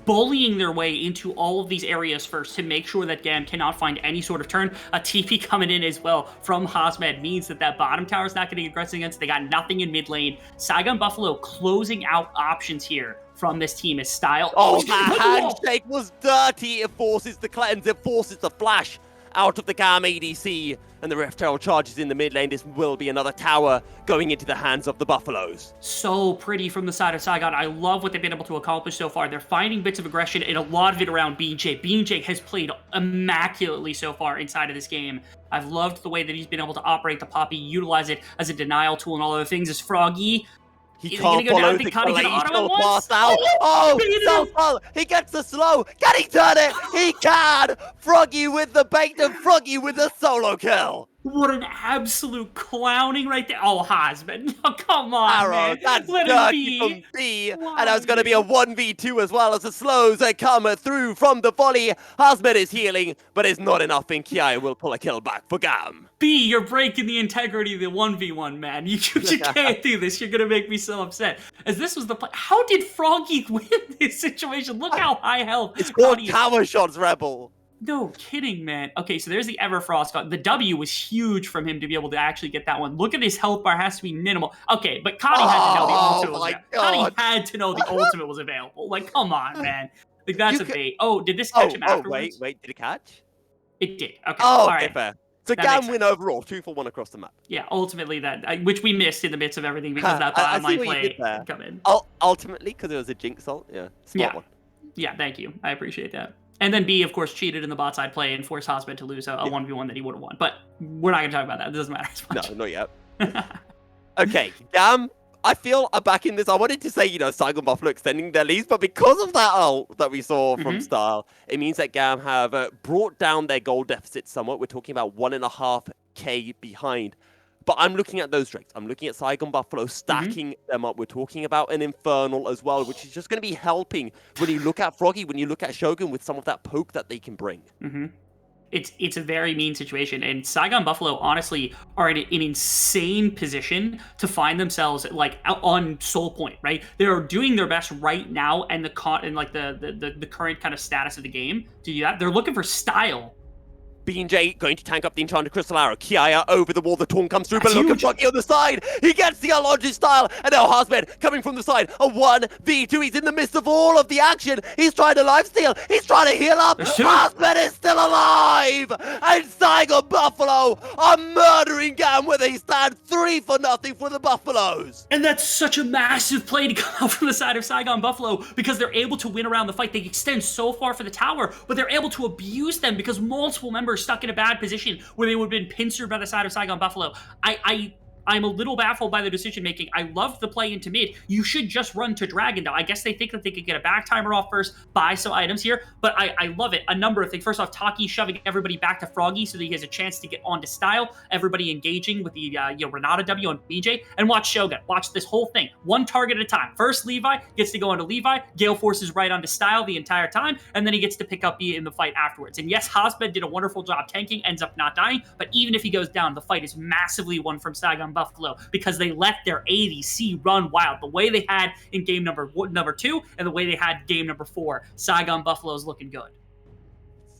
bullying their way into all of these areas first to make sure that GAM cannot find any sort of turn. A TP coming in as well from Hosmed means that bottom tower is not getting aggressive against. They got nothing in mid lane. Saigon Buffalo closing out options here from this team is Style. Oh, that handshake was dirty. It forces the cleanse. It forces the flash out of the GAM ADC. And the Rift Herald charges in the mid lane. This will be another tower going into the hands of the Buffaloes. So pretty from the side of Saigon. I love what they've been able to accomplish so far. They're finding bits of aggression, and a lot of it around BJ. BJ has played immaculately so far inside of this game. I've loved the way that he's been able to operate the Poppy, utilize it as a denial tool and all other things. As Froggy, He is can't he gonna go follow down? the Can he get auto at glacial once? pass out. Oh, he gets the slow. Can he turn it? He can. Froggy with the bait and Froggy with the solo kill. What an absolute clowning right there. Oh, Hosman. Oh, come on, Arrow, man. that's Let dirty it from be. B. Why, And that was going to be a 1v2 as well as the slows come through from the volley. Hosmed is healing, but it's not enough, and Kiai will pull a kill back for GAM. B, you're breaking the integrity of the 1v1, man. You can't do this. You're going to make me so upset. As this was the play. How did Froggy win this situation? Look how high health. It's called Connie is. tower shots, Rebel. No kidding, man. Okay, so there's the Everfrost. The W was huge from him to be able to actually get that one. Look at his health bar has to be minimal. Okay, but Connie had to know the ultimate was available. Connie had to know the ultimate was available. Like, come on, man. Like, that's a bait. Oh, did this catch him afterwards? Wait, did it catch? It did. Okay, Oh, all okay, right. fair. So That GAM makes win overall, 2-for-1 across the map. Yeah, ultimately which we missed in the midst of everything because that I bottom see line what you did play there. come in. Ultimately, because it was a Jinx ult. Yeah, smart one. Yeah, thank you. I appreciate that. And then B, of course, cheated in the bot side play and forced Hosmed to lose a 1v1 that he would have won. But we're not going to talk about that. It doesn't matter as much. No, not yet. Okay, GAM, I feel I'm back in this. I wanted to say, Saigon Buffalo extending their leads, but because of that ult that we saw from Style, it means that GAM have brought down their goal deficit somewhat. We're talking about 1.5k behind. But I'm looking at those drakes. I'm looking at Saigon Buffalo stacking them up. We're talking about an Infernal as well, which is just going to be helping when you look at Froggy, when you look at Shogun with some of that poke that they can bring. It's a very mean situation, and Saigon Buffalo honestly are in an insane position to find themselves like out on Soul Point, right? They are doing their best right now, and the current kind of status of the game to do that. They're looking for Style. BJ going to tank up the Enchanted Crystal Arrow. Kiaya over the wall. The taunt comes through, That's but look at huge. Froggy on the side. He gets the Alonji Style, and now Hosmed coming from the side. A 1v2. He's in the midst of all of the action. He's trying to lifesteal. He's trying to heal up. There's two. Hosmed is still alive, and Saigon Buffalo are murdering GAM where they stand 3-0 for the Buffaloes. And that's such a massive play to come out from the side of Saigon Buffalo because they're able to win around the fight. They extend so far for the tower, but they're able to abuse them because multiple members stuck in a bad position where they would have been pincered by the side of Saigon Buffalo. I'm a little baffled by the decision making. I love the play into mid. You should just run to Dragon now. I guess they think that they could get a back timer off first, buy some items here, but I love it. A number of things. First off, Taki shoving everybody back to Froggy so that he has a chance to get onto Style. Everybody engaging with the Renata W on BJ, and watch Shogun. Watch this whole thing. One target at a time. First Levi gets to go onto Levi. Gale forces right onto Style the entire time, and then he gets to pick up B in the fight afterwards. And yes, Hosmed did a wonderful job tanking, ends up not dying, but even if he goes down, the fight is massively won from Saigon Buffalo because they let their ADC run wild. The way they had in game number 2 and the way they had game number 4, Saigon Buffalo's looking good.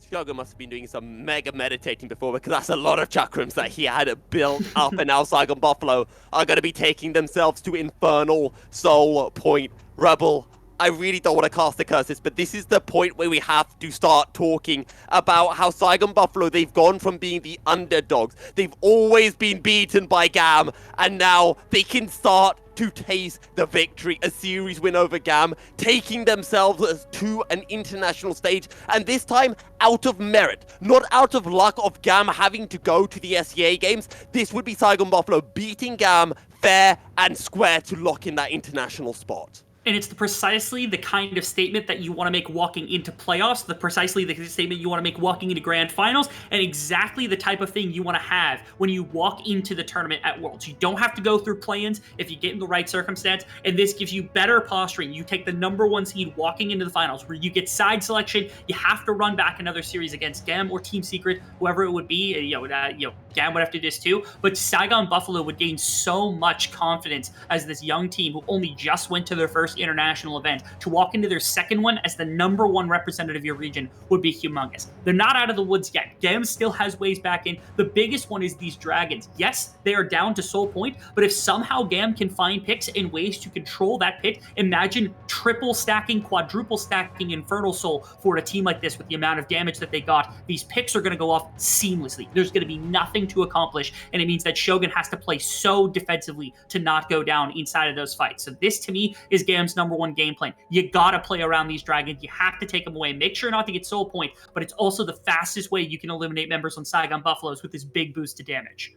Shogun must have been doing some mega meditating before because that's a lot of chakrams that he had built up, and now Saigon Buffalo are going to be taking themselves to Infernal Soul Point. Rebel, I really don't want to cast the curses, but this is the point where we have to start talking about how Saigon Buffalo, they've gone from being the underdogs. They've always been beaten by GAM, and now they can start to taste the victory. A series win over GAM, taking themselves to an international stage, and this time out of merit, not out of luck of GAM having to go to the SEA games. This would be Saigon Buffalo beating GAM fair and square to lock in that international spot. And it's precisely the kind of statement that you want to make walking into playoffs, precisely the statement you want to make walking into grand finals, and exactly the type of thing you want to have when you walk into the tournament at Worlds. You don't have to go through play-ins if you get in the right circumstance, and this gives you better posturing. You take the number 1 seed walking into the finals, where you get side selection. You have to run back another series against GAM or Team Secret, whoever it would be. GAM would have to do this too, but Saigon Buffalo would gain so much confidence as this young team who only just went to their first international event, to walk into their second one as the #1 representative of your region would be humongous. They're not out of the woods yet. GAM still has ways back in. The biggest one is these Dragons. Yes, they are down to Soul Point, but if somehow GAM can find picks and ways to control that pick, imagine triple stacking, quadruple stacking Infernal Soul for a team like this with the amount of damage that they got. These picks are going to go off seamlessly. There's going to be nothing to accomplish, and it means that Shogun has to play so defensively to not go down inside of those fights. So this, to me, is GAM's #1 game plan. You got to play around these Dragons. You have to take them away. Make sure not to get Soul Point, but it's also the fastest way you can eliminate members on Saigon Buffaloes with this big boost to damage.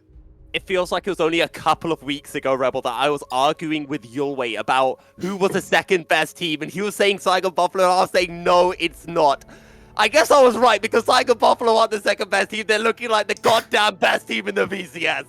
It feels like it was only a couple of weeks ago, Rebel, that I was arguing with Yulway about who was the second best team, and he was saying Saigon Buffalo, and I was saying, no, it's not. I guess I was right, because Saigon Buffalo aren't the second best team. They're looking like the goddamn best team in the VCS.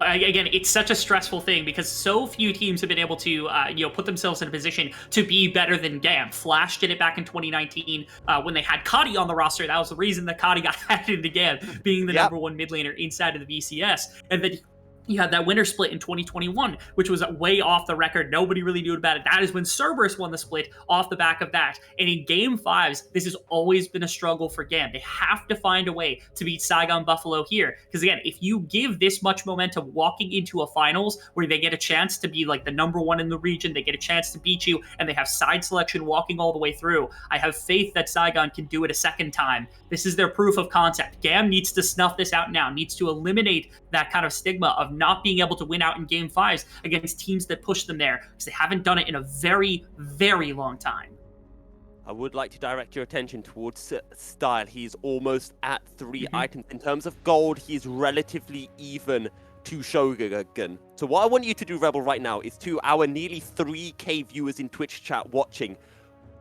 Again, it's such a stressful thing because so few teams have been able to, put themselves in a position to be better than GAM. Flash did it back in 2019 when they had Kadi on the roster. That was the reason that Kadi got added into GAM, being the #1 mid laner inside of the VCS. And then you had that winter split in 2021, which was way off the record. Nobody really knew about it. That is when Cerberus won the split off the back of that. And in Game 5s, this has always been a struggle for GAM. They have to find a way to beat Saigon Buffalo here. Because again, if you give this much momentum walking into a finals where they get a chance to be like the #1 in the region, they get a chance to beat you, and they have side selection walking all the way through, I have faith that Saigon can do it a second time. This is their proof of concept. GAM needs to snuff this out now, needs to eliminate that kind of stigma of not being able to win out in Game 5s against teams that push them there, because they haven't done it in a very, very long time. I would like to direct your attention towards Style. He's almost at 3 items. In terms of gold, he's relatively even to Shogun. So what I want you to do, Rebel, right now is to our nearly 3K viewers in Twitch chat watching,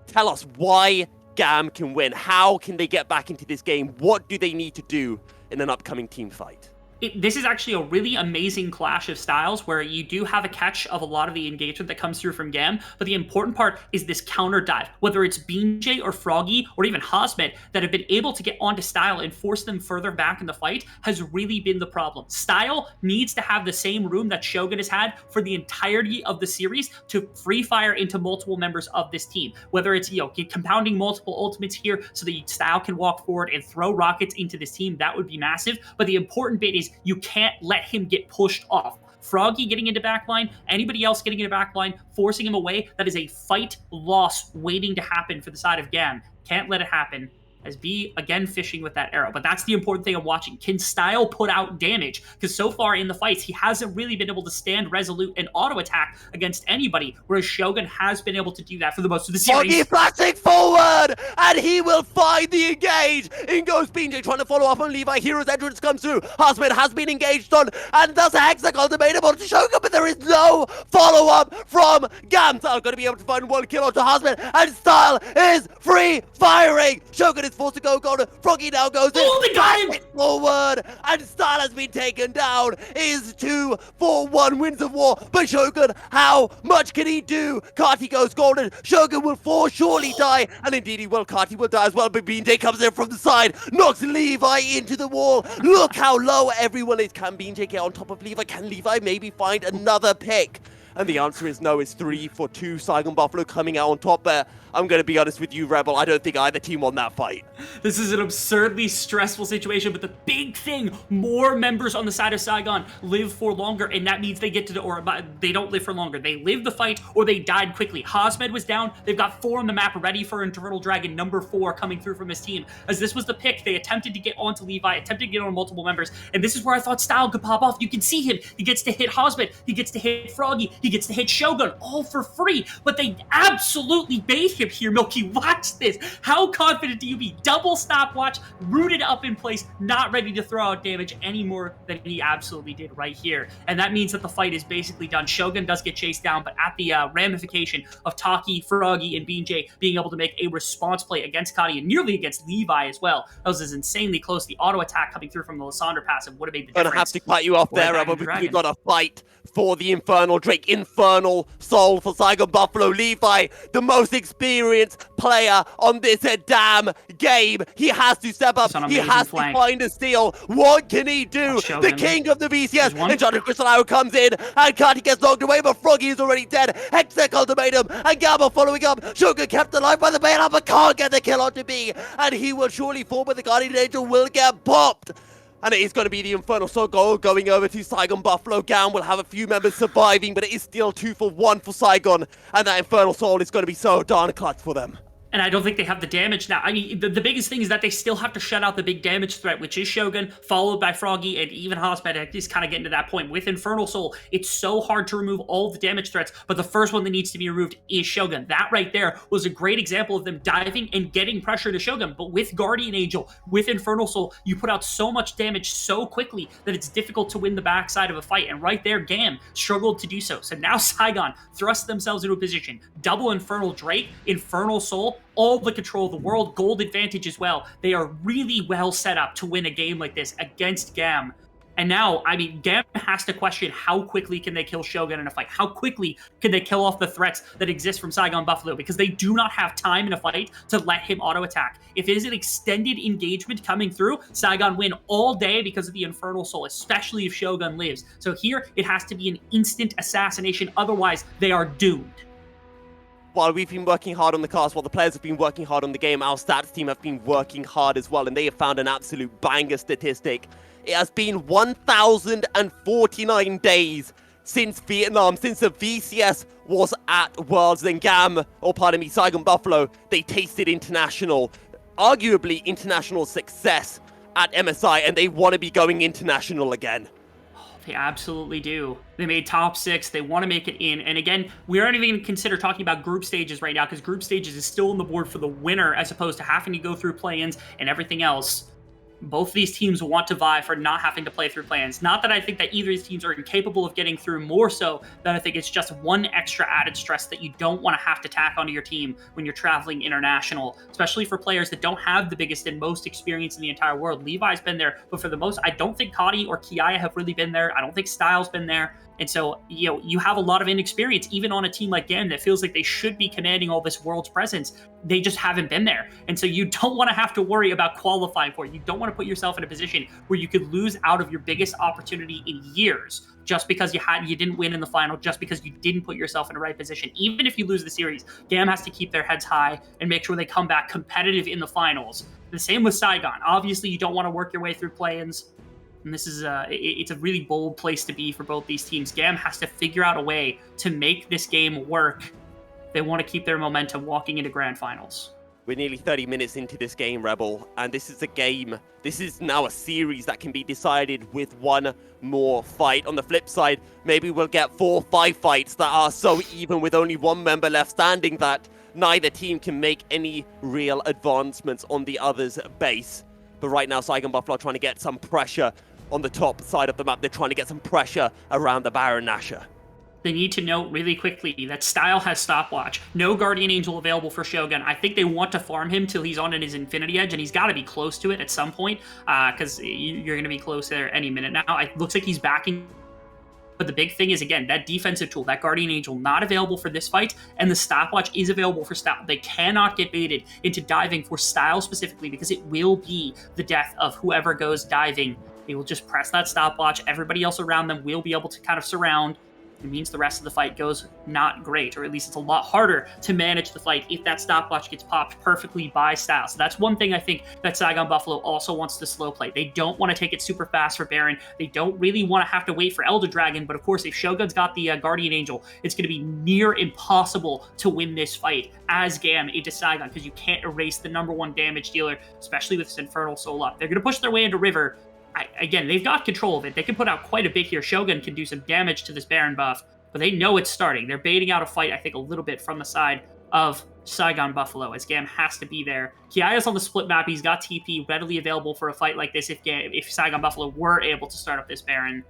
tell us why GAM can win. How can they get back into this game? What do they need to do in an upcoming team fight? This is actually a really amazing clash of styles where you do have a catch of a lot of the engagement that comes through from GAM, but the important part is this counter dive. Whether it's BJ or Froggy or even Hosmet that have been able to get onto Style and force them further back in the fight has really been the problem. Style needs to have the same room that Shogun has had for the entirety of the series to free fire into multiple members of this team. Whether it's, compounding multiple ultimates here so that Style can walk forward and throw rockets into this team, that would be massive. But the important bit is you can't let him get pushed off. Froggy getting into backline, anybody else getting into backline, forcing him away, that is a fight loss waiting to happen for the side of GAM. Can't let it happen. As B, again, fishing with that arrow. But that's the important thing of watching. Can Style put out damage? Because so far in the fights, he hasn't really been able to stand resolute and auto-attack against anybody, whereas Shogun has been able to do that for the most of the series. Froggy flashing forward, and he will find the engage. In goes BJ trying to follow up on Levi. Hero's entrance comes through. Hosman has been engaged on, and thus a Hexagon debatable to Shogun, but there is no follow-up from GAM. Style going to be able to find 1 kill onto Hosman, and Style is free firing. Shogun is forced to go golden. Froggy now goes in. Oh my God! Forward, and Style has been taken down. Is 2 for 1 Winds of War. But Shogun, how much can he do? Kati goes golden. Shogun will surely die, and indeed he will. Kati will die as well, but BJ comes in from the side, knocks Levi into the wall. Look how low everyone is. Can BJ get on top of Levi? Can Levi maybe find another pick? And the answer is no. It's 3 for 2. Saigon Buffalo coming out on top there. I'm going to be honest with you, Rebel. I don't think either team won that fight. This is an absurdly stressful situation, but the big thing, more members on the side of Saigon live for longer, and that means they get to, or they don't live for longer. They live the fight, or they died quickly. Hosmed was down. They've got 4 on the map ready for Infernal Dragon, #4 coming through from his team. As this was the pick, they attempted to get onto Levi, attempted to get on multiple members, and this is where I thought Style could pop off. You can see him. He gets to hit Hosmed. He gets to hit Froggy. He gets to hit Shogun, all for free, but they absolutely bait him here. Milky, watch this. How confident do you be? Double stopwatch, rooted up in place, not ready to throw out damage any more than he absolutely did right here. And that means that the fight is basically done. Shogun does get chased down, but at the ramification of Taki, Froggy, and BJ being able to make a response play against Kadi and nearly against Levi as well. That was insanely close. The auto attack coming through from the Lysandra passive would have made the difference. I'm gonna have to cut you off there, Rebel, because we've got a fight for the Infernal Drake, Infernal Soul for Saigon Buffalo. Levi, the most experienced experienced player on this damn game. He has to step up. It's an He amazing has flank. to find a steal. What can he do? Oh, The Shogun. king of the VCS. There's one. And Johnny Crystal comes in. And Cardi gets knocked away, but Froggy is already dead. Hextech ultimatum. And Gamma following up. Shogun kept alive by the bailout, but can't get the kill onto B. And he will surely fall, but the Guardian Angel will get popped. And it is going to be the Infernal Soul goal going over to Saigon Buffalo. GAM will have a few members surviving, but it is still 2 for 1 for Saigon. And that Infernal Soul is going to be so darn clutch for them. And I don't think they have the damage now. I mean, the biggest thing is that they still have to shut out the big damage threat, which is Shogun, followed by Froggy, and even Hosped is kind of getting to that point. With Infernal Soul, it's so hard to remove all the damage threats, but the first one that needs to be removed is Shogun. That right there was a great example of them diving and getting pressure to Shogun. But with Guardian Angel, with Infernal Soul, you put out so much damage so quickly that it's difficult to win the backside of a fight. And right there, GAM struggled to do so. So now Saigon thrust themselves into a position. Double Infernal Drake, Infernal Soul, all the control of the world, gold advantage as well. They are really well set up to win a game like this against GAM. And now, I mean, GAM has to question how quickly can they kill Shogun in a fight? How quickly can they kill off the threats that exist from Saigon Buffalo? Because they do not have time in a fight to let him auto-attack. If it is an extended engagement coming through, Saigon win all day because of the Infernal Soul, especially if Shogun lives. So here, it has to be an instant assassination. Otherwise, they are doomed. While we've been working hard on the cast, while the players have been working hard on the game, our stats team have been working hard as well, and they have found an absolute banger statistic. It has been 1,049 days since Vietnam, since the VCS was at Worlds, then GAM, or pardon me, Saigon Buffalo, they tasted international, arguably international success at MSI, and they want to be going international again. They absolutely do. They made top 6. They want to make it in. And again, we aren't even going to consider talking about group stages right now because group stages is still on the board for the winner as opposed to having to go through play-ins and everything else. Both these teams want to vie for not having to play through play-ins. Not that I think that either of these teams are incapable of getting through, more so that I think it's just one extra added stress that you don't want to have to tack onto your team when you're traveling international, especially for players that don't have the biggest and most experience in the entire world. Levi's been there, but for the most, I don't think Kadi or Kiaya have really been there. I don't think Styles been there. And so, you know, you have a lot of inexperience, even on a team like GAM that feels like they should be commanding all this world's presence. They just haven't been there. And so you don't want to have to worry about qualifying for it. You don't want to put yourself in a position where you could lose out of your biggest opportunity in years just because you didn't win in the final, just because you didn't put yourself in the right position. Even if you lose the series, GAM has to keep their heads high and make sure they come back competitive in the finals. The same with Saigon. Obviously, you don't want to work your way through play-ins. And this is it's a really bold place to be for both these teams. GAM has to figure out a way to make this game work. They want to keep their momentum walking into grand finals. We're nearly 30 minutes into this game, Rebel, and this is a game. This is now a series that can be decided with one more fight. On the flip side, maybe we'll get 4 or 5 fights that are so even with only one member left standing that neither team can make any real advancements on the other's base. But right now, Saigon Buffalo are trying to get some pressure on the top side of the map. They're trying to get some pressure around the Baron Nashor. They need to note really quickly that Style has stopwatch. No Guardian Angel available for Shogun. I think they want to farm him till he's on his Infinity Edge, and he's got to be close to it at some point, because you're going to be close there any minute now. It looks like he's backing. But the big thing is, again, that defensive tool, that Guardian Angel, not available for this fight, and the stopwatch is available for Style. They cannot get baited into diving for Style specifically, because it will be the death of whoever goes diving. They will just press that stopwatch. Everybody else around them will be able to kind of surround. It means the rest of the fight goes not great, or at least it's a lot harder to manage the fight if that stopwatch gets popped perfectly by Style. So that's one thing I think that Saigon Buffalo also wants to slow play. They don't want to take it super fast for Baron. They don't really want to have to wait for Elder Dragon, but of course, if Shogun's got the Guardian Angel, it's going to be near impossible to win this fight as GAM into Saigon, because you can't erase the #1 damage dealer, especially with this Infernal Soul up. They're going to push their way into River. Again, they've got control of it. They can put out quite a bit here. Shogun can do some damage to this Baron buff, but they know it's starting. They're baiting out a fight, I think, a little bit from the side of Saigon Buffalo, as GAM has to be there. Kiaya's on the split map. He's got TP readily available for a fight like this if Saigon Buffalo were able to start up this Baron.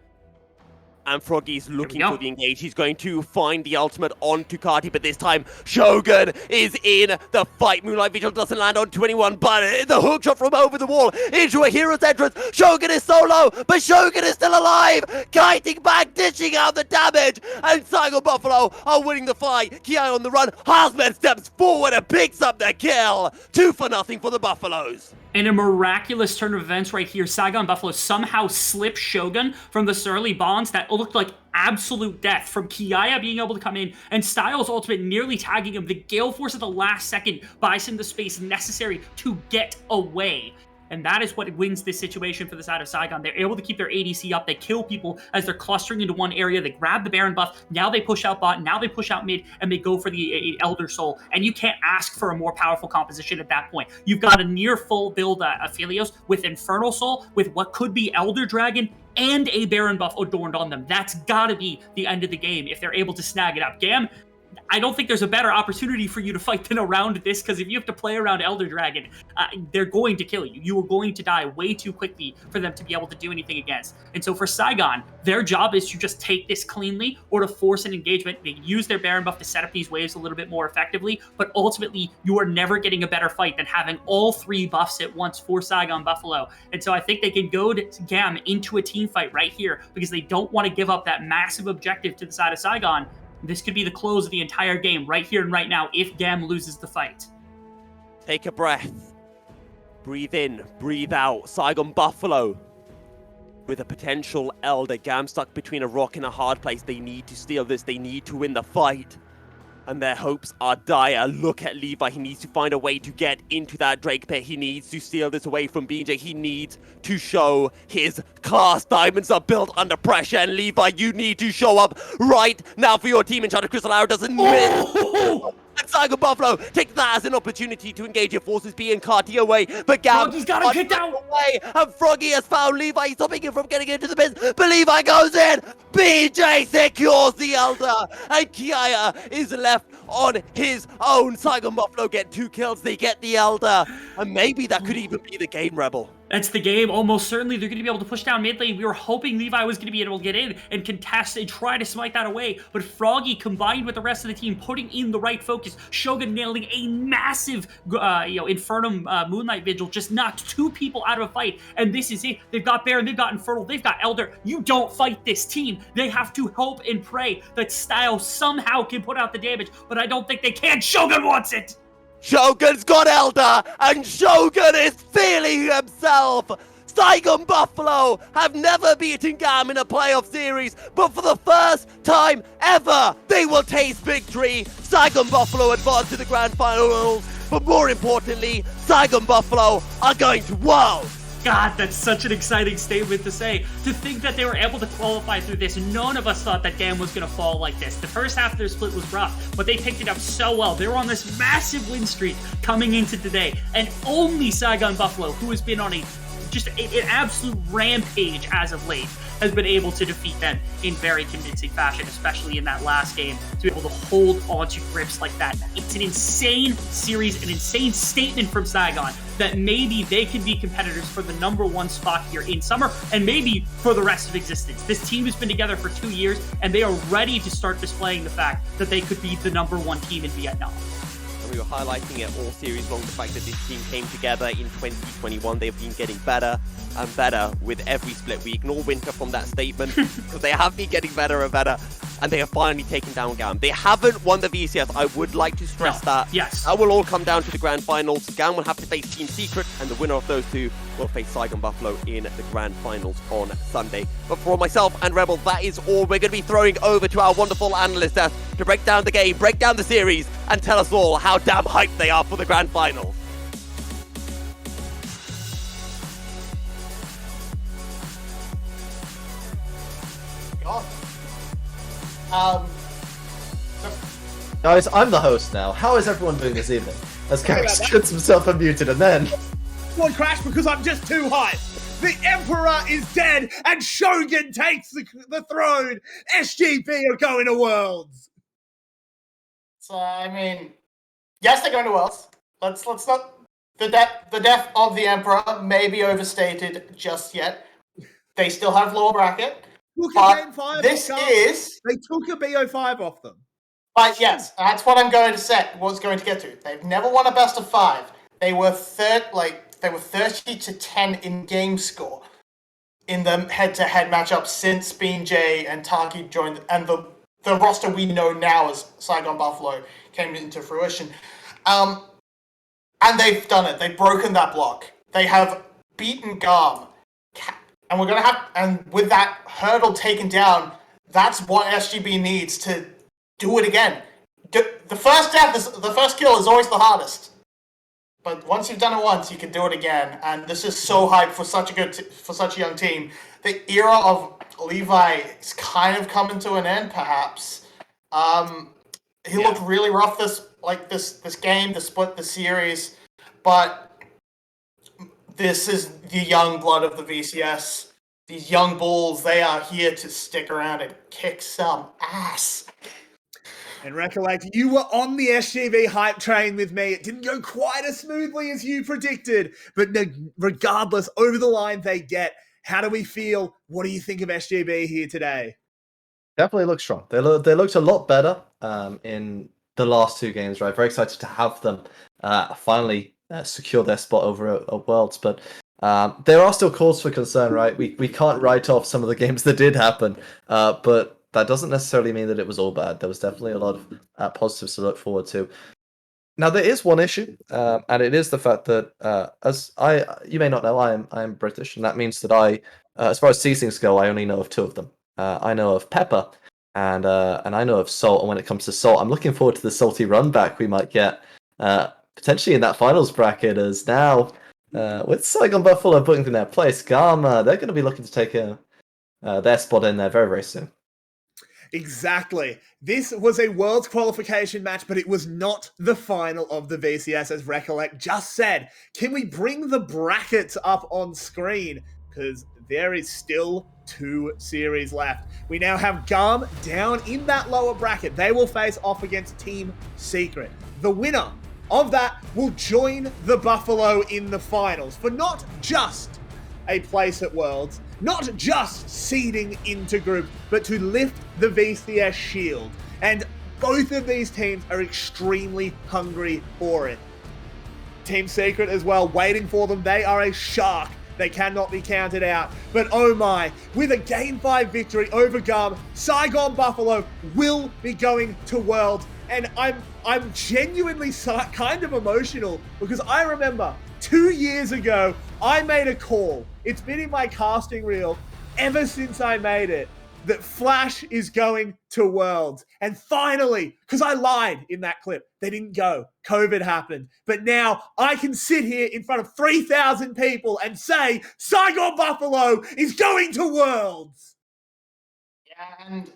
and Froggy's looking for the engage. He's going to find the ultimate onto Carti, but this time Shogun is in the fight. Moonlight Vigil doesn't land onto anyone, but the hook shot from over the wall into a hero's entrance. Shogun is solo, but Shogun is still alive, kiting back, dishing out the damage, and Saigon Buffalo are winning the fight. Ki on the run, Harsman steps forward and picks up the kill. 2-0 for the Buffaloes. In a miraculous turn of events right here, Saigon Buffalo somehow slipped Shogun from the Surly Bonds that looked like absolute death, from Kiaya being able to come in and Styles' ultimate nearly tagging him. The Gale Force at the last second buys him the space necessary to get away. And that is what wins this situation for the side of Saigon. They're able to keep their ADC up. They kill people as they're clustering into one area. They grab the Baron buff. Now they push out bot. Now they push out mid, and they go for the Elder Soul. And you can't ask for a more powerful composition at that point. You've got a near full build Aphelios with Infernal Soul, with what could be Elder Dragon, and a Baron buff adorned on them. That's gotta be the end of the game if they're able to snag it up. GAM, I don't think there's a better opportunity for you to fight than around this, because if you have to play around Elder Dragon, they're going to kill you. You are going to die way too quickly for them to be able to do anything against. And so for Saigon, their job is to just take this cleanly or to force an engagement. They use their Baron buff to set up these waves a little bit more effectively, but ultimately you are never getting a better fight than having all three buffs at once for Saigon Buffalo. And so I think they can go to GAM into a team fight right here, because they don't want to give up that massive objective to the side of Saigon. This could be the close of the entire game right here and right now if GAM loses the fight. Take a breath. Breathe in, breathe out. Saigon Buffalo with a potential Elder. GAM stuck between a rock and a hard place. They need to steal this. They need to win the fight. And their hopes are dire. Look at Levi. He needs to find a way to get into that Drake pit. He needs to steal this away from BJ. He needs to show his class. Diamonds are built under pressure. And Levi, you need to show up right now for your team. Enchanted Crystal Arrow doesn't miss. And Saigon Buffalo take that as an opportunity to engage your forces, B and Carti away. But GAM Froggy's got him kicked out. away. And Froggy has found Levi. He's stopping him from getting into the biz. But Levi goes in. BJ secures the Elder. And Kiaya is left on his own. Saigon Buffalo get 2 kills. They get the Elder. And maybe that could even be the game, Rebel. That's the game. Almost certainly they're going to be able to push down mid lane. We were hoping Levi was going to be able to get in and contest and try to smite that away. But Froggy, combined with the rest of the team, putting in the right focus. Shogun nailing a massive, Infernum Moonlight Vigil. Just knocked 2 people out of a fight. And this is it. They've got Baron, they've got Infernal, they've got Elder. You don't fight this team. They have to hope and pray that Style somehow can put out the damage. But I don't think they can. Shogun wants it! Shogun's got Elder, and Shogun is feeling himself. Saigon Buffalo have never beaten GAM in a playoff series, but for the first time ever, they will taste victory. Saigon Buffalo advance to the grand finals, but more importantly, Saigon Buffalo are going to Worlds. God, that's such an exciting statement to say. To think that they were able to qualify through this. None of us thought that GAM was going to fall like this. The first half of their split was rough, but they picked it up so well. They were on this massive win streak coming into today. And only Saigon Buffalo, who has been on an absolute rampage as of late, has been able to defeat them in very convincing fashion, especially in that last game, to be able to hold onto grips like that. It's an insane series, an insane statement from Saigon that maybe they can be competitors for the #1 spot here in summer and maybe for the rest of existence. This team has been together for 2 years and they are ready to start displaying the fact that they could be the #1 team in Vietnam. We were highlighting it all series long, the fact that this team came together in 2021. They've been getting better and better with every split. We ignore Winter from that statement because they have been getting better and better, and they have finally taken down GAM. They haven't won the VCS. I would like to stress that. Yes. That will all come down to the grand finals. GAM will have to face Team Secret, and the winner of those two will face Saigon Buffalo in the grand finals on Sunday. But for myself and Rebel, that is all. We're going to be throwing over to our wonderful analyst desk to break down the game, break down the series, and tell us all how damn hyped they are for the grand finals. God. Guys, I'm the host now. How is everyone doing this evening? As Carrick gets himself unmuted and then... One crash because I'm just too hyped. The Emperor is dead and Shogun takes the throne. SGB are going to Worlds. So, I mean, yes, they're going to Worlds. Let's not... The death of the Emperor may be overstated just yet. They still have lower bracket. took a But game 5 this off Gum. is. They took a BO5 off them. But yes, that's what I'm going to say. Was going to get to. They've never won a best of 5. They were 30-10 in game score in the head-to-head matchup since Bean J and Taki joined, and the roster we know now as Saigon Buffalo came into fruition. And they've done it. They've broken that block. They have beaten GAM. And we're going to have, and with that hurdle taken down, that's what SGB needs to do it again. The first kill is always the hardest. But once you've done it once, you can do it again. And this is so hyped for such a young team. The era of Levi is kind of coming to an end, perhaps. He looked really rough this game, to split the series, but this is the young blood of the VCS. These young bulls, they are here to stick around and kick some ass. And recollect, you were on the SGB hype train with me. It didn't go quite as smoothly as you predicted, but regardless, over the line they get. How do we feel? What do you think of SGB here today? Definitely look strong. They looked a lot better in the last 2 games, right? Very excited to have them finally secure their spot over at Worlds, but there are still cause for concern, right? We can't write off some of the games that did happen, but that doesn't necessarily mean that it was all bad. There was definitely a lot of positives to look forward to. Now there is one issue, and it is the fact that you may not know, I am British, and that means that as far as seasonings go, I only know of 2 of them. I know of Pepper, and I know of Salt. And when it comes to Salt, I'm looking forward to the salty run back we might get potentially in that finals bracket. As now, with Saigon Buffalo putting in their place, GAM, they're going to be looking to take their spot in there very, very soon. Exactly. This was a Worlds qualification match, but it was not the final of the VCS, as Recollect just said. Can we bring the brackets up on screen? Because there is still 2 series left. We now have GAM down in that lower bracket. They will face off against Team Secret. The winner of that will join the Buffalo in the finals for not just a place at Worlds, not just seeding into group, but to lift the VCS shield. And both of these teams are extremely hungry for it. Team Secret as well, waiting for them. They are a shark. They cannot be counted out. But oh my, with a Game 5 victory over GAM, Saigon Buffalo will be going to Worlds. And I'm genuinely kind of emotional because I remember 2 years ago, I made a call. It's been in my casting reel ever since I made it that Flash is going to Worlds. And finally, because I lied in that clip, they didn't go. COVID happened. But now I can sit here in front of 3,000 people and say Saigon Buffalo is going to Worlds. Yeah, and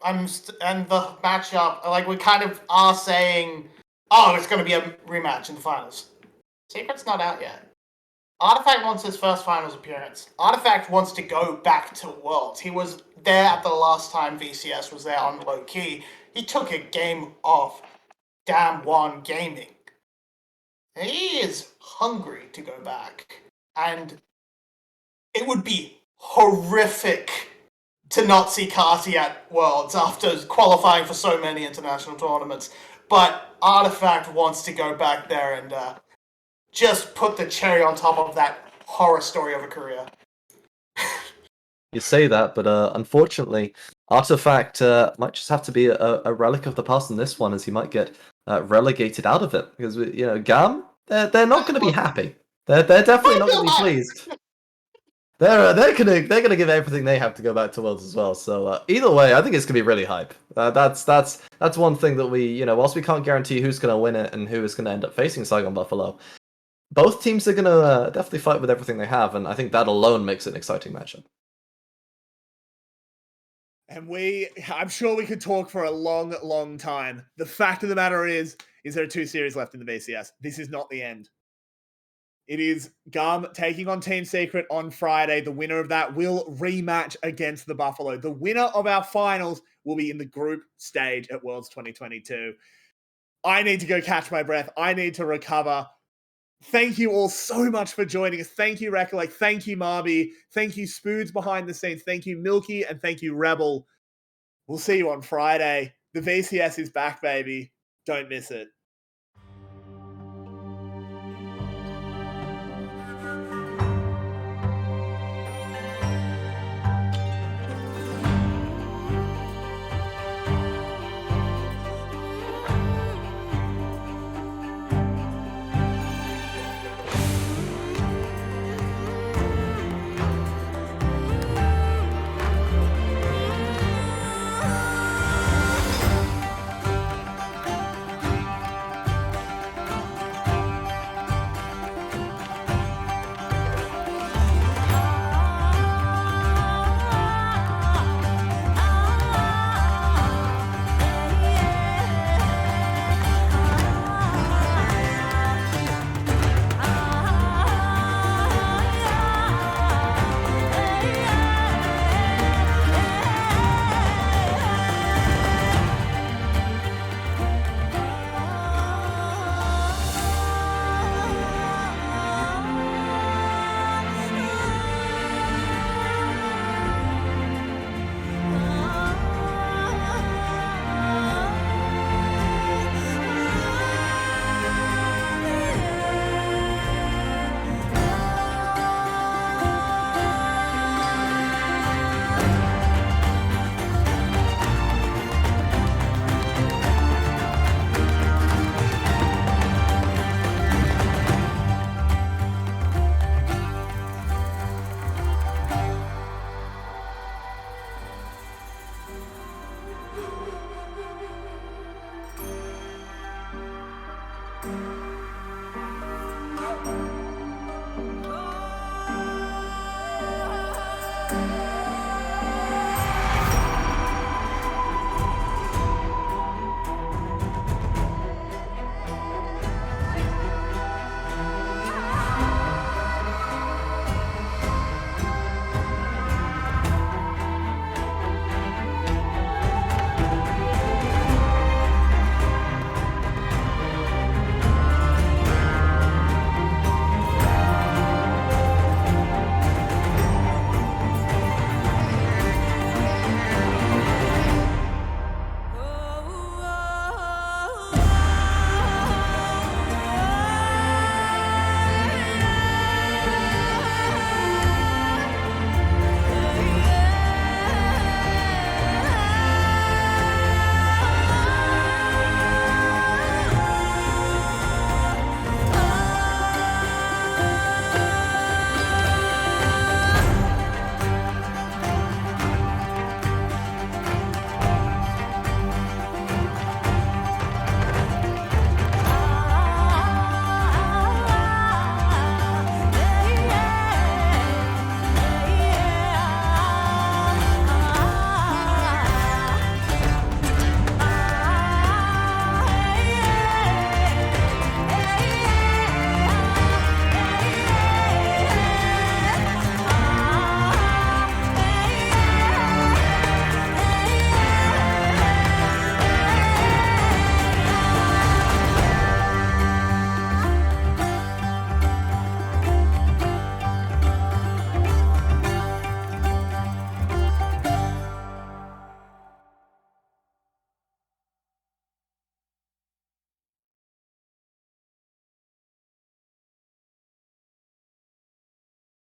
and the matchup, like we kind of are saying, oh, it's going to be a rematch in the finals. Secret's not out yet. Artifact wants his first finals appearance. Artifact wants to go back to Worlds. He was there at the last time VCS was there on low key. He took a game off Damn One Gaming. He is hungry to go back. And it would be horrific to not see Carty at Worlds after qualifying for so many international tournaments. But Artifact wants to go back there and just put the cherry on top of that horror story of a career. You say that, but unfortunately, Artifact might just have to be a relic of the past in this one, as he might get relegated out of it. Because GAM, they're not going to be happy. They're definitely not going to be pleased. They're gonna give everything they have to go back to Worlds as well. So either way, I think it's gonna be really hype. That's one thing that we whilst we can't guarantee who's gonna win it and who is gonna end up facing Saigon Buffalo, both teams are gonna definitely fight with everything they have, and I think that alone makes it an exciting matchup. And I'm sure we could talk for a long, long time. The fact of the matter is there are 2 series left in the VCS. This is not the end. It is GAM taking on Team Secret on Friday. The winner of that will rematch against the Buffalo. The winner of our finals will be in the group stage at Worlds 2022. I need to go catch my breath. I need to recover. Thank you all so much for joining us. Thank you, Recollect. Thank you, Marby. Thank you, Spoods behind the scenes. Thank you, Milky. And thank you, Rebel. We'll see you on Friday. The VCS is back, baby. Don't miss it.